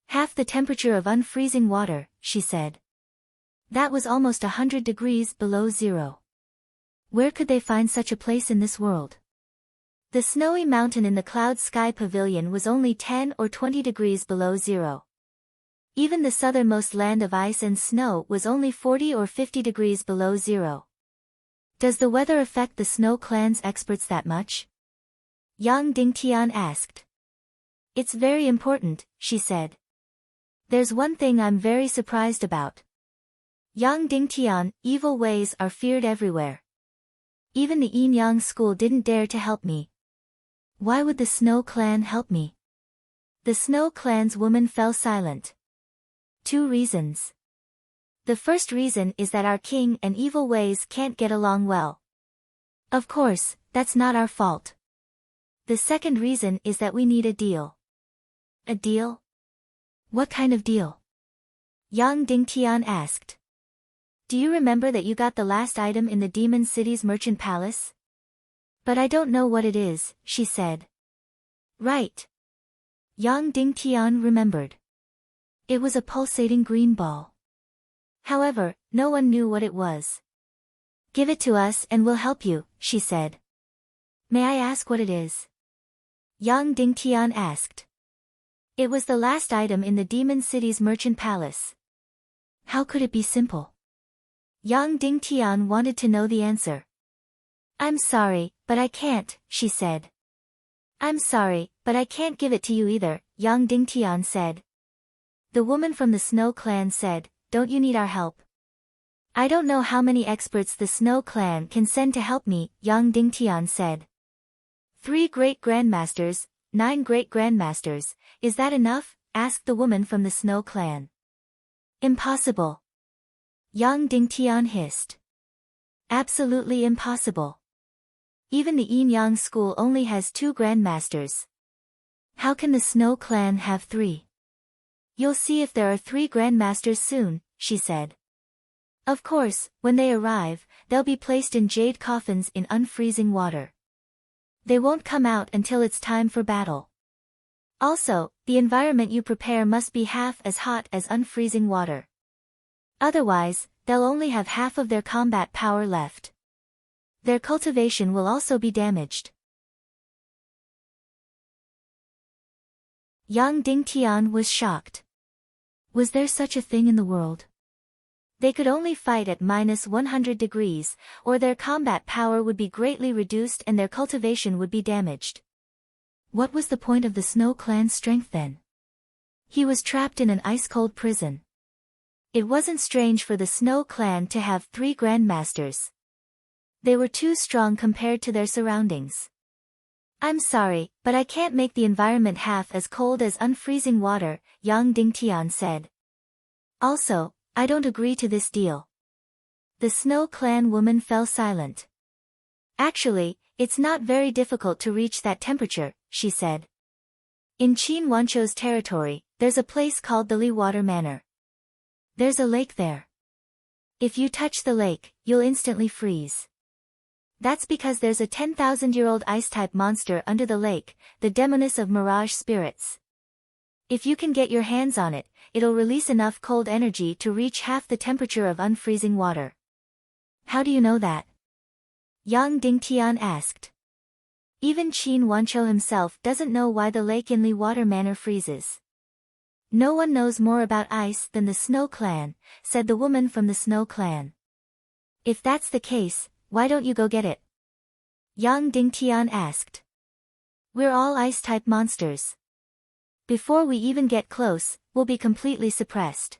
"Half the temperature of unfreezing water," she said. That was almost 100 degrees below zero. Where could they find such a place in this world? The snowy mountain in the Cloud Sky Pavilion was only 10 or 20 degrees below zero. Even the southernmost land of ice and snow was only 40 or 50 degrees below zero. Does the weather affect the Snow Clan's experts that much? Yang Dingtian asked. It's very important, she said. There's one thing I'm very surprised about. Yang Dingtian, evil ways are feared everywhere. Even the Yin Yang school didn't dare to help me. Why would the Snow Clan help me? The Snow Clan's woman fell silent. 2 reasons. The first reason is that our king and evil ways can't get along well. Of course, that's not our fault. The second reason is that we need a deal. A deal? What kind of deal? Yang Dingtian asked. Do you remember that you got the last item in the Demon City's merchant palace? But I don't know what it is, she said. Right. Yang Dingtian remembered. It was a pulsating green ball. However, no one knew what it was. Give it to us and we'll help you, she said. May I ask what it is? Yang Dingtian asked. It was the last item in the Demon City's merchant palace. How could it be simple? Yang Dingtian wanted to know the answer. I'm sorry, but I can't, she said. I'm sorry, but I can't give it to you either, Yang Dingtian said. The woman from the Snow Clan said, don't you need our help? I don't know how many experts the Snow Clan can send to help me, Yang Dingtian said. 3 great grandmasters, 9 great grandmasters, is that enough? Asked the woman from the Snow Clan. Impossible. Yang Dingtian hissed. Absolutely impossible. Even the Yin Yang school only has 2 grandmasters. How can the Snow Clan have 3? You'll see if there are 3 grandmasters soon, she said. Of course, when they arrive, they'll be placed in jade coffins in unfreezing water. They won't come out until it's time for battle. Also, the environment you prepare must be half as hot as unfreezing water. Otherwise, they'll only have half of their combat power left. Their cultivation will also be damaged. Yang Dingtian was shocked. Was there such a thing in the world? They could only fight at -100 degrees, or their combat power would be greatly reduced and their cultivation would be damaged. What was the point of the Snow Clan's strength then? He was trapped in an ice-cold prison. It wasn't strange for the Snow Clan to have 3 grandmasters. They were too strong compared to their surroundings. I'm sorry, but I can't make the environment half as cold as unfreezing water, Yang Dingtian said. Also, I don't agree to this deal. The Snow Clan woman fell silent. Actually, it's not very difficult to reach that temperature, she said. In Qin Wancho's territory, there's a place called the Li Water Manor. There's a lake there. If you touch the lake, you'll instantly freeze. That's because there's a 10,000-year-old ice-type monster under the lake, the Demoness of Mirage Spirits. If you can get your hands on it, it'll release enough cold energy to reach half the temperature of unfreezing water. How do you know that? Yang Dingtian asked. Even Qin Wancho himself doesn't know why the lake in Li Water Manor freezes. No one knows more about ice than the Snow Clan, said the woman from the Snow Clan. If that's the case, why don't you go get it? Yang Dingtian asked. We're all ice-type monsters. Before we even get close, we'll be completely suppressed.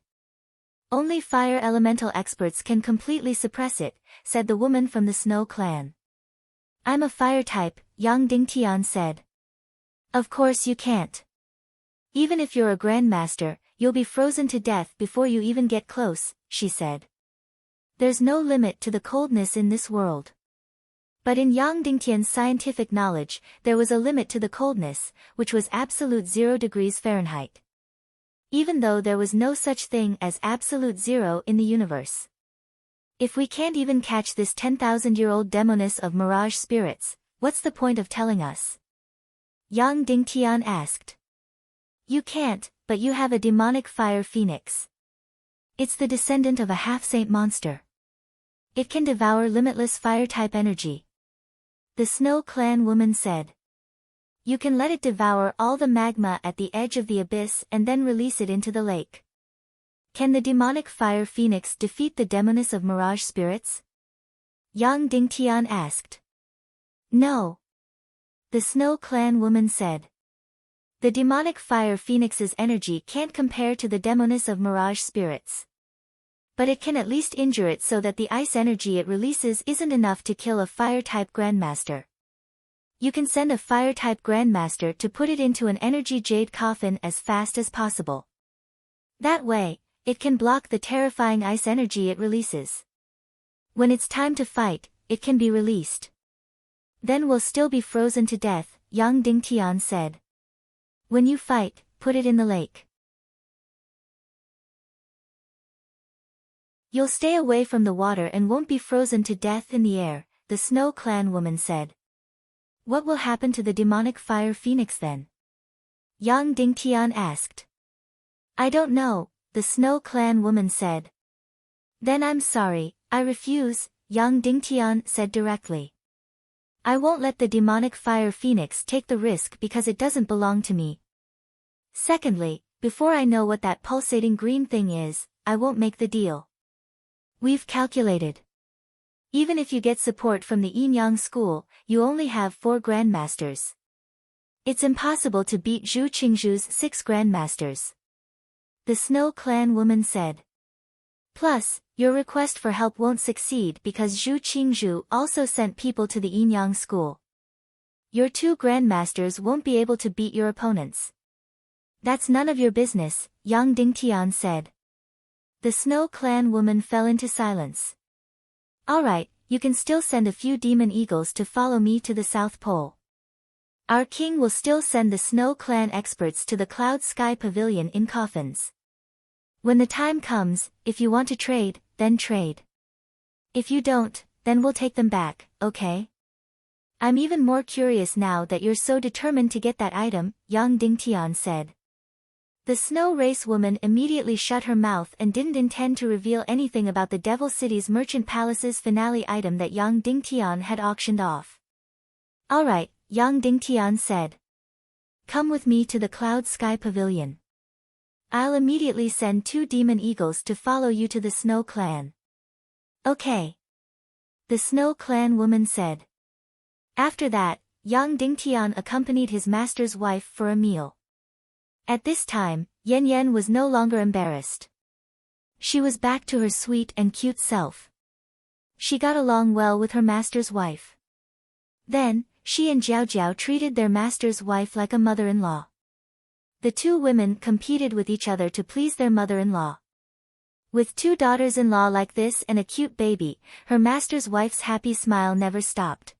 Only fire elemental experts can completely suppress it, said the woman from the Snow Clan. I'm a fire type, Yang Dingtian said. Of course you can't. Even if you're a grandmaster, you'll be frozen to death before you even get close, she said. There's no limit to the coldness in this world. But in Yang Dingtian's scientific knowledge, there was a limit to the coldness, which was absolute 0 degrees Fahrenheit. Even though there was no such thing as absolute 0 in the universe. If we can't even catch this 10,000-year-old Demoness of Mirage Spirits, what's the point of telling us? Yang Dingtian asked. You can't, but you have a demonic fire phoenix. It's the descendant of a half-saint monster. It can devour limitless fire-type energy. The Snow Clan woman said. You can let it devour all the magma at the edge of the abyss and then release it into the lake. Can the demonic fire phoenix defeat the demoness of mirage spirits? Yang Dingtian asked. No. The Snow Clan woman said. The demonic fire phoenix's energy can't compare to the demoness of mirage spirits. But it can at least injure it so that the ice energy it releases isn't enough to kill a fire-type grandmaster. You can send a fire-type grandmaster to put it into an energy jade coffin as fast as possible. That way, it can block the terrifying ice energy it releases. When it's time to fight, it can be released. Then we'll still be frozen to death, Yang Dingtian said. When you fight, put it in the lake. You'll stay away from the water and won't be frozen to death in the air, the Snow Clan woman said. What will happen to the demonic fire phoenix then? Yang Dingtian asked. I don't know, the Snow Clan woman said. Then I'm sorry, I refuse, Yang Dingtian said directly. I won't let the demonic fire phoenix take the risk because it doesn't belong to me. Secondly, before I know what that pulsating green thing is, I won't make the deal. We've calculated. Even if you get support from the Yin Yang school, you only have 4 grandmasters. It's impossible to beat Zhu Qingzhu's 6 grandmasters. The Snow Clan woman said. Plus, your request for help won't succeed because Zhu Qingzhu also sent people to the Yin Yang school. Your 2 grandmasters won't be able to beat your opponents. That's none of your business, Yang Dingtian said. The Snow Clan woman fell into silence. Alright, you can still send a few demon eagles to follow me to the South Pole. Our king will still send the Snow Clan experts to the Cloud Sky Pavilion in coffins. When the time comes, if you want to trade, then trade. If you don't, then we'll take them back, okay? I'm even more curious now that you're so determined to get that item, Yang Dingtian said. The Snow Race woman immediately shut her mouth and didn't intend to reveal anything about the Devil City's Merchant Palace's finale item that Yang Dingtian had auctioned off. Alright, Yang Dingtian said. Come with me to the Cloud Sky Pavilion. I'll immediately send 2 demon eagles to follow you to the Snow Clan. Okay. The Snow Clan woman said. After that, Yang Dingtian accompanied his master's wife for a meal. At this time, Yan Yan was no longer embarrassed. She was back to her sweet and cute self. She got along well with her master's wife. Then, she and Jiao Jiao treated their master's wife like a mother-in-law. The 2 women competed with each other to please their mother-in-law. With 2 daughters-in-law like this and a cute baby, her master's wife's happy smile never stopped.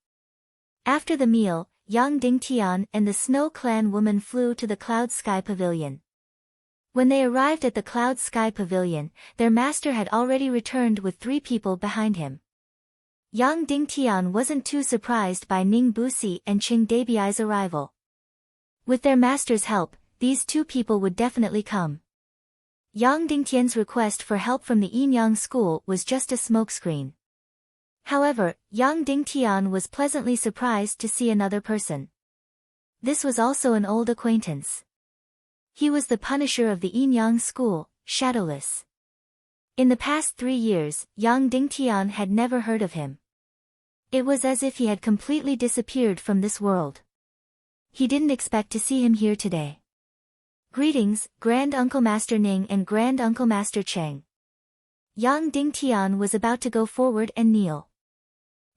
After the meal, Yang Dingtian and the Snow Clan woman flew to the Cloud Sky Pavilion. When they arrived at the Cloud Sky Pavilion, their master had already returned with 3 people behind him. Yang Dingtian wasn't too surprised by Ning Busi and Qing Dabiai's arrival. With their master's help, these 2 people would definitely come. Yang Dingtian's request for help from the Yin Yang school was just a smokescreen. However, Yang Dingtian was pleasantly surprised to see another person. This was also an old acquaintance. He was the Punisher of the Yin Yang school, Shadowless. In the past 3 years, Yang Dingtian had never heard of him. It was as if he had completely disappeared from this world. He didn't expect to see him here today. Greetings, Grand Uncle Master Ning and Grand Uncle Master Cheng. Yang Dingtian was about to go forward and kneel.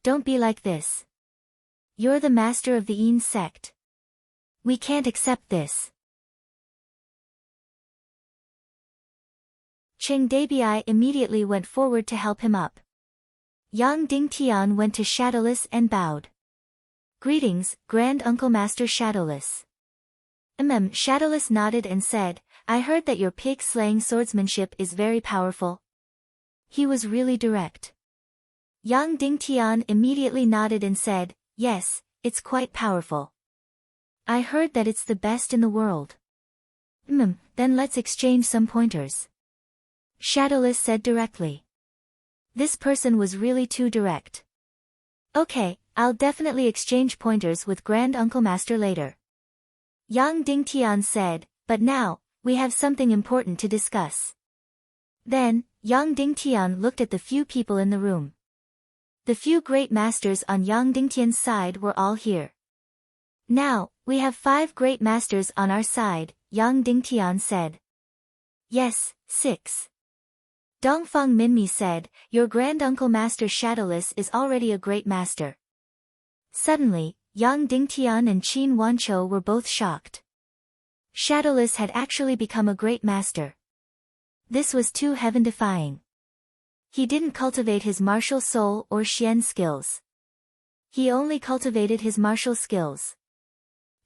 Don't be like this. You're the master of the Yin sect. We can't accept this. Qing Dabiai immediately went forward to help him up. Yang Dingtian went to Shadowless and bowed. Greetings, Grand Uncle Master Shadowless. Shadowless nodded and said, I heard that your pig-slaying swordsmanship is very powerful. He was really direct. Yang Dingtian immediately nodded and said, yes, it's quite powerful. I heard that it's the best in the world. Then let's exchange some pointers. Shadowless said directly. This person was really too direct. Okay, I'll definitely exchange pointers with Grand Uncle Master later. Yang Dingtian said, but now, we have something important to discuss. Then, Yang Dingtian looked at the few people in the room. The few great masters on Yang Dingtian's side were all here. Now, we have 5 great masters on our side, Yang Dingtian said. Yes, 6. Dongfang Minmi said, your granduncle Master Shadowless is already a great master. Suddenly, Yang Dingtian and Qin Wanqiu were both shocked. Shadowless had actually become a great master. This was too heaven-defying. He didn't cultivate his martial soul or Xian skills. He only cultivated his martial skills.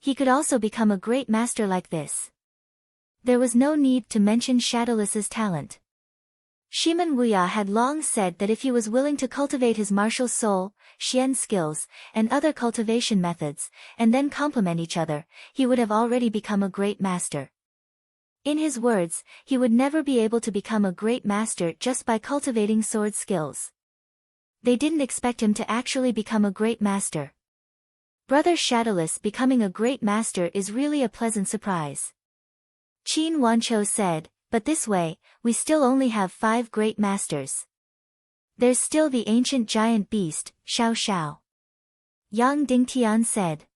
He could also become a great master like this. There was no need to mention Shadowless's talent. Shiman Wuya had long said that if he was willing to cultivate his martial soul, Xian skills, and other cultivation methods, and then complement each other, he would have already become a great master. In his words, he would never be able to become a great master just by cultivating sword skills. They didn't expect him to actually become a great master. Brother Shadowless becoming a great master is really a pleasant surprise. Qin Wanqiu said, but this way, we still only have 5 great masters. There's still the ancient giant beast, Xiao Xiao. Yang Dingtian said.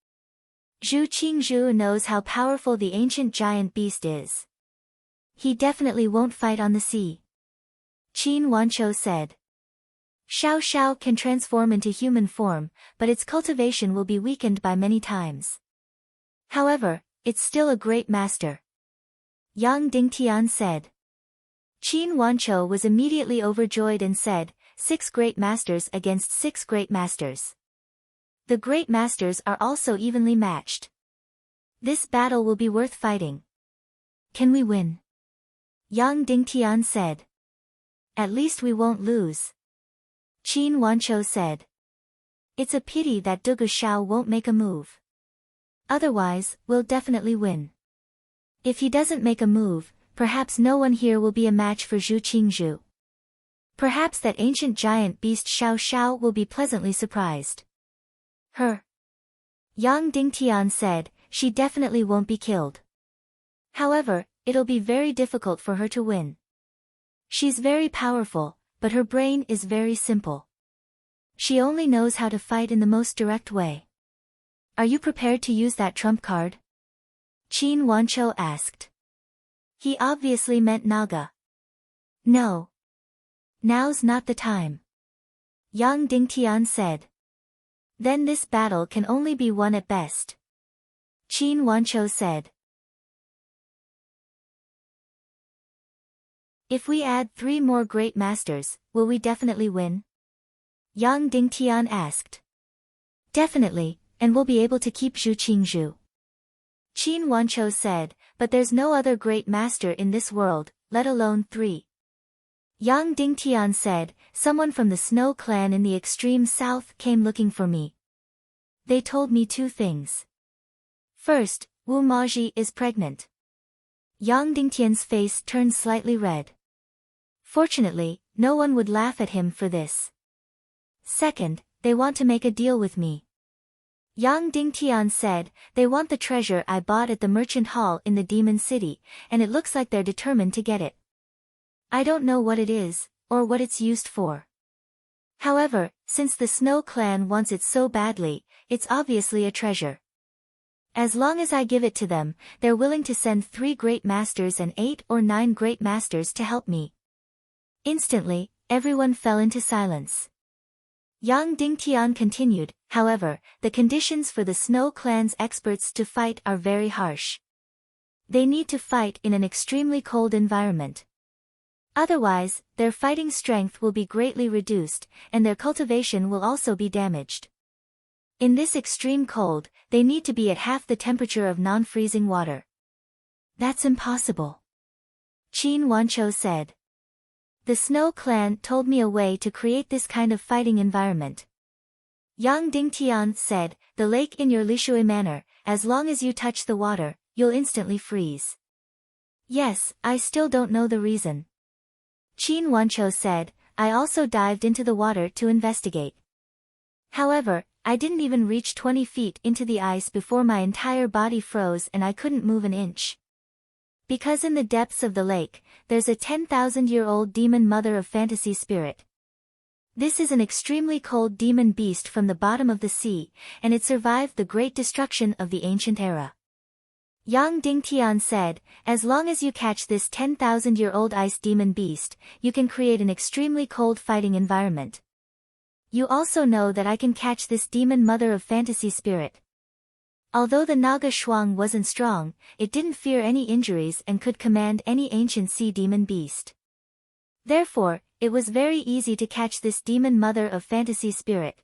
Zhu Qingzhu knows how powerful the ancient giant beast is. He definitely won't fight on the sea. Qin Wanqiu said. Xiao Xiao can transform into human form, but its cultivation will be weakened by many times. However, it's still a great master. Yang Dingtian said. Qin Wanqiu was immediately overjoyed and said, 6 great masters against 6 great masters. The great masters are also evenly matched. This battle will be worth fighting. Can we win? Yang Dingtian said. At least we won't lose. Qin Wanqiu said. It's a pity that Dugu Shao won't make a move. Otherwise, we'll definitely win. If he doesn't make a move, perhaps no one here will be a match for Zhu Qingzhu. Perhaps that ancient giant beast Xiao Xiao will be pleasantly surprised. Her. Yang Dingtian said, she definitely won't be killed. However, it'll be very difficult for her to win. She's very powerful, but her brain is very simple. She only knows how to fight in the most direct way. Are you prepared to use that trump card? Qin Wanqiu asked. He obviously meant Naga. No. Now's not the time. Yang Dingtian said. Then this battle can only be won at best. Qin Wanqiu said. If we add 3 more great masters, will we definitely win? Yang Dingtian asked. Definitely, and we'll be able to keep Zhu Qingzhu. Qin Wanqiu said, but there's no other great master in this world, let alone 3. Yang Dingtian said, someone from the Snow clan in the extreme south came looking for me. They told me 2 things. First, Wu Maji is pregnant. Yang Dingtian's face turned slightly red. Fortunately, no one would laugh at him for this. Second, they want to make a deal with me. Yang Dingtian said, they want the treasure I bought at the merchant hall in the Demon City, and it looks like they're determined to get it. I don't know what it is, or what it's used for. However, since the Snow clan wants it so badly, it's obviously a treasure. As long as I give it to them, they're willing to send 3 great masters and 8 or 9 great masters to help me. Instantly, everyone fell into silence. Yang Dingtian continued, however, the conditions for the Snow clan's experts to fight are very harsh. They need to fight in an extremely cold environment. Otherwise, their fighting strength will be greatly reduced, and their cultivation will also be damaged. In this extreme cold, they need to be at half the temperature of non-freezing water. That's impossible. Qin Wanqiu said. The Snow clan told me a way to create this kind of fighting environment. Yang Dingtian said, the lake in your Lishui manor, as long as you touch the water, you'll instantly freeze. Yes, I still don't know the reason. Qin Wanqiu said, I also dived into the water to investigate. However, I didn't even reach 20 feet into the ice before my entire body froze and I couldn't move an inch. Because in the depths of the lake, there's a 10,000-year-old demon mother of fantasy spirit. This is an extremely cold demon beast from the bottom of the sea, and it survived the great destruction of the ancient era. Yang Dingtian said, as long as you catch this 10,000-year-old ice demon beast, you can create an extremely cold fighting environment. You also know that I can catch this demon mother of fantasy spirit. Although the Naga Shuang wasn't strong, it didn't fear any injuries and could command any ancient sea demon beast. Therefore, it was very easy to catch this demon mother of fantasy spirit.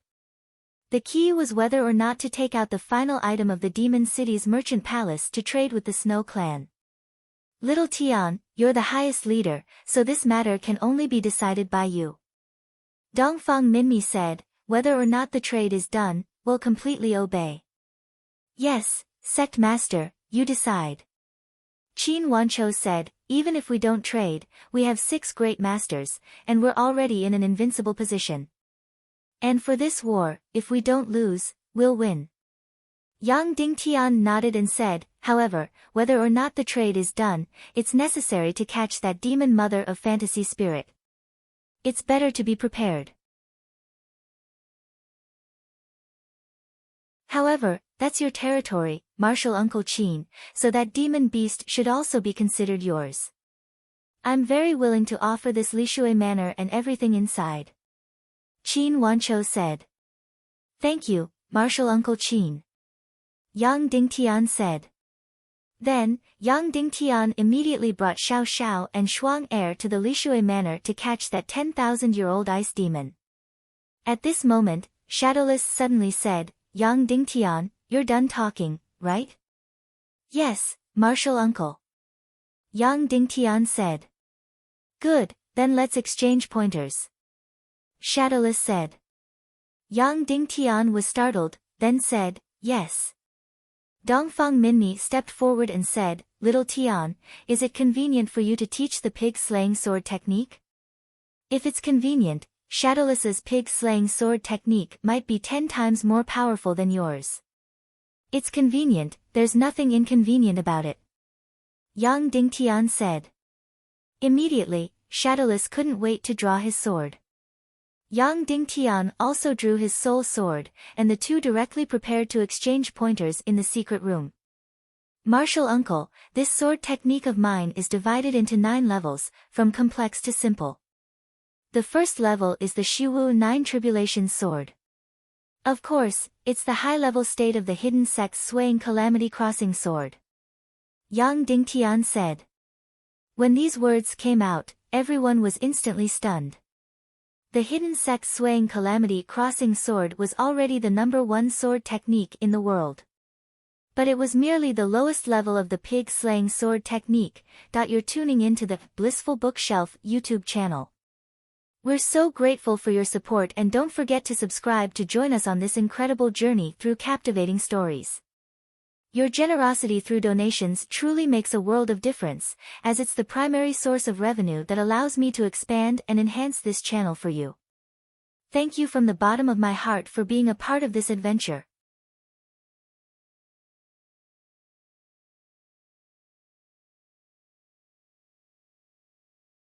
The key was whether or not to take out the final item of the demon city's merchant palace to trade with the Snow Clan. Little Tian, you're the highest leader, so this matter can only be decided by you. Dongfang Minmi said, whether or not the trade is done, we'll completely obey. Yes, Sect Master, you decide. Qin Wanchou said, even if we don't trade, we have 6 great masters, and we're already in an invincible position. And for this war, if we don't lose, we'll win. Yang Dingtian nodded and said, however, whether or not the trade is done, it's necessary to catch that demon mother of fantasy spirit. It's better to be prepared. However, that's your territory, Martial Uncle Qin, so that demon beast should also be considered yours. I'm very willing to offer this Lishui Manor and everything inside. Qin Wanchou said. Thank you, Martial Uncle Qin. Yang Dingtian said. Then, Yang Dingtian immediately brought Xiao Xiao and Shuang Er to the Lishui Manor to catch that 10,000-year-old ice demon. At this moment, Shadowless suddenly said, Yang Dingtian, you're done talking, right? Yes, Martial Uncle. Yang Dingtian said. Good, then let's exchange pointers. Shadowless said. Yang Dingtian was startled, then said, yes. Dongfang Minmi stepped forward and said, Little Tian, is it convenient for you to teach the pig-slaying sword technique? If it's convenient, Shadowless's pig-slaying sword technique might be 10 times more powerful than yours. It's convenient, there's nothing inconvenient about it. Yang Dingtian said. Immediately, Shadowless couldn't wait to draw his sword. Yang Dingtian also drew his soul sword, and the two directly prepared to exchange pointers in the secret room. Martial Uncle, this sword technique of mine is divided into 9 levels, from complex to simple. The first level is the Shiwu 9 Tribulation Sword. Of course, it's the high-level state of the hidden sect's swaying Calamity Crossing Sword. Yang Dingtian said. When these words came out, everyone was instantly stunned. The hidden sect's swaying Calamity Crossing Sword was already the #1 sword technique in the world. But it was merely the lowest level of the pig-slaying sword technique. You're tuning into the Blissful Bookshelf YouTube channel. We're so grateful for your support, and don't forget to subscribe to join us on this incredible journey through captivating stories. Your generosity through donations truly makes a world of difference, as it's the primary source of revenue that allows me to expand and enhance this channel for you. Thank you from the bottom of my heart for being a part of this adventure.